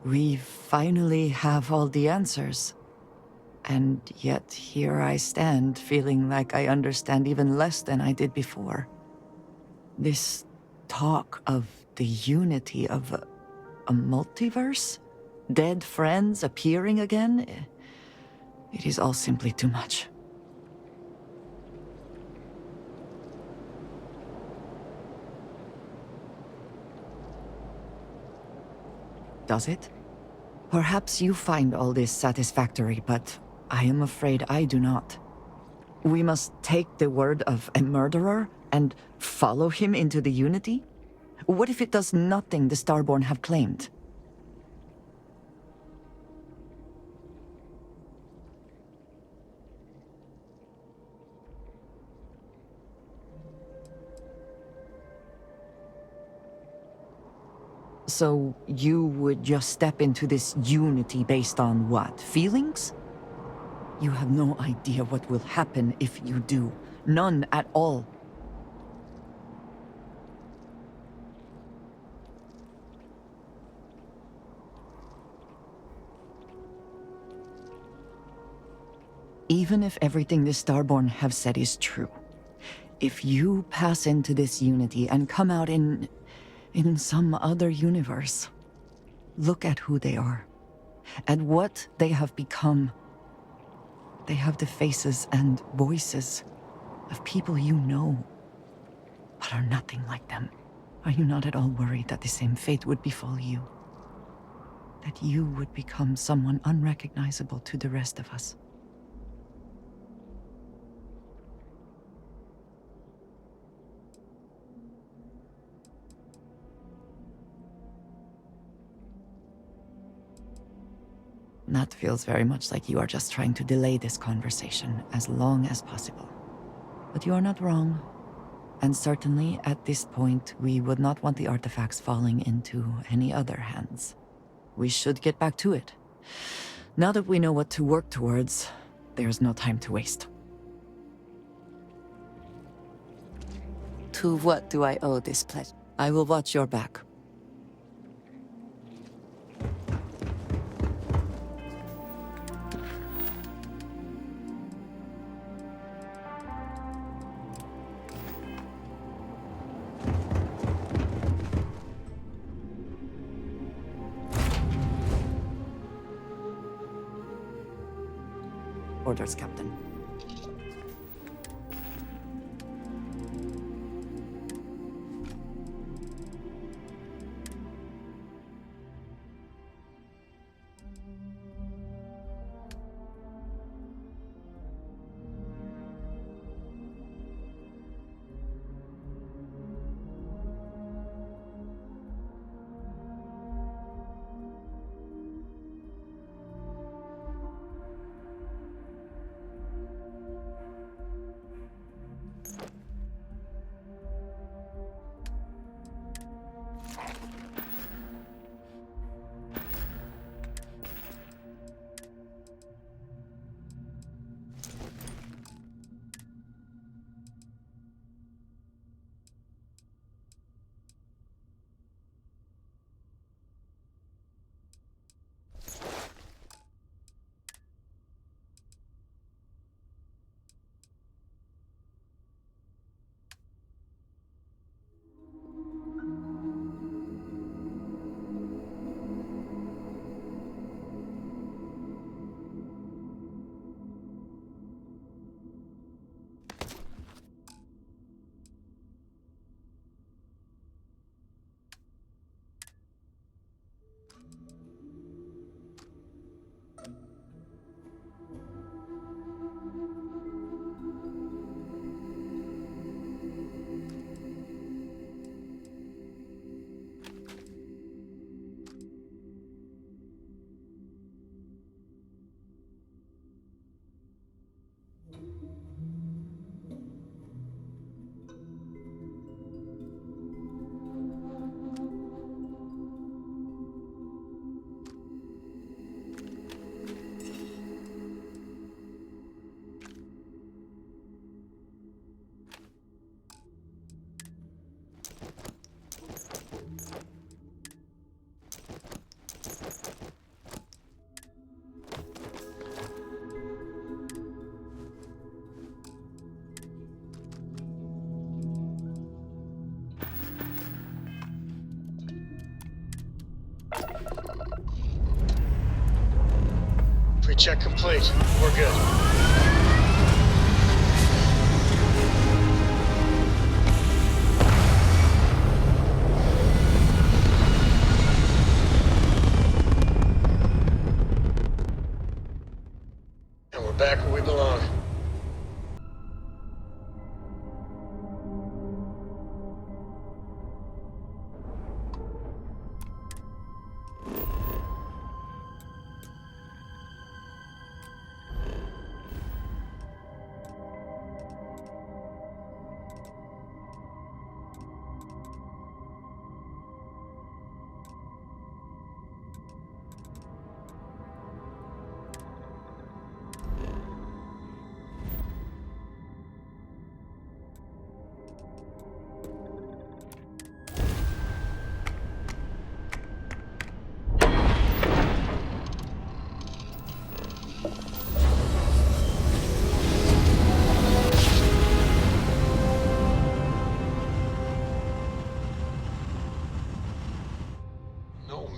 we finally have all the answers. And yet here I stand, feeling like I understand even less than I did before. This talk of the unity of a multiverse? Dead friends appearing again? It is all simply too much. Does it? Perhaps you find all this satisfactory, but I am afraid I do not. We must take the word of a murderer And follow him into the Unity? What if it does nothing the Starborn have claimed? So you would just step into this Unity based on what? Feelings? You have no idea what will happen if you do. None at all. Even if everything the Starborn have said is true, if you pass into this Unity and come out in some other universe, look at who they are, at what they have become. They have the faces and voices of people you know, but are nothing like them. Are you not at all worried that the same fate would befall you? That you would become someone unrecognizable to the rest of us? That feels very much like you are just trying to delay this conversation as long as possible. But you are not wrong. And certainly, at this point, we would not want the artifacts falling into any other hands. We should get back to it. Now that we know what to work towards, there's no time to waste. To what do I owe this pledge? I will watch your back. Orders, Captain. Pre-check complete. We're good. And we're back where we belong.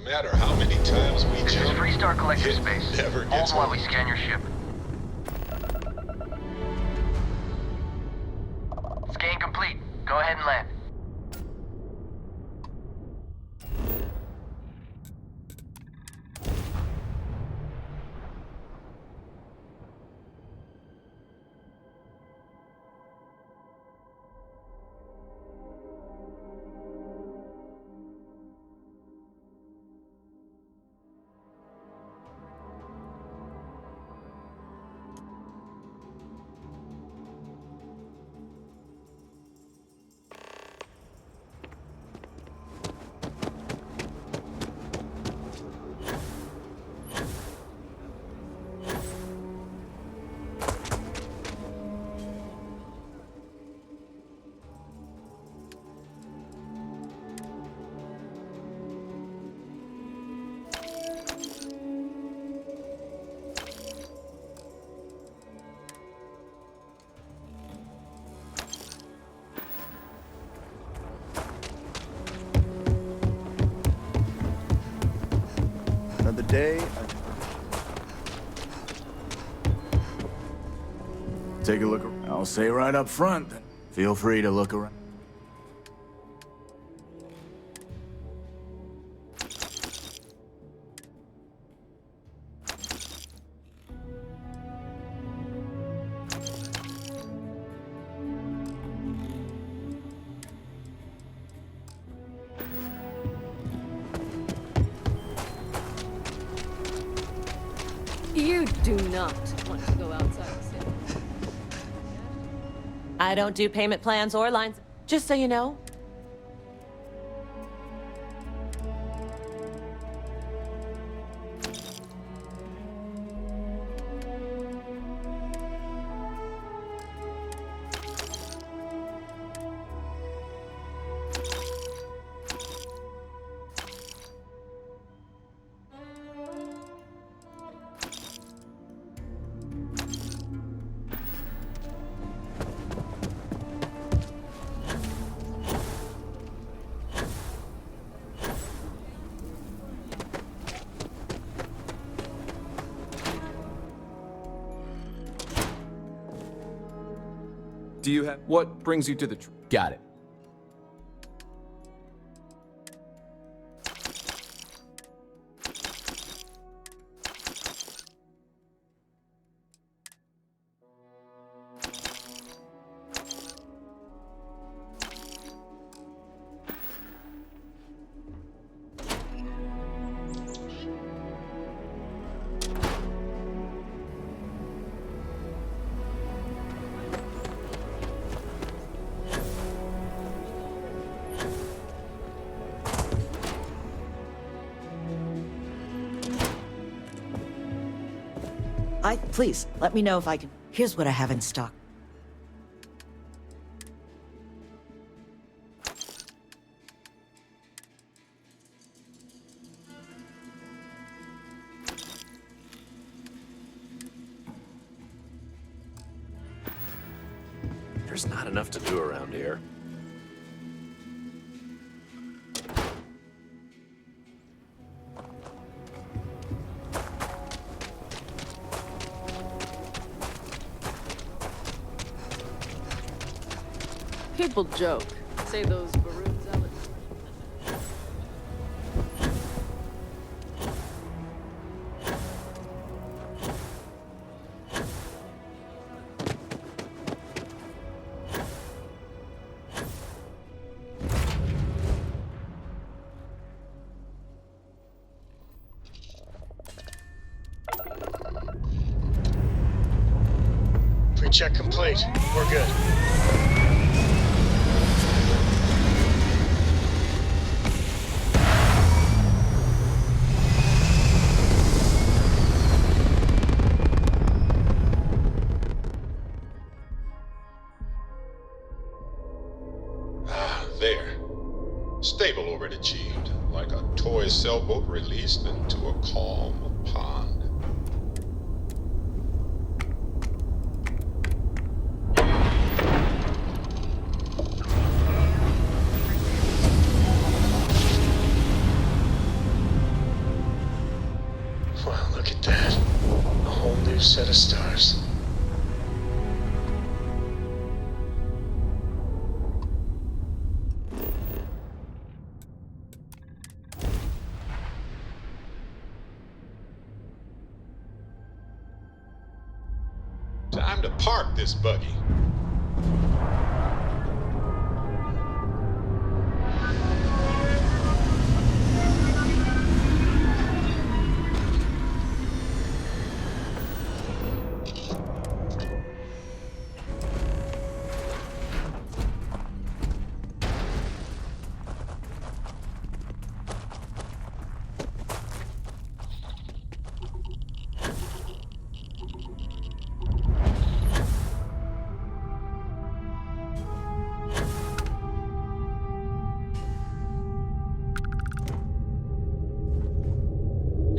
matter how many times we This is jump, Freestar Collector it Space. never Hold gets while old. we scan your ship. Scan complete. Go ahead and land. Another day. Take a look. I'll say right up front. Feel free to look around. You do not want to go outside the city. I don't do payment plans or lines, just so you know. Do you have... What brings you to the... Got it. Please, let me know if I can... Here's what I have in stock. There's not enough to do around here. People joke. Say those balloons out. Pre-check complete. We're good. There. Stable orbit achieved, like a toy sailboat released into a calm pond. set of stars. Time to park this buggy.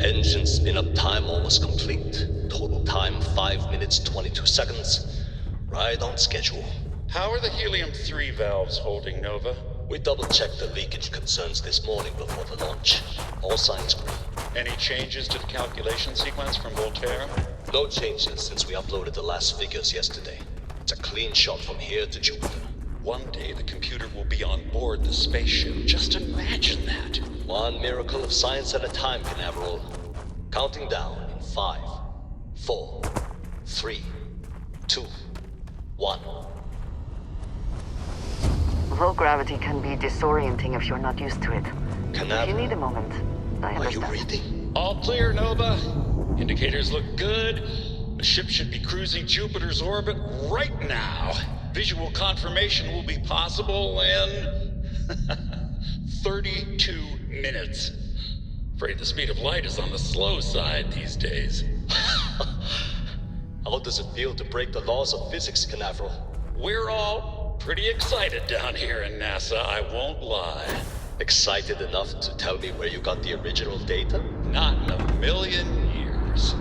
Engine spin-up time almost complete. Total time 5 minutes 22 seconds. Right on schedule. How are the helium-3 valves holding, Nova? We double-checked the leakage concerns this morning before the launch. All signs green. Any changes to the calculation sequence from Volterra? No changes since we uploaded the last figures yesterday. It's a clean shot from here to Jupiter. One day the computer will be on board the spaceship. Just imagine that. One miracle of science at a time, Canaveral. Counting down in 5, 4, 3, 2, 1. Low gravity can be disorienting if you're not used to it. Canaveral. If you need a moment, I understand. Are you reading? All clear, Nova. Indicators look good. The ship should be cruising Jupiter's orbit right now. Visual confirmation will be possible in 32 minutes. Afraid the speed of light is on the slow side these days. How does it feel to break the laws of physics, Canaveral? We're all pretty excited down here in NASA, I won't lie. Excited enough to tell me where you got the original data? Not in a million years.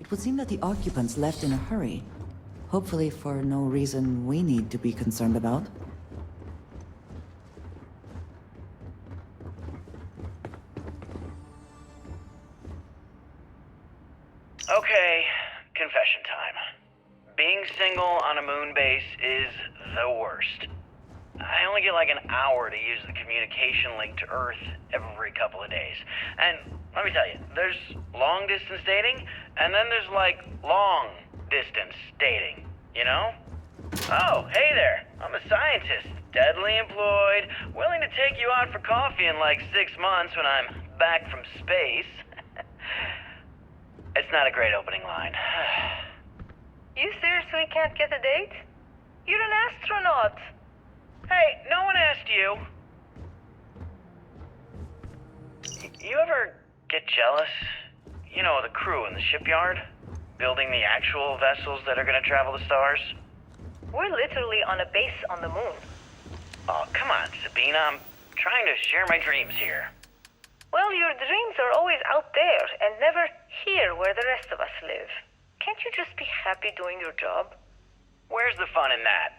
It would seem that the occupants left in a hurry. Hopefully for no reason we need to be concerned about. Okay, confession time. Being single on a moon base is the worst. I only get like an hour to use the communication link to Earth every couple of days. And let me tell you, there's long distance dating, and then there's like long distance dating, you know? Oh, hey there, I'm a scientist, deadly employed, willing to take you out for coffee in like 6 months when I'm back from space. It's not a great opening line. You seriously can't get a date? You're an astronaut. Hey, no one asked you. You ever get jealous? You know, the crew in the shipyard? Building the actual vessels that are gonna travel the stars? We're literally on a base on the moon. Oh, come on, Sabina. I'm trying to share my dreams here. Well, your dreams are always out there and never here where the rest of us live. Can't you just be happy doing your job? Where's the fun in that?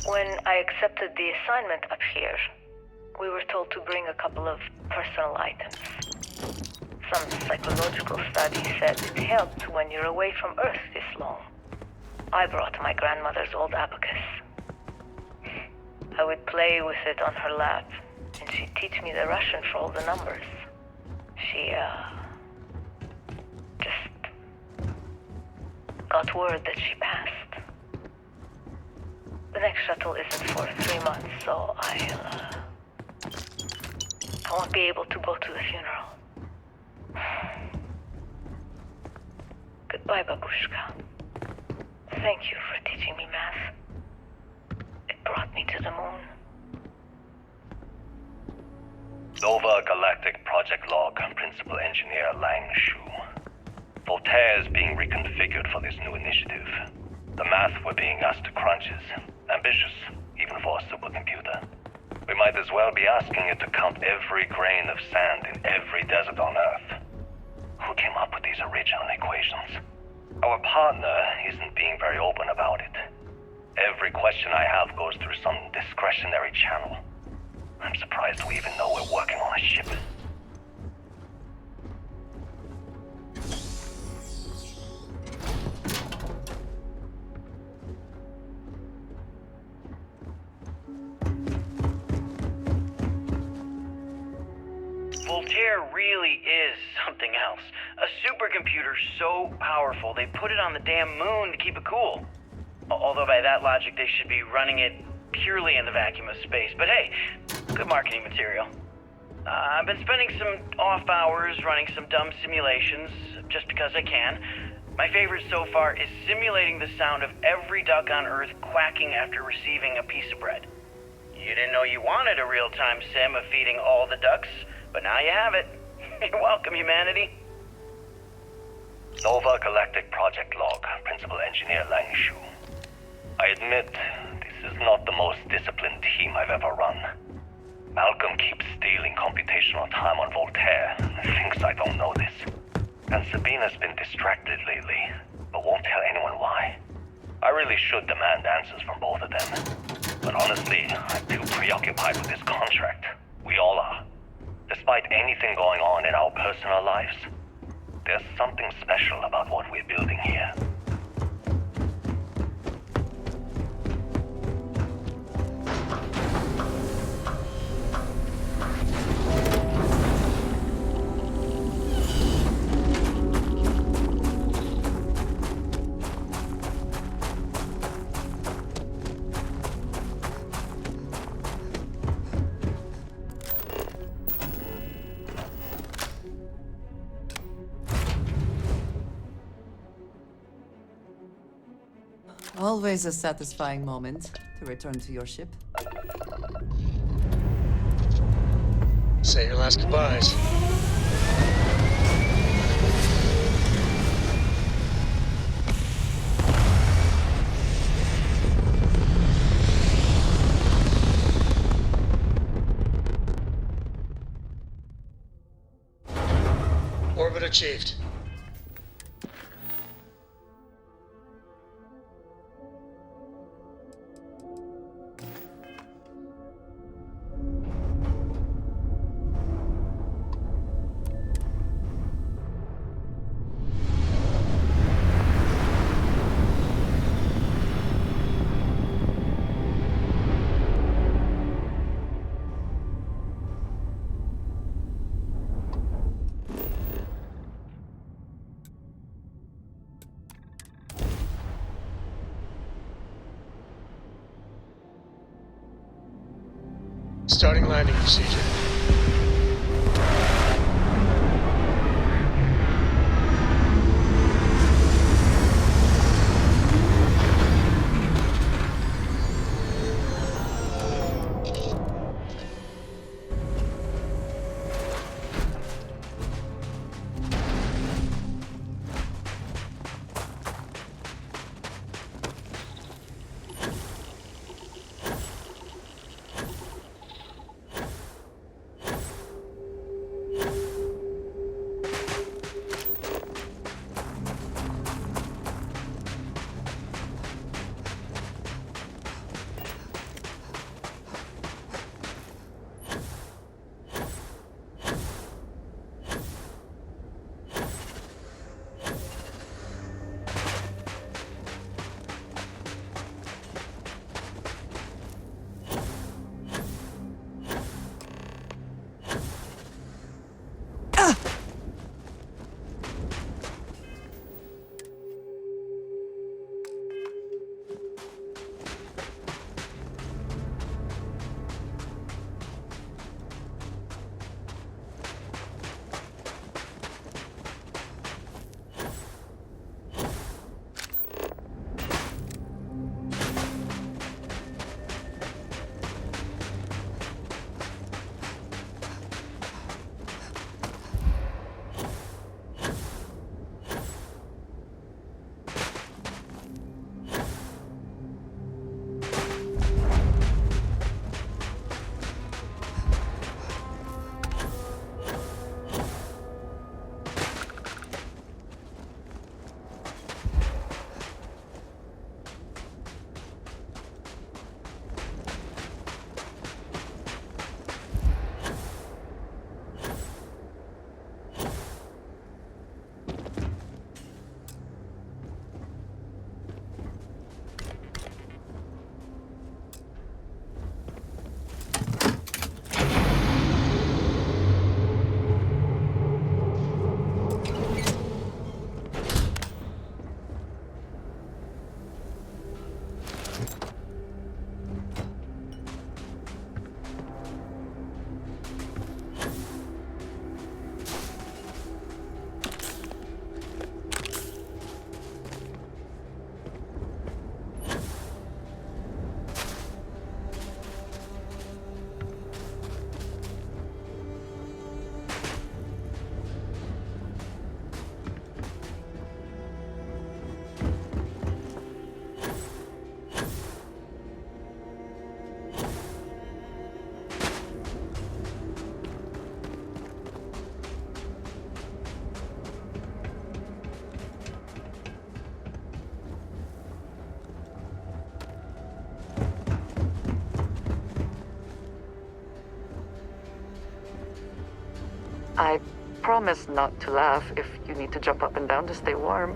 When I accepted the assignment up here, we were told to bring a couple of personal items. Some psychological study said it helped when you're away from Earth this long. I brought my grandmother's old abacus. I would play with it on her lap, and she'd teach me the Russian for all the numbers. She, just got word that she passed. The next shuttle isn't for 3 months, so I won't be able to go to the funeral. Goodbye, Babushka. Thank you for teaching me math. It brought me to the moon. Nova Galactic Project Log, Principal Engineer Lang Shu. Voltaire is being reconfigured for this new initiative. The math we're being asked to crunch is ambitious, even for a supercomputer. We might as well be asking it to count every grain of sand in every desert on Earth. Who came up with these original equations? Our partner isn't being very open about it. Every question I have goes through some discretionary channel. I'm surprised we even know we're working on a ship. Voltaire really is something else. A supercomputer so powerful they put it on the damn moon to keep it cool. Although by that logic they should be running it purely in the vacuum of space. But hey, good marketing material. I've been spending some off hours running some dumb simulations, just because I can. My favorite so far is simulating the sound of every duck on Earth quacking after receiving a piece of bread. You didn't know you wanted a real-time sim of feeding all the ducks, but now you have it. You're welcome, humanity. Nova Galactic Project Log, Principal Engineer Lang Shu. I admit, this is not the most disciplined team I've ever run. Malcolm keeps stealing computational time on Voltaire and thinks I don't know this. And Sabina's been distracted lately, but won't tell anyone why. I really should demand answers from both of them. But honestly, I'm too preoccupied with this contract. We all are. Despite anything going on in our personal lives, there's something special about what we're building here. Always a satisfying moment to return to your ship. Say your last goodbyes. Orbit achieved. Starting landing procedure. I promise not to laugh if you need to jump up and down to stay warm.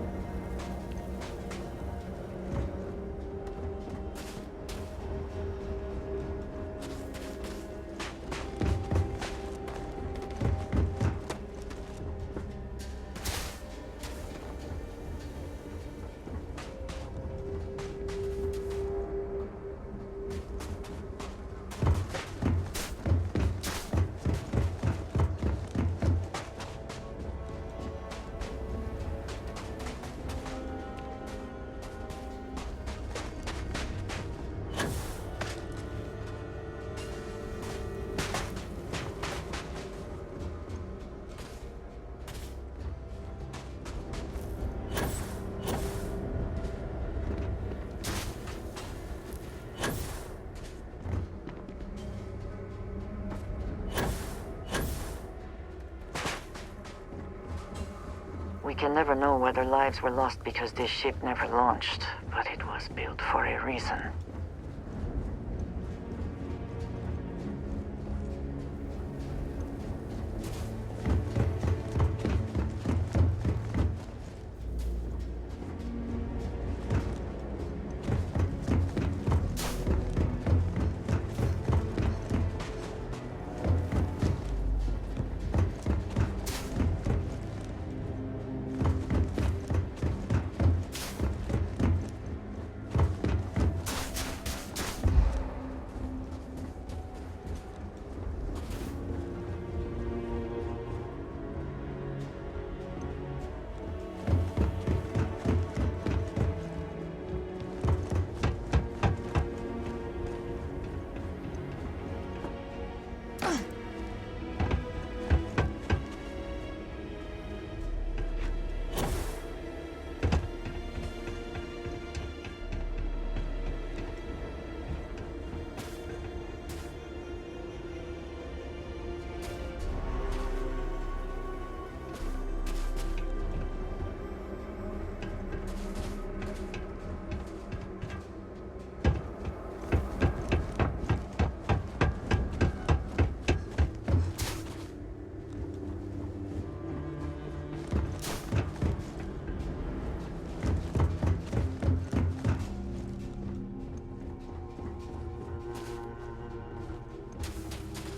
We can never know whether lives were lost because this ship never launched, but it was built for a reason.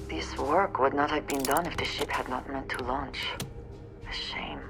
This work would not have been done if the ship had not meant to launch. A shame.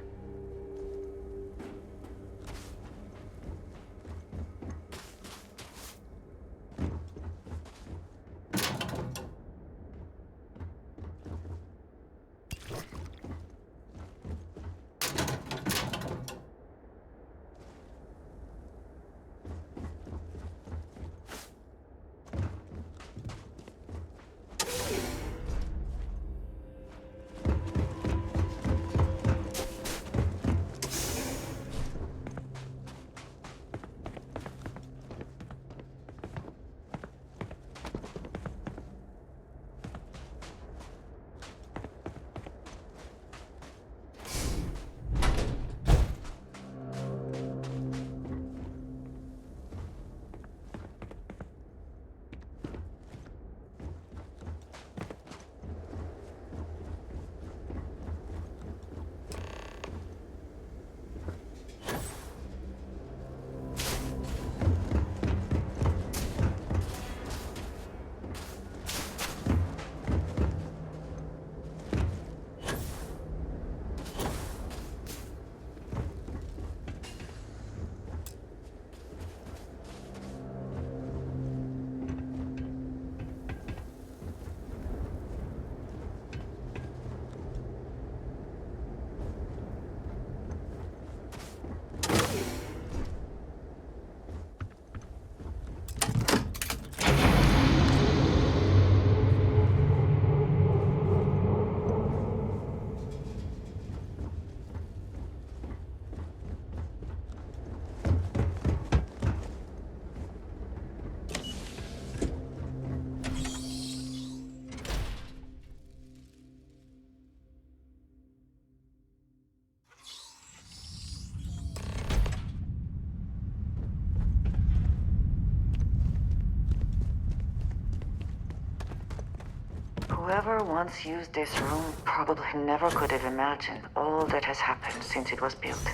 Whoever once used this room probably never could have imagined all that has happened since it was built.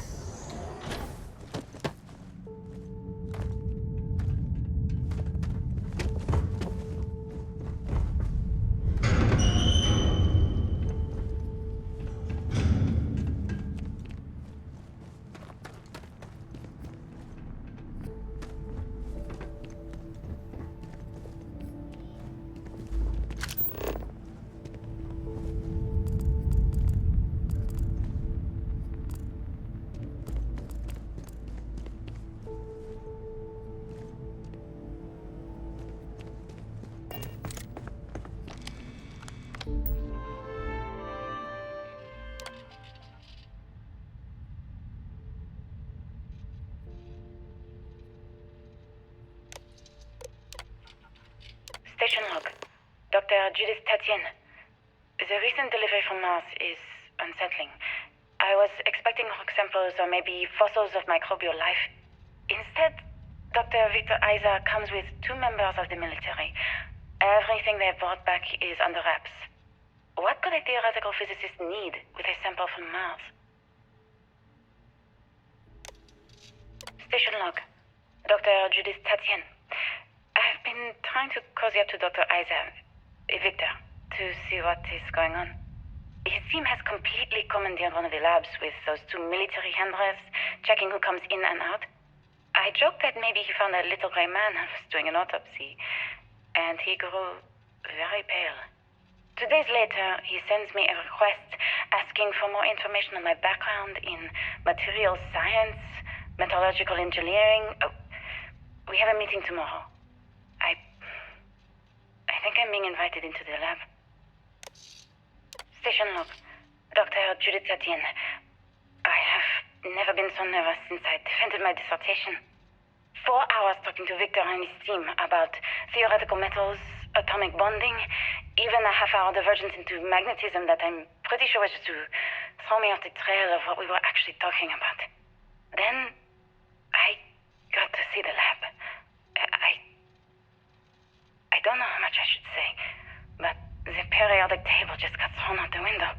Station log. Dr. Judith Tatien. The recent delivery from Mars is unsettling. I was expecting rock samples or maybe fossils of microbial life. Instead, Dr. Victor Isa comes with 2 members of the military. Everything they've brought back is under wraps. What could a theoretical physicist need with a sample from Mars? Station log. Dr. Judith Tatien. I've been trying to cozy up to Dr. Isa, Victor, to see what is going on. His team has completely commandeered one of the labs with those 2 military handrails, checking who comes in and out. I joked that maybe he found a little gray man and was doing an autopsy, and he grew very pale. 2 days later, he sends me a request asking for more information on my background in materials science, metallurgical engineering. Oh, we have a meeting tomorrow. I think I'm being invited into the lab. Station log. Dr. Judith Tatien. I have never been so nervous since I defended my dissertation. 4 hours talking to Victor and his team about theoretical metals, atomic bonding, even a half-hour divergence into magnetism that I'm pretty sure was just to throw me off the trail of what we were actually talking about. Then, I got to see the lab. I don't know how much I should say, but the periodic table just got thrown out the window.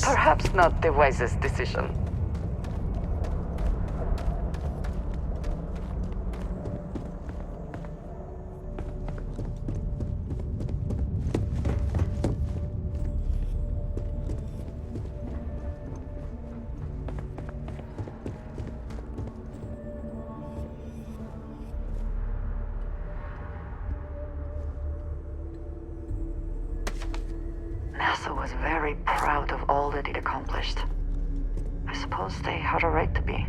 Perhaps not the wisest decision. NASA was very proud of all that it accomplished. I suppose they had a right to be.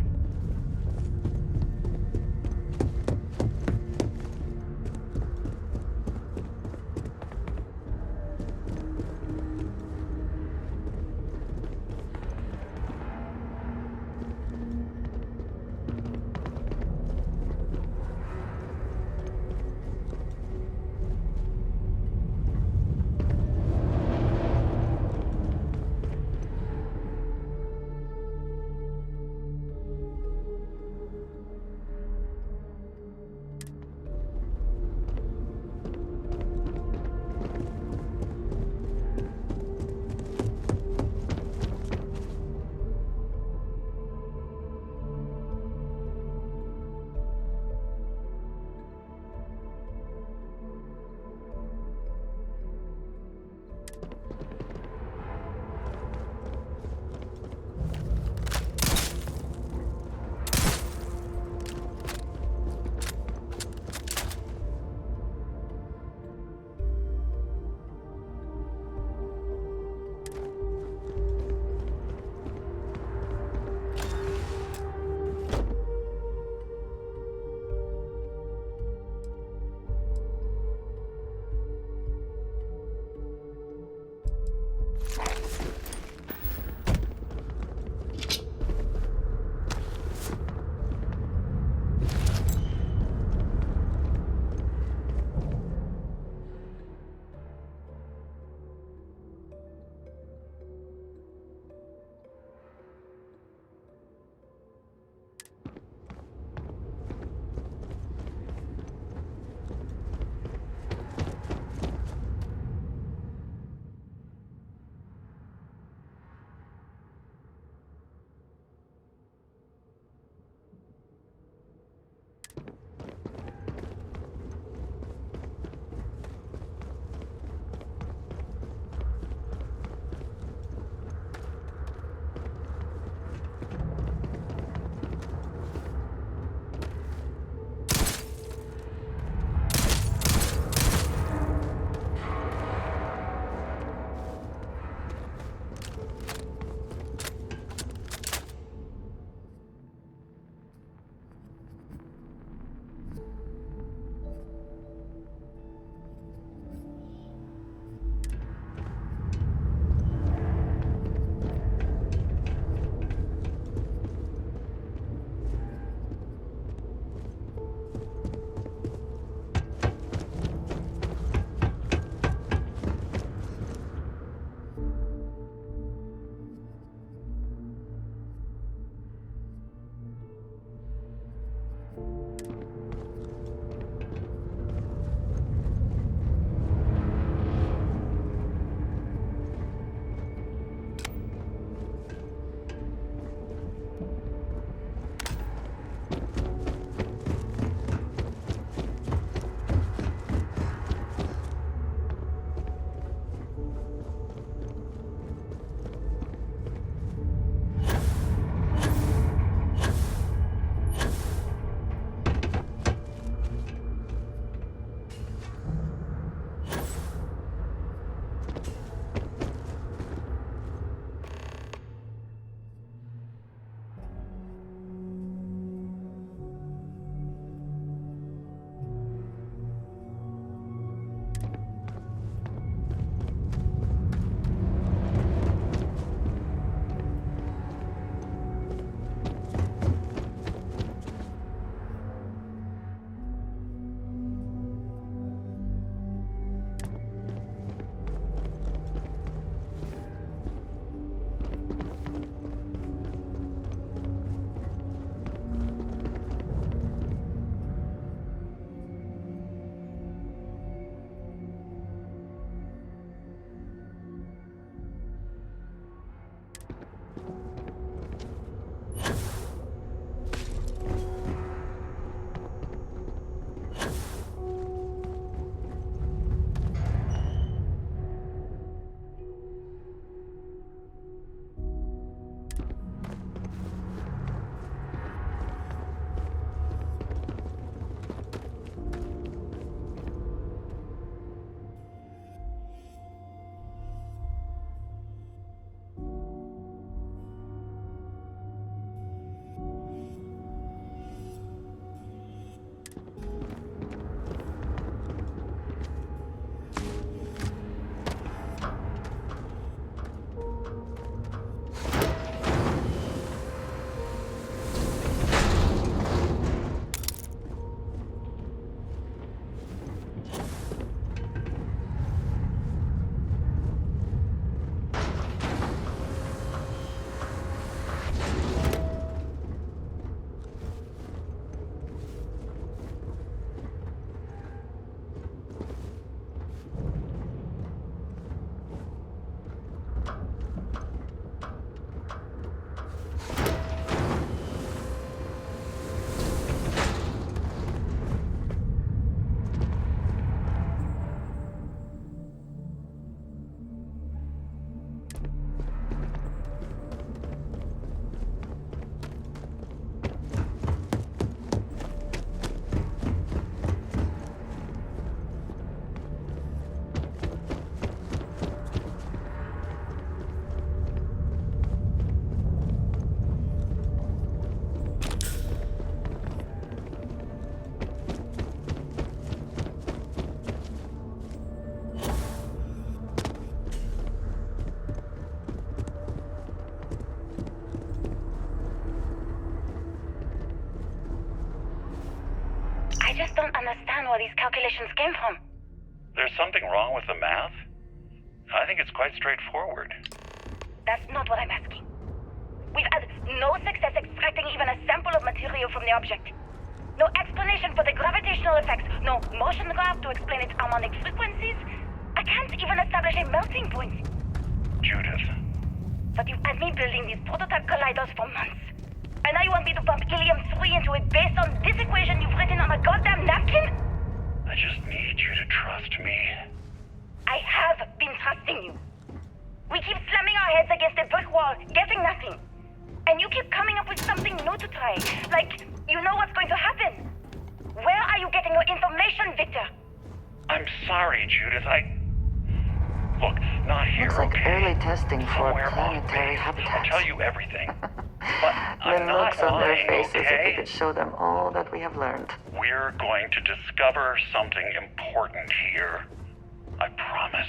just don't understand where these calculations came from. There's something wrong with the math? I think it's quite straightforward. That's not what I'm asking. We've had no success extracting even a sample of material from the object. No explanation for the gravitational effects, no motion graph to explain its harmonic frequencies. I can't even establish a melting point. Judith. But you've had me building these prototype colliders for months. And now you want me to pump helium-3 into it based on this equation you've written on a goddamn napkin? I just need you to trust me. I have been trusting you. We keep slamming our heads against a brick wall, getting nothing. And you keep coming up with something new to try. Like, you know what's going to happen. Where are you getting your information, Victor? I'm sorry, Judith. Look, not here, Looks like okay? early testing for Somewhere planetary I'll habitats. tell you everything. But The I'm not looks on their lying, faces if okay? we could show them all that we have learned. We're going to discover something important here. I promise.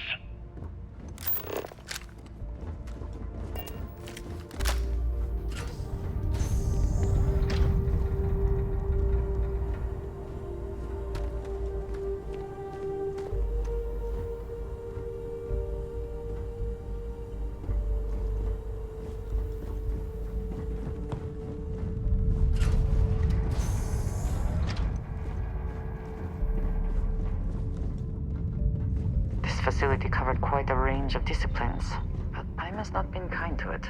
This facility covered quite a range of disciplines, but I must not been kind to it.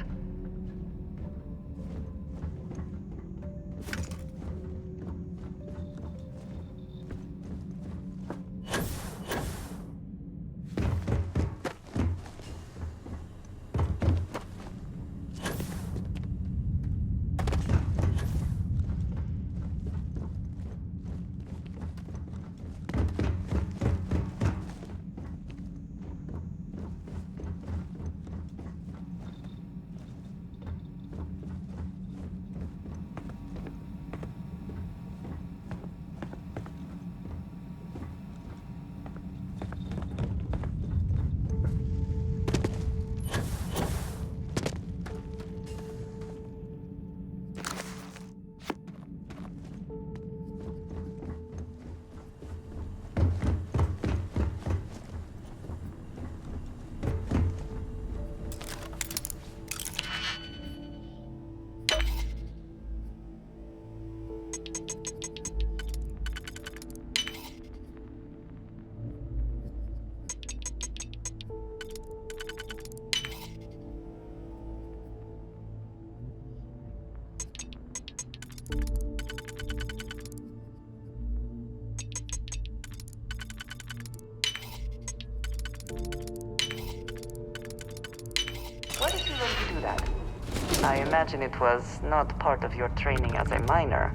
Why did you learn to do that? I imagine it was not part of your training as a miner.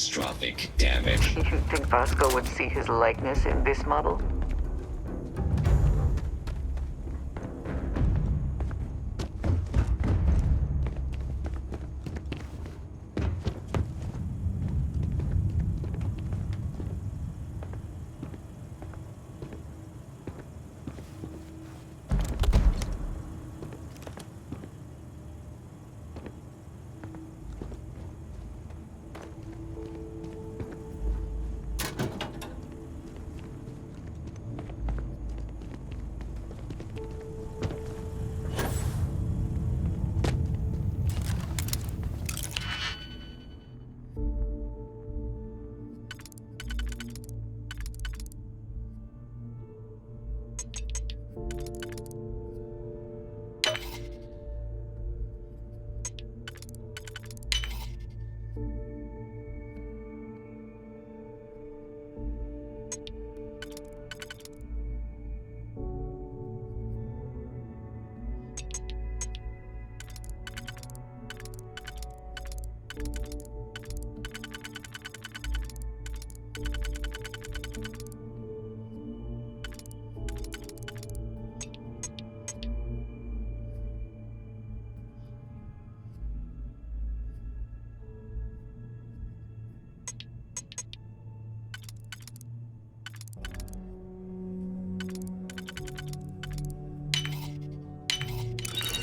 catastrophic, damn it. You think Vasco would see his likeness in this model?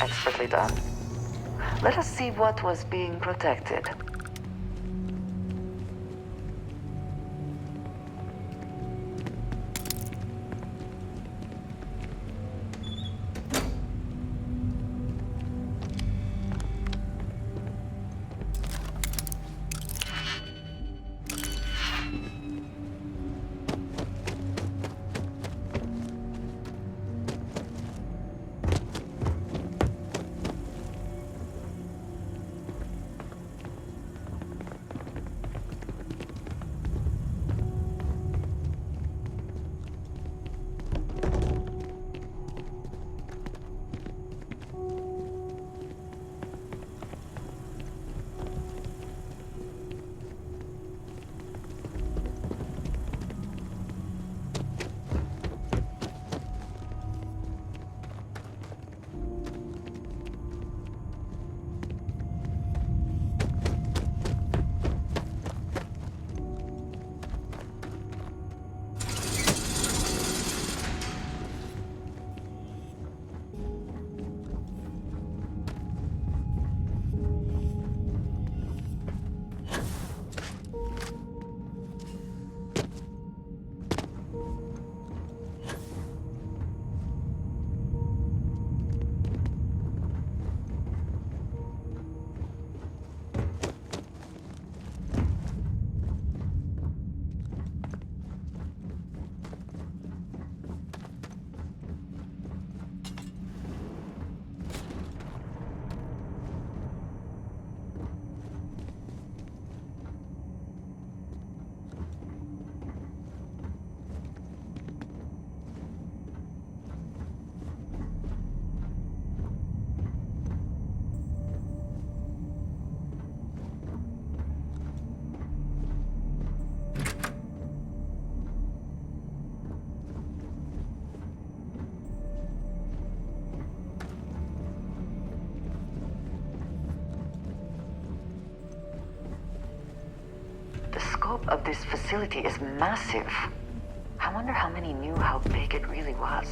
Expertly done. Let us see what was being protected. The scope of this facility is massive. I wonder how many knew how big it really was.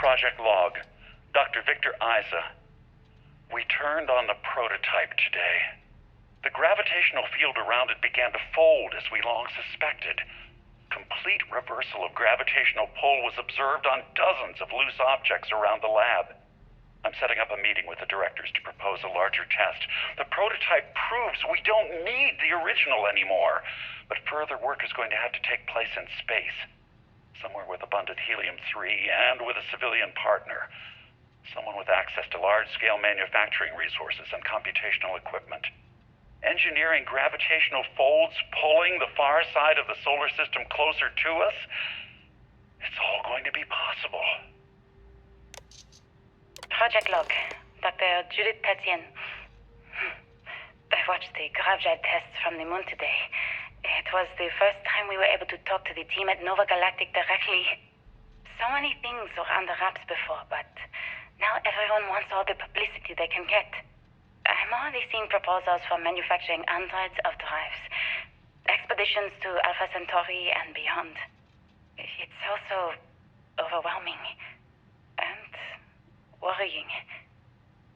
Project Log. Dr. Victor Isa. We turned on the prototype today. The gravitational field around it began to fold as we long suspected. Complete reversal of gravitational pull was observed on dozens of loose objects around the lab. I'm setting up a meeting with the directors to propose a larger test. The prototype proves we don't need the original anymore, but further work is going to have to take place in space. Somewhere with abundant helium-3 and with a civilian partner. Someone with access to large-scale manufacturing resources and computational equipment. Engineering gravitational folds pulling the far side of the solar system closer to us? It's all going to be possible. Project log. Dr. Judith Tatien. I watched the gravjet tests from the moon today. It was the first time we were able to talk to the team at Nova Galactic directly. So many things were under wraps before, but now everyone wants all the publicity they can get. I'm already seeing proposals for manufacturing hundreds of drives. Expeditions to Alpha Centauri and beyond. It's also overwhelming. And worrying.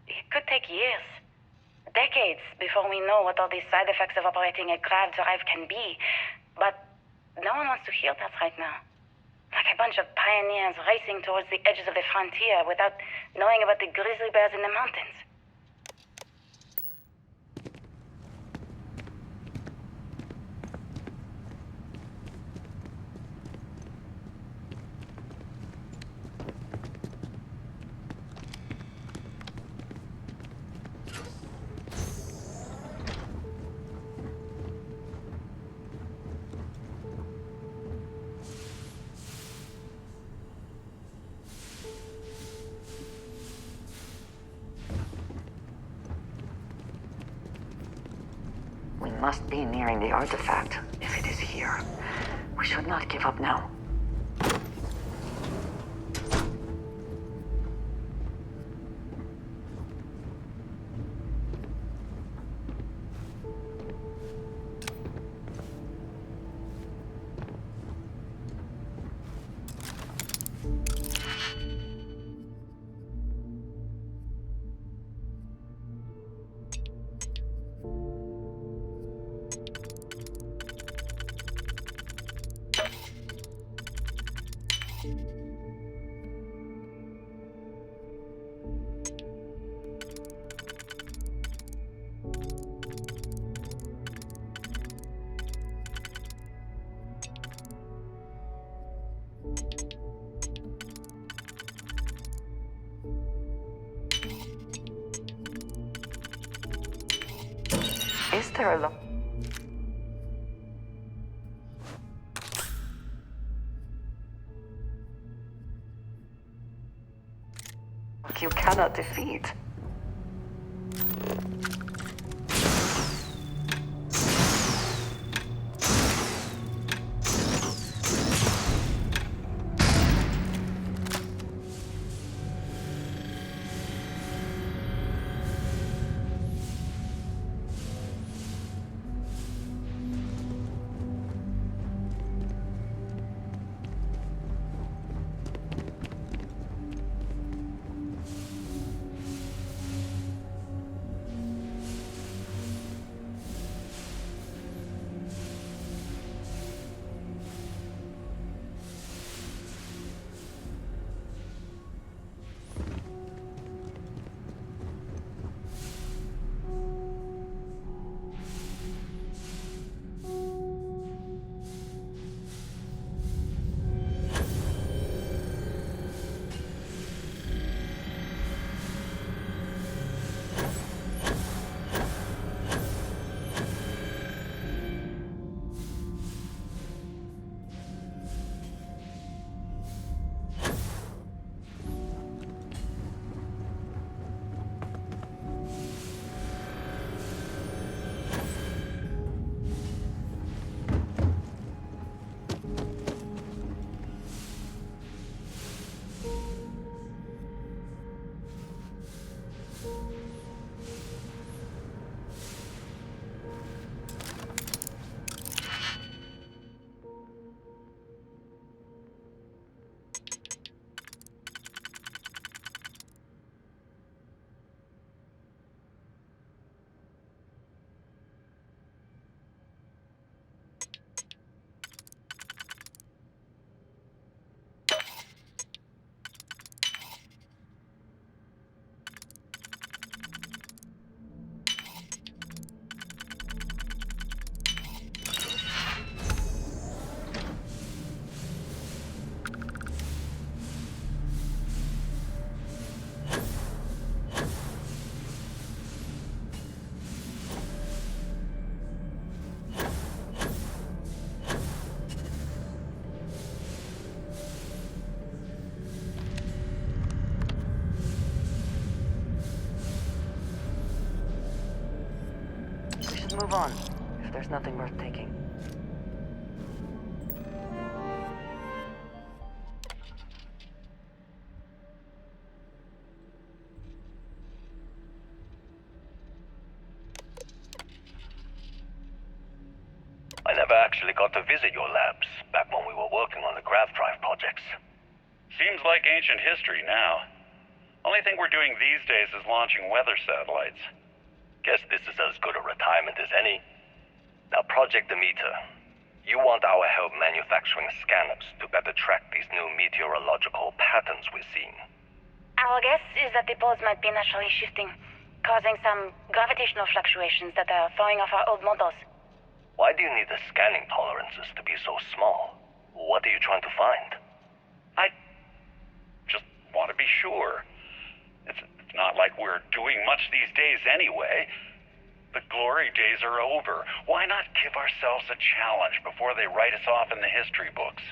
It could take years. Decades before we know what all the side effects of operating a grav drive can be. But no one wants to hear that right now. Like a bunch of pioneers racing towards the edges of the frontier without knowing about the grizzly bears in the mountains. We must be nearing the artifact, if it is here. We should not give up now. Is there a you cannot defeat? Move on, if there's nothing worth taking. I never actually got to visit your labs back when we were working on the grav drive projects. Seems like ancient history now. Only thing we're doing these days is launching weather satellites. Guess this is as good a retirement as any. Now, Project Demeter, you want our help manufacturing scanners to better track these new meteorological patterns we're seeing. Our guess is that the poles might be naturally shifting, causing some gravitational fluctuations that are throwing off our old models. Why do you need the scanning tolerances to be so small? What are you trying to find? I just want to be sure. It's not like we're doing much these days anyway. The glory days are over. Why not give ourselves a challenge before they write us off in the history books?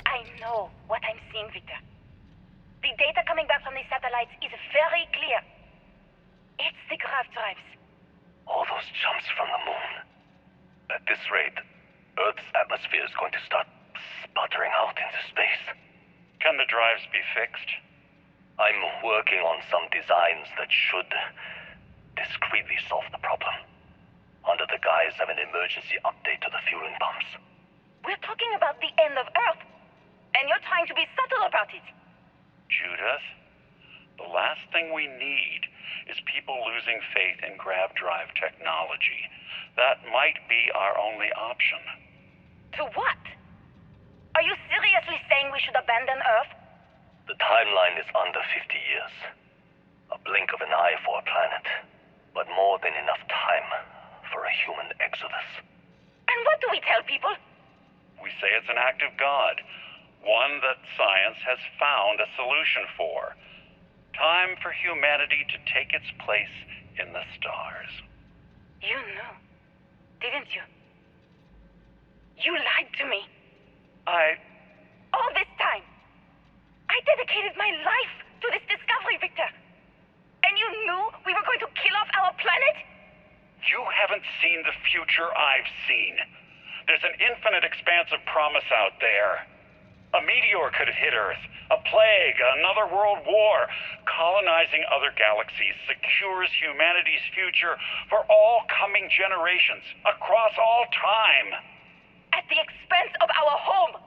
I know what I'm seeing, Victor. The data coming back from the satellites is very clear. It's the grav drives. All those jumps from the moon. At this rate, Earth's atmosphere is going to start sputtering out into space. Can the drives be fixed? I'm working on some designs that should discreetly solve the problem, under the guise of an emergency update to the fueling pumps. We're talking about the end of Earth, and you're trying to be subtle about it. Judith, the last thing we need is people losing faith in grav drive technology. That might be our only option. To what? Are you seriously saying we should abandon Earth? The timeline is under 50 years. A blink of an eye for a planet, but more than enough time for a human exodus. And what do we tell people? We say it's an act of God, one that science has found a solution for. Time for humanity to take its place in the stars. You knew, didn't you? You lied to me. All this time, I dedicated my life to this discovery, Victor. And you knew we were going to kill off our planet? You haven't seen the future I've seen. There's an infinite expanse of promise out there. A meteor could have hit Earth, a plague, another world war. Colonizing other galaxies secures humanity's future for all coming generations, across all time. At the expense of our home.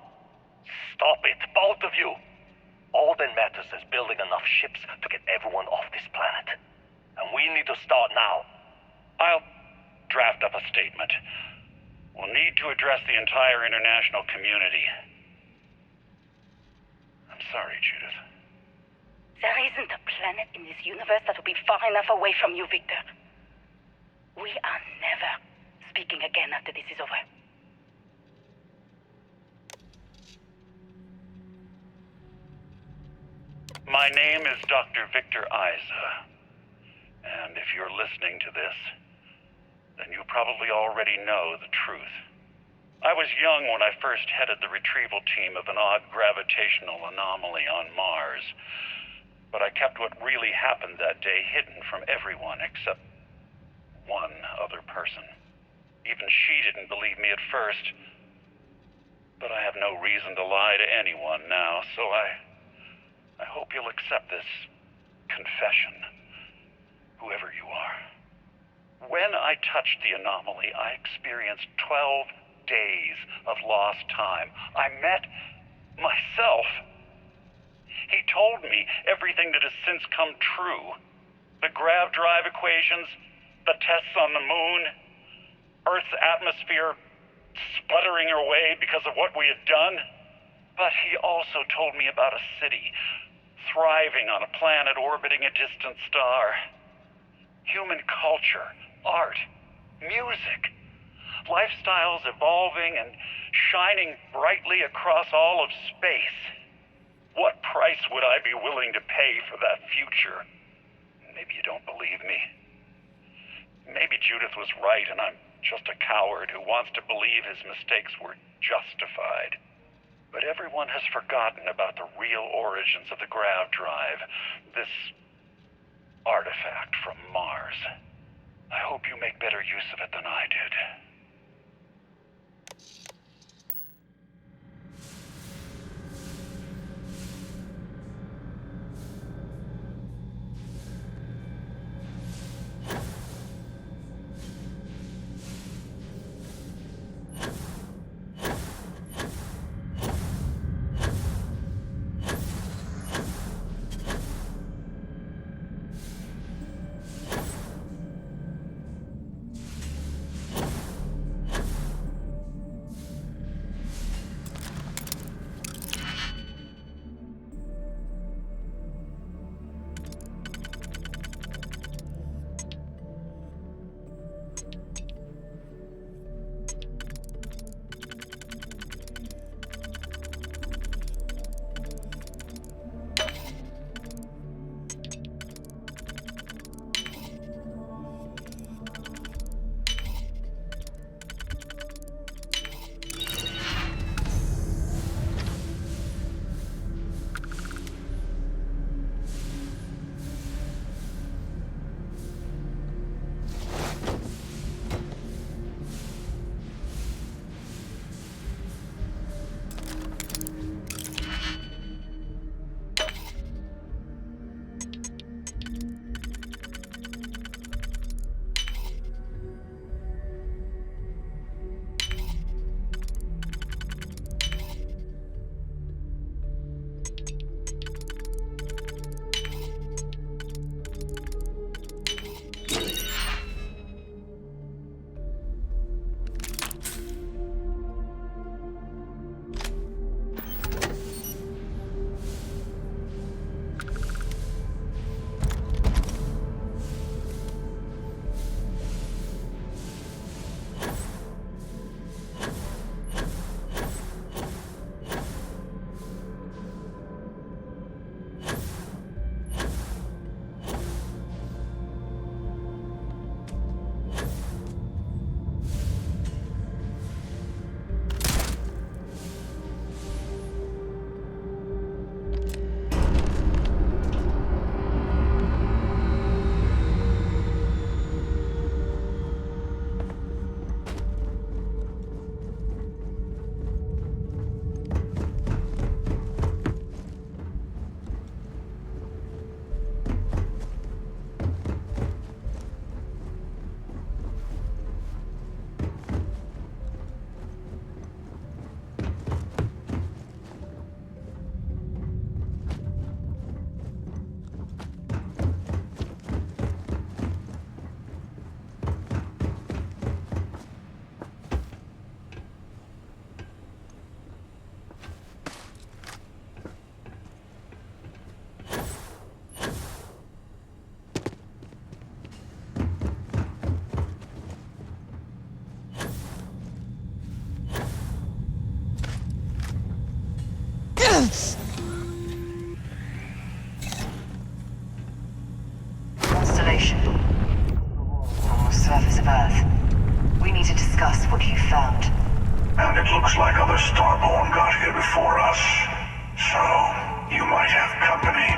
Stop it, both of you. All that matters is building enough ships to get everyone off this planet. And we need to start now. I'll draft up a statement. We'll need to address the entire international community. I'm sorry, Judith. There isn't a planet in this universe that will be far enough away from you, Victor. We are never speaking again after this is over. My name is Dr. Victor Isa. And if you're listening to this, then you probably already know the truth. I was young when I first headed the retrieval team of an odd gravitational anomaly on Mars. But I kept what really happened that day hidden from everyone except one other person. Even she didn't believe me at first. But I have no reason to lie to anyone now, so I hope you'll accept this confession, whoever you are. When I touched the anomaly, I experienced 12 days of lost time. I met myself. He told me everything that has since come true. The grav drive equations, the tests on the moon, Earth's atmosphere, sputtering away because of what we had done. But he also told me about a city thriving on a planet orbiting a distant star. Human culture, art, music, lifestyles evolving and shining brightly across all of space. What price would I be willing to pay for that future? Maybe you don't believe me. Maybe Judith was right and I'm just a coward who wants to believe his mistakes were justified. But everyone has forgotten about the real origins of the grav drive, this artifact from Mars. I hope you make better use of it than I did. Constellation. On the surface of Earth. We need to discuss what you found. And it looks like other Starborn got here before us. So, you might have company.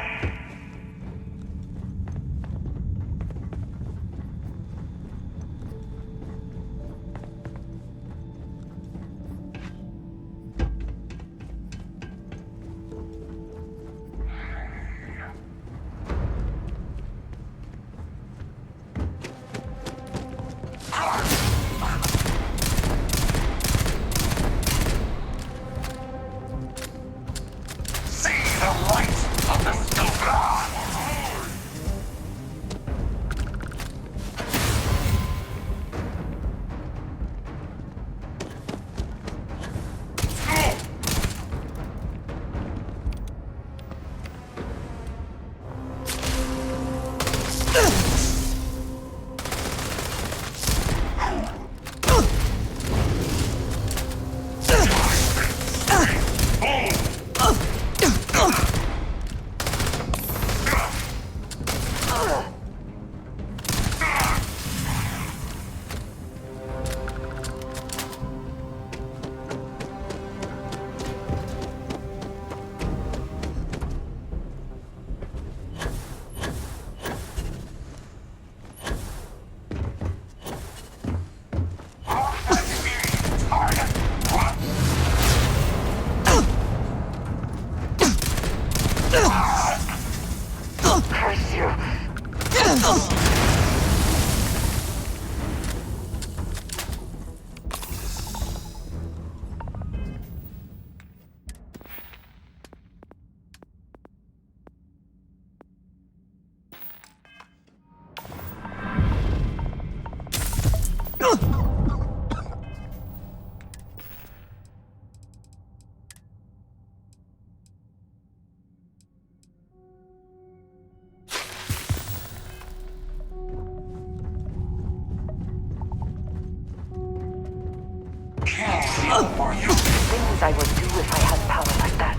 See the light of the Stillbird. Things I would do if I had power like that.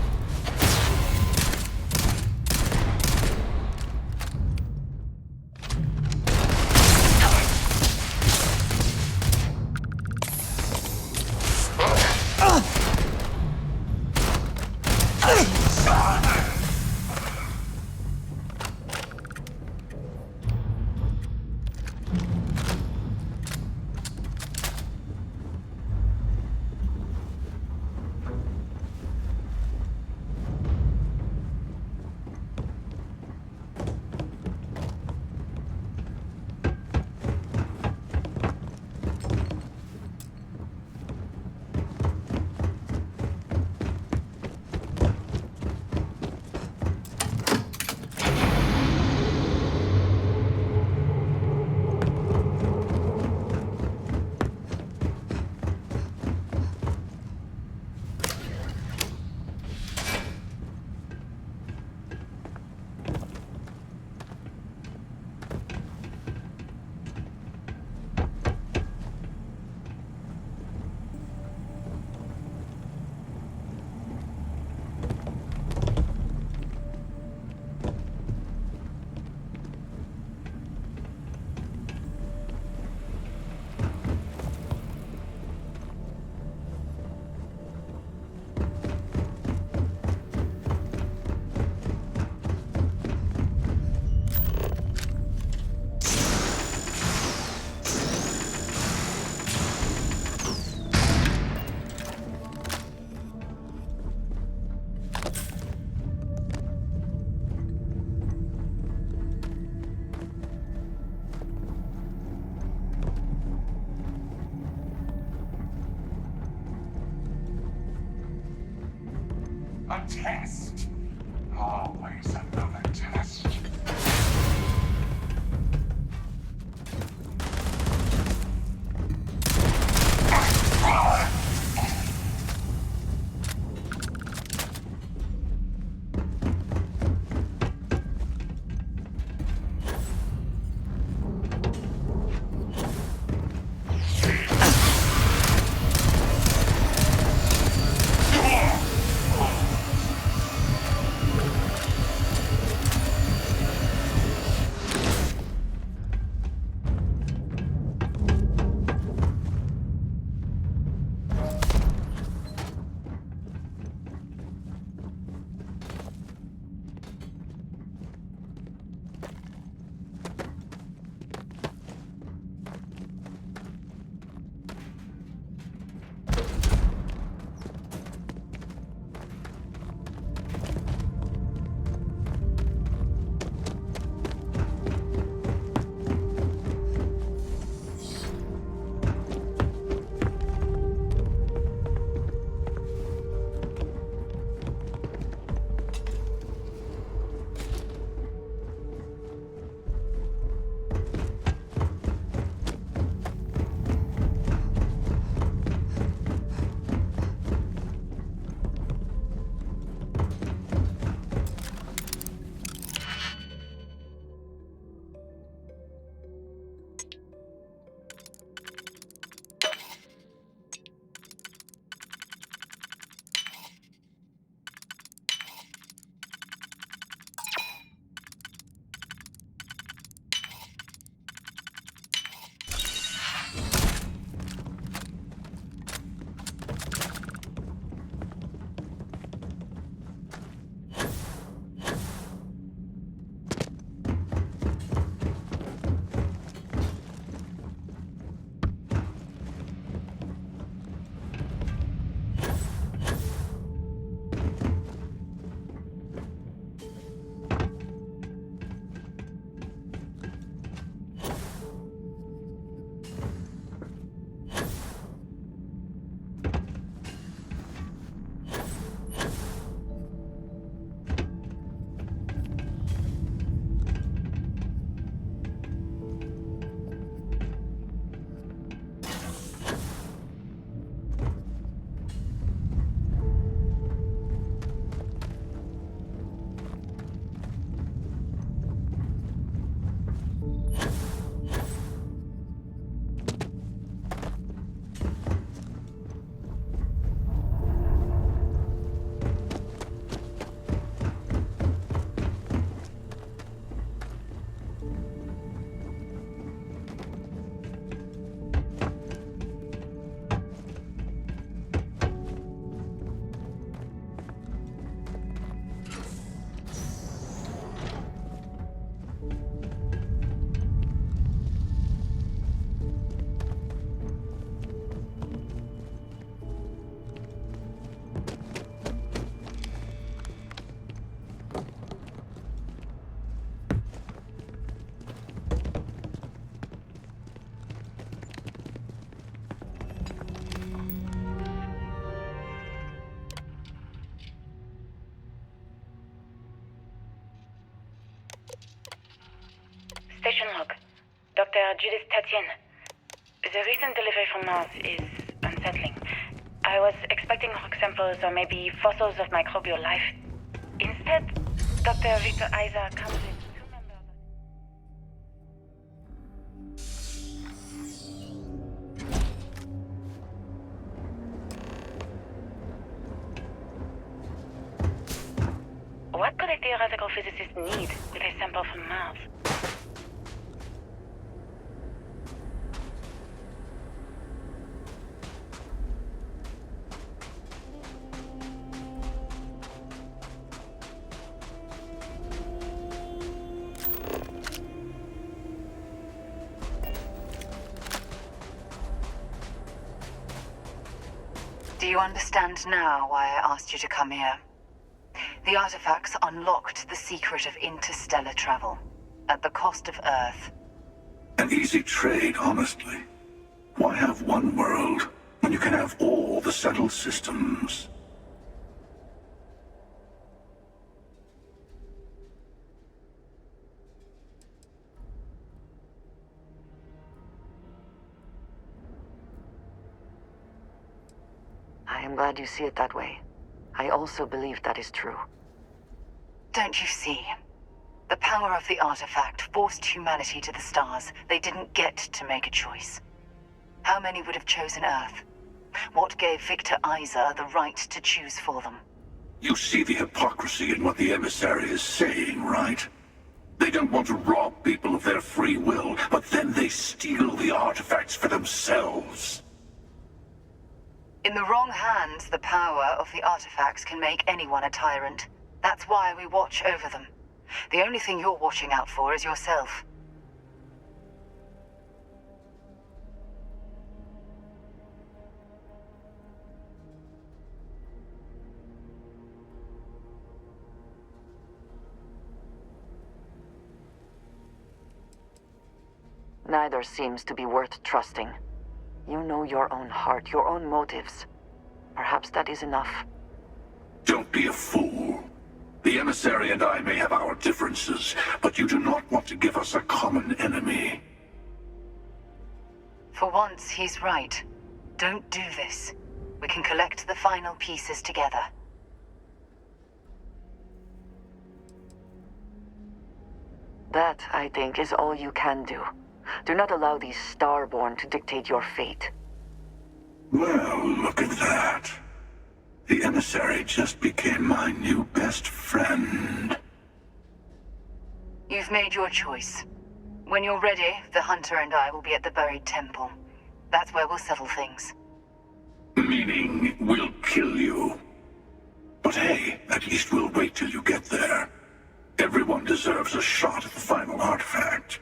A test. Always another test. Dr. Judith Tatien. The recent delivery from Mars is unsettling. I was expecting rock samples or maybe fossils of microbial life. Instead, Dr. Victor Isa comes with two members of... What could a theoretical physicist need with a sample from Mars? Do you understand now why I asked you to come here? The artifacts unlocked the secret of interstellar travel, at the cost of Earth. An easy trade, honestly. Why have one world when you can have all the settled systems? I am glad you see it that way. I also believe that is true. Don't you see? The power of the artifact forced humanity to the stars. They didn't get to make a choice. How many would have chosen Earth? What gave Victor Isa the right to choose for them? You see the hypocrisy in what the emissary is saying, right? They don't want to rob people of their free will, but then they steal the artifacts for themselves. In the wrong hands, the power of the artifacts can make anyone a tyrant. That's why we watch over them. The only thing you're watching out for is yourself. Neither seems to be worth trusting. You know your own heart, your own motives. Perhaps that is enough. Don't be a fool. The emissary and I may have our differences, but you do not want to give us a common enemy. For once, he's right. Don't do this. We can collect the final pieces together. That, I think, is all you can do. Do not allow these Starborn to dictate your fate. Well, look at that. The emissary just became my new best friend. You've made your choice. When you're ready, the Hunter and I will be at the buried temple. That's where we'll settle things. Meaning, we'll kill you. But hey, at least we'll wait till you get there. Everyone deserves a shot at the final artifact.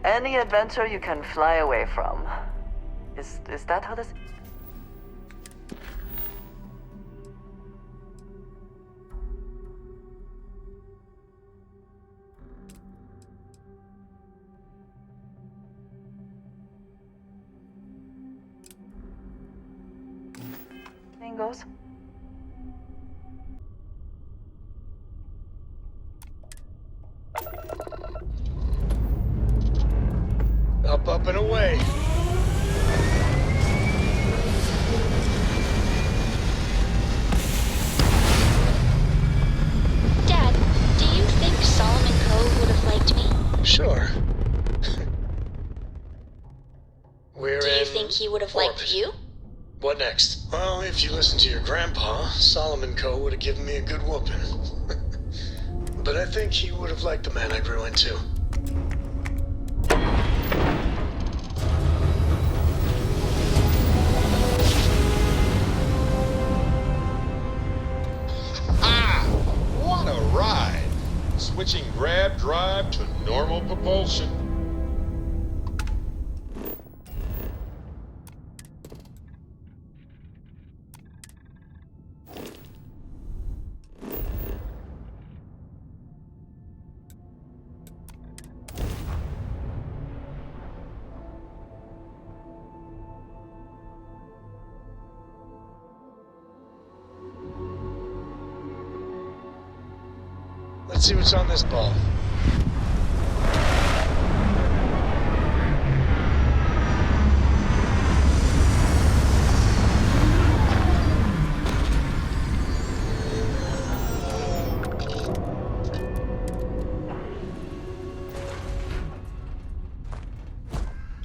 Any adventure you can fly away from. Is that how this... thing goes? Up and away. Dad, do you think Solomon Cove would have liked me? Sure. We're Do you think he would have liked you? What next? Well, if you listen to your grandpa, Solomon Coe would have given me a good whooping. But I think he would have liked the man I grew into. switching grab drive to normal propulsion. Let's see what's on this ball.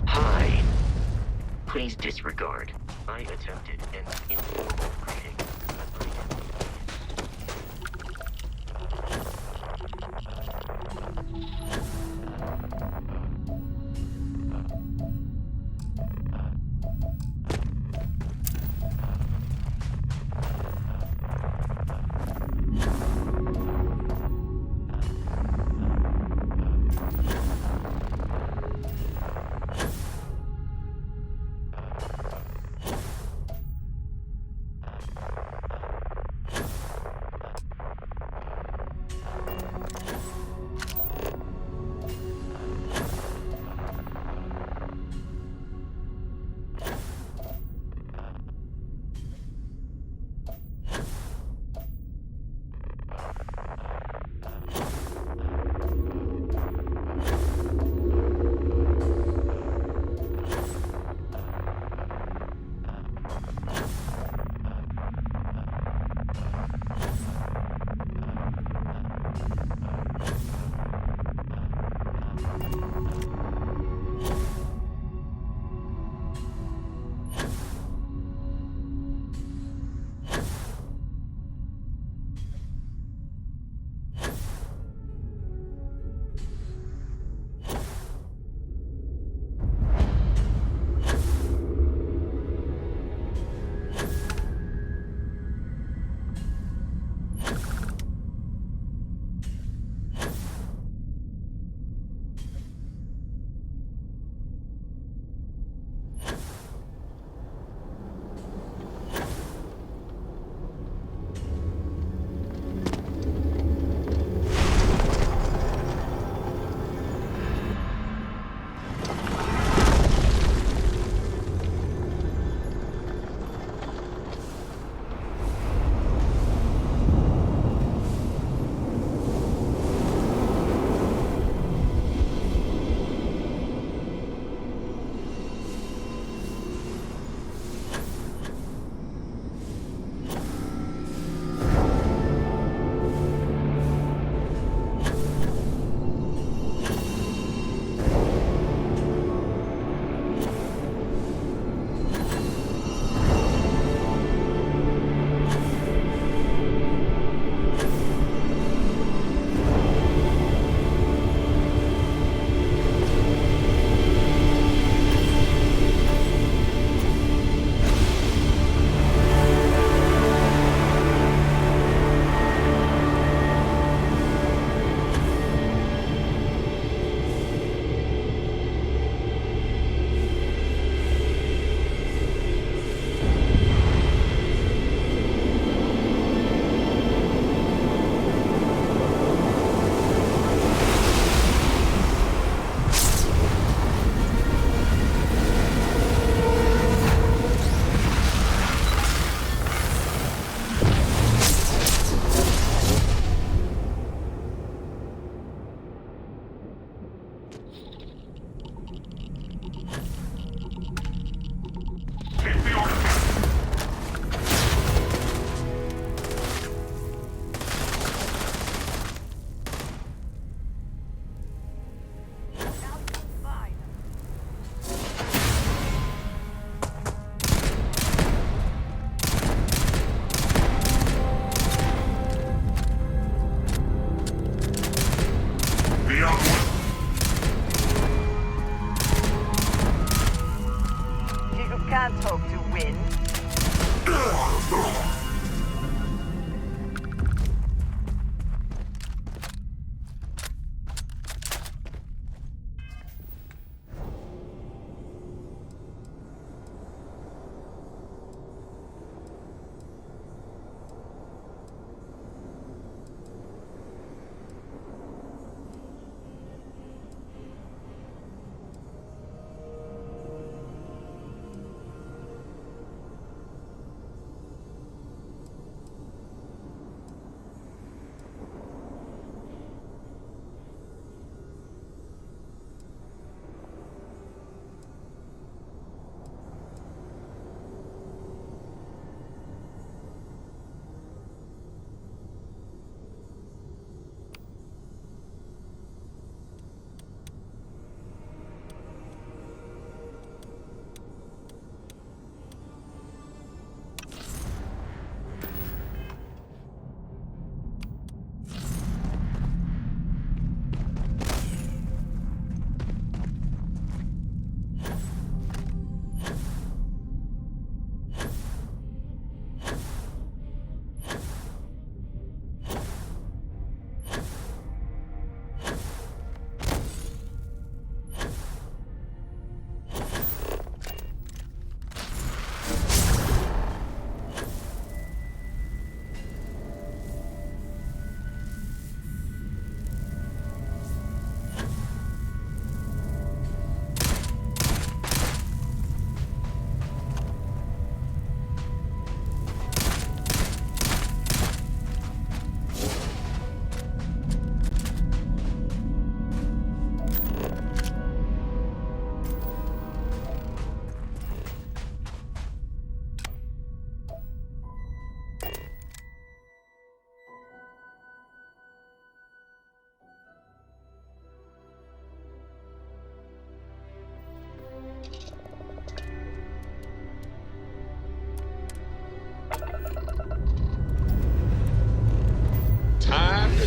Hi. Please disregard. I attempted an informal greeting.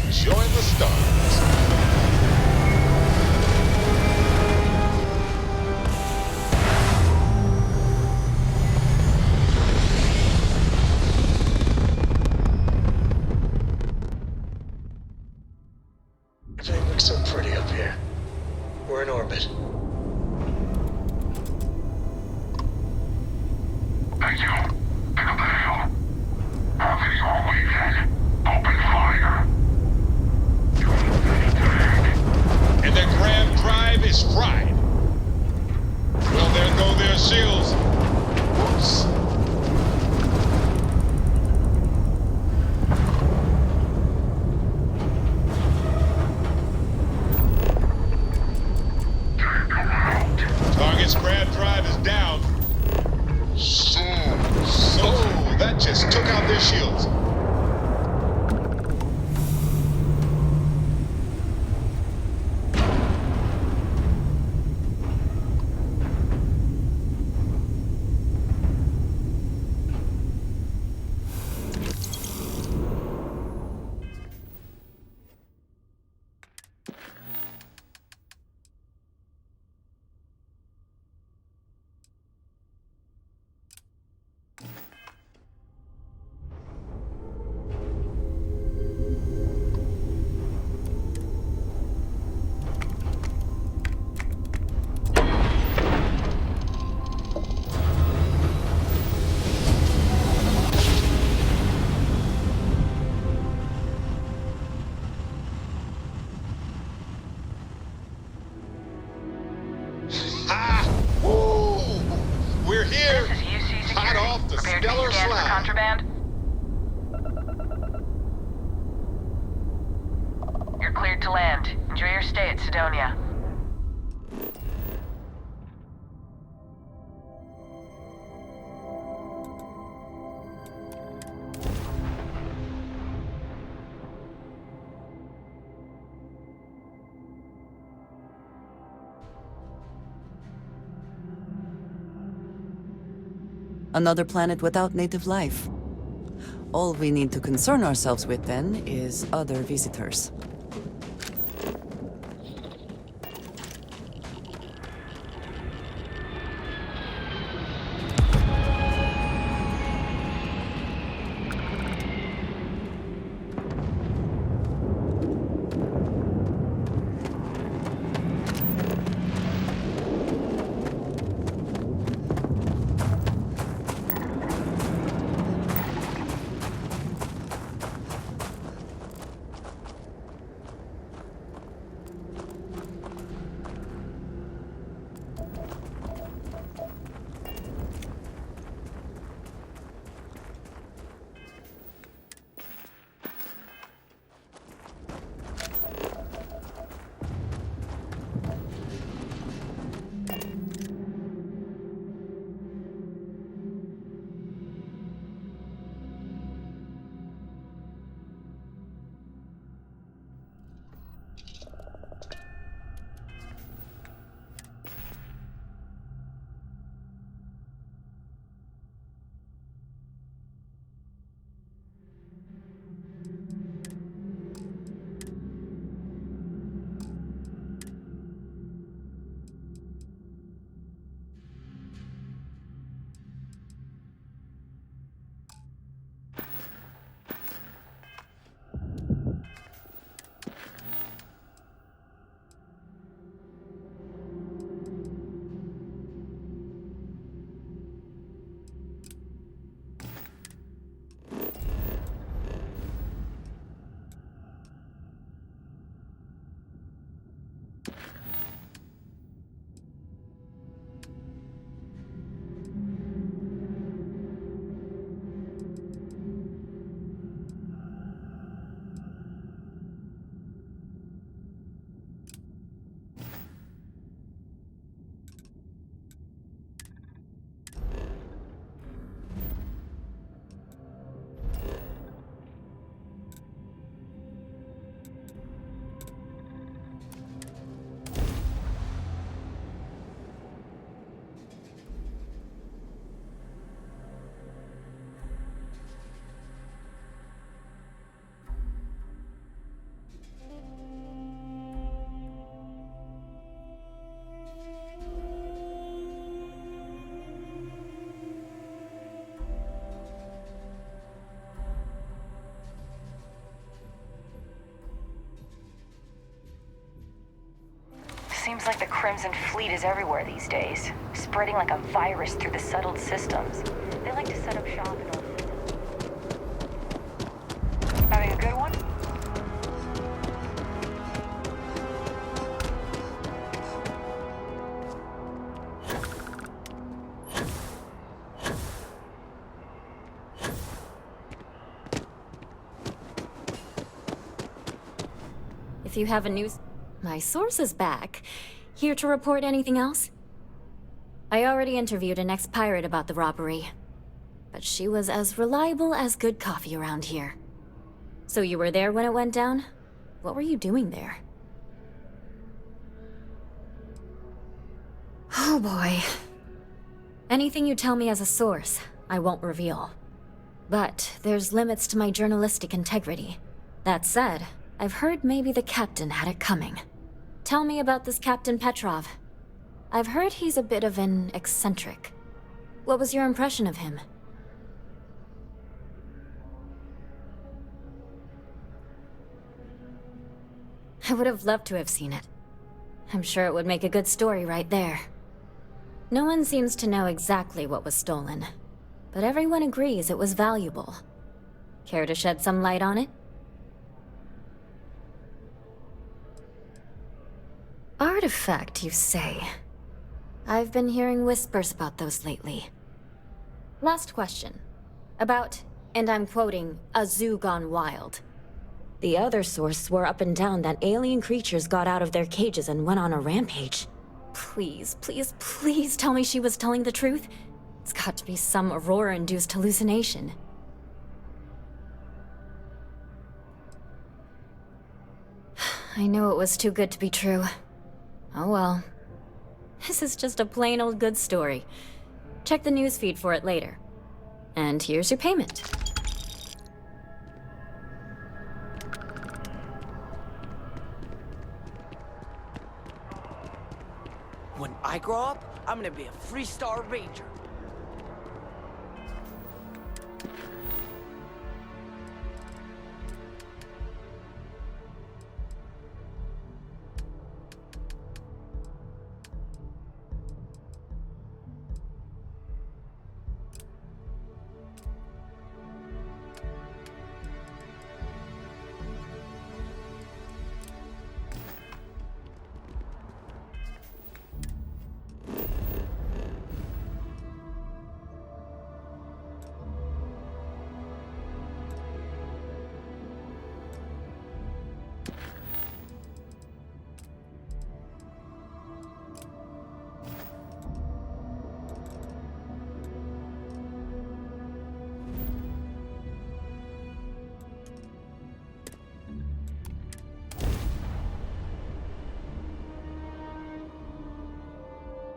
Join the stars. Everything looks so pretty up here. We're in orbit. Thank you. Pick up the hill. Have your way then. Open fire. And their Grand Drive is fried. Well, there go their shields. Whoops. Target's Grand Drive is down. So, that just took out their shields. We're here, hot off the stellar slab. Contraband? You're cleared to land. Enjoy your stay at Sidonia. Another planet without native life. All we need to concern ourselves with then is other visitors. Seems like the Crimson Fleet is everywhere these days, spreading like a virus through the settled systems. They like to set up shop in all systems. Having a good one? If you have a news... My source is back. Here to report anything else? I already interviewed an ex-pirate about the robbery. But she was as reliable as good coffee around here. So you were there when it went down? What were you doing there? Oh boy. Anything you tell me as a source, I won't reveal. But there's limits to my journalistic integrity. That said, I've heard maybe the captain had it coming. Tell me about this Captain Petrov. I've heard he's a bit of an eccentric. What was your impression of him? I would have loved to have seen it. I'm sure it would make a good story right there. No one seems to know exactly what was stolen, but everyone agrees it was valuable. Care to shed some light on it? Artifact, you say? I've been hearing whispers about those lately. Last question. About, and I'm quoting, a zoo gone wild. The other source swore up and down that alien creatures got out of their cages and went on a rampage. Please, please, please tell me she was telling the truth. It's got to be some Aurora-induced hallucination. I knew it was too good to be true. Oh well. This is just a plain old good story. Check the newsfeed for it later. And here's your payment. When I grow up, I'm gonna be a three-star ranger.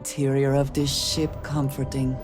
Interior of this ship comforting.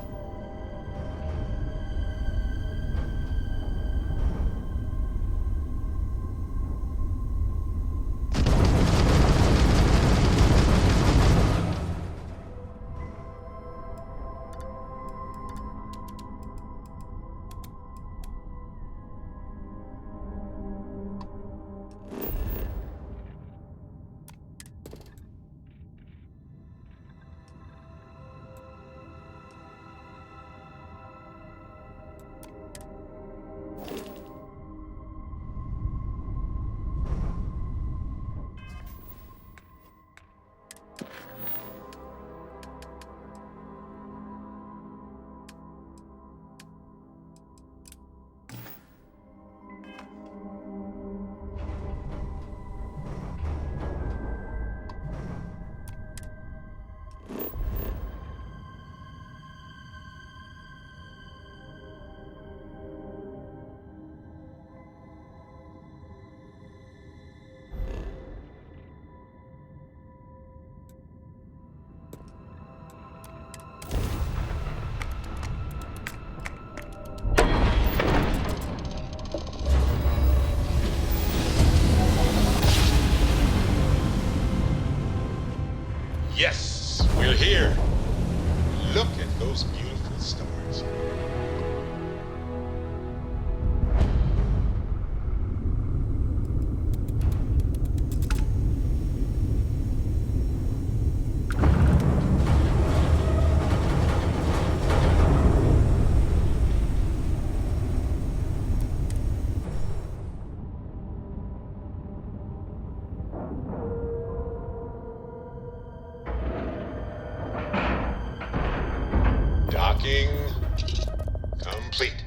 Docking complete.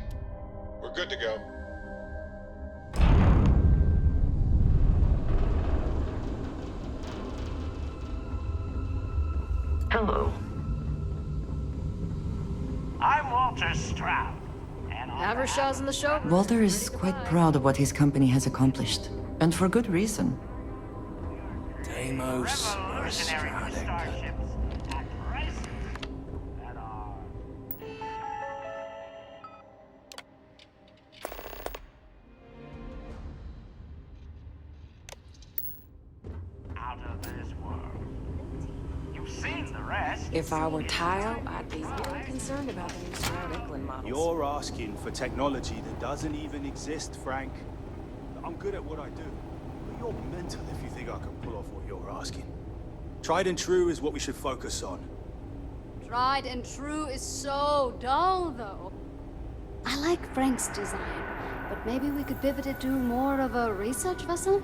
We're good to go. Hello. I'm Walter Stroud. Havershaw's in the show? Walter is quite proud of what his company has accomplished, and for good reason. Deimos. Revolutionary starships at prices that are... out of this world. You've seen the rest. If I were Tile, I'd be very concerned about the new Stroud Eklund models. You're asking for technology that doesn't even exist, Frank. I'm good at what I do, but you're mental if you think I can pull off what you're asking. Tried and true is what we should focus on. Tried and true is so dull, though. I like Frank's design, but maybe we could pivot it to more of a research vessel?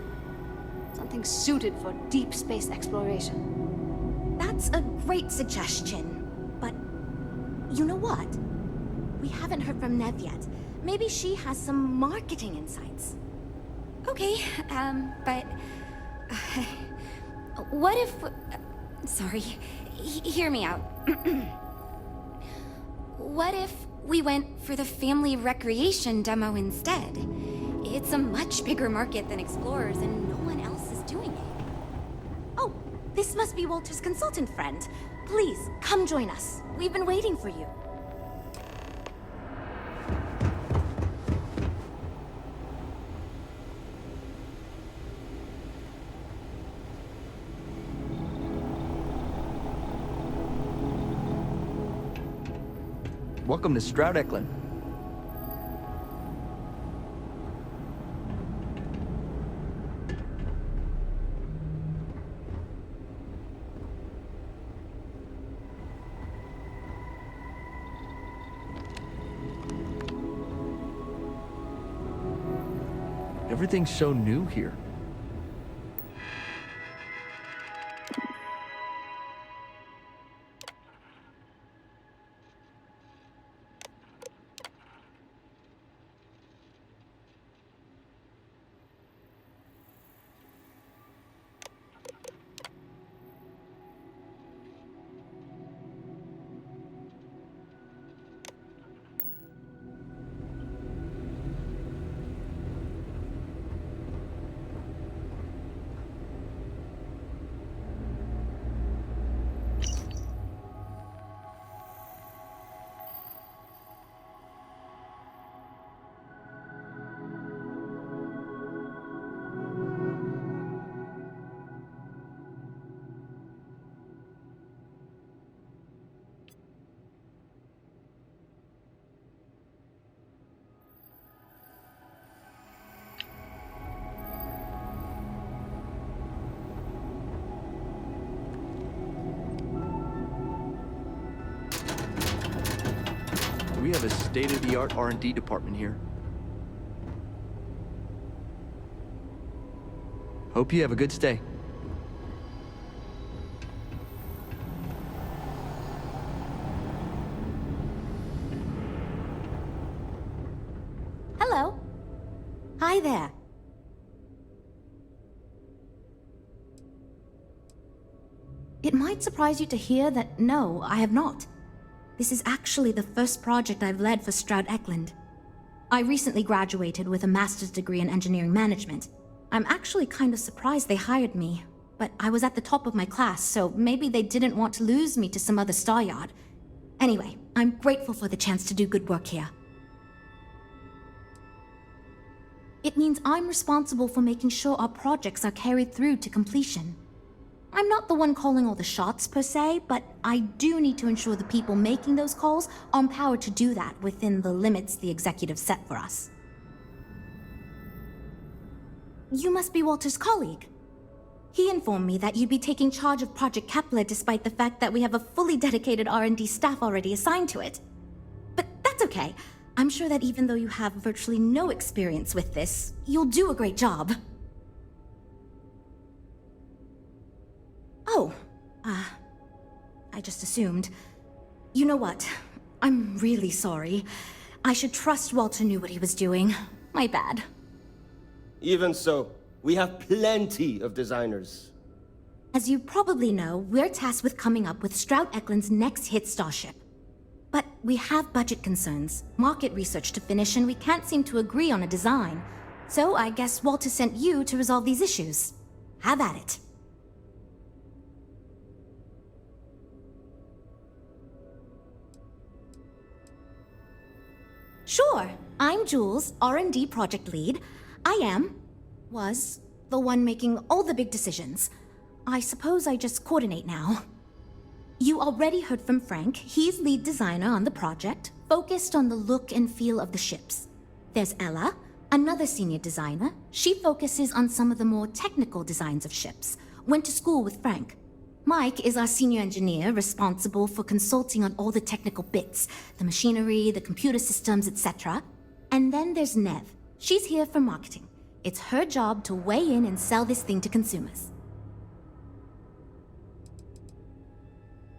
Something suited for deep space exploration. That's a great suggestion, but you know what? We haven't heard from Nev yet. Maybe she has some marketing insights. Okay, but... what if... sorry, hear me out. What if we went for the family recreation demo instead? It's a much bigger market than Explorers, and no one else is doing it. Oh, this must be Walter's consultant friend. Please, come join us. We've been waiting for you. Welcome to Stroud Eklund. Everything's so new here. We have a state-of-the-art R&D department here. Hope you have a good stay. Hello. Hi there. It might surprise you to hear that no, I have not. This is actually the first project I've led for Stroud Eklund. I recently graduated with a master's degree in engineering management. I'm actually kind of surprised they hired me, but I was at the top of my class, so maybe they didn't want to lose me to some other star yard. Anyway, I'm grateful for the chance to do good work here. It means I'm responsible for making sure our projects are carried through to completion. I'm not the one calling all the shots per se, but I do need to ensure the people making those calls are empowered to do that within the limits the executive set for us. You must be Walter's colleague. He informed me that you'd be taking charge of Project Kepler despite the fact that we have a fully dedicated R&D staff already assigned to it. But that's okay. I'm sure that even though you have virtually no experience with this, you'll do a great job. Oh, I just assumed. You know what? I'm really sorry. I should trust Walter knew what he was doing. My bad. Even so, we have plenty of designers. As you probably know, we're tasked with coming up with Stroud Eklund's next hit starship. But we have budget concerns, market research to finish, and we can't seem to agree on a design. So I guess Walter sent you to resolve these issues. Have at it. Sure, I'm Jules, R&D project lead. Was the one making all the big decisions. I suppose I just coordinate now. You already heard from Frank. He's lead designer on the project, focused on the look and feel of the ships. There's Ella, another senior designer. She focuses on some of the more technical designs of ships. Went to school with Frank. Mike is our senior engineer, responsible for consulting on all the technical bits, the machinery, the computer systems, etc. And then there's Nev. She's here for marketing. It's her job to weigh in and sell this thing to consumers.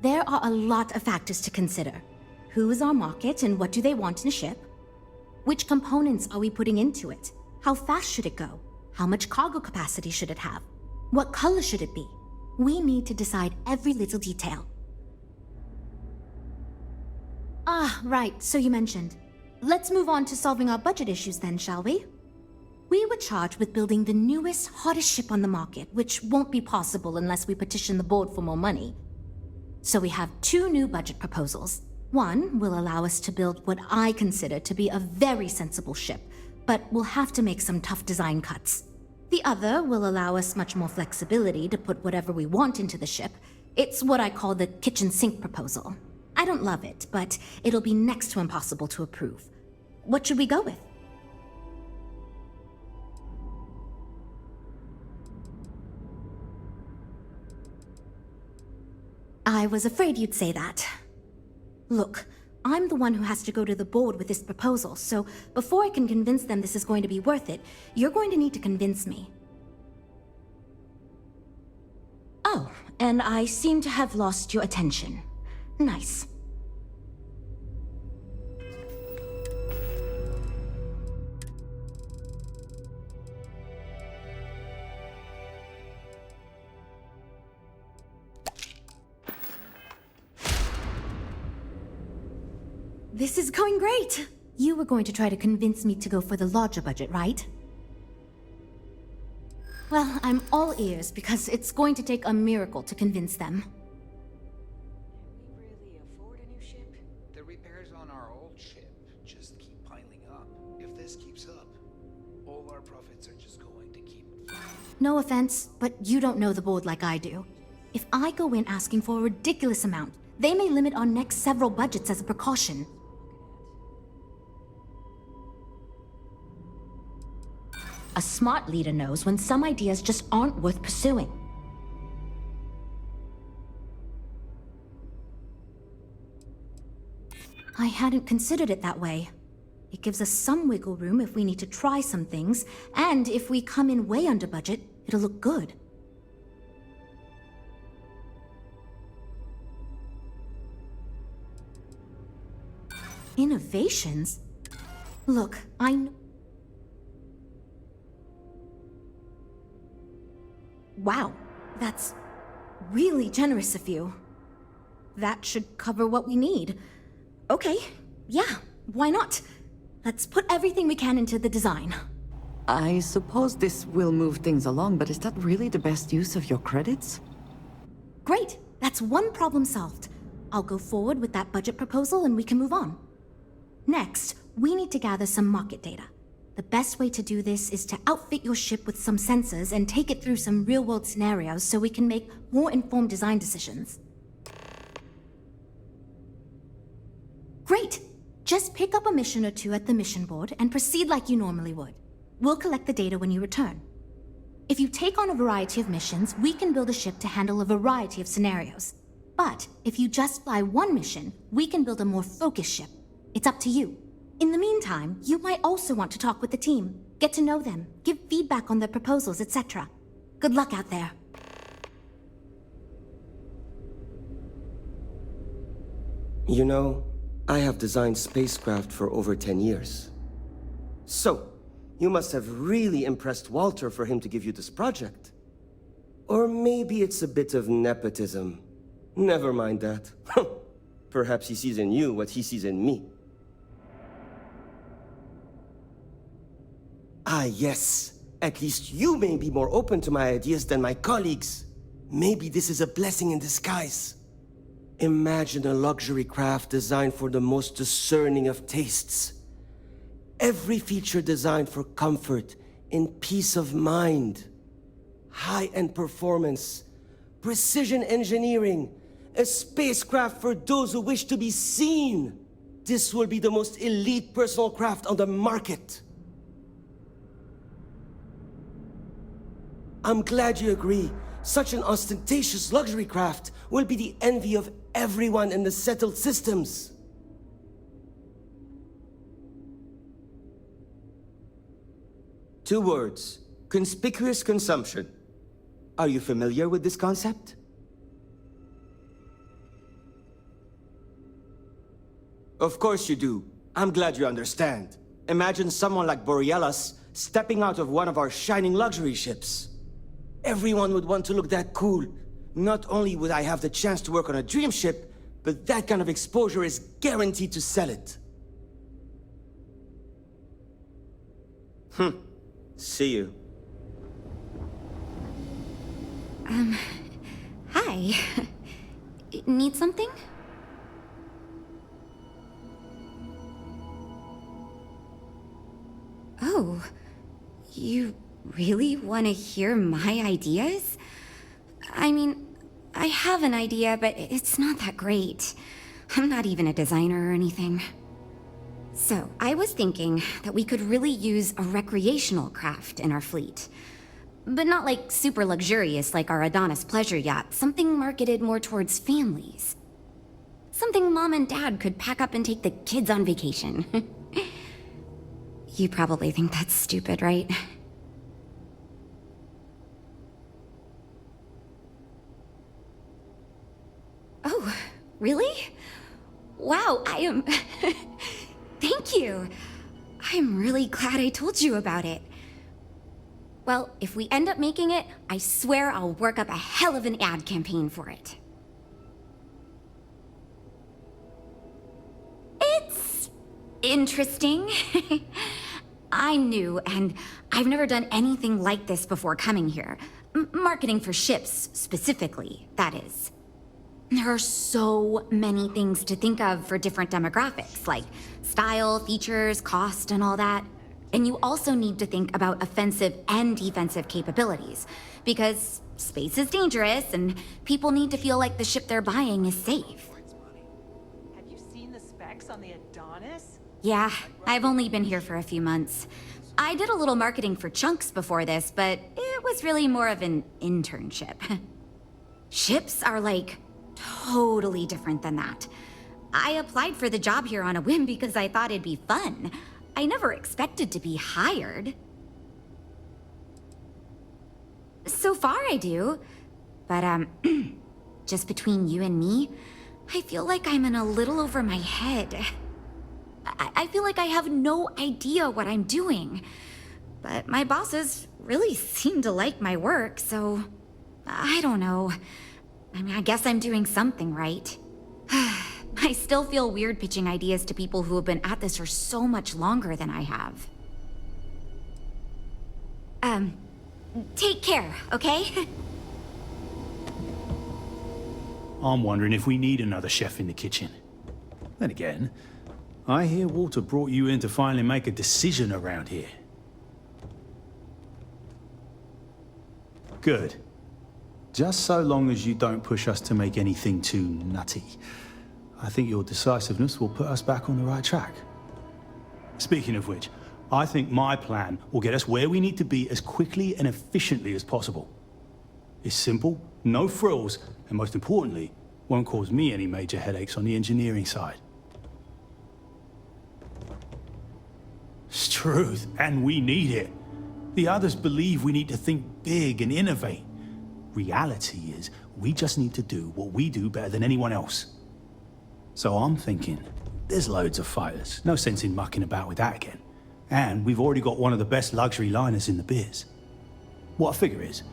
There are a lot of factors to consider. Who is our market and what do they want in a ship? Which components are we putting into it? How fast should it go? How much cargo capacity should it have? What color should it be? We need to decide every little detail. Ah, right, so you mentioned. Let's move on to solving our budget issues then, shall we? We were charged with building the newest, hottest ship on the market, which won't be possible unless we petition the board for more money. So we have two new budget proposals. One will allow us to build what I consider to be a very sensible ship, but we'll have to make some tough design cuts. The other will allow us much more flexibility to put whatever we want into the ship. It's what I call the kitchen sink proposal. I don't love it, but it'll be next to impossible to approve. What should we go with? I was afraid you'd say that. Look, I'm the one who has to go to the board with this proposal, so before I can convince them this is going to be worth it, you're going to need to convince me. Oh, and I seem to have lost your attention. Nice. This is going great! You were going to try to convince me to go for the larger budget, right? Well, I'm all ears because it's going to take a miracle to convince them. Can we really afford a new ship? The repairs on our old ship just keep piling up. If this keeps up, all our profits are just going to keep... No offense, but you don't know the board like I do. If I go in asking for a ridiculous amount, they may limit our next several budgets as a precaution. A smart leader knows when some ideas just aren't worth pursuing. I hadn't considered it that way. It gives us some wiggle room if we need to try some things, and if we come in way under budget, it'll look good. Innovations? Look, Wow, that's really generous of you. That should cover what we need. Okay, yeah, why not? Let's put everything we can into the design. I suppose this will move things along, but is that really the best use of your credits? Great, that's one problem solved. I'll go forward with that budget proposal and we can move on. Next, we need to gather some market data. The best way to do this is to outfit your ship with some sensors and take it through some real-world scenarios so we can make more informed design decisions. Great! Just pick up a mission or two at the mission board and proceed like you normally would. We'll collect the data when you return. If you take on a variety of missions, we can build a ship to handle a variety of scenarios. But if you just fly one mission, we can build a more focused ship. It's up to you. In the meantime, you might also want to talk with the team, get to know them, give feedback on their proposals, etc. Good luck out there. You know, I have designed spacecraft for over 10 years. So, you must have really impressed Walter for him to give you this project. Or maybe it's a bit of nepotism. Never mind that. Perhaps he sees in you what he sees in me. Ah, yes. At least you may be more open to my ideas than my colleagues. Maybe this is a blessing in disguise. Imagine a luxury craft designed for the most discerning of tastes. Every feature designed for comfort and peace of mind. High-end performance, precision engineering, a spacecraft for those who wish to be seen. This will be the most elite personal craft on the market. I'm glad you agree. Such an ostentatious luxury craft will be the envy of everyone in the settled systems. Two words: conspicuous consumption. Are you familiar with this concept? Of course you do. I'm glad you understand. Imagine someone like Borealis stepping out of one of our shining luxury ships. Everyone would want to look that cool. Not only would I have the chance to work on a dream ship, but that kind of exposure is guaranteed to sell it. See you. Hi. Need something? Oh, you really want to hear my ideas? I mean, I have an idea, but it's not that great. I'm not even a designer or anything. So, I was thinking that we could really use a recreational craft in our fleet. But not like super luxurious like our Adonis pleasure yacht, something marketed more towards families. Something Mom and Dad could pack up and take the kids on vacation. You probably think that's stupid, right? Oh, really? Wow, I am... Thank you. I'm really glad I told you about it. Well, if we end up making it, I swear I'll work up a hell of an ad campaign for it. It's interesting. I'm new, and I've never done anything like this before coming here. Marketing for ships, specifically, that is. There are so many things to think of for different demographics, like style, features, cost, and all that. And you also need to think about offensive and defensive capabilities, because space is dangerous, and people need to feel like the ship they're buying is safe. Have you seen the specs on the Adonis? Yeah, I've only been here for a few months. I did a little marketing for Chunks before this, but it was really more of an internship. Ships are like totally different than that. I applied for the job here on a whim because I thought it'd be fun. I never expected to be hired. So far I do, but just between you and me, I feel like I'm in a little over my head. I feel like I have no idea what I'm doing. But my bosses really seem to like my work, so I don't know. I mean, I guess I'm doing something right. I still feel weird pitching ideas to people who have been at this for so much longer than I have. Take care, okay? I'm wondering if we need another chef in the kitchen. Then again, I hear Walter brought you in to finally make a decision around here. Good. Just so long as you don't push us to make anything too nutty. I think your decisiveness will put us back on the right track. Speaking of which, I think my plan will get us where we need to be as quickly and efficiently as possible. It's simple, no frills, and most importantly, won't cause me any major headaches on the engineering side. It's truth, and we need it. The others believe we need to think big and innovate. Reality is, we just need to do what we do better than anyone else. So I'm thinking, There's loads of fighters. No sense in mucking about with that again. And we've already got one of the best luxury liners in the biz. What I figure is,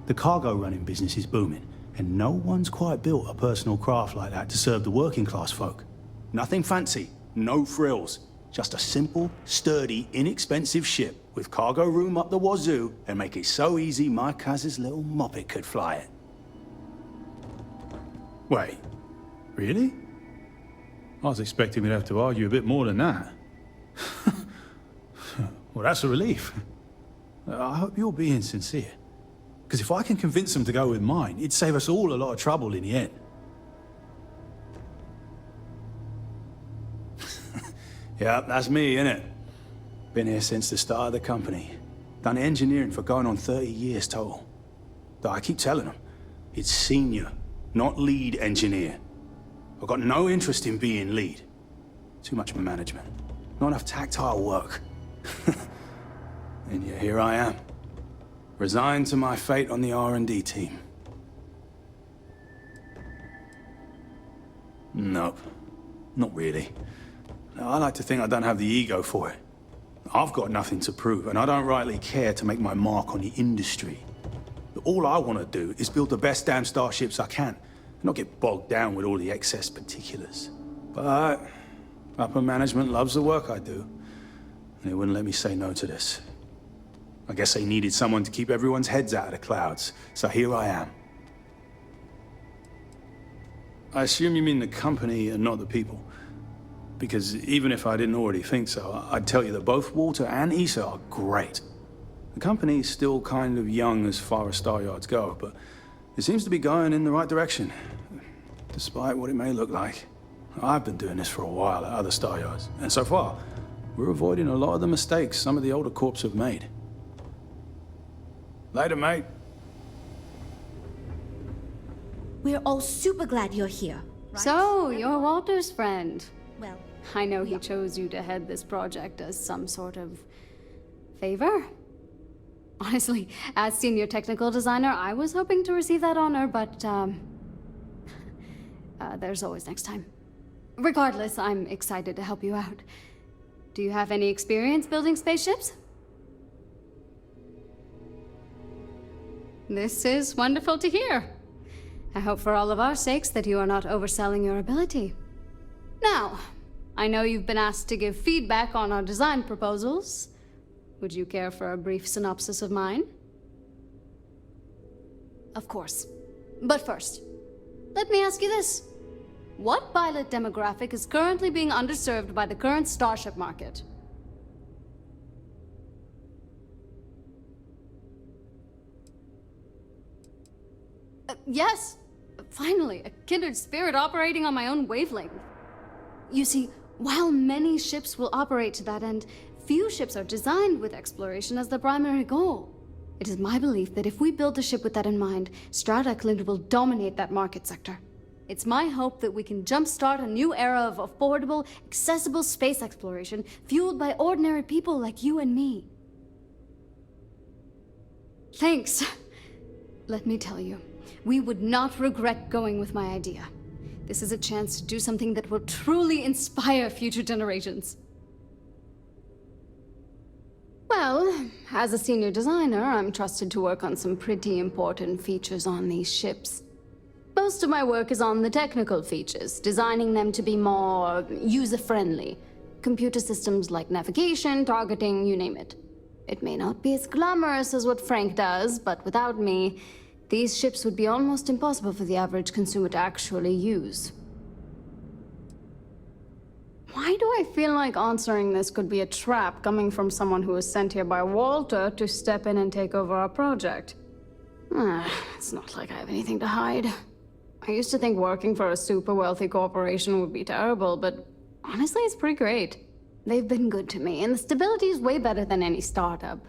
the cargo running business is booming, and no one's quite built a personal craft like that to serve the working class folk. Nothing fancy, no frills. Just a simple, sturdy, inexpensive ship with cargo room up the wazoo and make it so easy my cousin's little moppet could fly it. Wait, really? I was expecting we'd have to argue a bit more than that. Well, that's a relief. I hope you're being sincere. Because if I can convince them to go with mine, it'd save us all a lot of trouble in the end. Yeah, that's me, innit? Been here since the start of the company. Done engineering for going on 30 years total. Though I keep telling them, it's senior, not lead engineer. I've got no interest in being lead. Too much management. Not enough tactile work. And yet here I am. Resigned to my fate on the R&D team. Nope. Not really. No, I like to think I don't have the ego for it. I've got nothing to prove, and I don't rightly care to make my mark on the industry. All I want to do is build the best damn starships I can, and not get bogged down with all the excess particulars. But upper management loves the work I do, and they wouldn't let me say no to this. I guess they needed someone to keep everyone's heads out of the clouds, so here I am. I assume you mean the company and not the people. Because even if I didn't already think so, I'd tell you that both Walter and Issa are great. The company's still kind of young as far as Star Yards go, but it seems to be going in the right direction, despite what it may look like. I've been doing this for a while at other Star Yards, and so far, we're avoiding a lot of the mistakes some of the older corps have made. Later, mate. We're all super glad you're here. Right? So, you're Walter's friend. Well, I know he chose you to head this project as some sort of favor. Honestly, as senior technical designer, I was hoping to receive that honor, but there's always next time. Regardless, I'm excited to help you out. Do you have any experience building spaceships? This is wonderful to hear. I hope for all of our sakes that you are not overselling your ability. Now, I know you've been asked to give feedback on our design proposals. Would you care for a brief synopsis of mine? Of course. But first, let me ask you this. What pilot demographic is currently being underserved by the current starship market? Yes! Finally, a kindred spirit operating on my own wavelength. You see, while many ships will operate to that end, few ships are designed with exploration as their primary goal. It is my belief that if we build a ship with that in mind, Strad Eklund will dominate that market sector. It's my hope that we can jumpstart a new era of affordable, accessible space exploration, fueled by ordinary people like you and me. Thanks. Let me tell you, we would not regret going with my idea. This is a chance to do something that will truly inspire future generations. Well, as a senior designer, I'm trusted to work on some pretty important features on these ships. Most of my work is on the technical features, designing them to be more user-friendly. Computer systems like navigation, targeting, you name it. It may not be as glamorous as what Frank does, but without me, these ships would be almost impossible for the average consumer to actually use. Why do I feel like answering this could be a trap coming from someone who was sent here by Walter to step in and take over our project? It's not like I have anything to hide. I used to think working for a super wealthy corporation would be terrible, but honestly, it's pretty great. They've been good to me, and the stability is way better than any startup.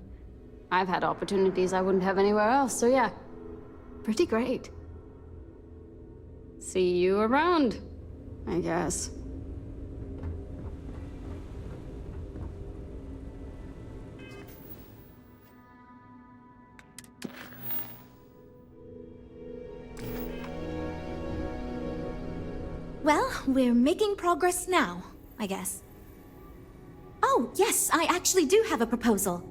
I've had opportunities I wouldn't have anywhere else, so yeah. Pretty great. See you around, I guess. Well, we're making progress now. I guess. Oh, yes, I actually do have a proposal.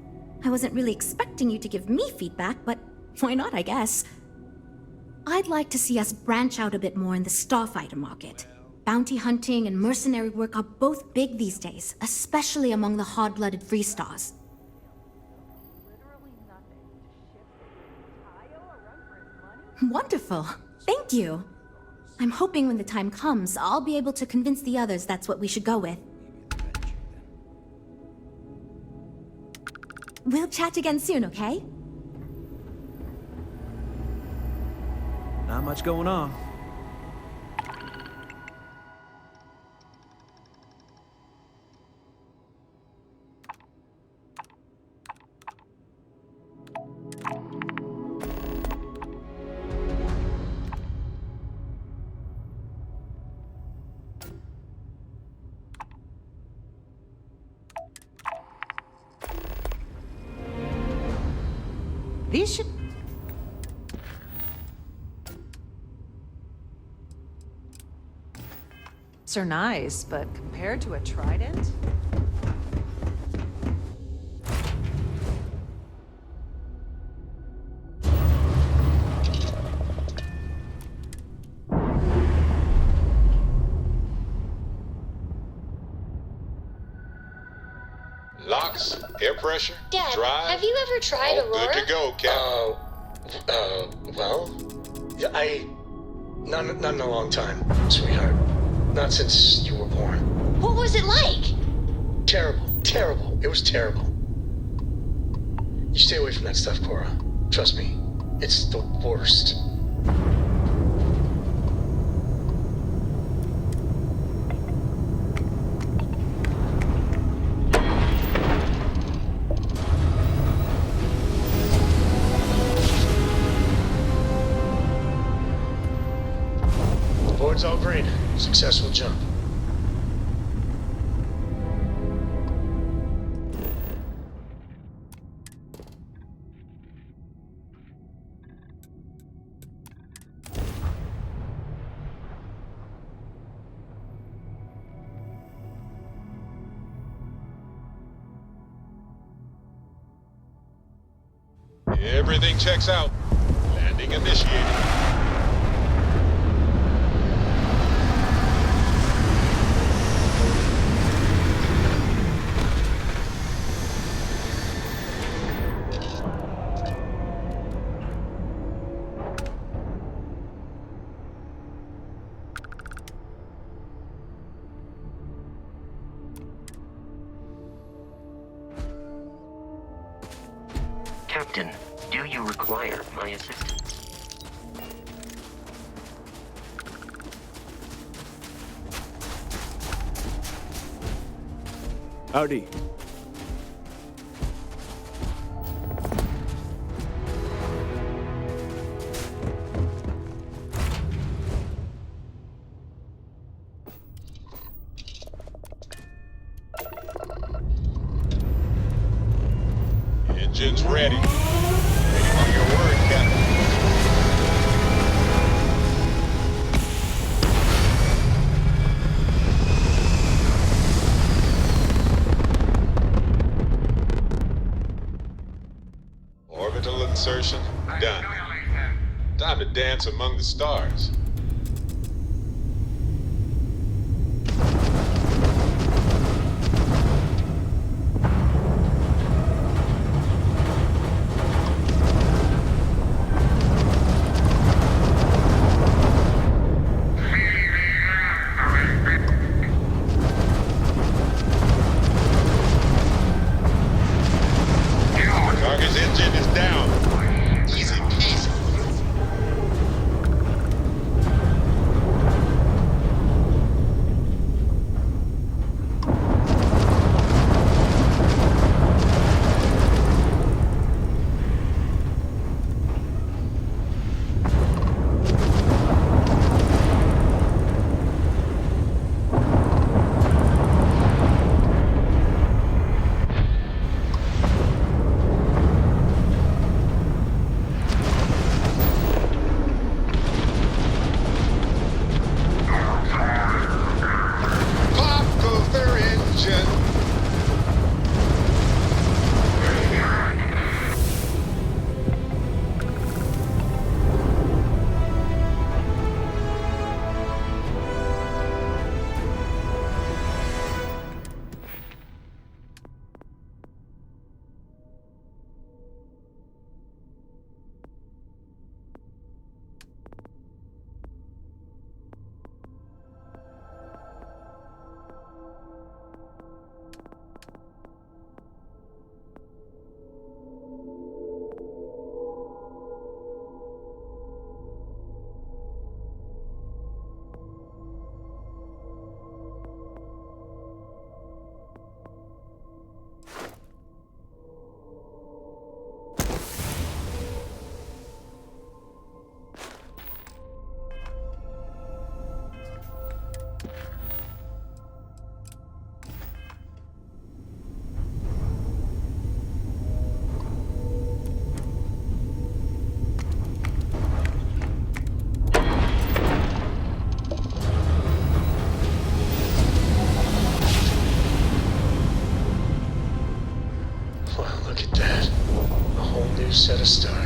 I wasn't really expecting you to give me feedback, but why not, I guess. I'd like to see us branch out a bit more in the starfighter market. Bounty hunting and mercenary work are both big these days, especially among the hard-blooded free stars. Wonderful. Thank you. I'm hoping when the time comes, I'll be able to convince the others that's what we should go with. We'll chat again soon, okay? Not much going on. These should... are nice, but compared to a trident? Locks, air pressure, Dad, drive. have you ever tried Aurora? Good to go, Captain. Well, not in a long time, sweetheart. Not since you were born. What was it like? Terrible. It was terrible. You stay away from that stuff, Cora. Trust me, it's the worst. Board's all green. Successful jump. Everything checks out. Landing initiated. Captain, do you require my assistance? Howdy. Engines ready. Waiting on your word, Captain. Orbital insertion done. Time to dance among the stars. Target's engine is down. Easy peasy.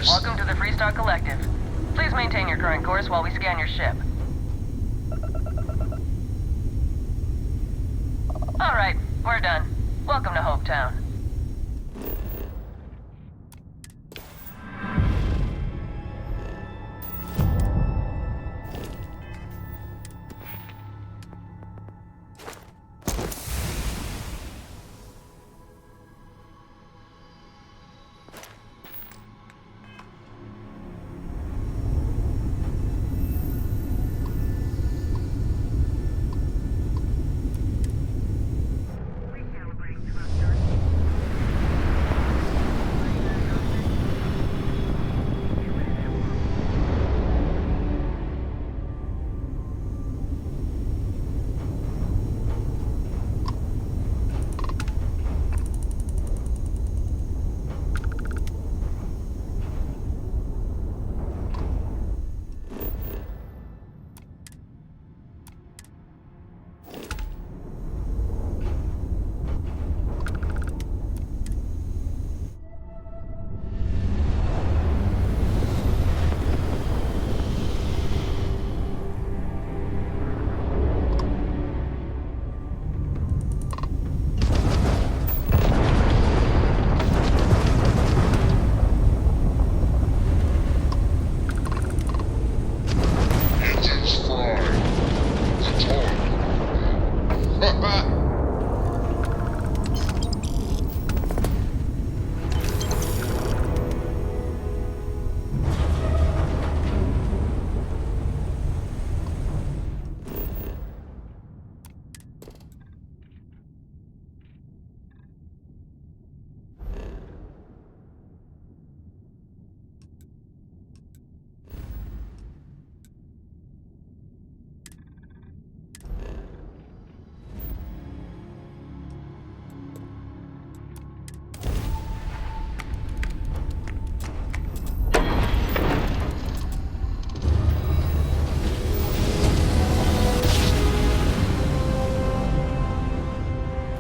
stars. Welcome to the Freestar Collective. Please maintain your current course while we scan your ship. Alright, we're done. Welcome to Hopetown.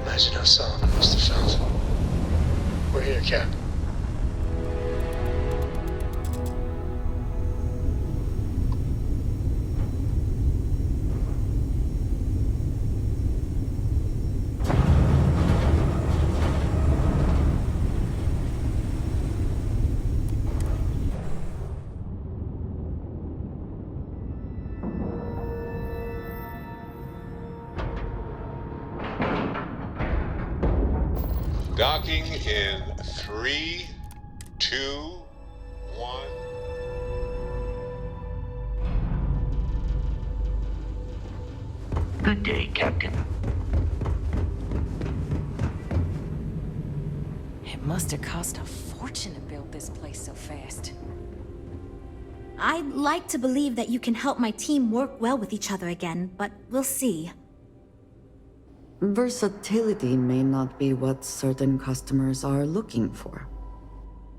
Imagine how Solomon must have felt. We're here, Cap. Docking in 3, 2, 1. Good day, Captain. It must have cost a fortune to build this place so fast. I'd like to believe that you can help my team work well with each other again, but we'll see. Versatility may not be what certain customers are looking for.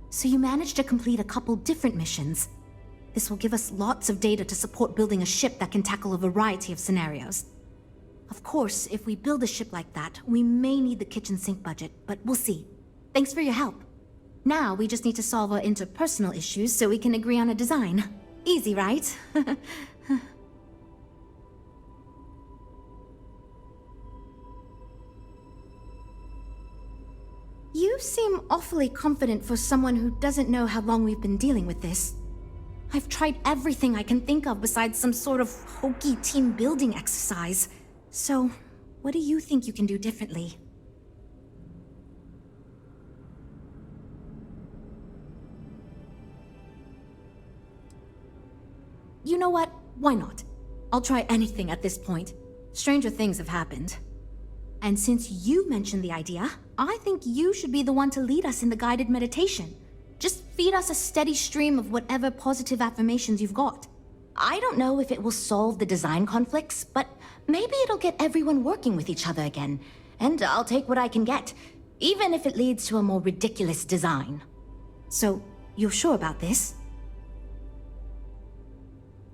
So you managed to complete a couple different missions. This will give us lots of data to support building a ship that can tackle a variety of scenarios. Of course, if we build a ship like that, we may need the kitchen sink budget, but we'll see. Thanks for your help. Now we just need to solve our interpersonal issues so we can agree on a design. Easy, right? You seem awfully confident for someone who doesn't know how long we've been dealing with this. I've tried everything I can think of besides some sort of hokey team building exercise. So, what do you think you can do differently? You know what? Why not? I'll try anything at this point. Stranger things have happened. And since you mentioned the idea, I think you should be the one to lead us in the guided meditation. Just feed us a steady stream of whatever positive affirmations you've got. I don't know if it will solve the design conflicts, but maybe it'll get everyone working with each other again. And I'll take what I can get, even if it leads to a more ridiculous design. So, you're sure about this?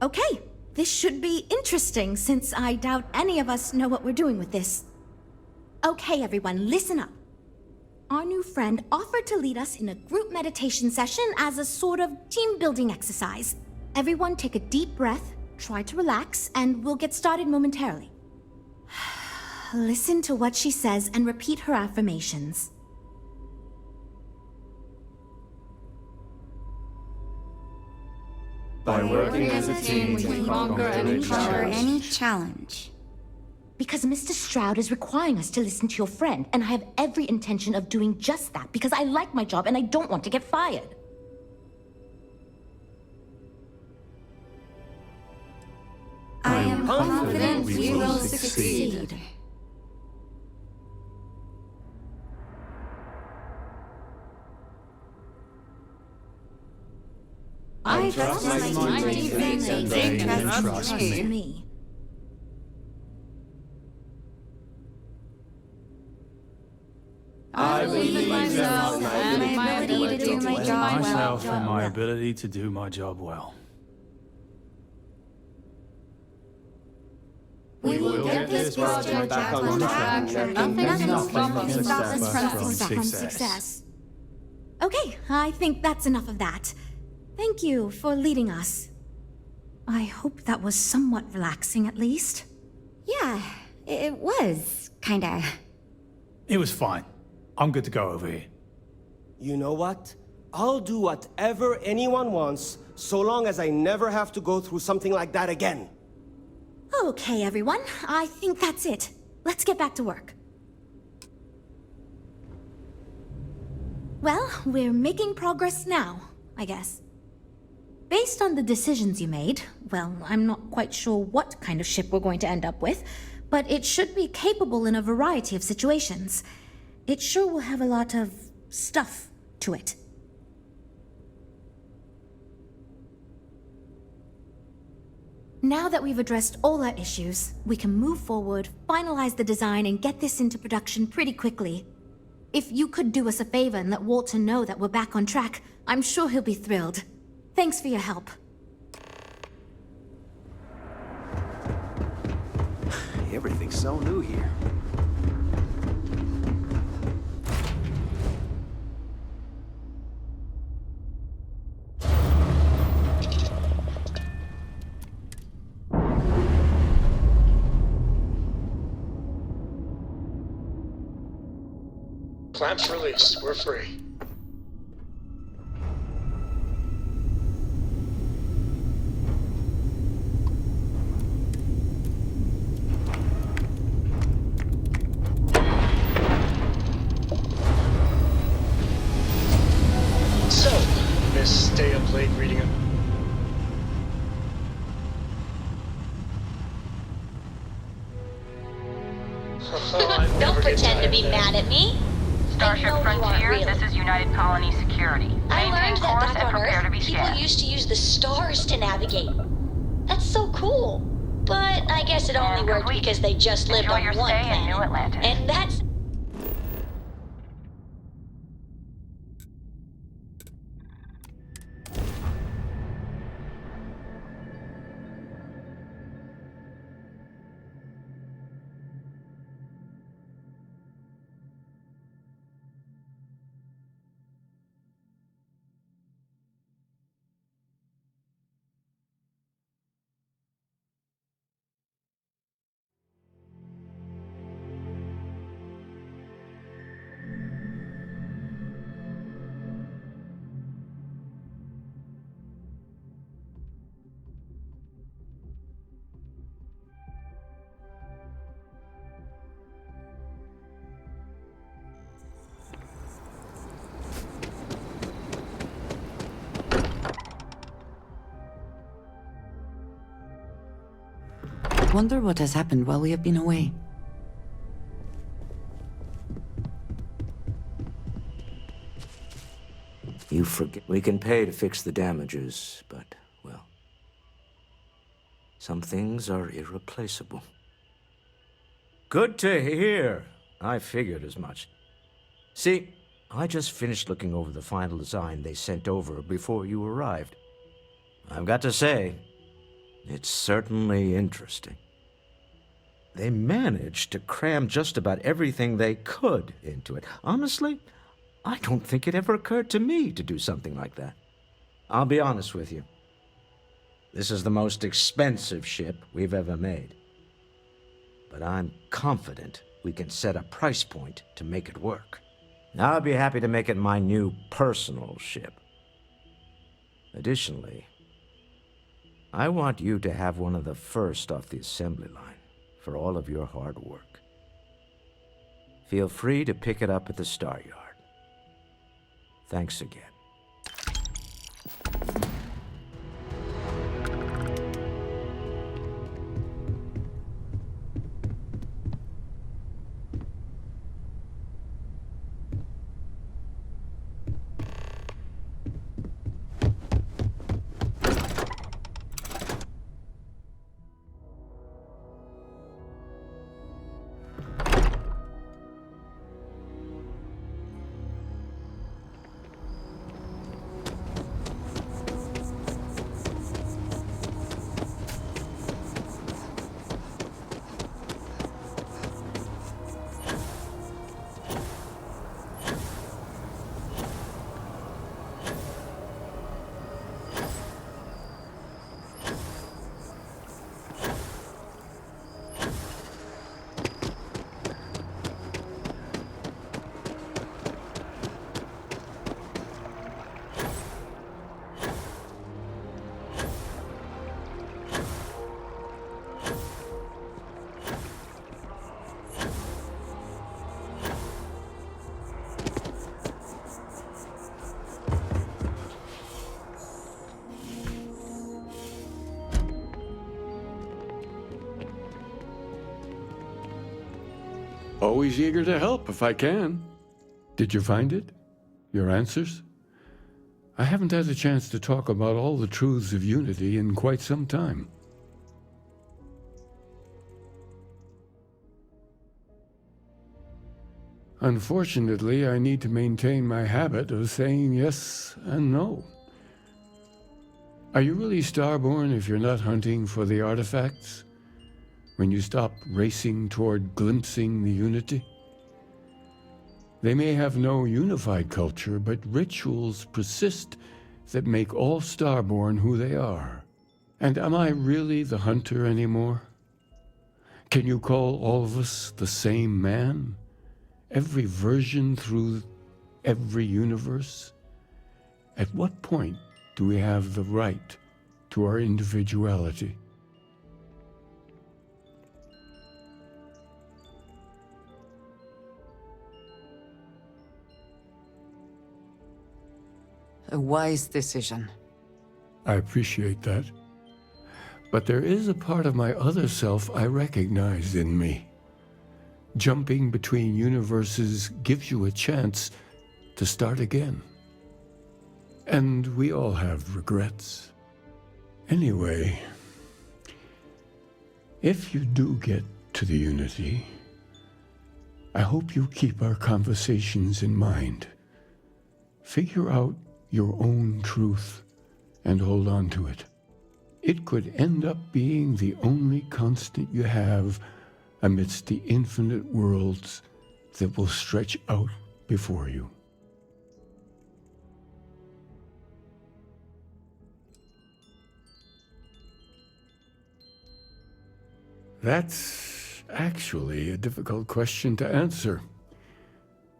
Okay, this should be interesting since I doubt any of us know what we're doing with this. Okay, everyone, listen up. Our new friend offered to lead us in a group meditation session as a sort of team-building exercise. Everyone take a deep breath, try to relax, and we'll get started momentarily. Listen to what she says and repeat her affirmations. By working as a team, we can conquer any challenge. Because Mr. Stroud is requiring us to listen to your friend, and I have every intention of doing just that because I like my job and I don't want to get fired. I am confident we will succeed. I trust my team and they trust me. I believe in myself and my ability to do my job Myself and my ability to do my job well. We will get this project back on track. Nothing will stop us from success. Okay, I think that's enough of that. Thank you for leading us. I hope that was somewhat relaxing, at least. Yeah, it was, kinda. It was fine. I'm good to go over here. You know what? I'll do whatever anyone wants, so long as I never have to go through something like that again. Okay, everyone. I think that's it. Let's get back to work. Well, we're making progress now, I guess. Based on the decisions you made, well, I'm not quite sure what kind of ship we're going to end up with, but it should be capable in a variety of situations. It sure will have a lot of stuff to it. Now that we've addressed all our issues, we can move forward, finalize the design, and get this into production pretty quickly. If you could do us a favor and let Walter know that we're back on track, I'm sure he'll be thrilled. Thanks for your help. Everything's so new here. Clamps released. We're free. So, Miss Stay-Up-Late reading it. Don't pretend to be mad at me. Starship Frontier, this is United Colony Security. I learned that course back and on prepare to Earth, be people scanned. used to use the stars to navigate. That's so cool. But I guess it only worked because they just lived Enjoy on your one stay in New planet. Atlantis. And that's... Wonder what has happened while we have been away. You forget. We can pay to fix the damages, but, well, some things are irreplaceable. Good to hear. I figured as much. See, I just finished looking over the final design they sent over before you arrived. I've got to say, it's certainly interesting. They managed to cram just about everything they could into it. Honestly, I don't think it ever occurred to me to do something like that. I'll be honest with you. This is the most expensive ship we've ever made. But I'm confident we can set a price point to make it work. I'll be happy to make it my new personal ship. Additionally, I want you to have one of the first off the assembly line for all of your hard work. Feel free to pick it up at the Star Yard. Thanks again. Always eager to help if I can. Did you find it? Your answers? I haven't had a chance to talk about all the truths of Unity in quite some time. Unfortunately, I need to maintain my habit of saying yes and no. Are you really Starborn if you're not hunting for the artifacts? When you stop racing toward glimpsing the Unity? They may have no unified culture, but rituals persist that make all Starborn who they are. And am I really the hunter anymore? Can you call all of us the same man? Every version through every universe? At what point do we have the right to our individuality? A wise decision. I appreciate that. But there is a part of my other self I recognize in me. Jumping between universes gives you a chance to start again. And we all have regrets. Anyway, if you do get to the Unity, I hope you keep our conversations in mind. Figure out your own truth and hold on to it. It could end up being the only constant you have amidst the infinite worlds that will stretch out before you. That's actually a difficult question to answer.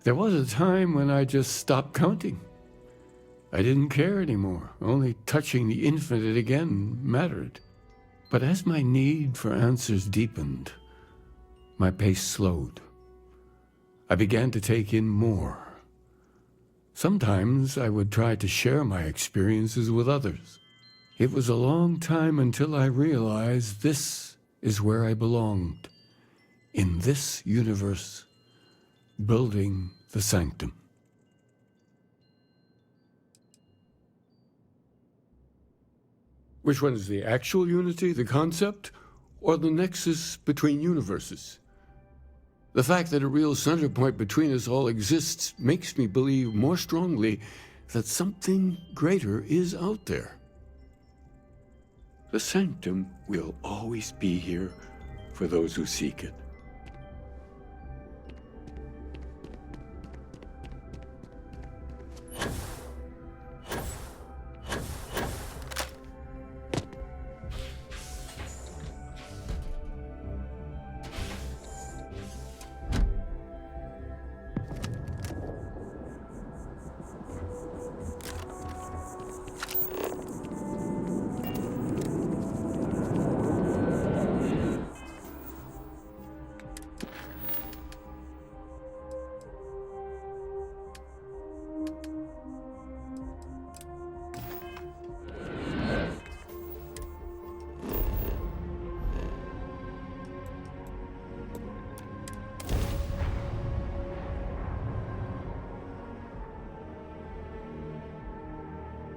There was a time when I just stopped counting. I didn't care anymore. Only touching the infinite again mattered. But as my need for answers deepened, my pace slowed. I began to take in more. Sometimes I would try to share my experiences with others. It was a long time until I realized this is where I belonged. In this universe, building the sanctum. Which one is the actual unity, the concept, or the nexus between universes? The fact that a real center point between us all exists makes me believe more strongly that something greater is out there. The sanctum will always be here for those who seek it.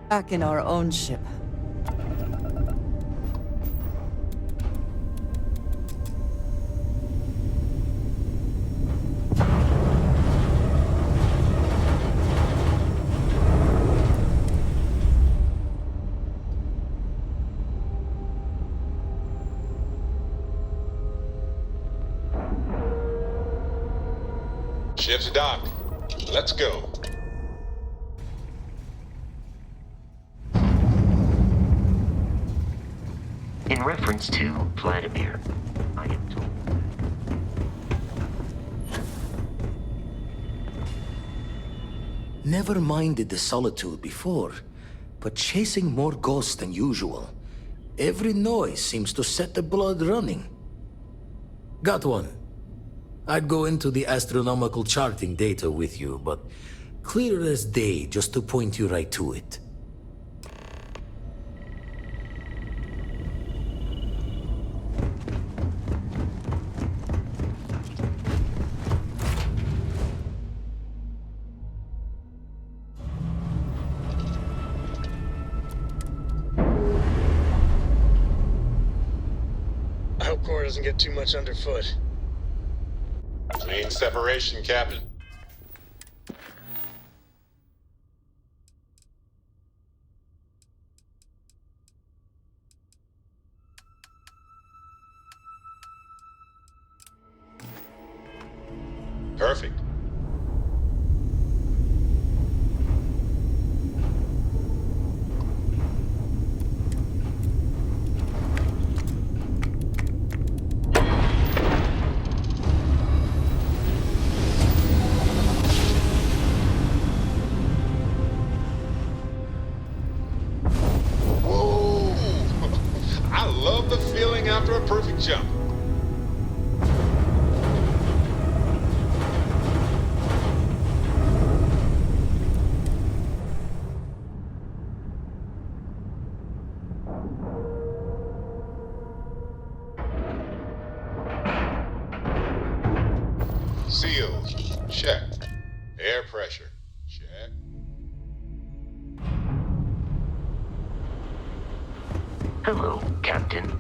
Back in our own ship. Ship's docked. Let's go. In reference to Vladimir, I am told. Never minded the solitude before, but chasing more ghosts than usual. Every noise seems to set the blood running. Got one. I'd go into the astronomical charting data with you, but clear as day just to point you right to it. I hope Core doesn't get too much underfoot. Clean separation, Captain. Perfect. Whoa! I love the feeling after a perfect jump. Seals, check. Air pressure, check. Hello, Captain.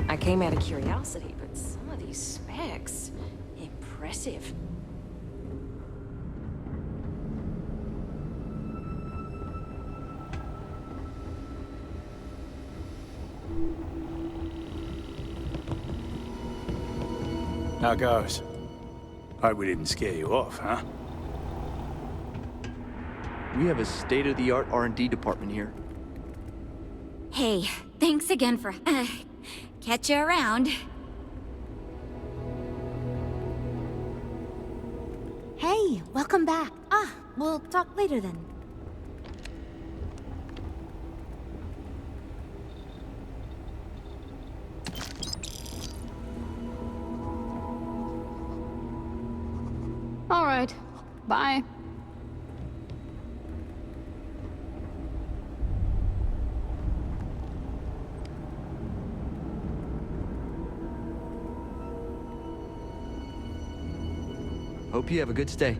I came out of curiosity, but some of these specs, impressive. How goes? Hope we didn't scare you off, huh? We have a state-of-the-art R&D department here. Hey, thanks again for catch you around. Hey, welcome back. We'll talk later then. All right. Bye. Hope you have a good stay.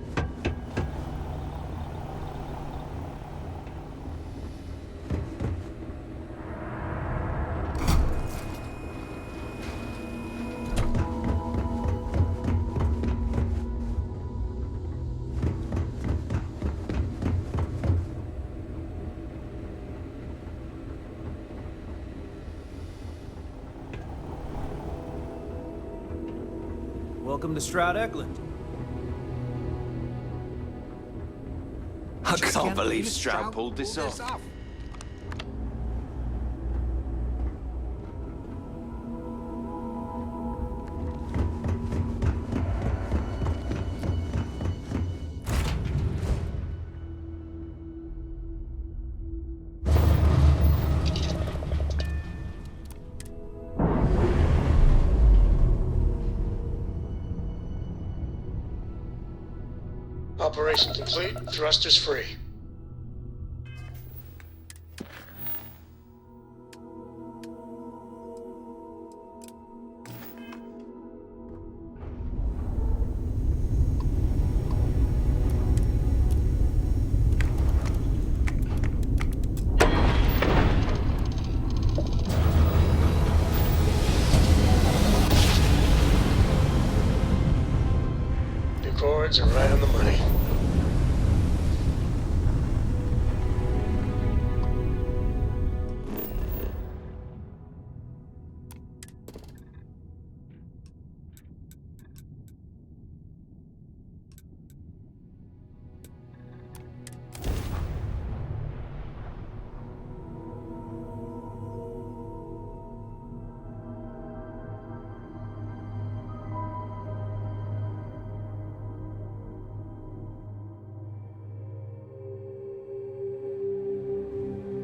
Welcome to Stroud Eklund. I can't believe Stroud pulled this off. Operation complete. Thrusters free. Your chords are right on the money.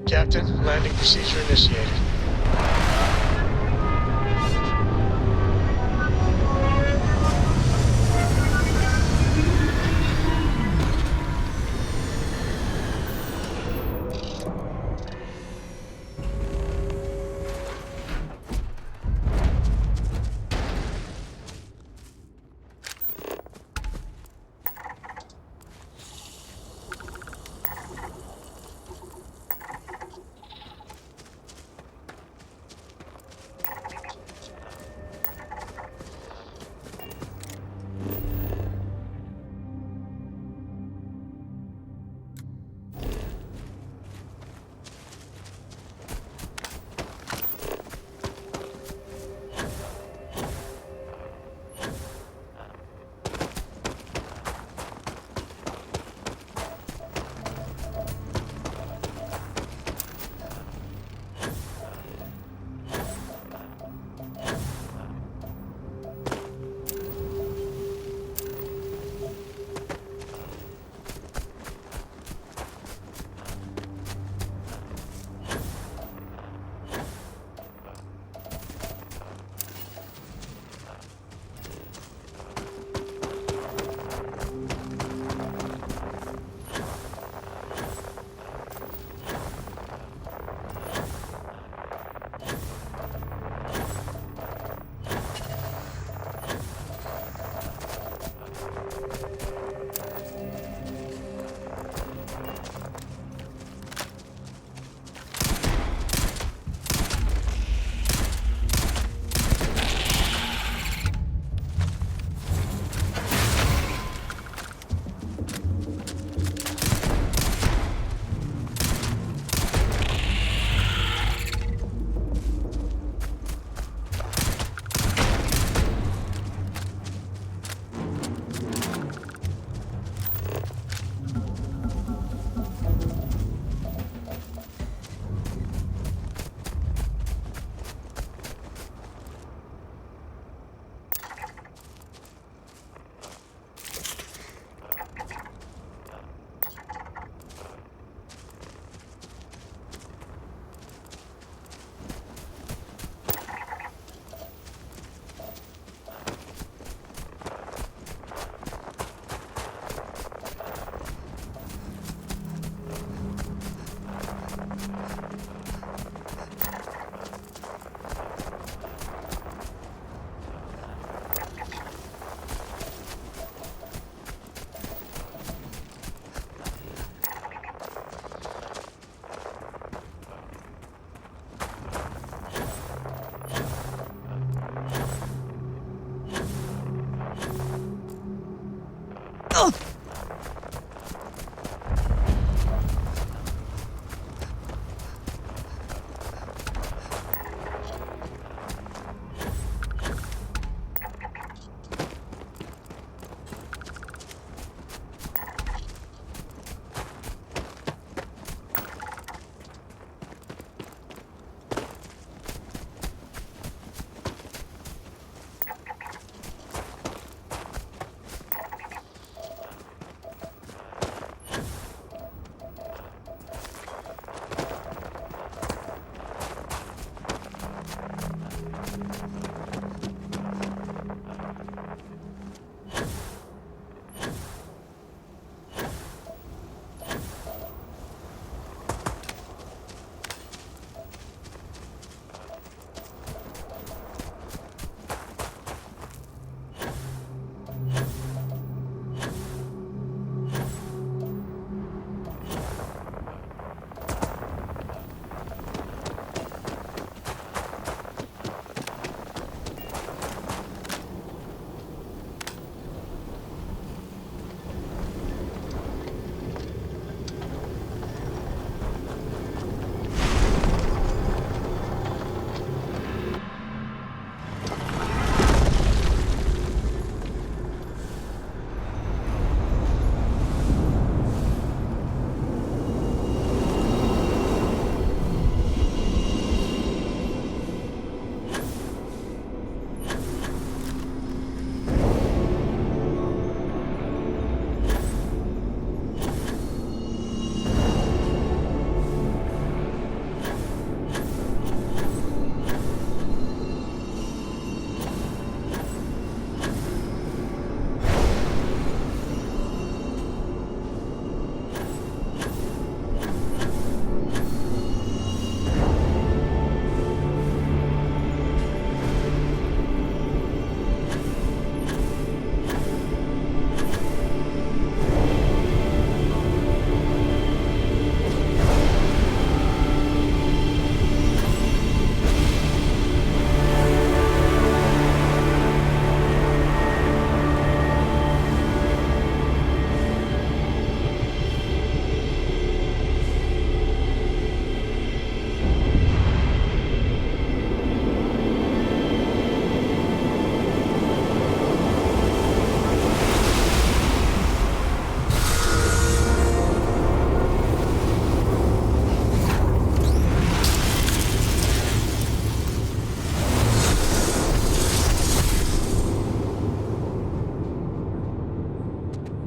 Captain, landing procedure initiated.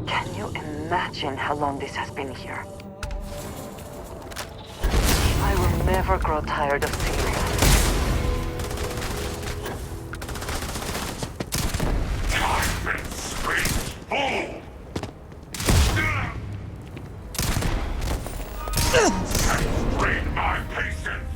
Can you imagine how long this has been here? I will never grow tired of Syria. Strain my patience!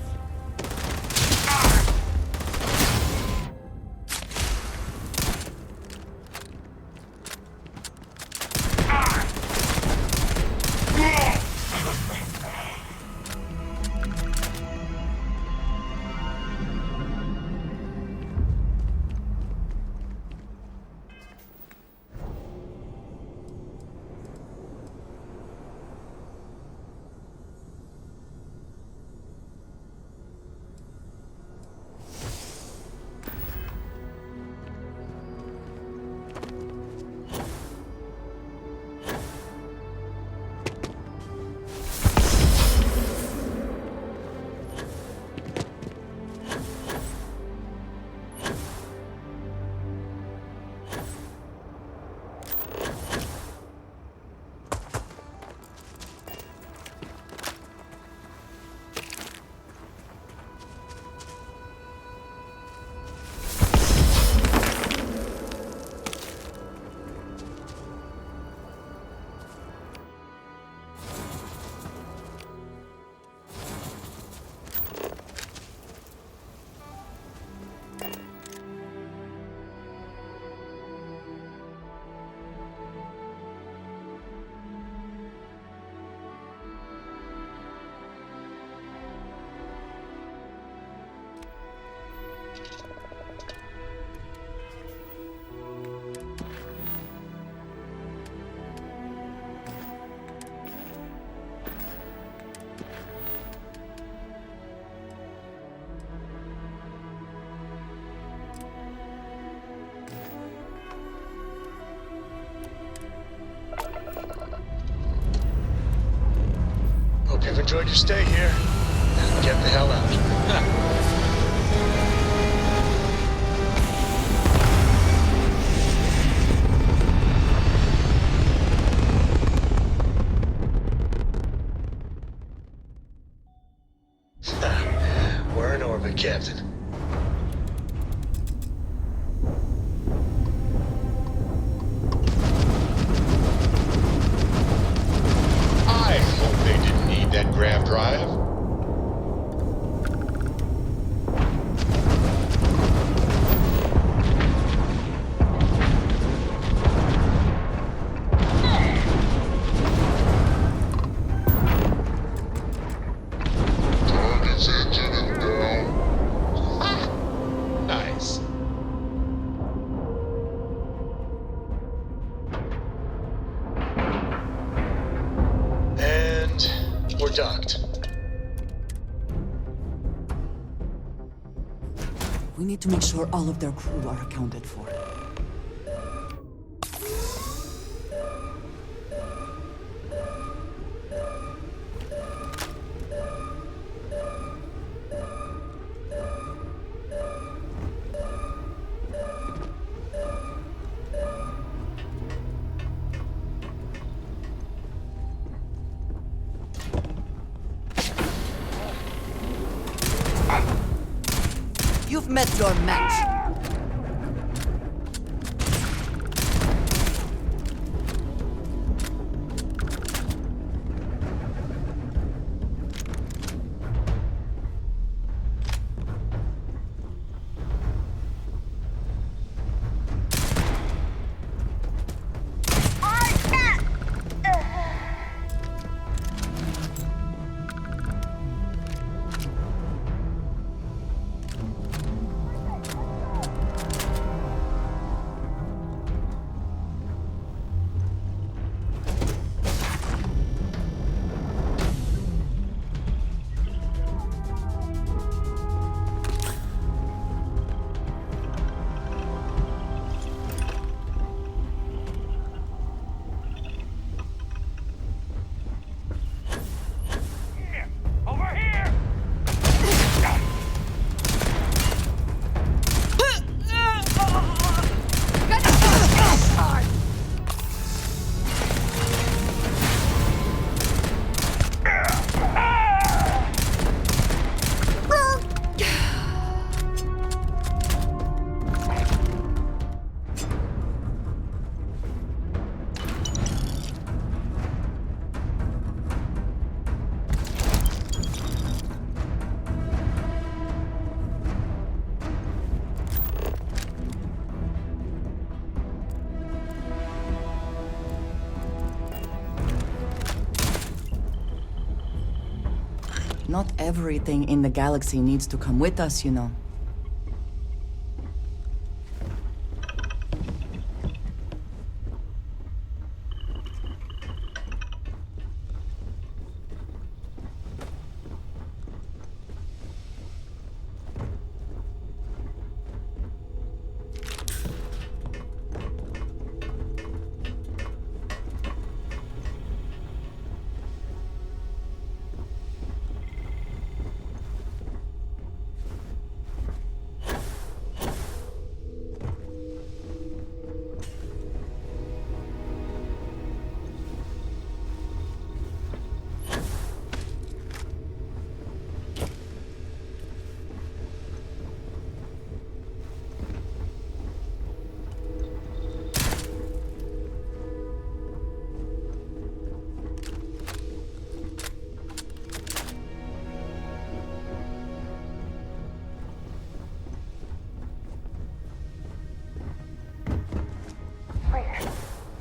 Hope you've enjoyed your stay here. Now get the hell out. We're in orbit, Captain. I hope they didn't need that grav drive. Target's engine is down. Nice. And we're docked. We need to make sure all of their crew are accounted for. You've met your match. Not everything in the galaxy needs to come with us, you know.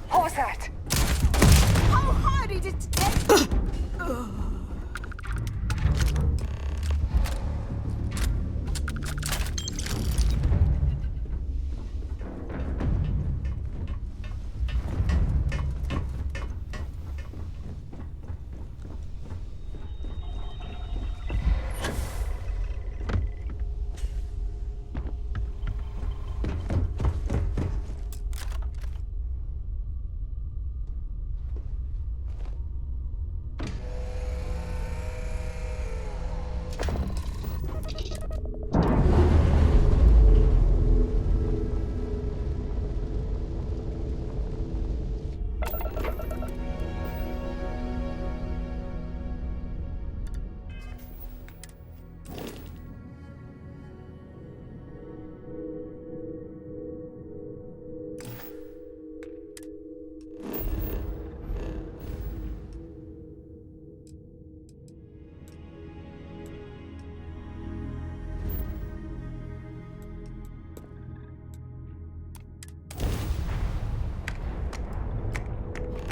What was that? How hard did it take?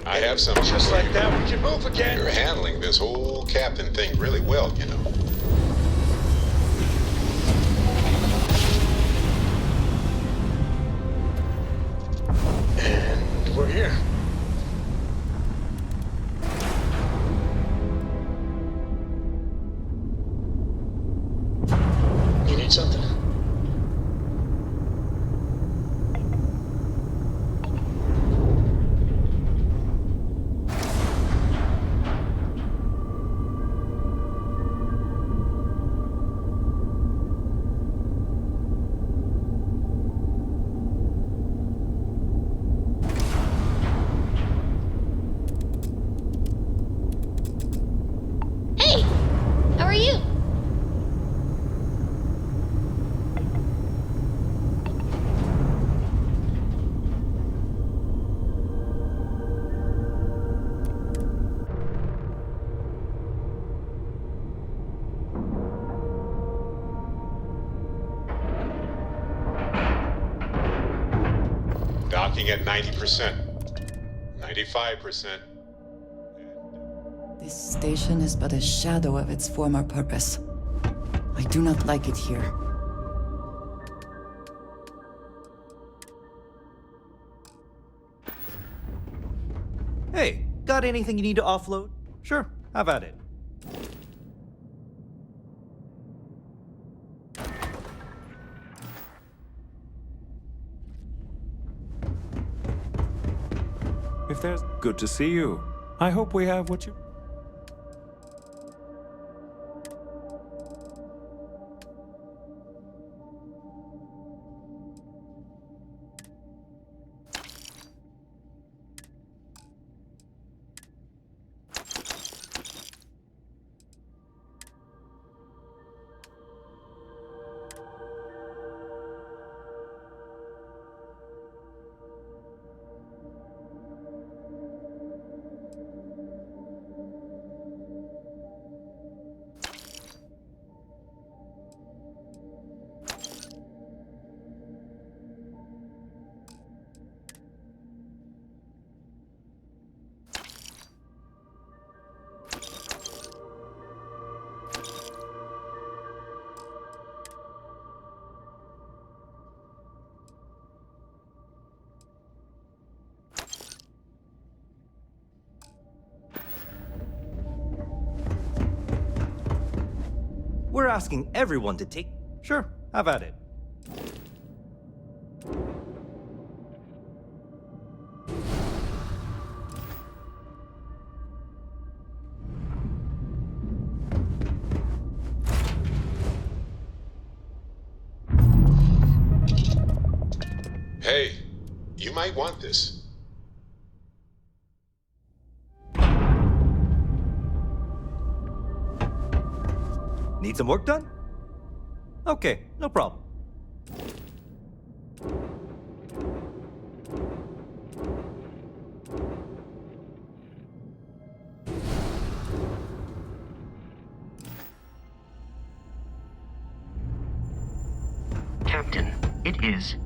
I have something. Just like that, we can move again. You're handling this whole captain thing really well, you know. And we're here. You need something? Hey! How are you? Docking at 90%. 95%. This station is but a shadow of its former purpose. I do not like it here. Hey, got anything you need to offload? Sure, have at it. If there's... Good to see you. I hope we have what you... We're asking everyone to take... Sure, have at it. Hey, you might want this. Need some work done? Okay, no problem. Captain, it is.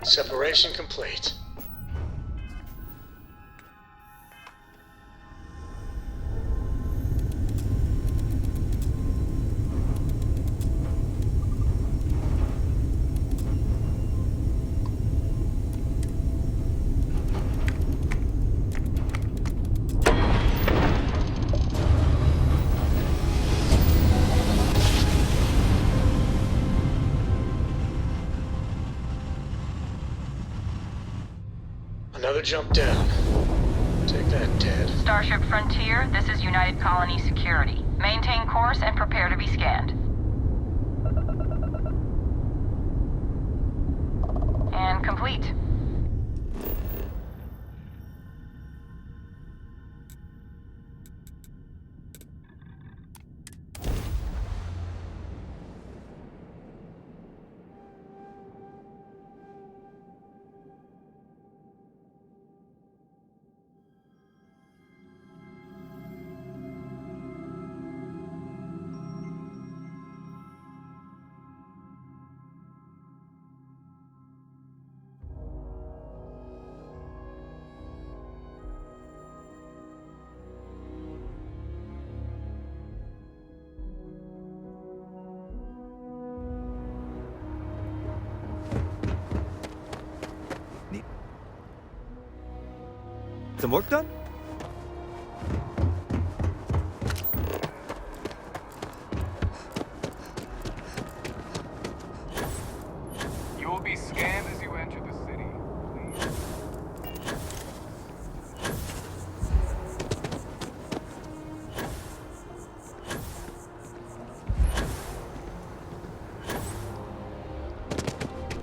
Separation complete. Another jump down. Take that, Ted. Starship Frontier, this is United Colony Security. Maintain course and prepare to be scanned. And complete. Some work done? You will be scanned as you enter the city.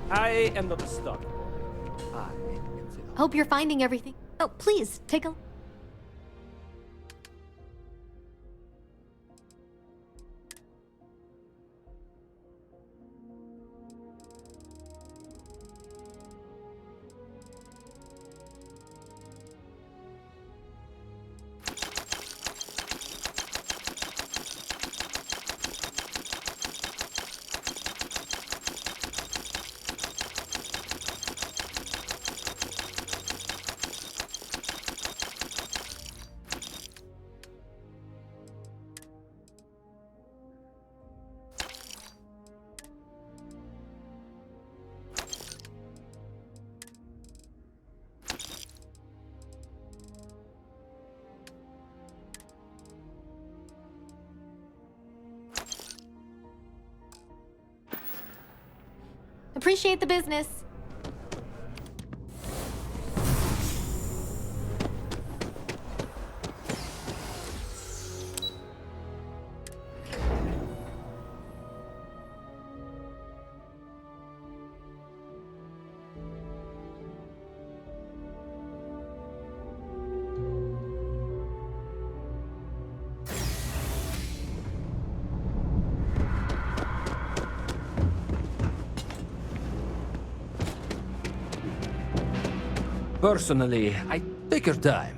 I am not a star. Hope you're finding everything. Oh, please, take a... Appreciate the business. Personally, I take your time.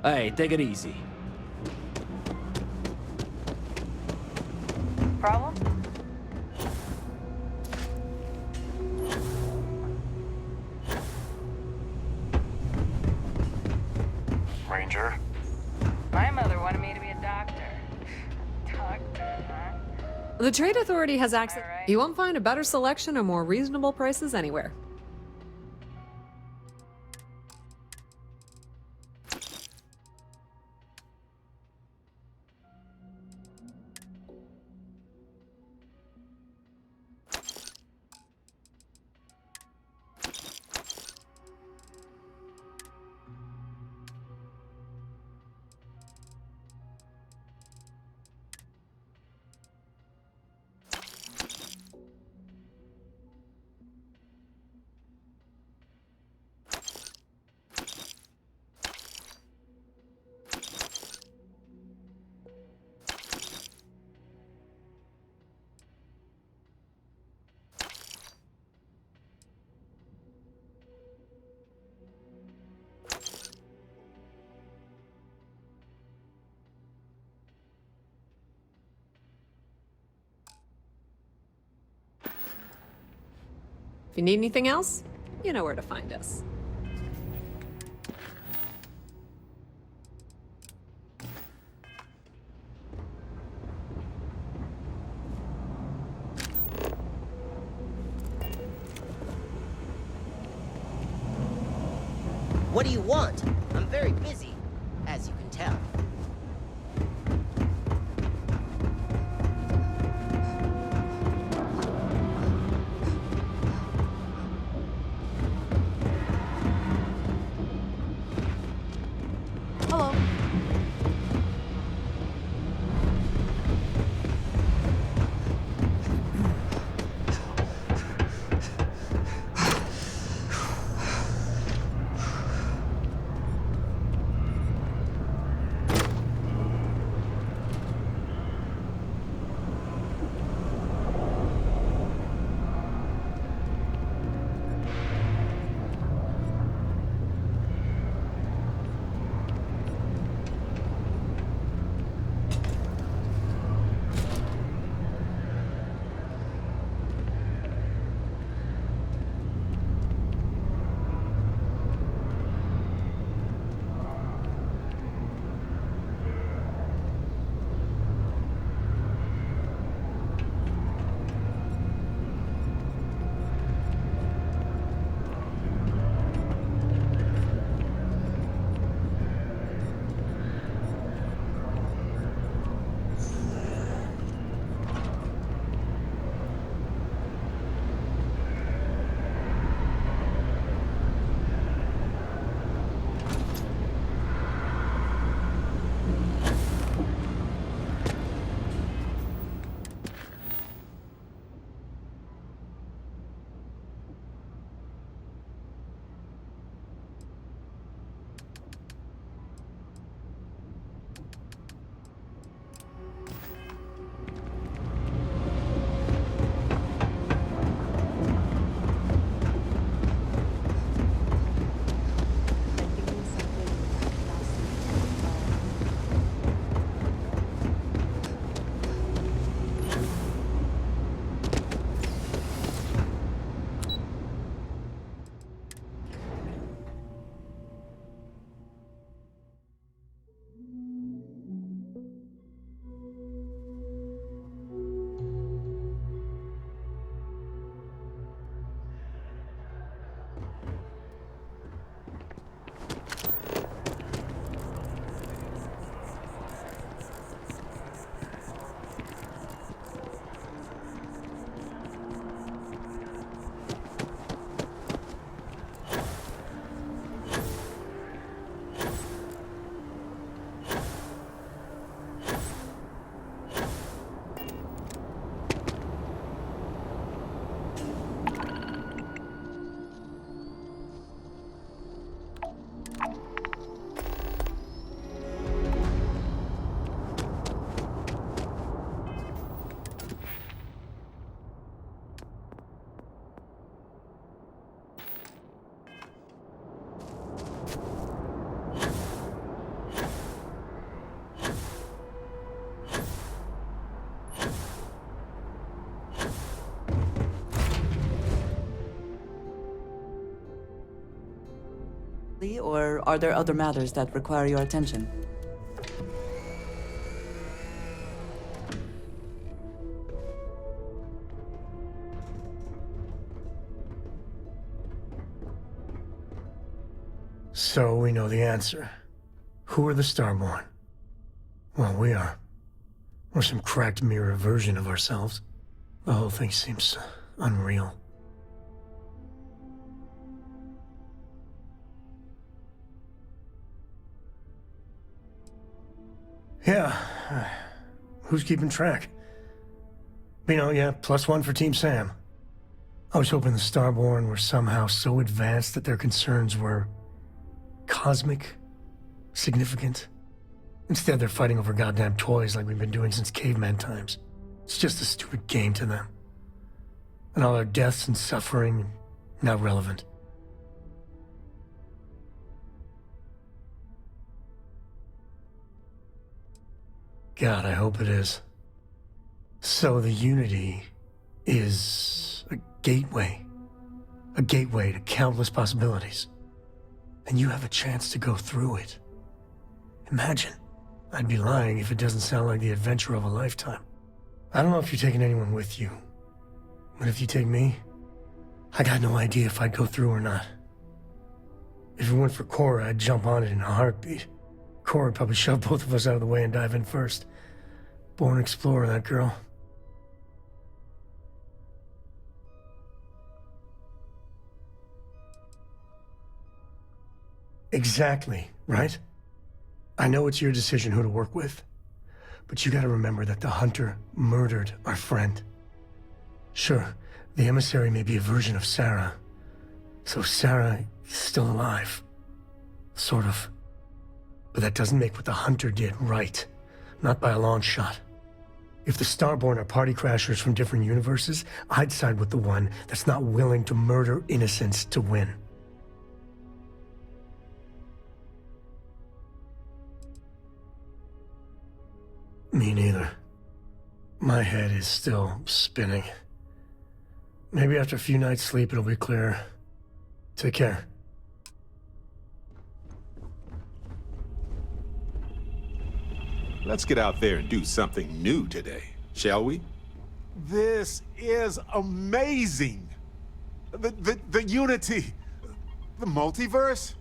Hey, take it easy. Problem? Ranger? My mother wanted me to be a doctor. Doctor, huh? The Trade Authority has access. You won't find a better selection or more reasonable prices anywhere. If you need anything else, you know where to find us. What do you want? I'm very busy, as you can tell. Hello. me, or are there other matters that require your attention? So we know the answer. Who are the Starborn? Well, we are. We're some cracked mirror version of ourselves. The whole thing seems unreal. Yeah. Who's keeping track? Yeah, +1 for Team Sam. I was hoping the Starborn were somehow so advanced that their concerns were cosmic, significant. Instead, they're fighting over goddamn toys like we've been doing since caveman times. It's just a stupid game to them. And all our deaths and suffering, not relevant. God, I hope it is. So the Unity is a gateway. A gateway to countless possibilities. And you have a chance to go through it. Imagine. I'd be lying if it doesn't sound like the adventure of a lifetime. I don't know if you're taking anyone with you, but if you take me, I got no idea if I'd go through or not. If it went for Cora, I'd jump on it in a heartbeat. Cora would probably shove both of us out of the way and dive in first. Born explorer, that girl. Exactly, right? I know it's your decision who to work with, but you gotta remember that the Hunter murdered our friend. Sure, the emissary may be a version of Sarah, so Sarah is still alive. Sort of. But that doesn't make what the Hunter did right. Not by a long shot. If the Starborn are party crashers from different universes, I'd side with the one that's not willing to murder innocents to win. Me neither. My head is still spinning. Maybe after a few nights' sleep it'll be clearer. Take care. Let's get out there and do something new today, shall we? This is amazing! The Unity, the multiverse,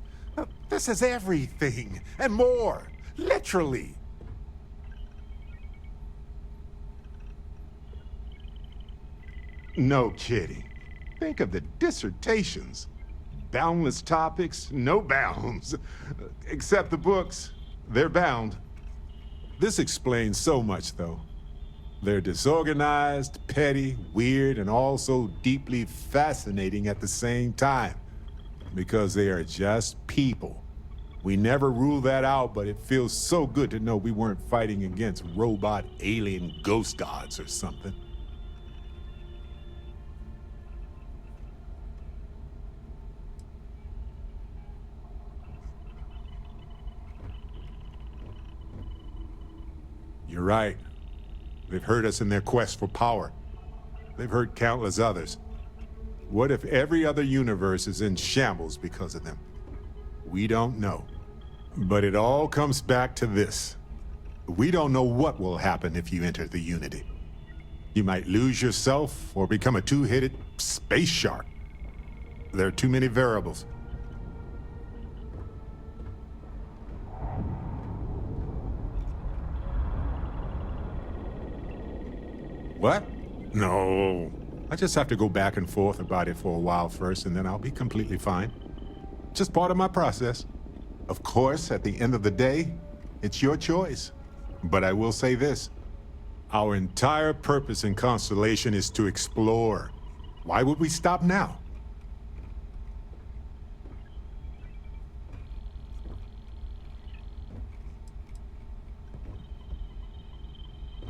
this is everything, and more, literally. No kidding. Think of the dissertations. Boundless topics, no bounds. Except the books, they're bound. This explains so much, though. They're disorganized, petty, weird, and also deeply fascinating at the same time. Because they are just people. We never rule that out, but it feels so good to know we weren't fighting against robot alien ghost gods or something. You're right. They've hurt us in their quest for power. They've hurt countless others. What if every other universe is in shambles because of them? We don't know. But it all comes back to this. We don't know what will happen if you enter the Unity. You might lose yourself or become a two-headed space shark. There are too many variables. What? No. I just have to go back and forth about it for a while first, and then I'll be completely fine. Just part of my process. Of course, at the end of the day, it's your choice. But I will say this. Our entire purpose in Constellation is to explore. Why would we stop now?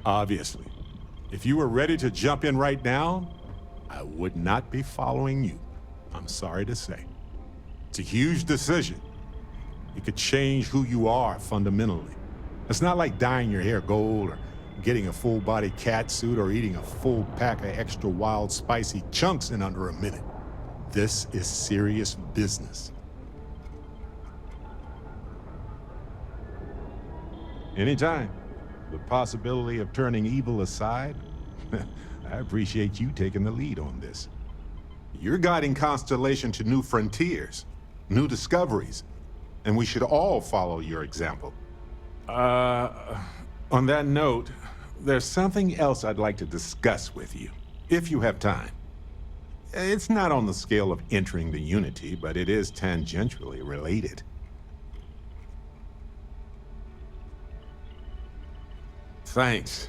Obviously. If you were ready to jump in right now, I would not be following you. I'm sorry to say. It's a huge decision. It could change who you are fundamentally. It's not like dyeing your hair gold or getting a full-body cat suit or eating a full pack of extra wild spicy chunks in under a minute. This is serious business. Anytime. The possibility of turning evil aside, I appreciate you taking the lead on this. You're guiding Constellation to new frontiers, new discoveries, and we should all follow your example. On that note, there's something else I'd like to discuss with you, if you have time. It's not on the scale of entering the Unity, but it is tangentially related. Thanks.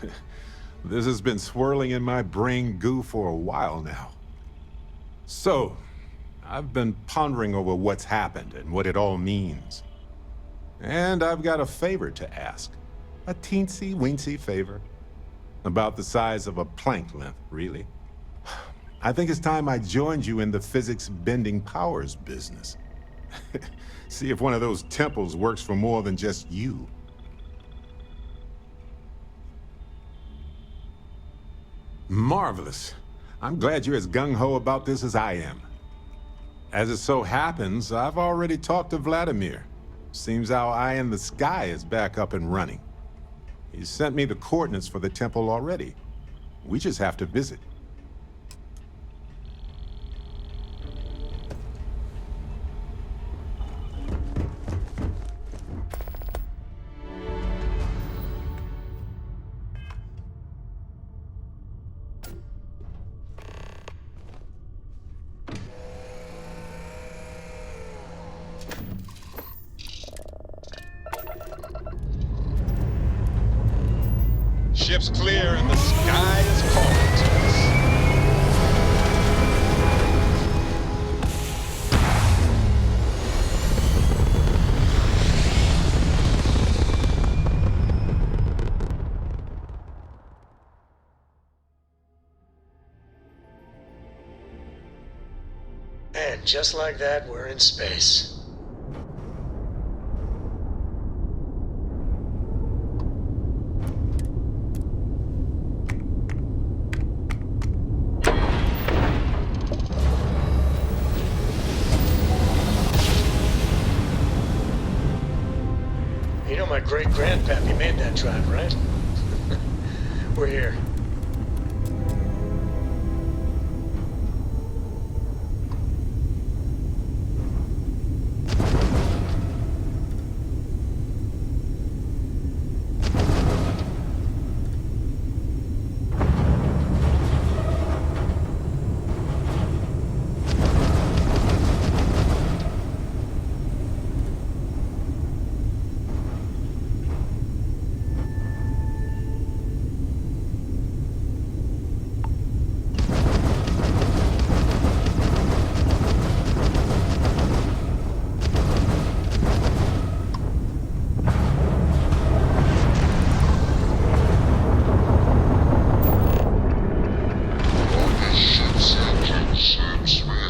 This has been swirling in my brain goo for a while now. So, I've been pondering over what's happened and what it all means. And I've got a favor to ask. A teensy-weensy favor. About the size of a plank length, really. I think it's time I joined you in the physics-bending powers business. See if one of those temples works for more than just you. Marvelous. I'm glad you're as gung-ho about this as I am. As it so happens, I've already talked to Vladimir. Seems our eye in the sky is back up and running. He sent me the coordinates for the temple already. We just have to visit. Ship's clear and the sky is calling to us. And just like that, we're in space. You know my great-grandpappy made that drive, right? We're here.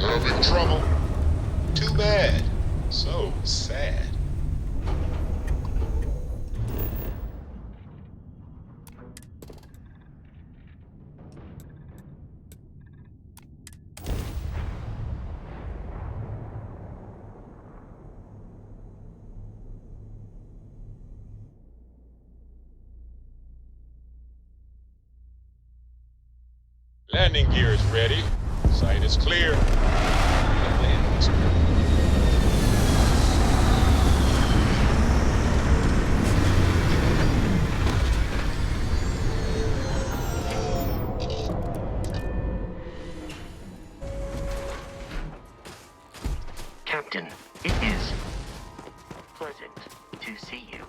Having trouble? Too bad. So sad. Landing gear is ready. Sight is clear. Captain, it is pleasant to see you.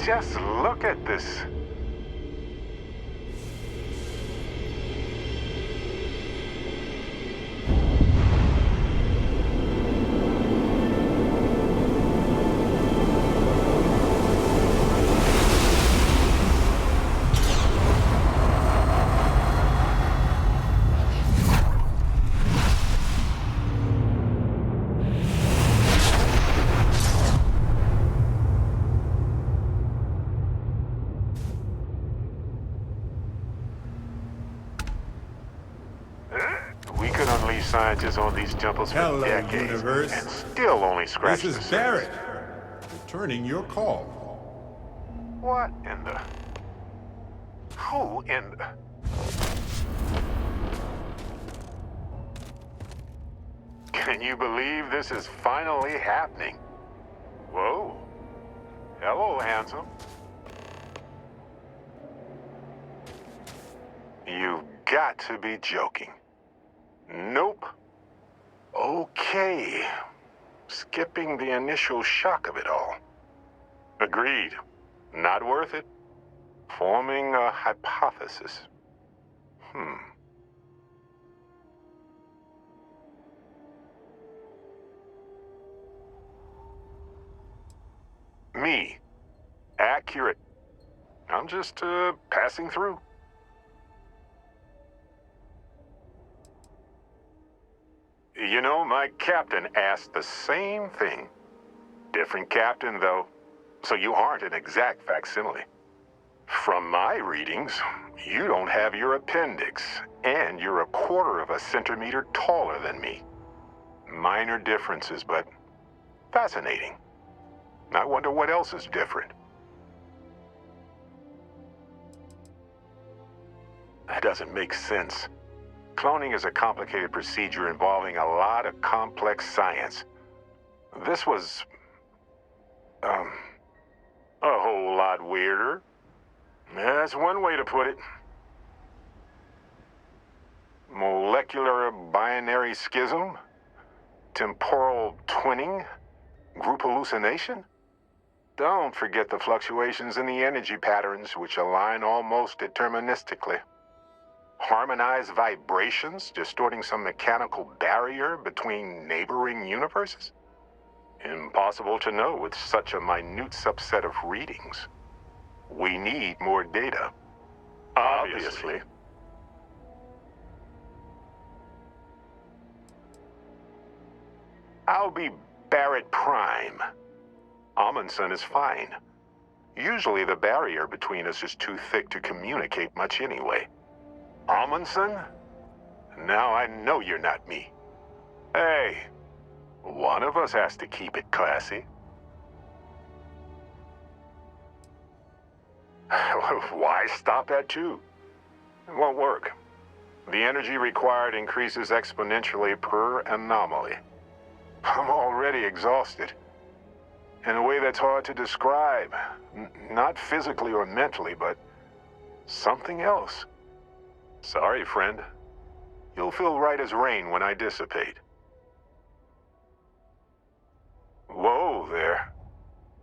Just look at this. We could unleash scientists on these temples for Hello, decades universe. and still only scratch This the is surface. Barrett, returning your call. What in the... Who in the... Can you believe this is finally happening? Whoa. Hello, handsome. You've got to be joking. Nope. Okay. Skipping the initial shock of it all. Agreed. Not worth it. Forming a hypothesis. Me. Accurate. I'm just, passing through. You know, my captain asked the same thing. Different captain, though, so you aren't an exact facsimile. From my readings, you don't have your appendix, and you're a quarter of a centimeter taller than me. Minor differences, but fascinating. I wonder what else is different. That doesn't make sense. Cloning is a complicated procedure involving a lot of complex science. This was, a whole lot weirder. That's one way to put it. Molecular binary schism? Temporal twinning? Group hallucination? Don't forget the fluctuations in the energy patterns, which align almost deterministically. Harmonized vibrations, distorting some mechanical barrier between neighboring universes? Impossible to know with such a minute subset of readings. We need more data. Obviously. I'll be Barrett Prime. Amundsen is fine. Usually the barrier between us is too thick to communicate much anyway. Amundsen? Now I know you're not me. Hey, one of us has to keep it classy. Why stop at 2? It won't work. The energy required increases exponentially per anomaly. I'm already exhausted. In a way that's hard to describe. Not physically or mentally, but something else. Sorry, friend. You'll feel right as rain when I dissipate. Whoa there.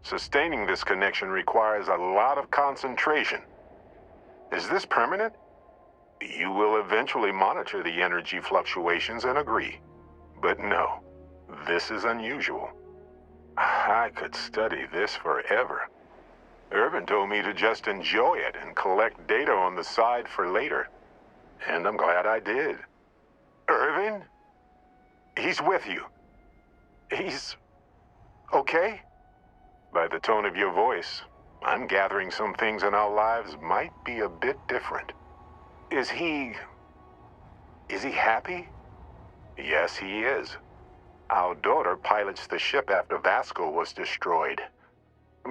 Sustaining this connection requires a lot of concentration. Is this permanent? You will eventually monitor the energy fluctuations and agree. But no, this is unusual. I could study this forever. Irvin told me to just enjoy it and collect data on the side for later. And I'm glad I did. Irvin? He's with you. He's... okay? By the tone of your voice, I'm gathering some things in our lives might be a bit different. Is he happy? Yes, he is. Our daughter pilots the ship after Vasco was destroyed.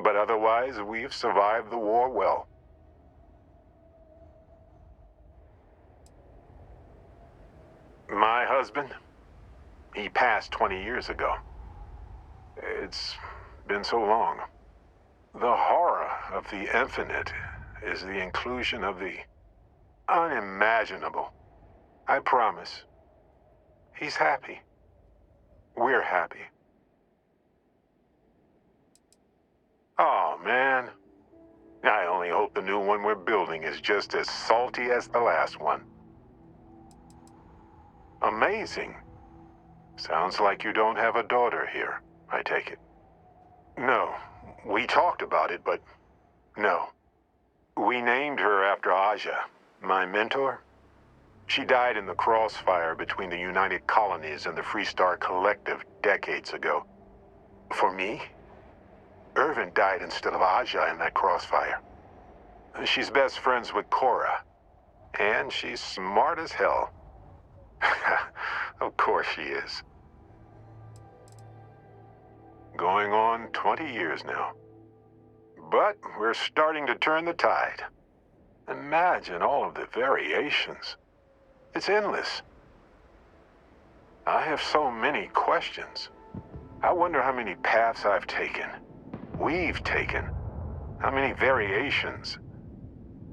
But otherwise, we've survived the war well. My husband? He passed 20 years ago. It's been so long. The horror of the infinite is the inclusion of the unimaginable. I promise. He's happy. We're happy. Oh, man. the new one we're building is just as salty as the last one. Amazing. Sounds like you don't have a daughter here, I take it. No, we talked about it, but no. We named her after Aja, my mentor. She died in the crossfire between the United Colonies and the Freestar Collective decades ago. For me, Irvin died instead of Aja in that crossfire. She's best friends with Cora, and she's smart as hell. Of course she is. Going on 20 years now. But we're starting to turn the tide. Imagine all of the variations. It's endless. I have so many questions. I wonder how many paths I've taken. We've taken. How many variations.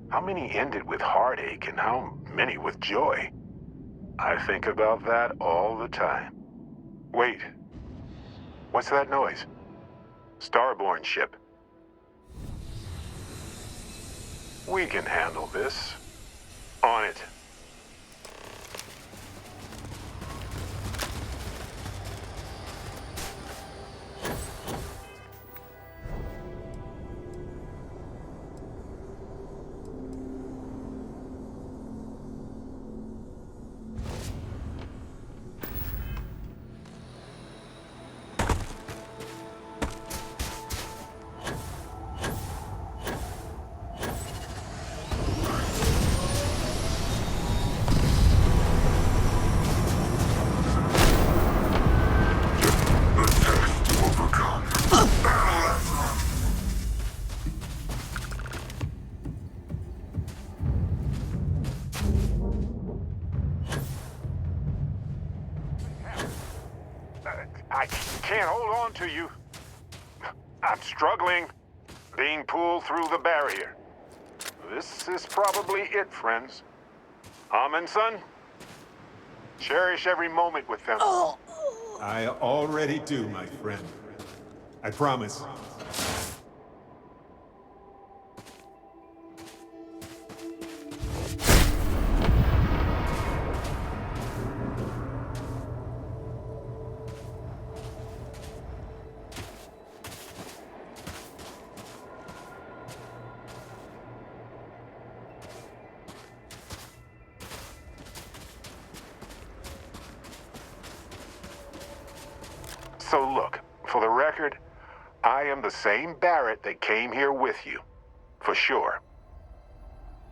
How many ended with heartache and how many with joy. I think about that all the time. Wait. What's that noise? Starborn ship. We can handle this. On it. I can't hold on to you. I'm struggling, being pulled through the barrier. This is probably it, friends. Amundsen, cherish every moment with them. I already do, my friend. I promise. So look, for the record, I am the same Barrett that came here with you. For sure.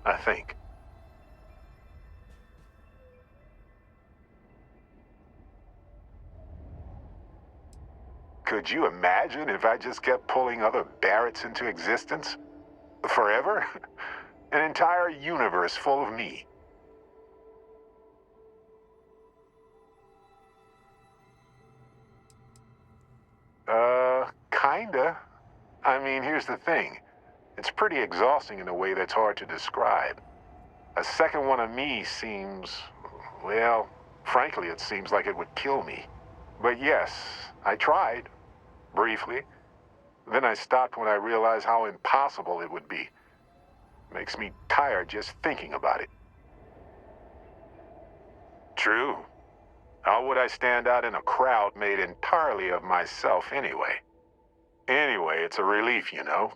I think. Could you imagine if I just kept pulling other Barretts into existence? Forever? An entire universe full of me. Kinda. I mean, here's the thing. It's pretty exhausting in a way that's hard to describe. A second one of me seems, well, frankly, it seems like it would kill me. But yes, I tried. Briefly. Then I stopped when I realized how impossible it would be. Makes me tired just thinking about it. True. How would I stand out in a crowd made entirely of myself anyway? Anyway, it's a relief, you know.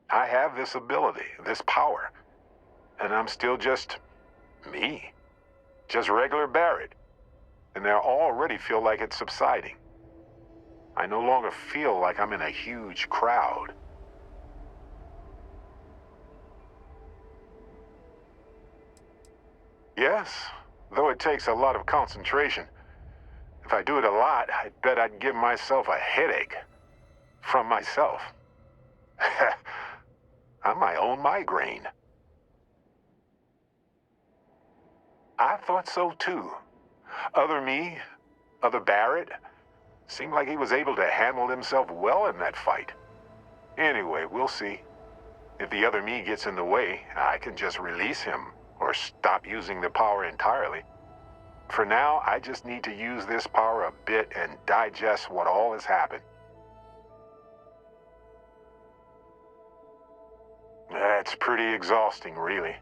I have this ability, this power. And I'm still just me. Just regular Barrett. And I already feel like it's subsiding. I no longer feel like I'm in a huge crowd. Yes, though it takes a lot of concentration. If I do it a lot, I bet I'd give myself a headache. From myself. I'm my own migraine. I thought so too. Other me, other Barrett, seemed like he was able to handle himself well in that fight. Anyway, we'll see. If the other me gets in the way, I can just release him or stop using the power entirely. For now, I just need to use this power a bit and digest what all has happened. That's pretty exhausting, really.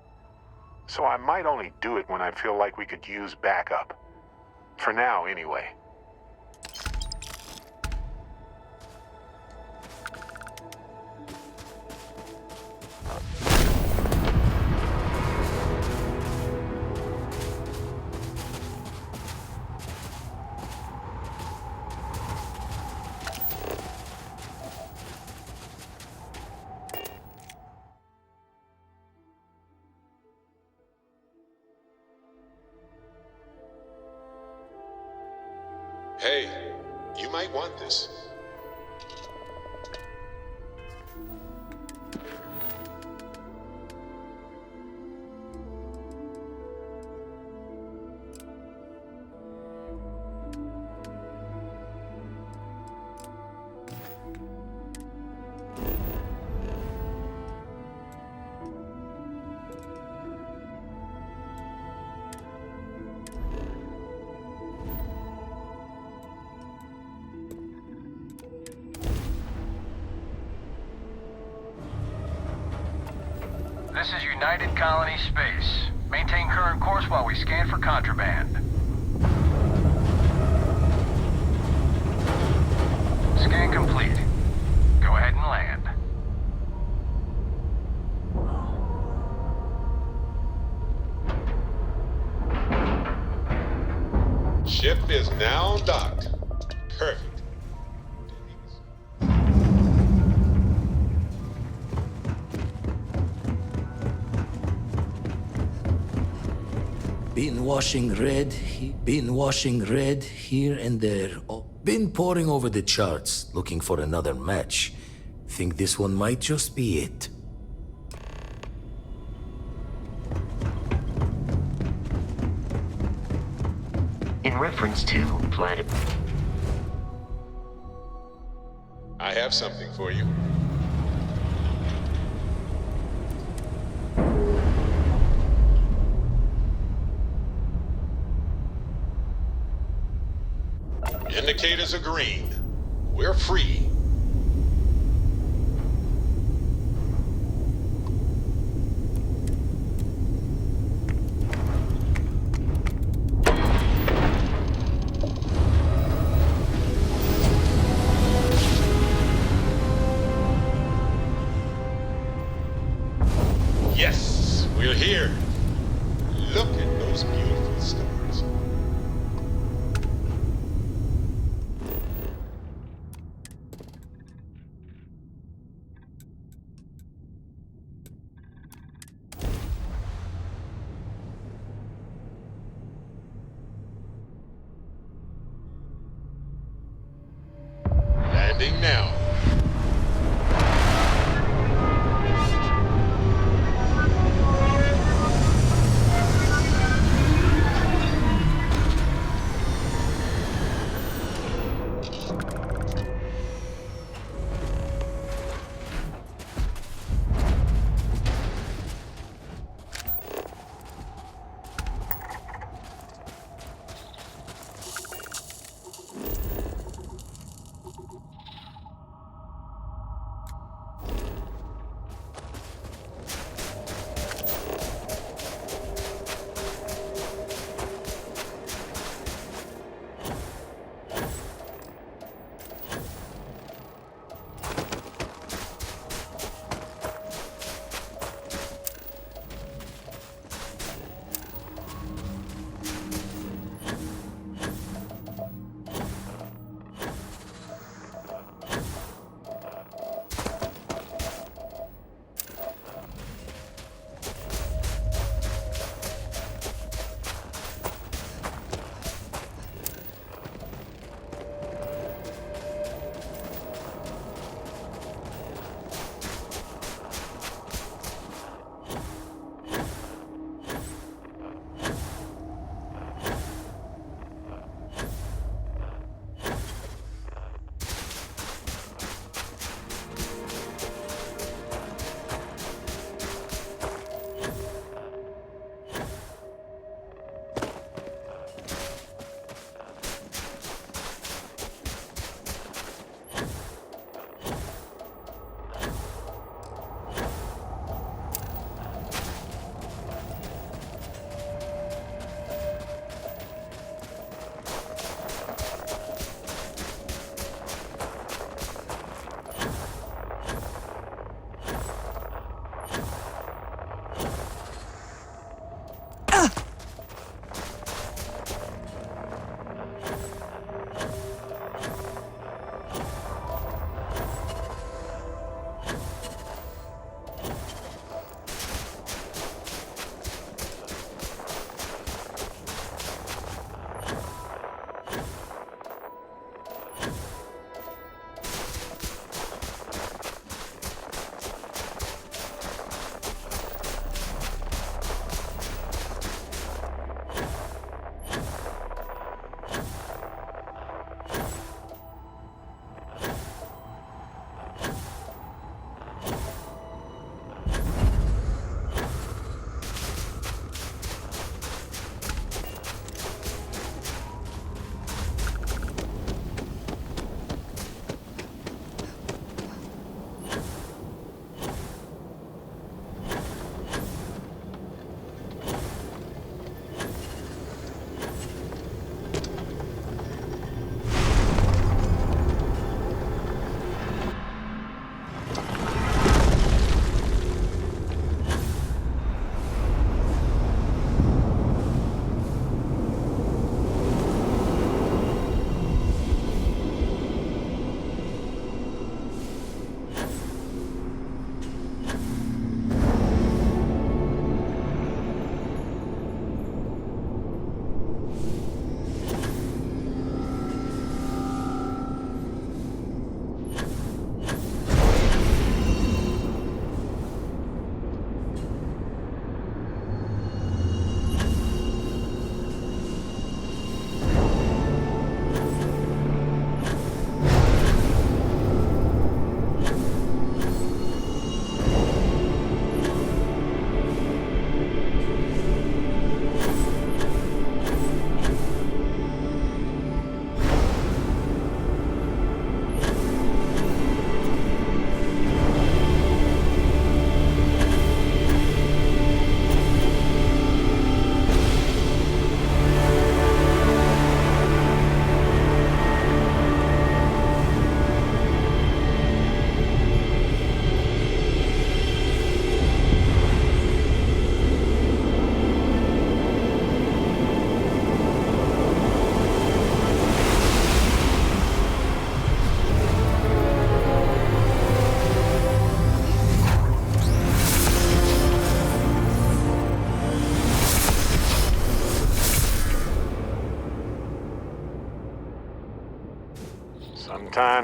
So I might only do it when I feel like we could use backup. For now, anyway. Hey, you might want this. This is United Colony Space. Maintain current course while we scan for contraband. Scan complete. Go ahead and land. Ship is now docked. Perfect. Been washing red here and there. Oh, been poring over the charts, looking for another match. Think this one might just be it. In reference to planet... I have something for you. Indicators are green. We're free. Yes, we're here. Look at those beautiful stars. Landing now.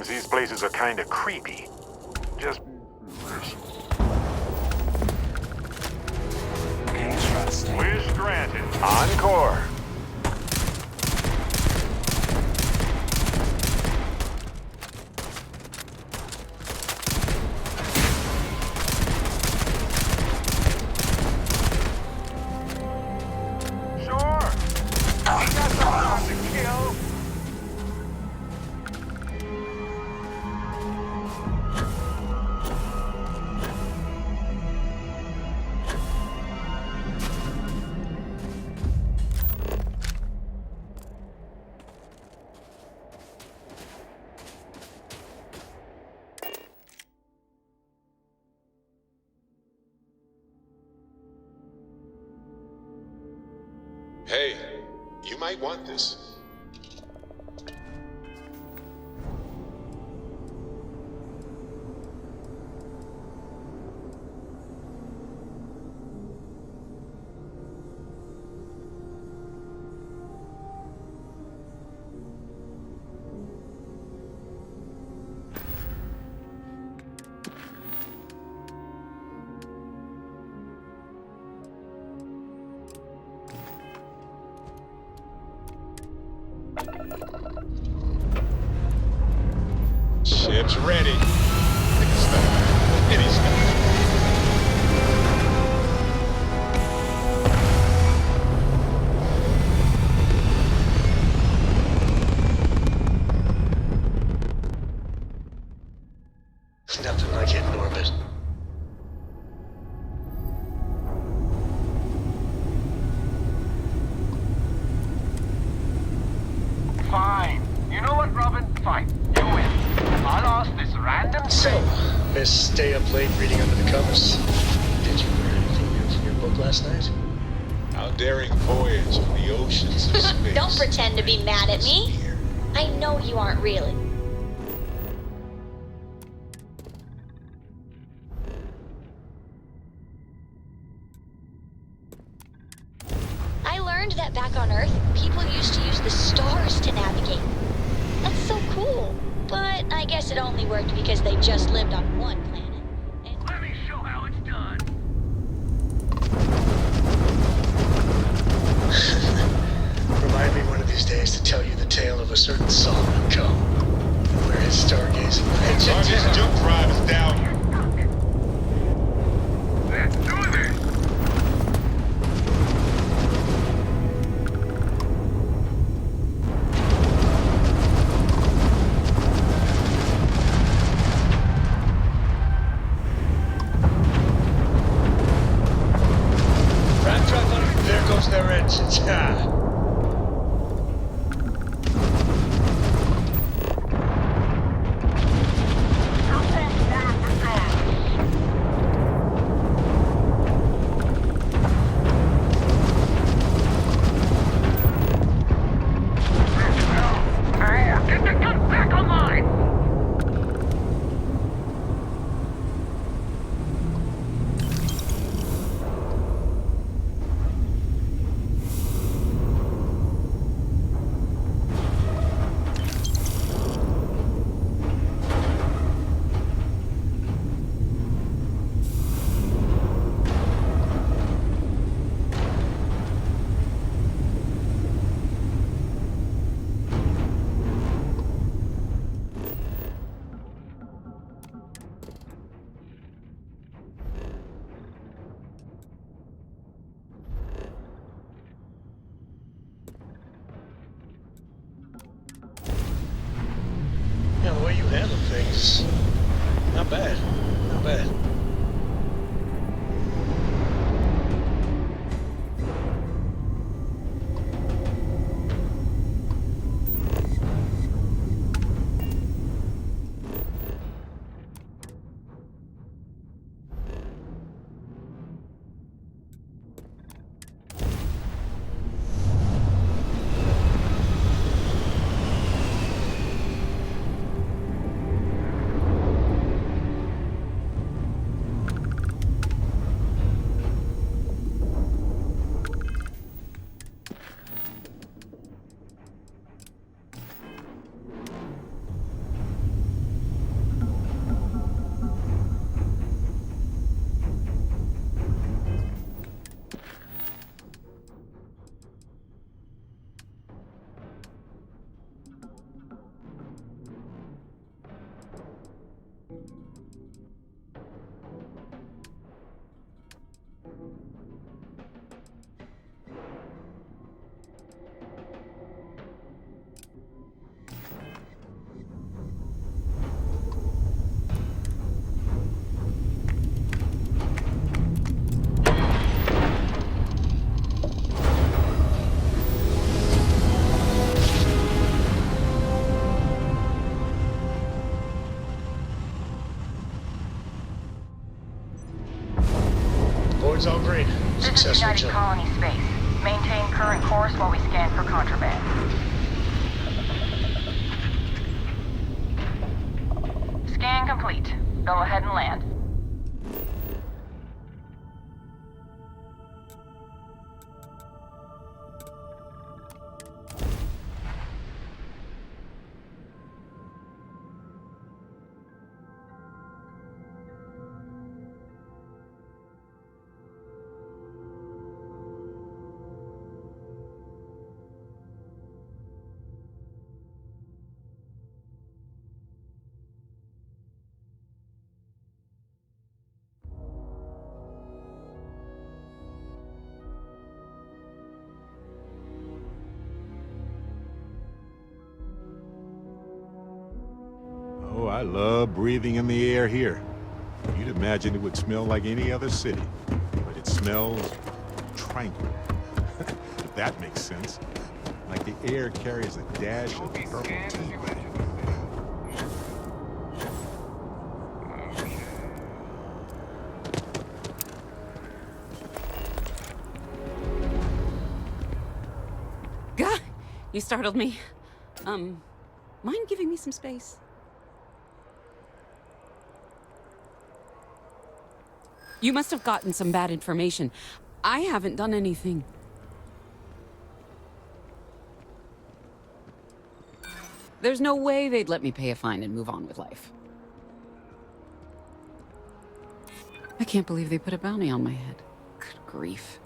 Sometimes these places are kind of creepy. Just... Wish granted. Encore. Hey, you might want this. Ship's ready. Any stuff. Nothing like hitting orbit. Fine. You know what, Robin? Fine. You win. I'll ask this random So, Miss Stay Up Late reading under the covers. Did you learn anything new from your book last night? Our daring voyage on the oceans of space. Don't pretend to be mad at me. I know you aren't really. I learned that back on Earth, people used to use the stars to navigate. That's so cool. But I guess it only worked because they just lived on one planet. Let me show how it's done. Remind me one of these days to tell you the tale of a certain Solomon Come, where his stargazing This jump drive is down. Let's do this. There goes their engines. Ah. Get the gun back online. Dashboard's all green. This is Successful United job. Colony Space. Maintain current course while we scan for contraband. Scan complete. Go ahead and land. Oh, I love breathing in the air here. You'd imagine it would smell like any other city, but it smells tranquil. If that makes sense. Like the air carries a dash of purple tea. God, you startled me. Mind giving me some space? You must have gotten some bad information. I haven't done anything. There's no way they'd let me pay a fine and move on with life. I can't believe they put a bounty on my head. Good grief.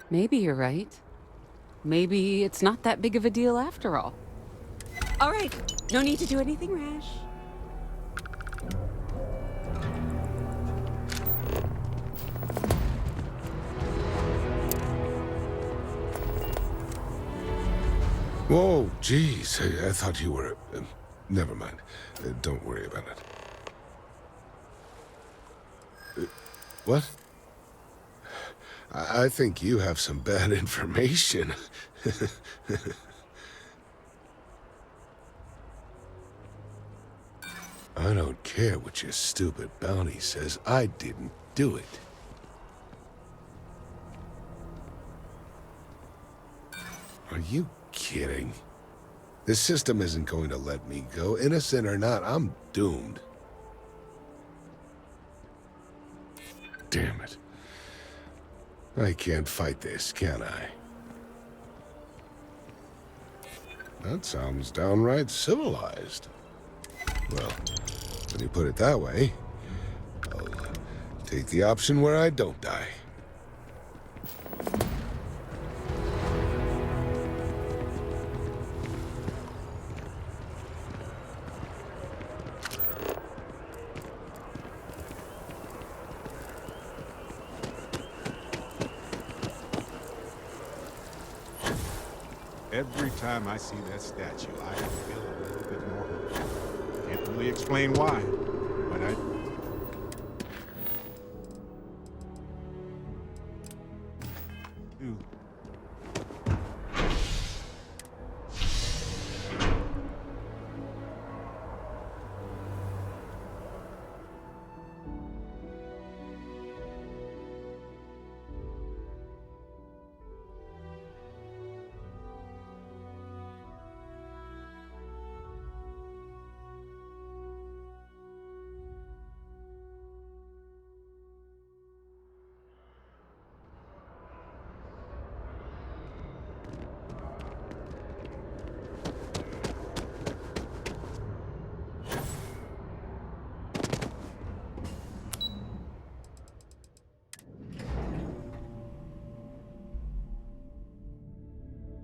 Maybe you're right. Maybe it's not that big of a deal after all. All right, no need to do anything rash. Whoa, geez, I thought you were... never mind. Don't worry about it. What? I think you have some bad information. I don't care what your stupid bounty says. I didn't do it. Are you kidding? The system isn't going to let me go. Innocent or not, I'm doomed. Damn it. I can't fight this, can I? That sounds downright civilized. Well, when you put it that way, I'll take the option where I don't die. Every time I see that statue, I feel a little bit more hurt. Can't really explain why, but I... do.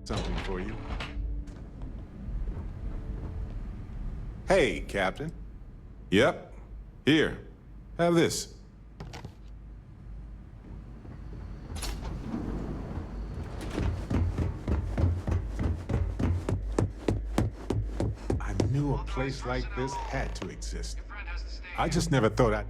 Something for you. Hey, Captain. Yep. Here. Have this. I knew a place like this had to exist. I just never thought I'd...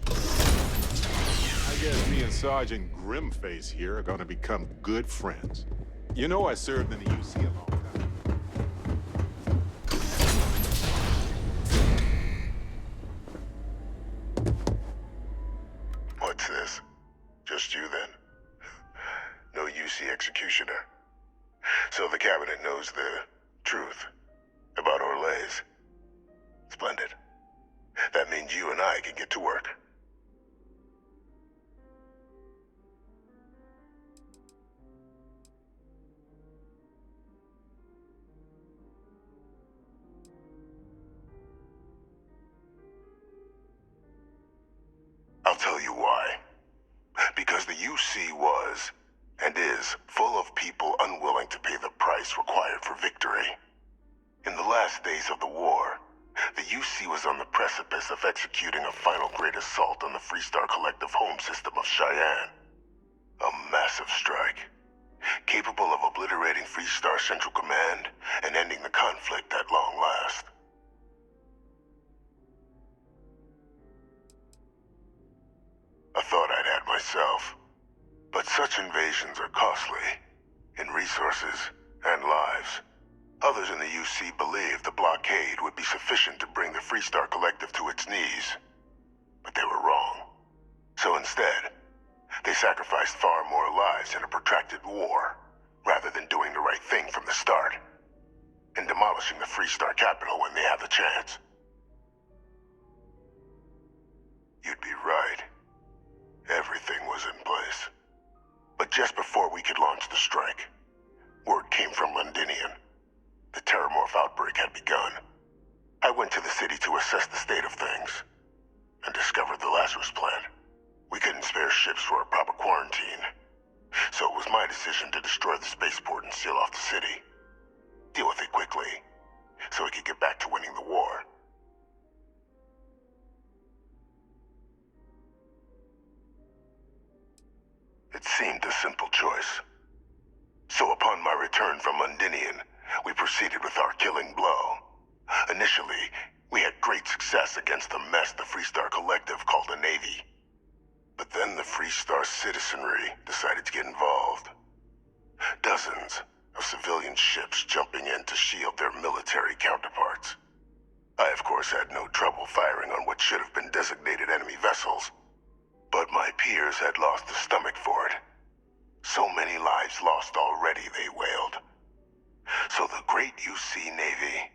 I guess me and Sergeant Grimface here are gonna become good friends. You know I served in the UC a long time. truth about Orlays. Splendid. That means you and I can get to work. I'll tell you why. Because the UC was, and is, full of people unwilling to pay the price required for victory. In the last days of the war, the UC was on the precipice of executing a final great assault on the Freestar Collective home system of Cheyenne. A massive strike, capable of obliterating Freestar Central Command and ending the conflict at long last. I thought I'd had myself, but such invasions are costly, in resources and lives. Others in the UC believed the blockade would be sufficient to bring the Freestar Collective to its knees, but they were wrong. So instead, they sacrificed far more lives in a protracted war, rather than doing the right thing from the start, and demolishing the Freestar capital when they had the chance. You'd be right. Everything was in place. But just before we could launch the strike, word came from Londinian. The Terramorph outbreak had begun. I went to the city to assess the state of things, and discovered the Lazarus plant. We couldn't spare ships for a proper quarantine, so it was my decision to destroy the spaceport and seal off the city. Deal with it quickly, so we could get back to winning the war. It seemed a simple choice. So upon my return from Londinian, we proceeded with our killing blow. Initially, we had great success against the mess the Freestar Collective called the Navy. But then the Freestar citizenry decided to get involved. Dozens of civilian ships jumping in to shield their military counterparts. I, of course, had no trouble firing on what should have been designated enemy vessels. But my peers had lost the stomach for it. So many lives lost already, they wailed. So the great UC Navy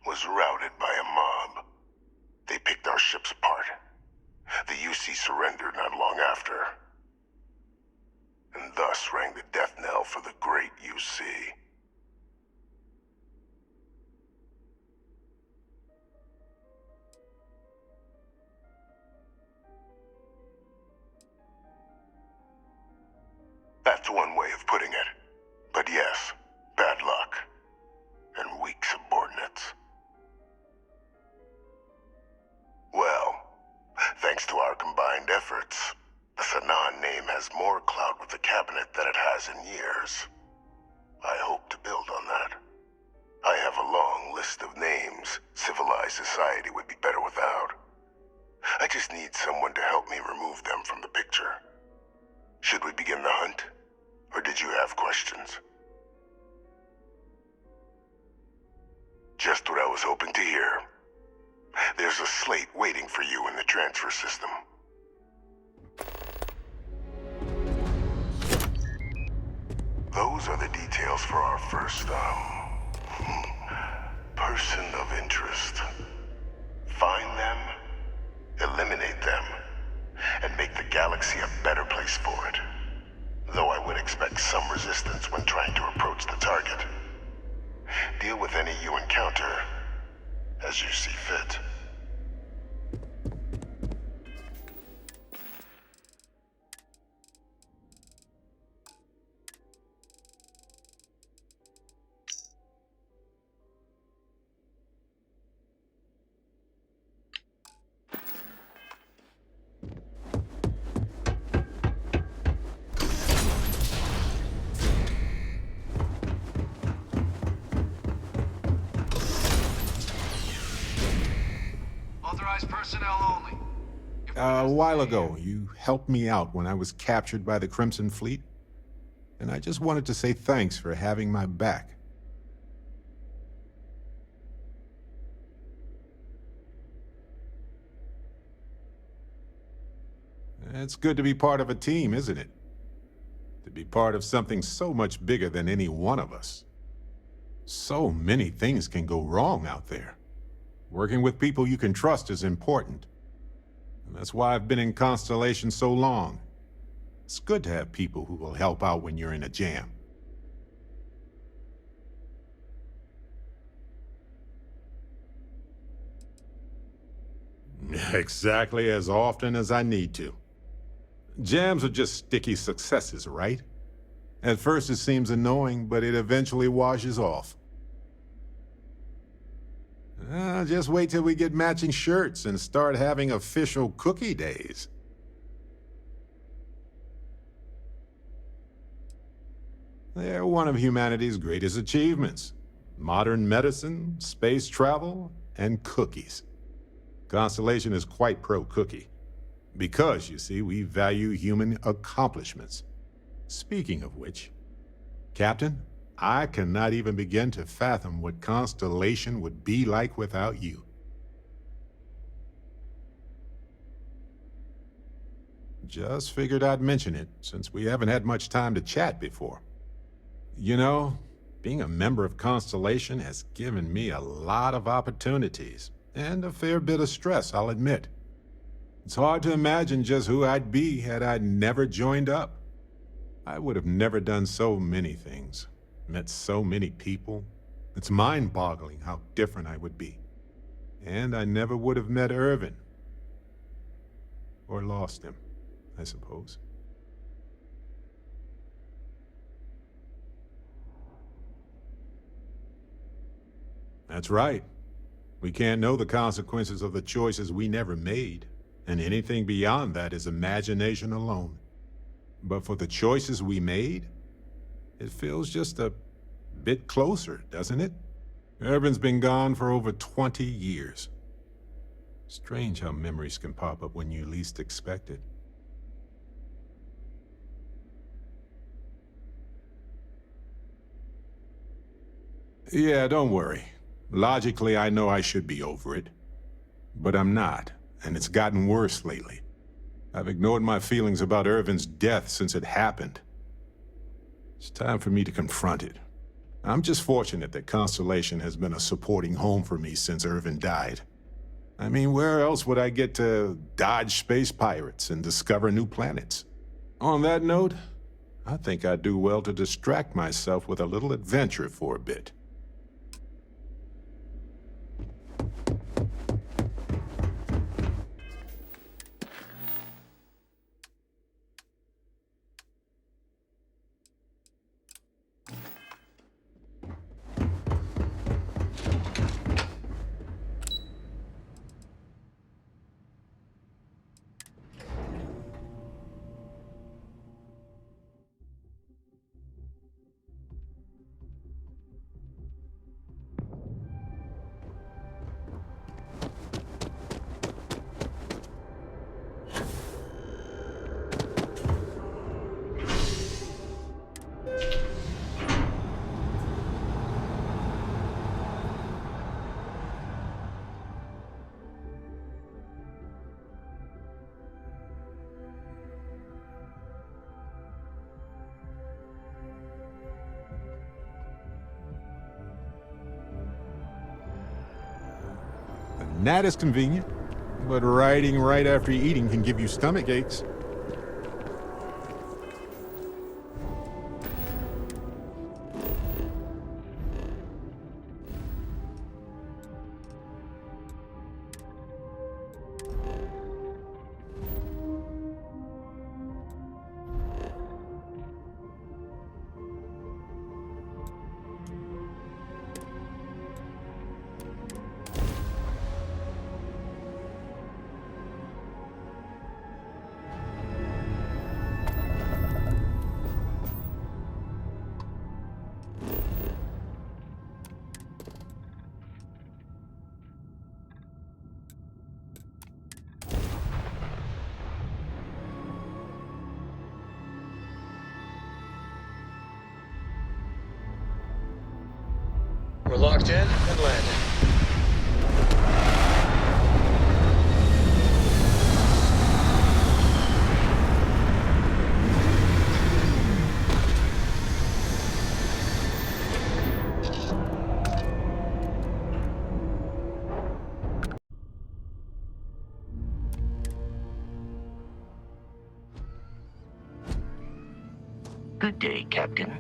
was routed by a mob. They picked our ships apart. The UC surrendered not long after. And thus rang the death knell for the great UC. That's one way of putting it. But yes, bad luck. And weak subordinates. Well, thanks to our combined efforts, the Sanan name has more clout with the cabinet than it has in years. I hope to build on that. I have a long list of names civilized society would be better without. I just need someone to help me remove them from the picture. Should we begin the hunt? Or did you have questions? Just what I was hoping to hear. There's a slate waiting for you in the transfer system. Those are the details for our first, person of interest. Find them, eliminate them, and make the galaxy a better place for it. Though I would expect some resistance when trying to approach the target. Deal with any you encounter as you see fit. Personnel only. A while ago, you helped me out when I was captured by the Crimson Fleet, and I just wanted to say thanks for having my back. It's good to be part of a team, isn't it? To be part of something so much bigger than any one of us. So many things can go wrong out there. Working with people you can trust is important. And that's why I've been in Constellation so long. It's good to have people who will help out when you're in a jam. Exactly as often as I need to. Jams are just sticky successes, right? At first it seems annoying, but it eventually washes off. Just wait till we get matching shirts and start having official cookie days. They're one of humanity's greatest achievements. Modern medicine, space travel, and cookies. Constellation is quite pro-cookie. Because, you see, we value human accomplishments. Speaking of which, Captain, I cannot even begin to fathom what Constellation would be like without you. Just figured I'd mention it, since we haven't had much time to chat before. You know, being a member of Constellation has given me a lot of opportunities, and a fair bit of stress, I'll admit. It's hard to imagine just who I'd be had I never joined up. I would have never done so many things, met so many people. It's mind-boggling how different I would be. And I never would have met Irvin. Or lost him, I suppose. That's right. We can't know the consequences of the choices we never made, and anything beyond that is imagination alone. But for the choices we made, it feels just a bit closer, doesn't it? Irvin's been gone for over 20 years. Strange how memories can pop up when you least expect it. Yeah, don't worry. Logically, I know I should be over it. But I'm not, and it's gotten worse lately. I've ignored my feelings about Irvin's death since it happened. It's time for me to confront it. I'm just fortunate that Constellation has been a supporting home for me since Irvin died. I mean, where else would I get to dodge space pirates and discover new planets? On that note, I think I'd do well to distract myself with a little adventure for a bit. That is convenient, but riding right after eating can give you stomach aches. We're locked in and landed. Good day, Captain.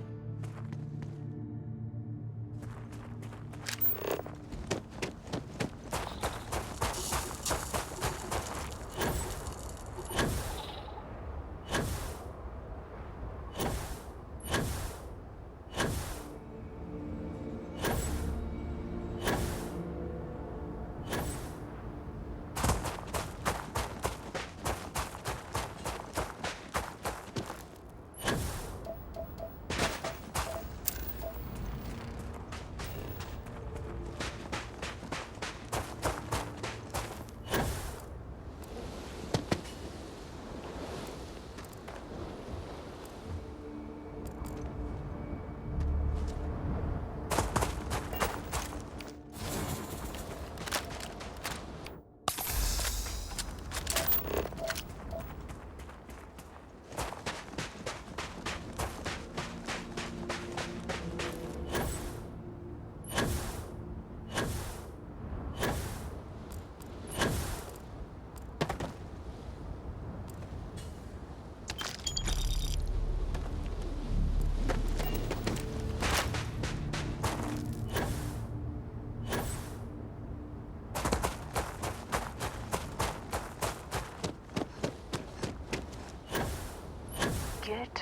Get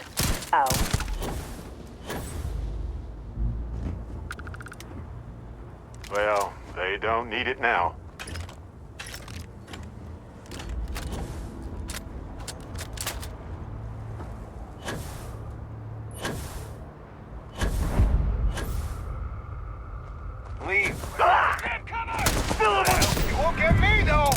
out. Well, they don't need it now. Leave. You won't get me, though.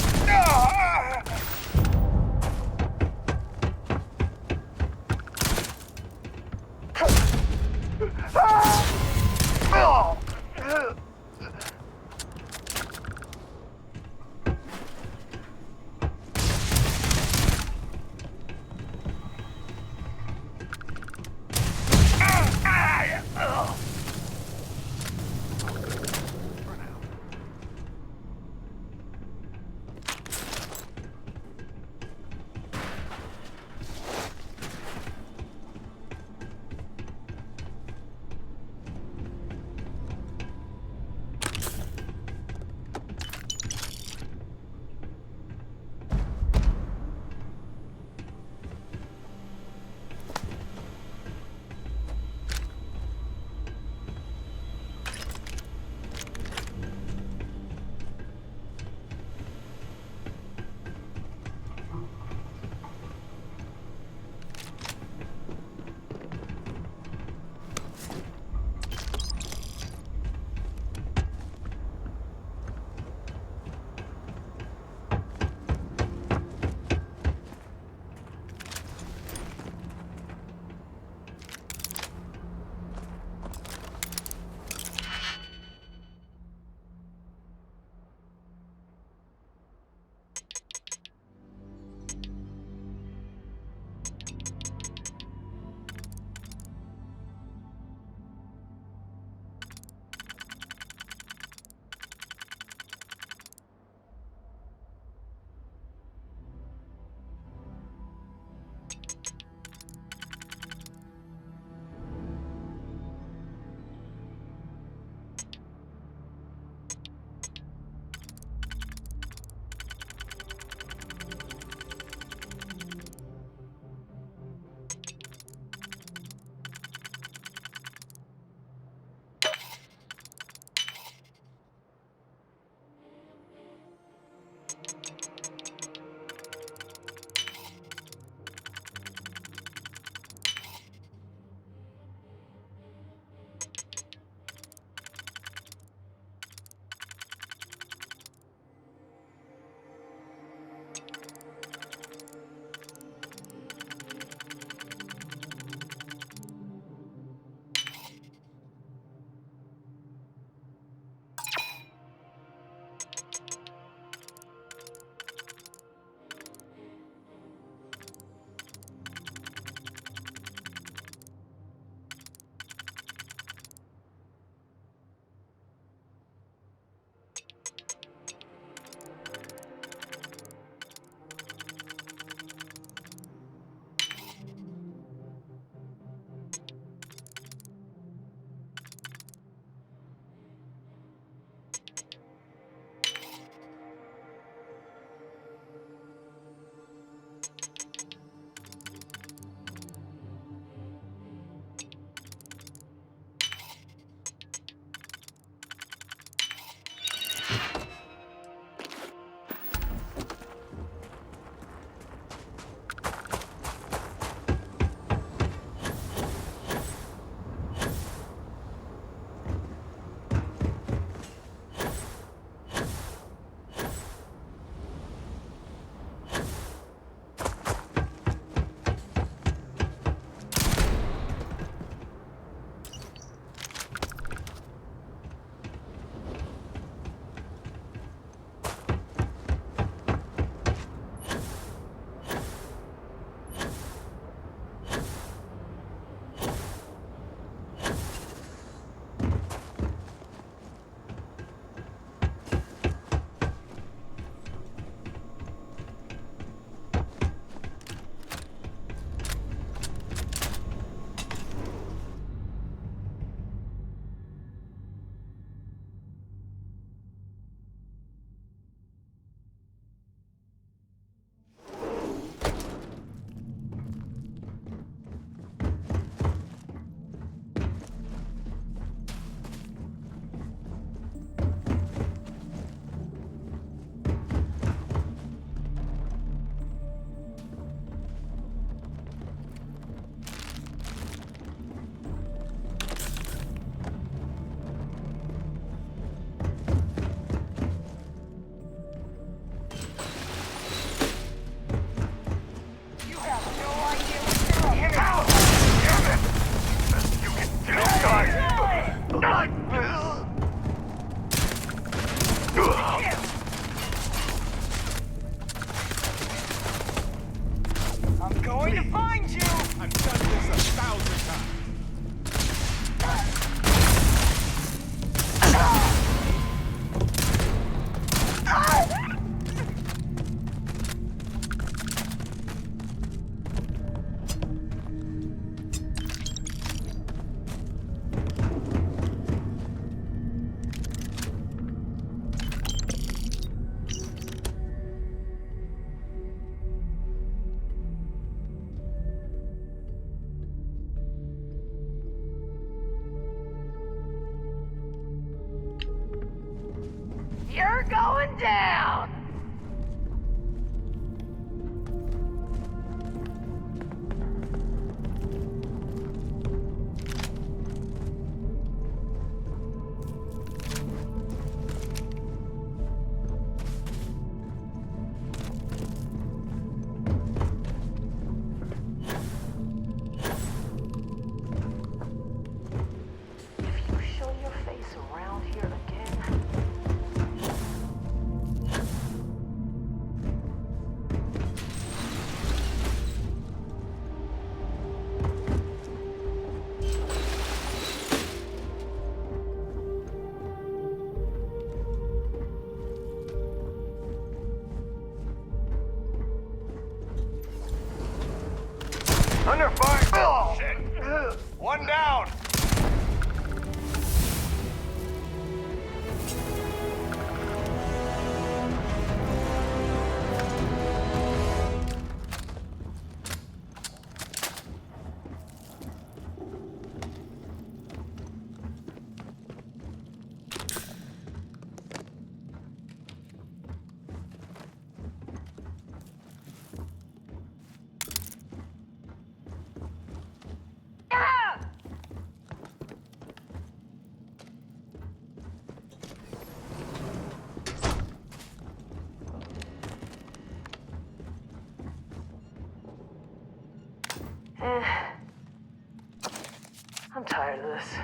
You're going down! If you show your face around here again, Under fire! Oh, shit! One down! I'm tired of this.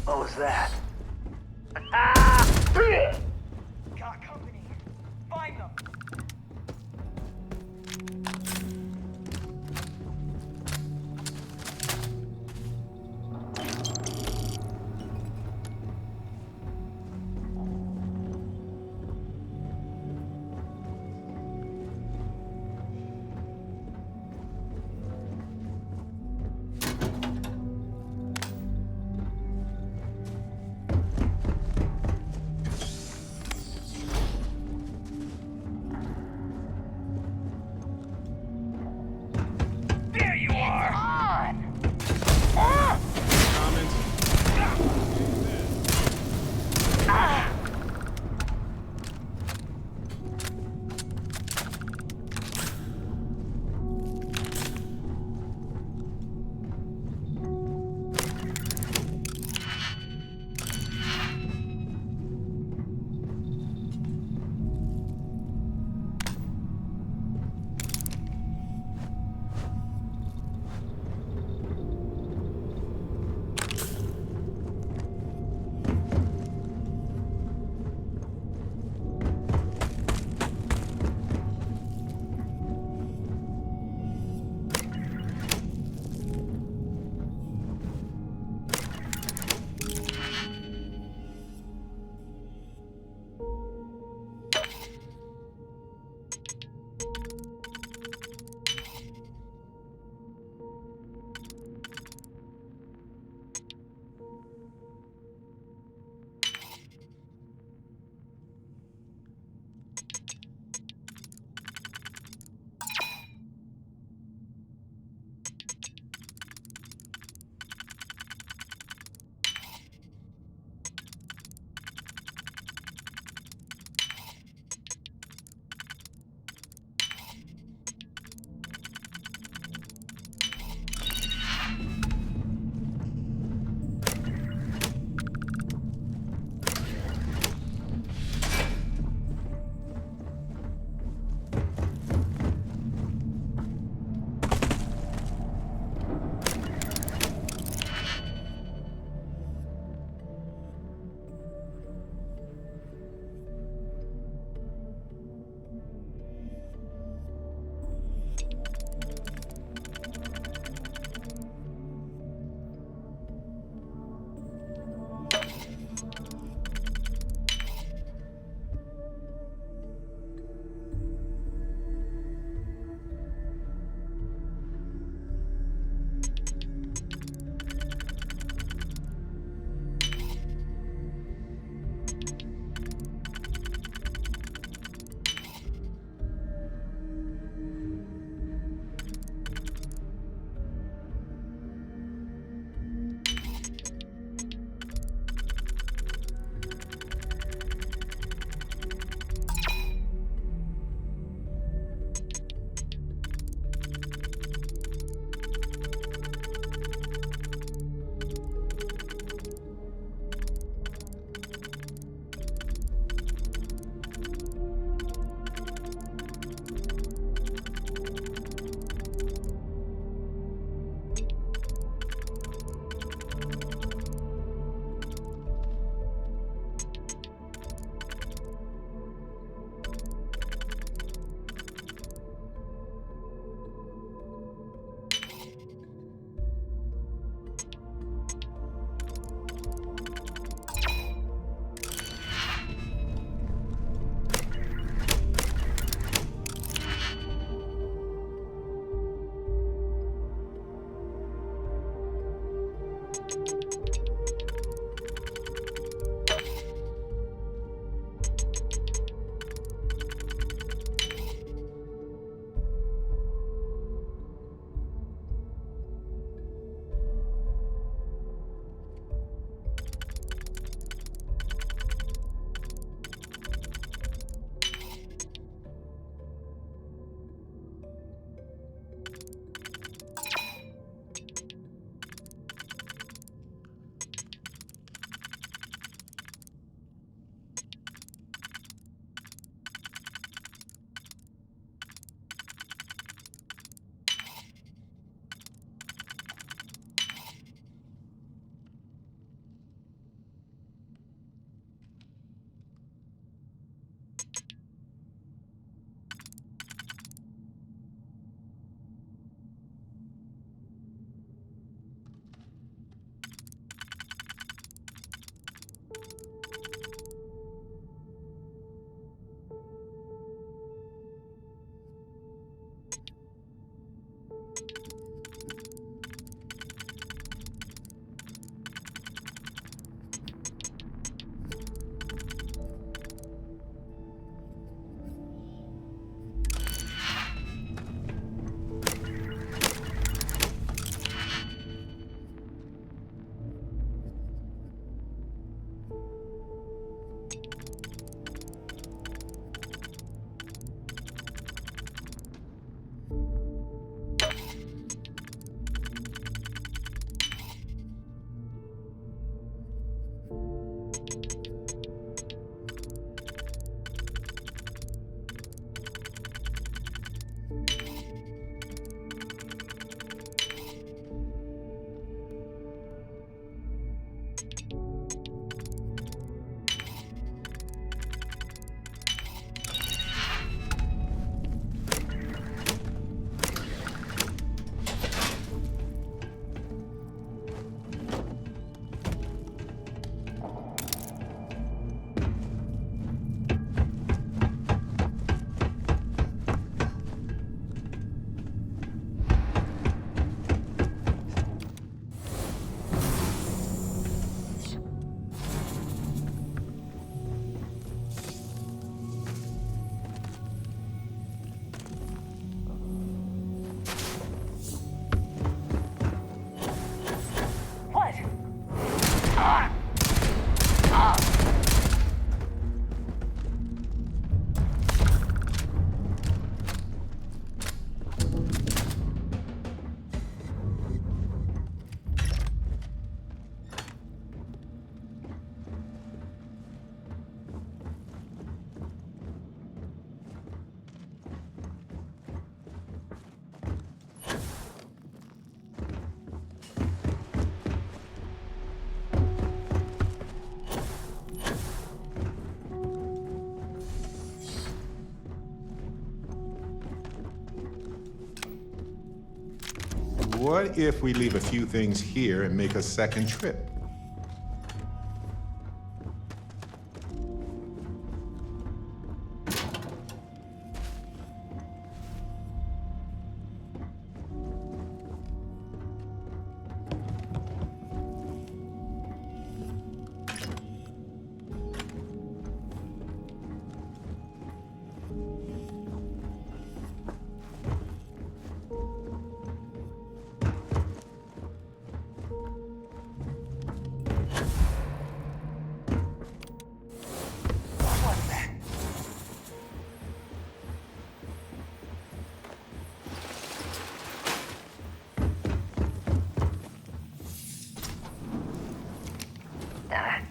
What was that? Got company. Find them. What if we leave a few things here and make a second trip?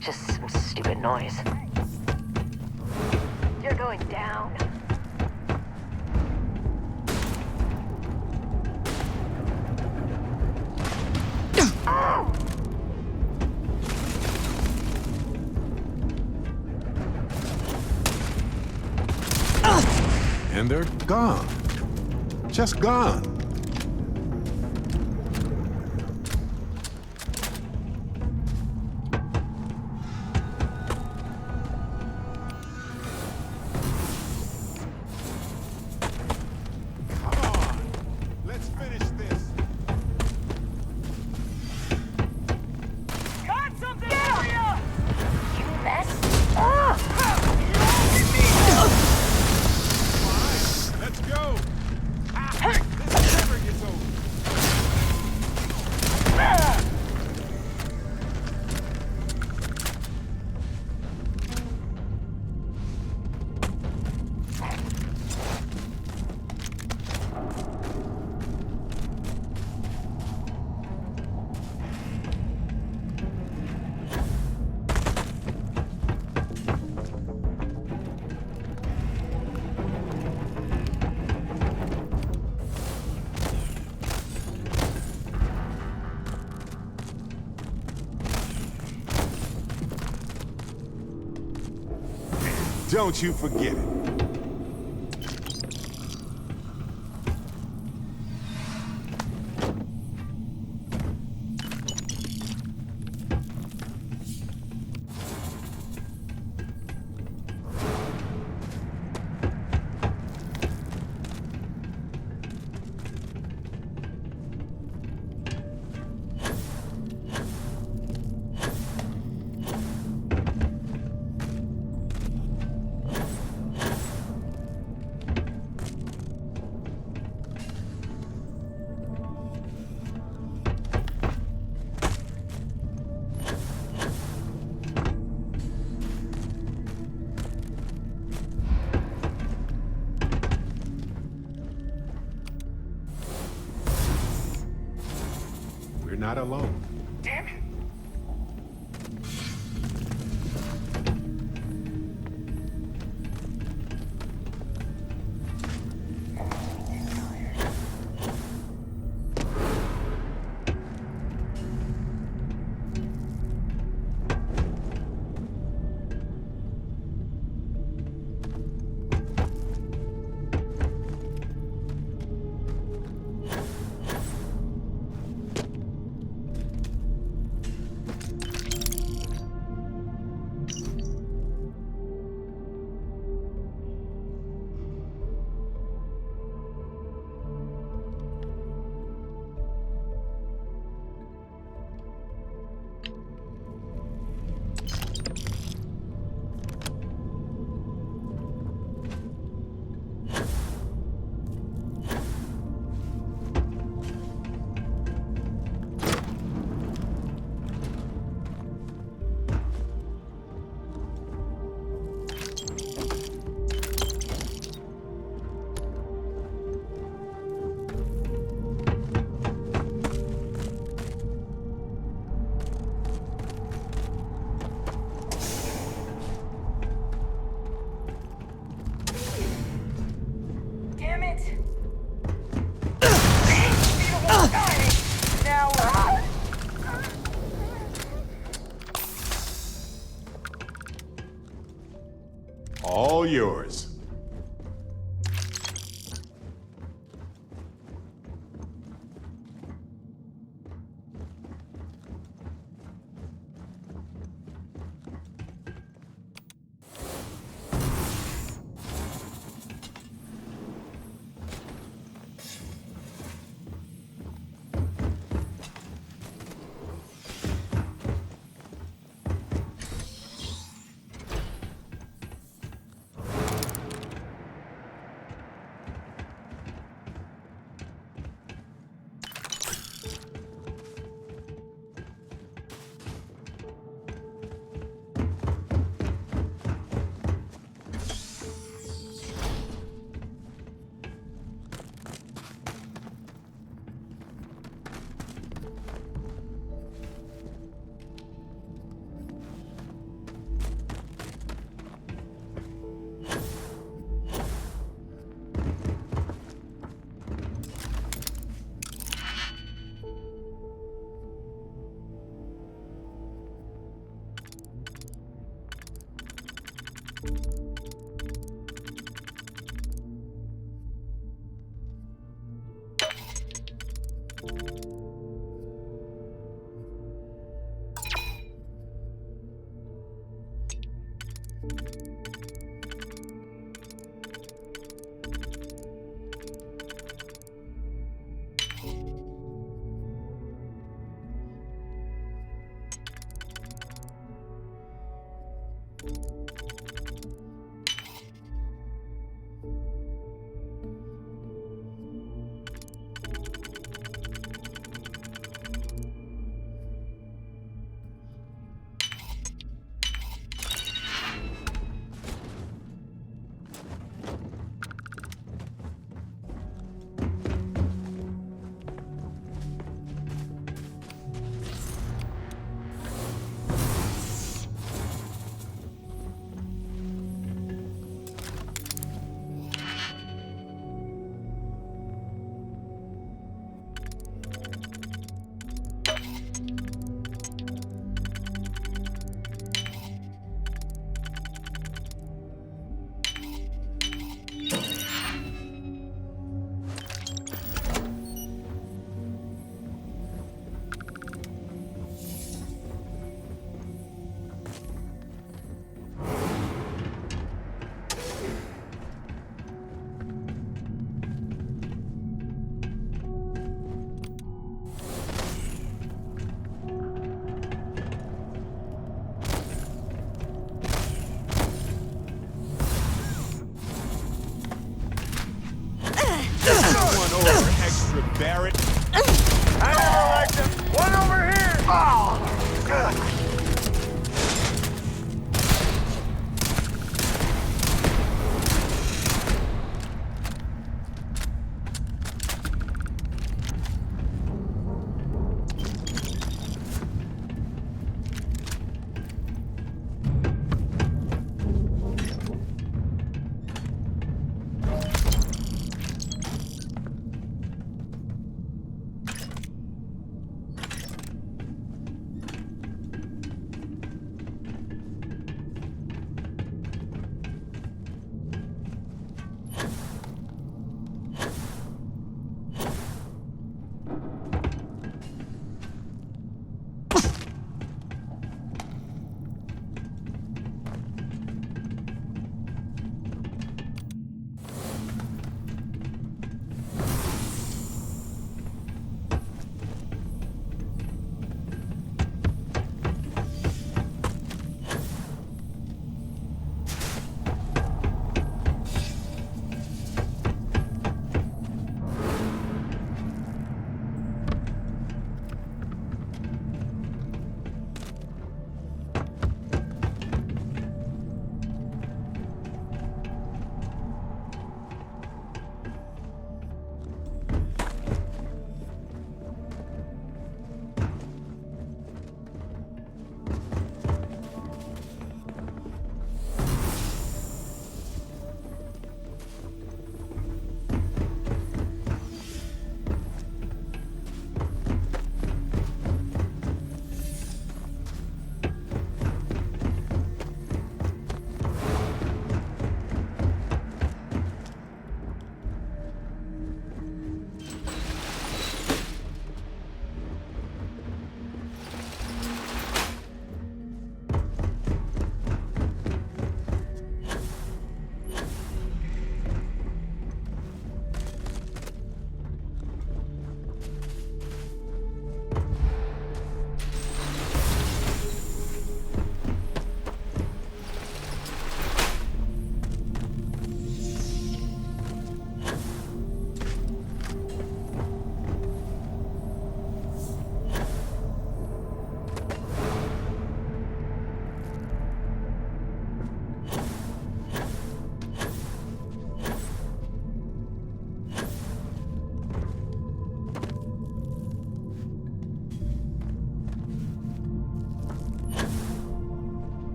Just some stupid noise. You're going down. Oh! And they're gone. Just gone. Don't you forget it. We're not alone. Damn it.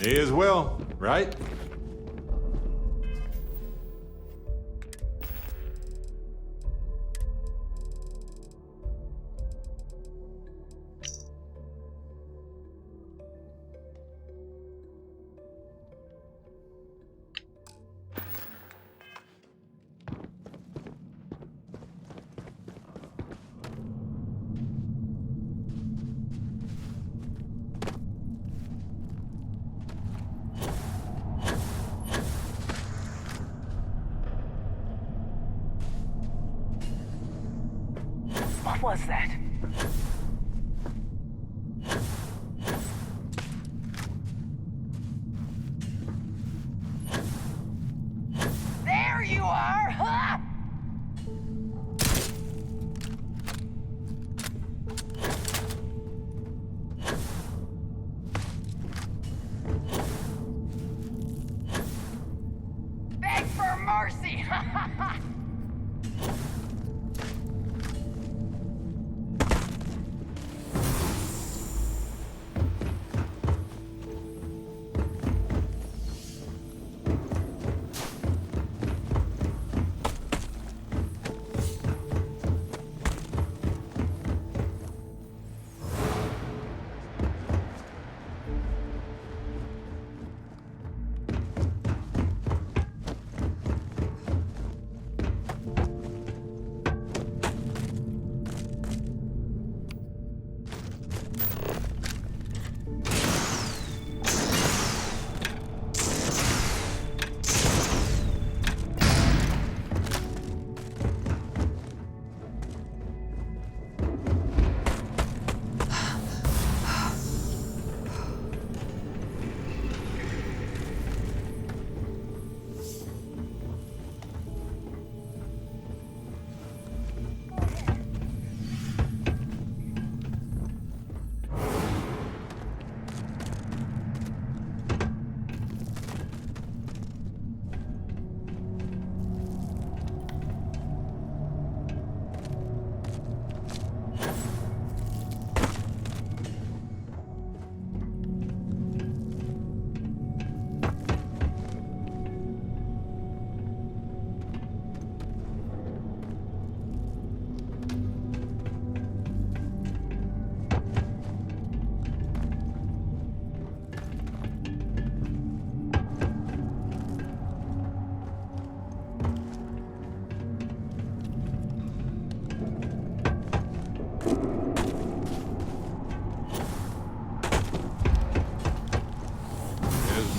May as well, right? What was that? There you are! Huh? Beg for mercy!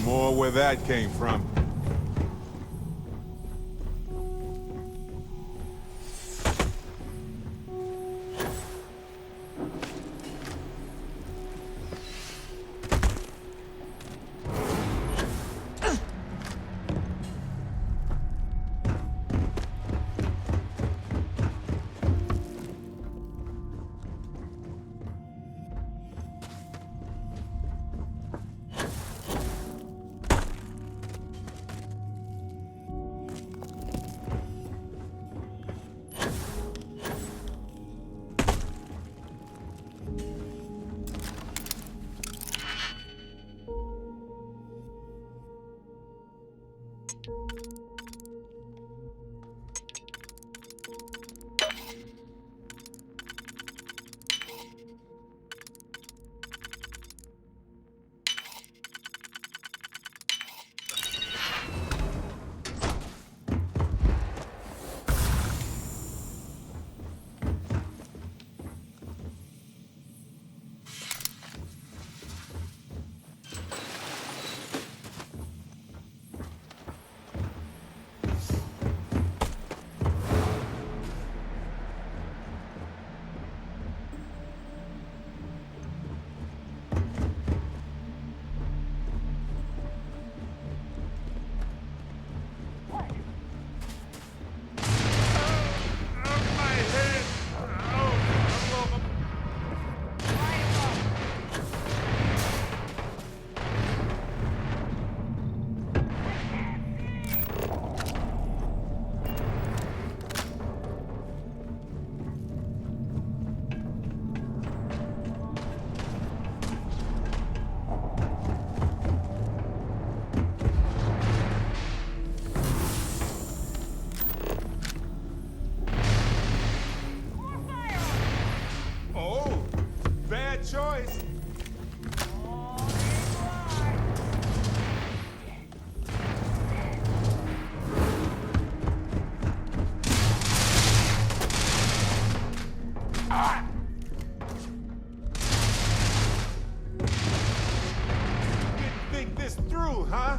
More where that came from. this through, huh?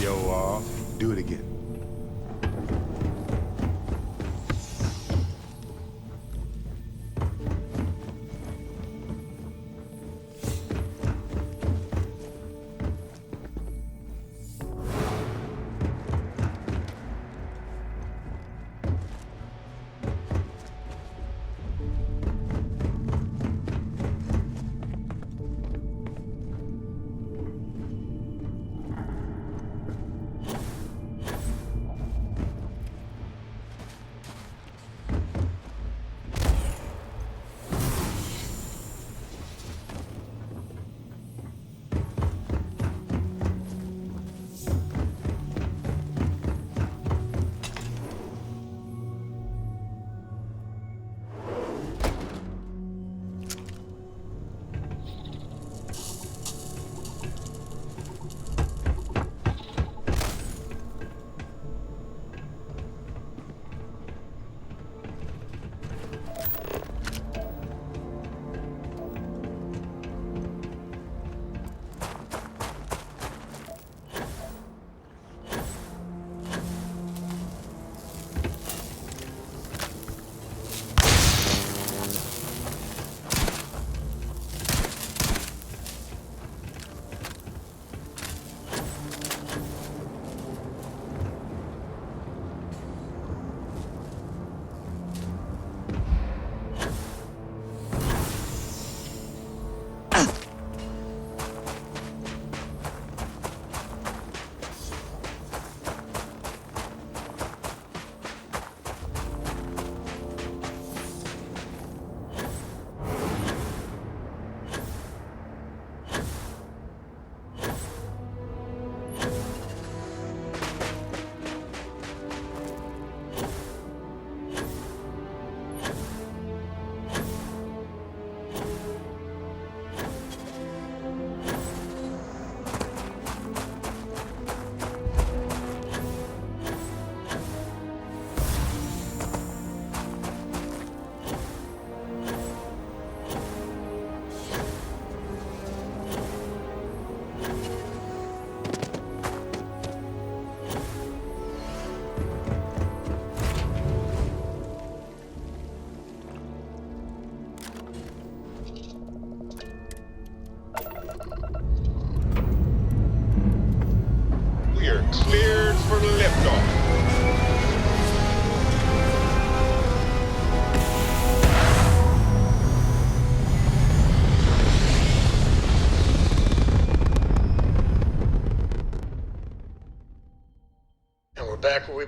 Show off. Do it again.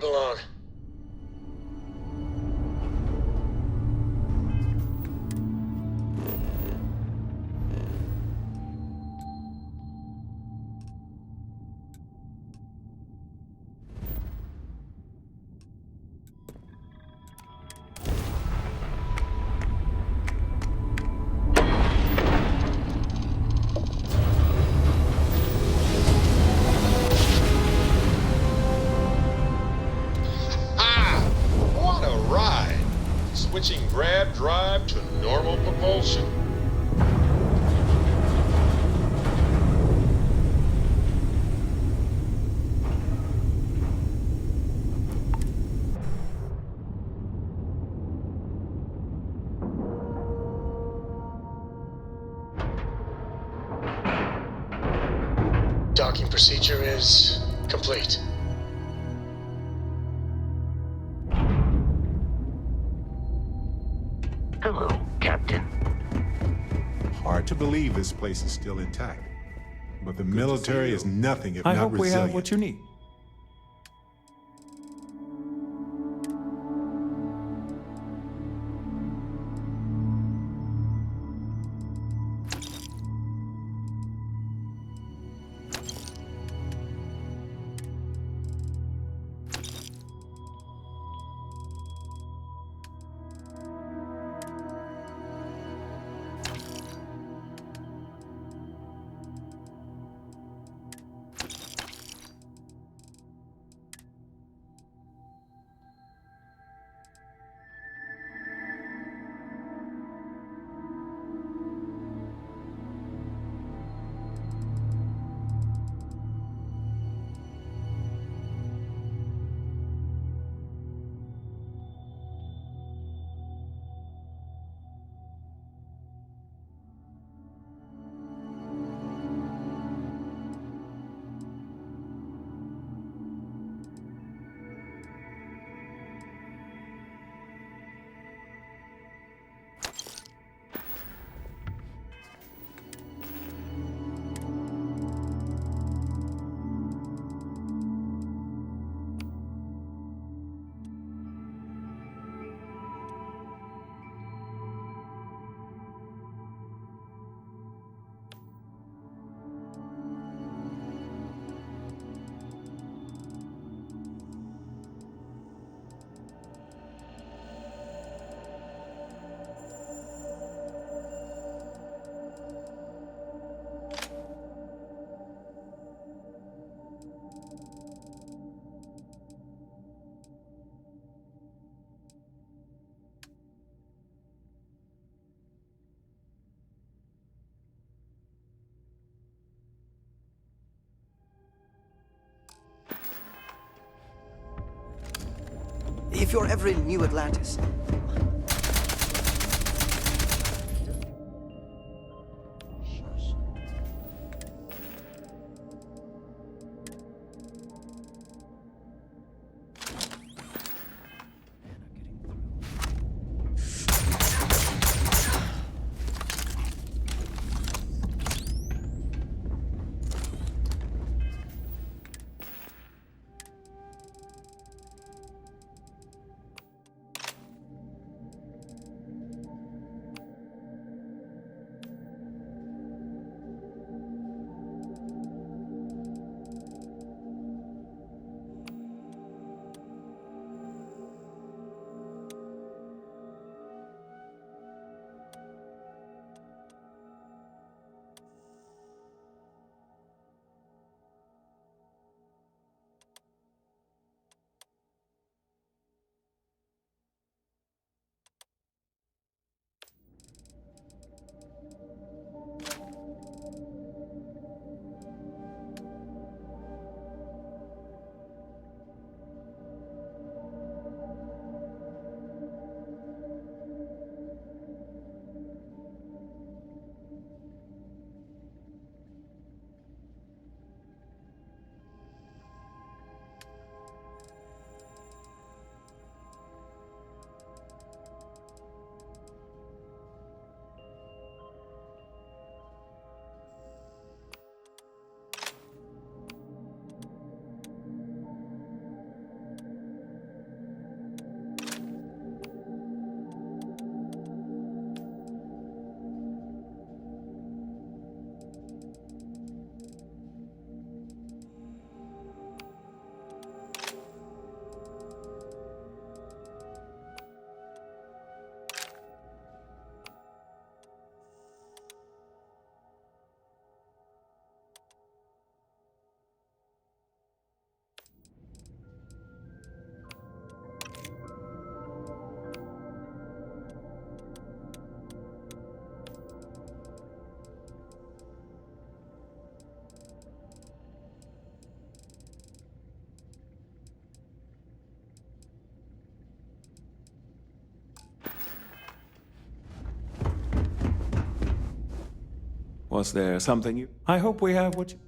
belong. What a ride! Switching grab drive to normal propulsion. Docking procedure is complete. Hello, Captain. Hard to believe this place is still intact. But the military is nothing if I not hope we resilient. have what you need. If you're ever in New Atlantis, Was there something you... I hope we have what you...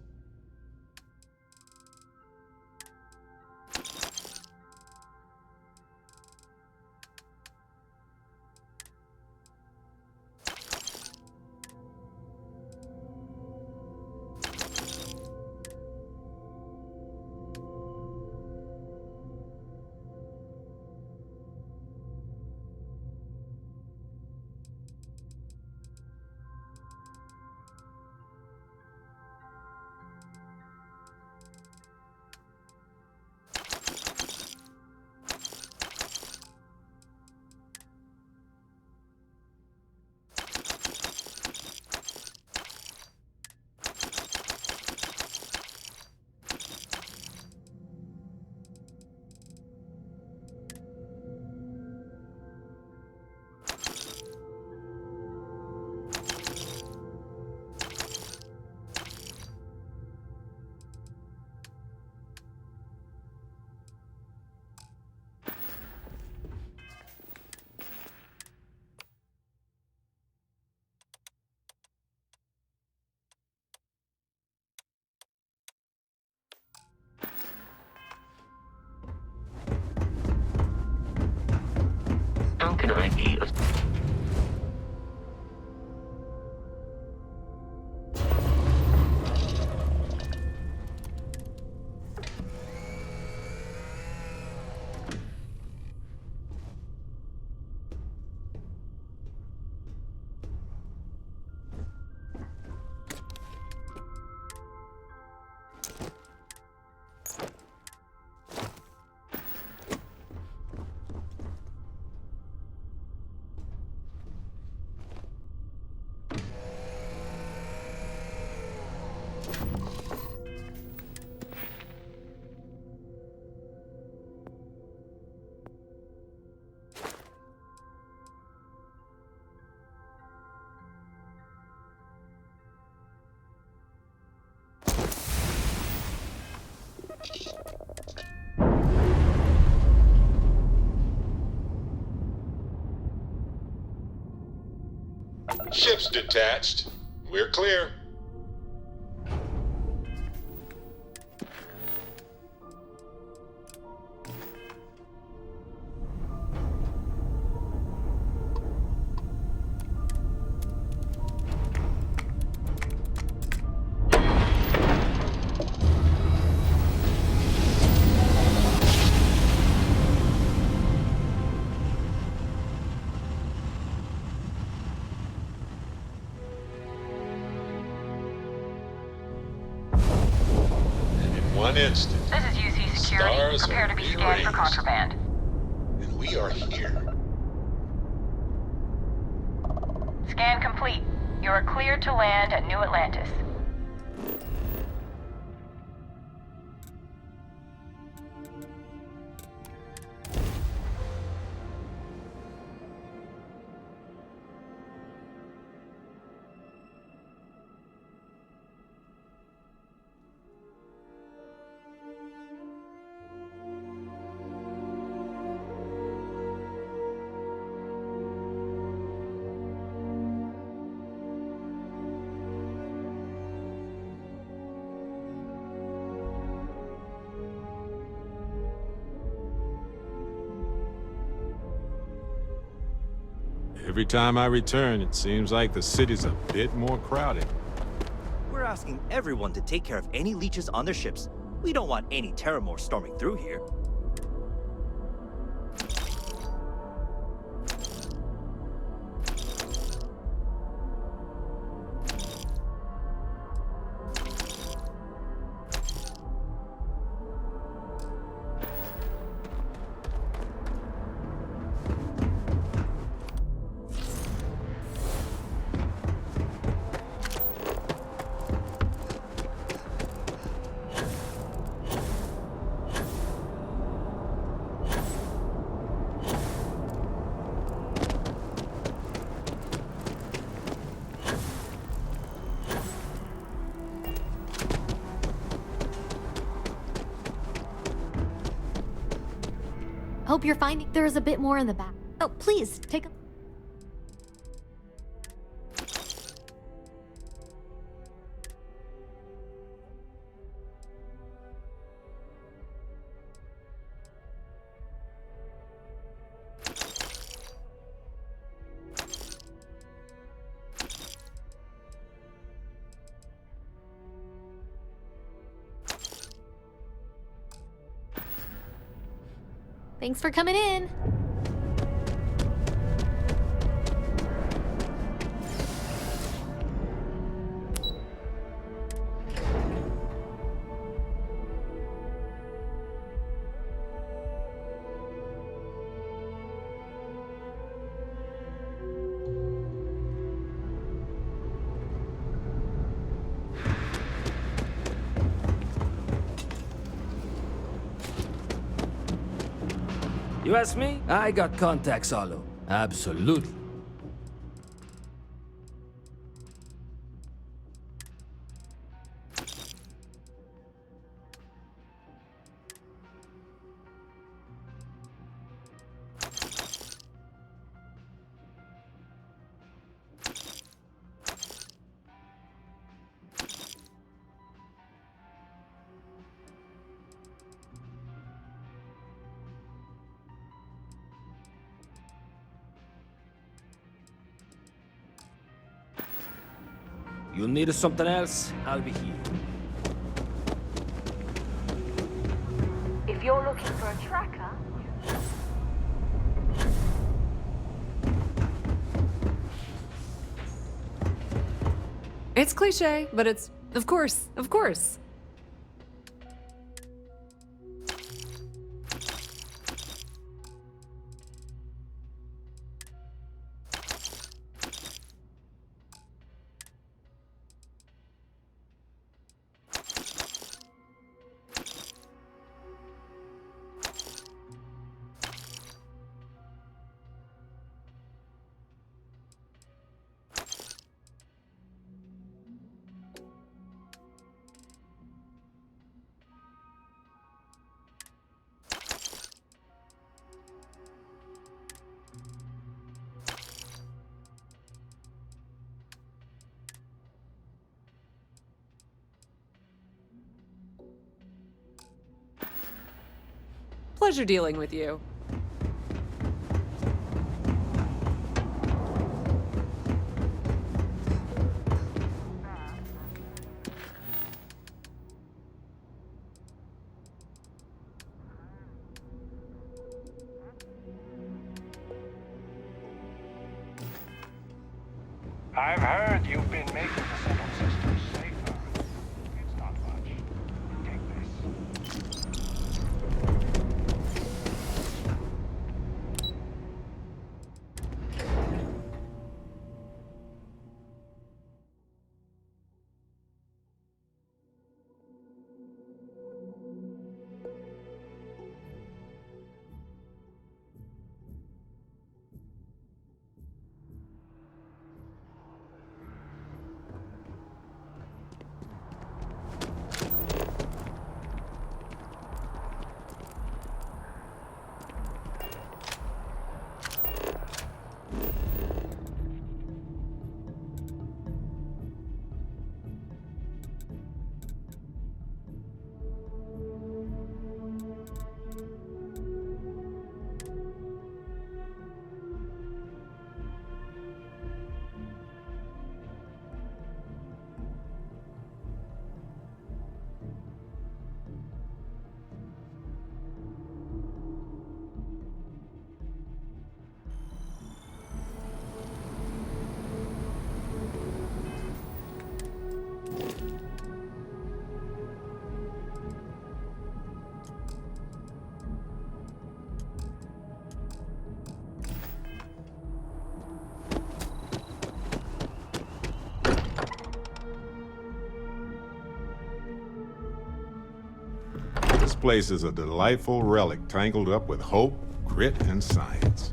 How can I be of... Ship's detached. We're clear. One instant. This is UC Security. Stars Prepare are to be scanned for rearranged. contraband. And we are here. Scan complete. You are cleared to land at New Atlantis. Every time I return, it seems like the city's a bit more crowded. We're asking everyone to take care of any leeches on their ships. We don't want any Terramore storming through here. Hope you're finding there is a bit more in the back. Oh, please, take a... Thanks for coming in. You ask me? I got contacts, Olo. Absolutely. You need something else? I'll be here. If you're looking for a tracker, It's cliche, but it's, of course, of course. Pleasure dealing with you. I've heard you've been making the central system safer. It's not much. Take this. This place is a delightful relic tangled up with hope, grit, and science.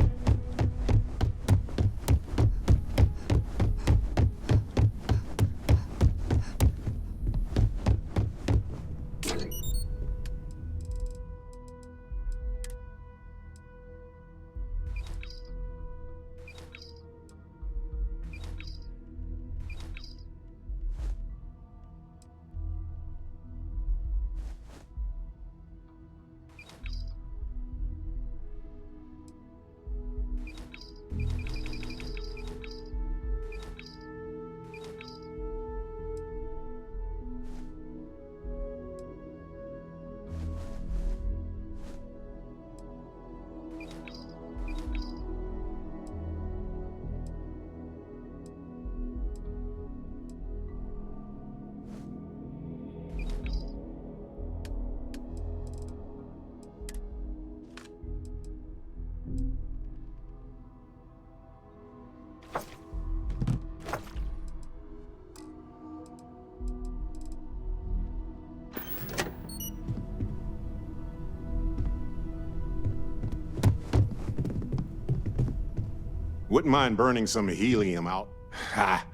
Wouldn't mind burning some helium out. Ha!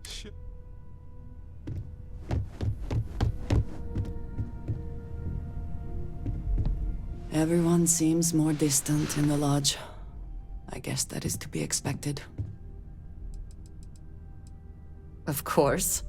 Shit. Everyone seems more distant in the lodge. I guess that is to be expected. Of course.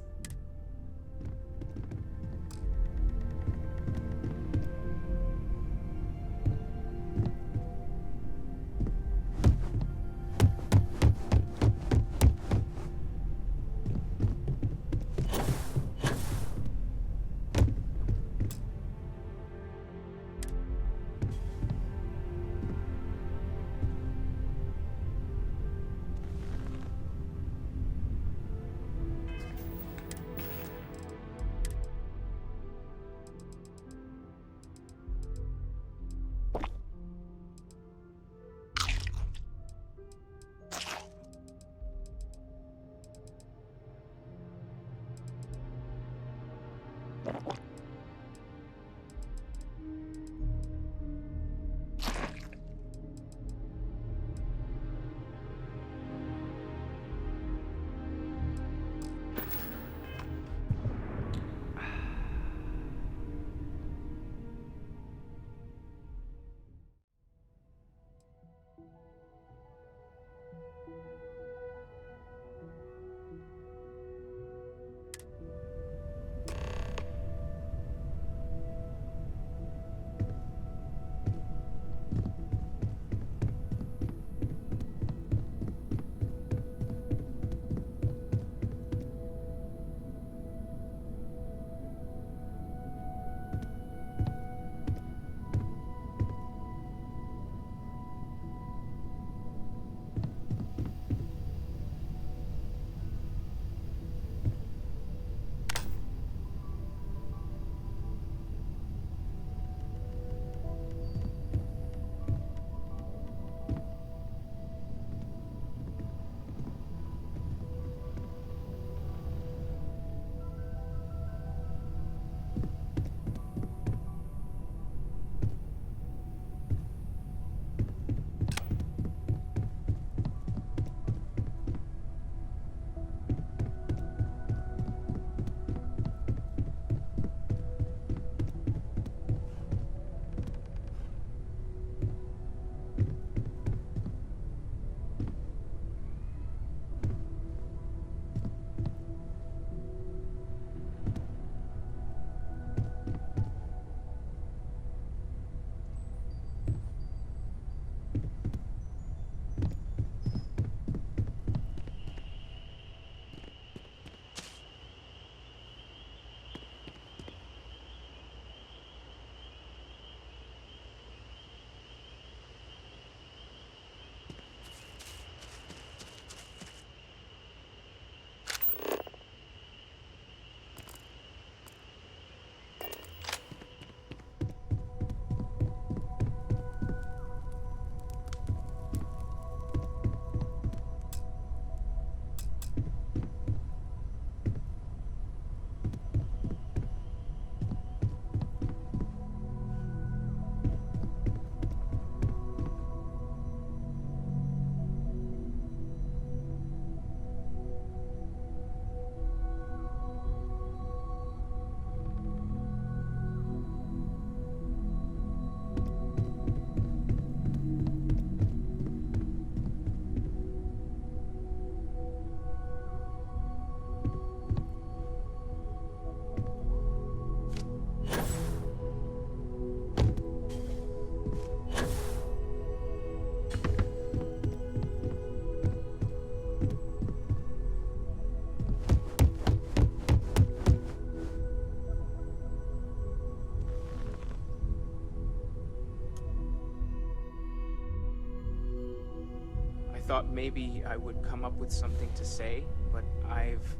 Thought maybe I would come up with something to say, but I've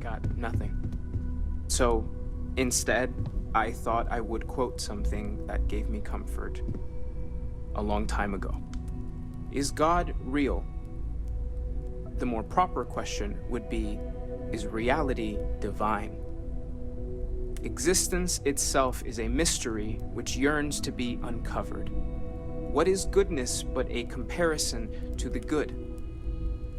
got nothing. So instead, I thought I would quote something that gave me comfort a long time ago. Is God real? The more proper question would be, is reality divine? Existence itself is a mystery which yearns to be uncovered. What is goodness but a comparison to the good?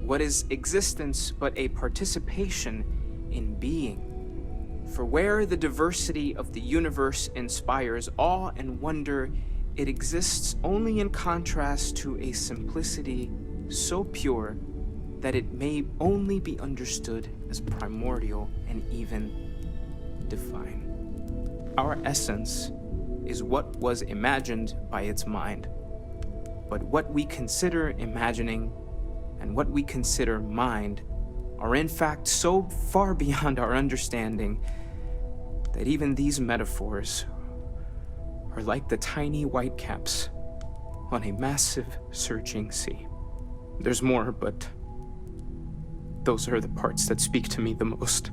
What is existence but a participation in being? For where the diversity of the universe inspires awe and wonder, it exists only in contrast to a simplicity so pure that it may only be understood as primordial and even divine. Our essence is what was imagined by its mind. But what we consider imagining and what we consider mind are in fact so far beyond our understanding that even these metaphors are like the tiny white caps on a massive surging sea. There's more, but those are the parts that speak to me the most.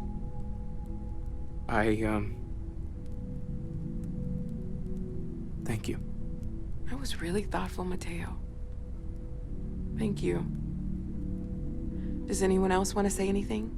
Thank you. That was really thoughtful, Mateo. Thank you. Does anyone else want to say anything?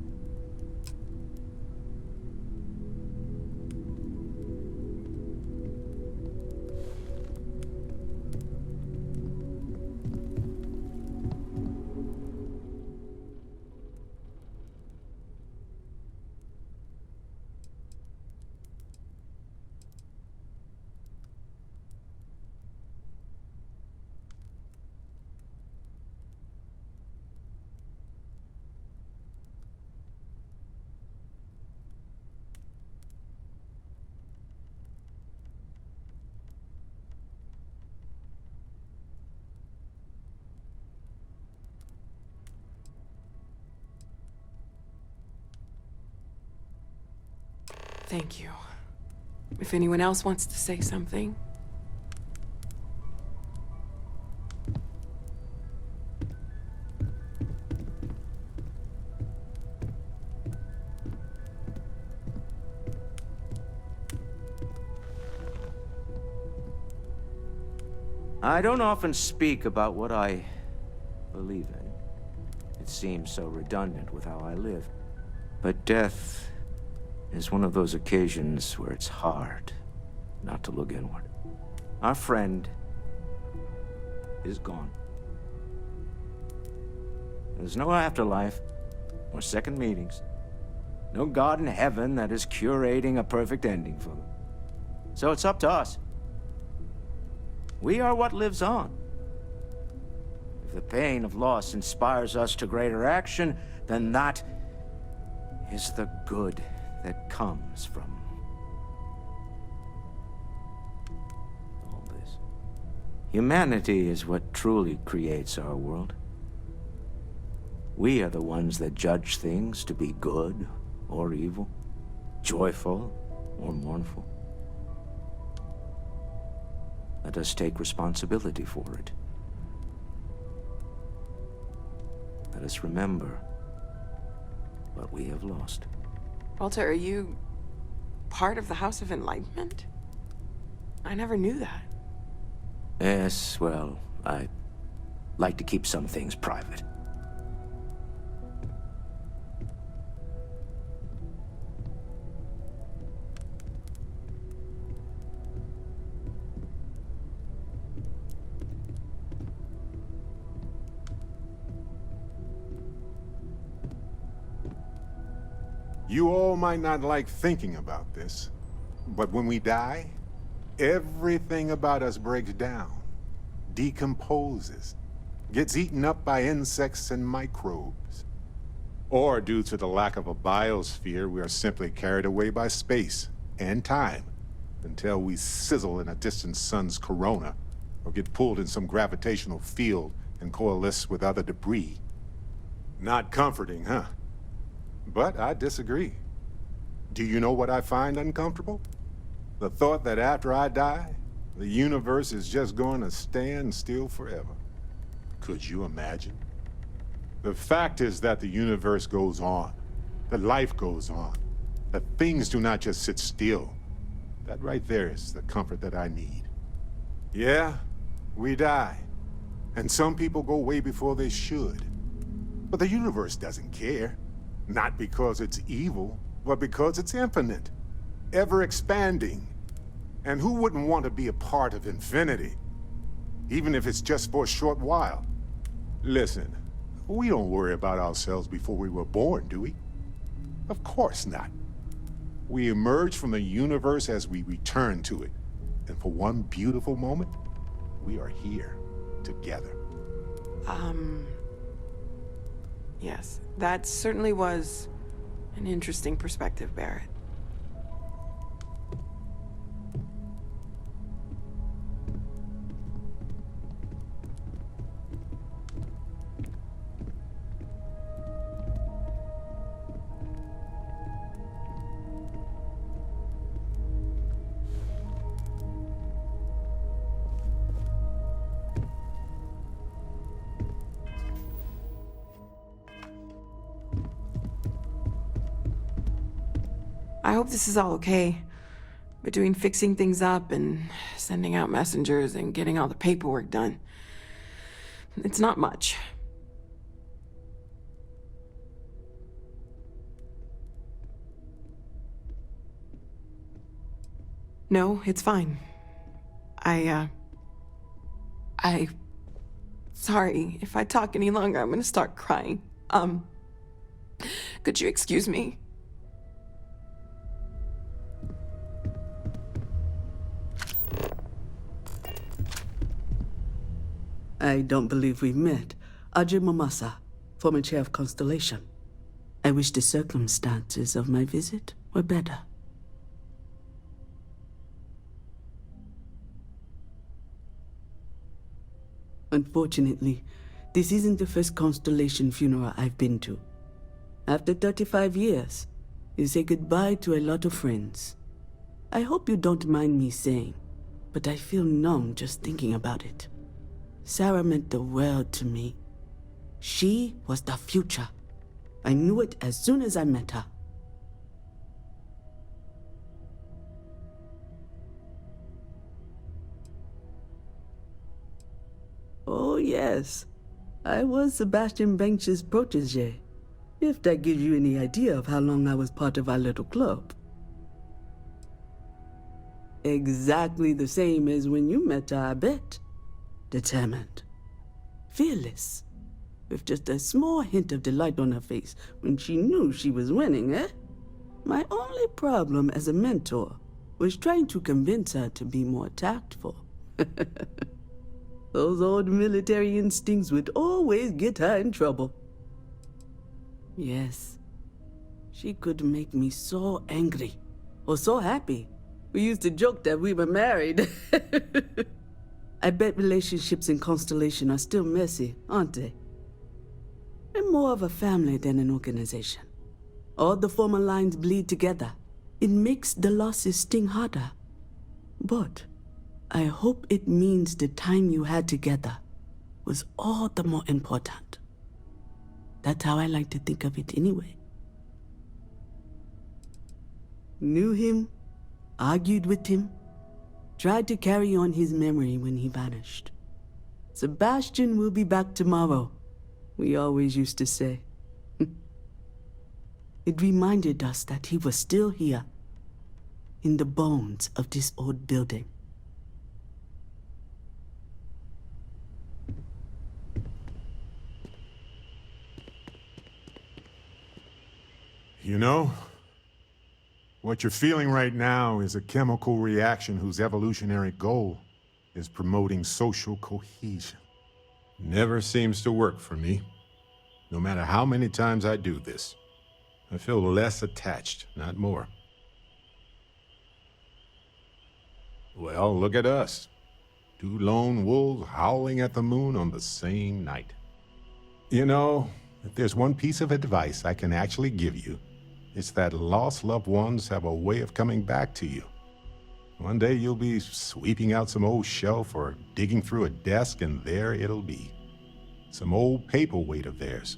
Thank you. If anyone else wants to say something. I don't often speak about what I believe in. It seems so redundant with how I live. But death is one of those occasions where it's hard not to look inward. Our friend is gone. There's no afterlife, or second meetings. No God in heaven that is curating a perfect ending for them. So it's up to us. We are what lives on. If the pain of loss inspires us to greater action, then that is the good that comes from all this. Humanity is what truly creates our world. We are the ones that judge things to be good or evil, joyful or mournful. Let us take responsibility for it. Let us remember what we have lost. Walter, are you part of the House of Enlightenment? I never knew that. Yes, well, I like to keep some things private. You all might not like thinking about this, but when we die, everything about us breaks down, decomposes, gets eaten up by insects and microbes. Or due to the lack of a biosphere, we are simply carried away by space and time until we sizzle in a distant sun's corona or get pulled in some gravitational field and coalesce with other debris. Not comforting, huh? But I disagree. Do you know what I find uncomfortable? The thought that after I die, the universe is just going to stand still forever. Could you imagine? The fact is that the universe goes on, that life goes on, that things do not just sit still. That right there is the comfort that I need. Yeah, we die, and some people go way before they should. But the universe doesn't care. Not because it's evil, but because it's infinite, ever expanding. And who wouldn't want to be a part of infinity? even if it's just for a short while. Listen, we don't worry about ourselves before we were born, do we? Of course not. We emerge from the universe as we return to it. And for one beautiful moment, we are here, together. Yes, that certainly was an interesting perspective, Barrett. I hope this is all okay. Between fixing things up and sending out messengers and getting all the paperwork done. It's not much. No, it's fine. Sorry, if I talk any longer, I'm gonna start crying. Could you excuse me? I don't believe we've met. Ajay Mamasa, former chair of Constellation. I wish the circumstances of my visit were better. Unfortunately, this isn't the first Constellation funeral I've been to. After 35 years, you say goodbye to a lot of friends. I hope you don't mind me saying, but I feel numb just thinking about it. Sarah meant the world to me. She was the future. I knew it as soon as I met her. Oh yes, I was Sebastian Banks's protege. If that gives you any idea of how long I was part of our little club. Exactly the same as when you met her, I bet. Determined. Fearless. With just a small hint of delight on her face when she knew she was winning, eh? My only problem as a mentor was trying to convince her to be more tactful. Those old military instincts would always get her in trouble. Yes. She could make me so angry, or so happy. We used to joke that we were married. I bet relationships in Constellation are still messy, aren't they? We're more of a family than an organization. All the former lines bleed together. It makes the losses sting harder. But I hope it means the time you had together was all the more important. That's how I like to think of it anyway. Knew him, argued with him, tried to carry on his memory when he vanished. Sebastian will be back tomorrow, we always used to say. It reminded us that he was still here, in the bones of this old building. You know, what you're feeling right now is a chemical reaction whose evolutionary goal is promoting social cohesion. Never seems to work for me. No matter how many times I do this, I feel less attached, not more. Well, look at us. Two lone wolves howling at the moon on the same night. You know, if there's one piece of advice I can actually give you, it's that lost loved ones have a way of coming back to you. One day you'll be sweeping out some old shelf or digging through a desk, and there it'll be. Some old paperweight of theirs,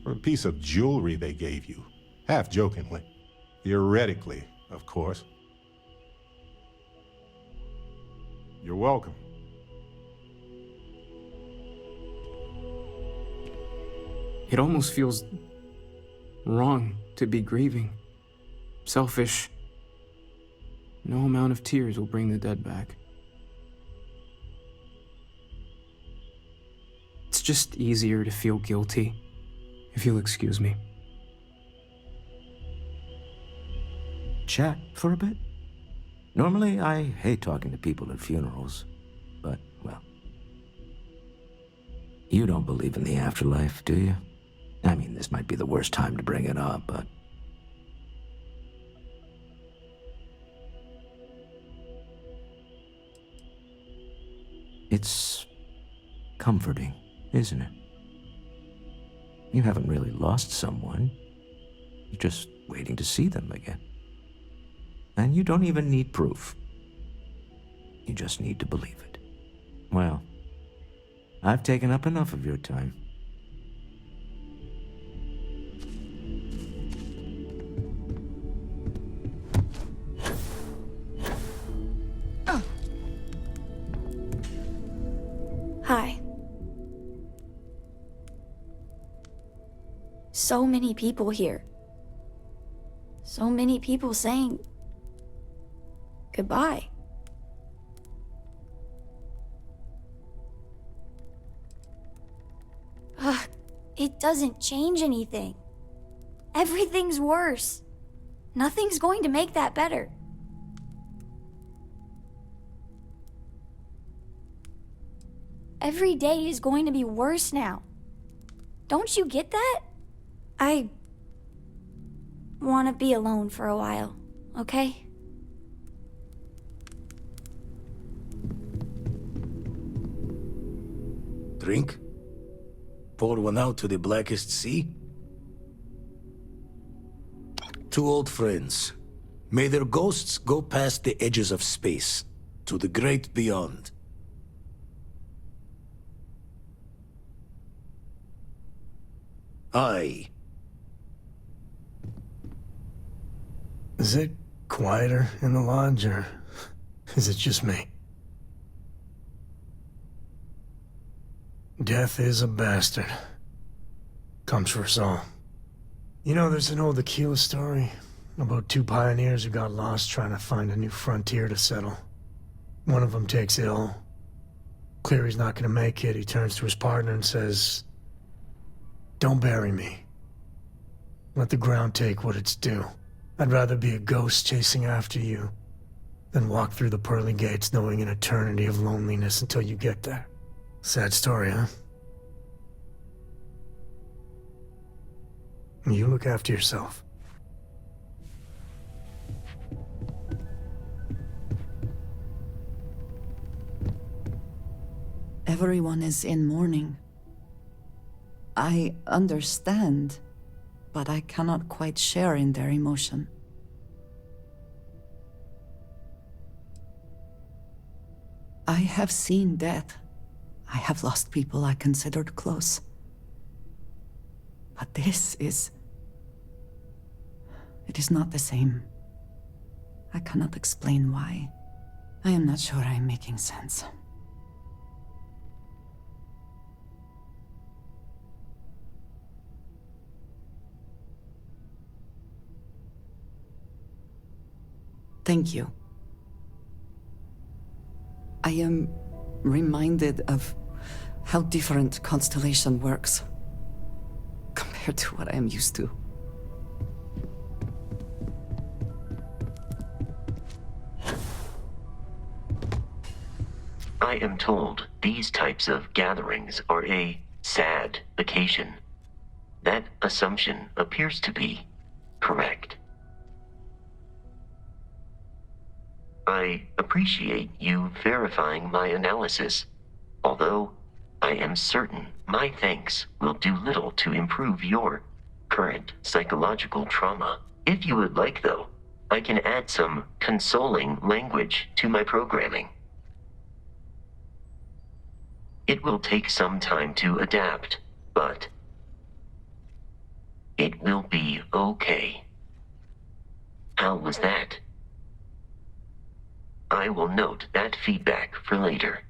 or a piece of jewelry they gave you, half jokingly. Theoretically, of course. You're welcome. It almost feels wrong to be grieving. Selfish. No amount of tears will bring the dead back. It's just easier to feel guilty, if you'll excuse me. Chat for a bit? Normally, I hate talking to people at funerals, but, well. You don't believe in the afterlife, do you? I mean, this might be the worst time to bring it up, but... It's comforting, isn't it? You haven't really lost someone. You're just waiting to see them again. And you don't even need proof. You just need to believe it. Well, I've taken up enough of your time. Hi. So many people here. So many people saying goodbye. Ugh, it doesn't change anything. Everything's worse. Nothing's going to make that better. Every day is going to be worse now. Don't you get that? I want to be alone for a while, okay? Drink? Pour one out to the blackest sea? Two old friends. May their ghosts go past the edges of space, to the great beyond. Aye. Is it quieter in the lodge, or is it just me? Death is a bastard. Comes for us all. You know, there's an old Aquila story about two pioneers who got lost trying to find a new frontier to settle. One of them takes ill. Clear he's not gonna make it, he turns to his partner and says, "Don't bury me. Let the ground take what it's due. I'd rather be a ghost chasing after you than walk through the pearly gates knowing an eternity of loneliness until you get there." Sad story, huh? You look after yourself. Everyone is in mourning. I understand, but I cannot quite share in their emotion. I have seen death. I have lost people I considered close. But this is... it is not the same. I cannot explain why. I am not sure I am making sense. Thank you. I am reminded of how different Constellation works compared to what I am used to. I am told these types of gatherings are a sad occasion. That assumption appears to be correct. I appreciate you verifying my analysis, although I am certain my thanks will do little to improve your current psychological trauma. If you would like, though, I can add some consoling language to my programming. It will take some time to adapt, but it will be okay. How was that? I will note that feedback for later.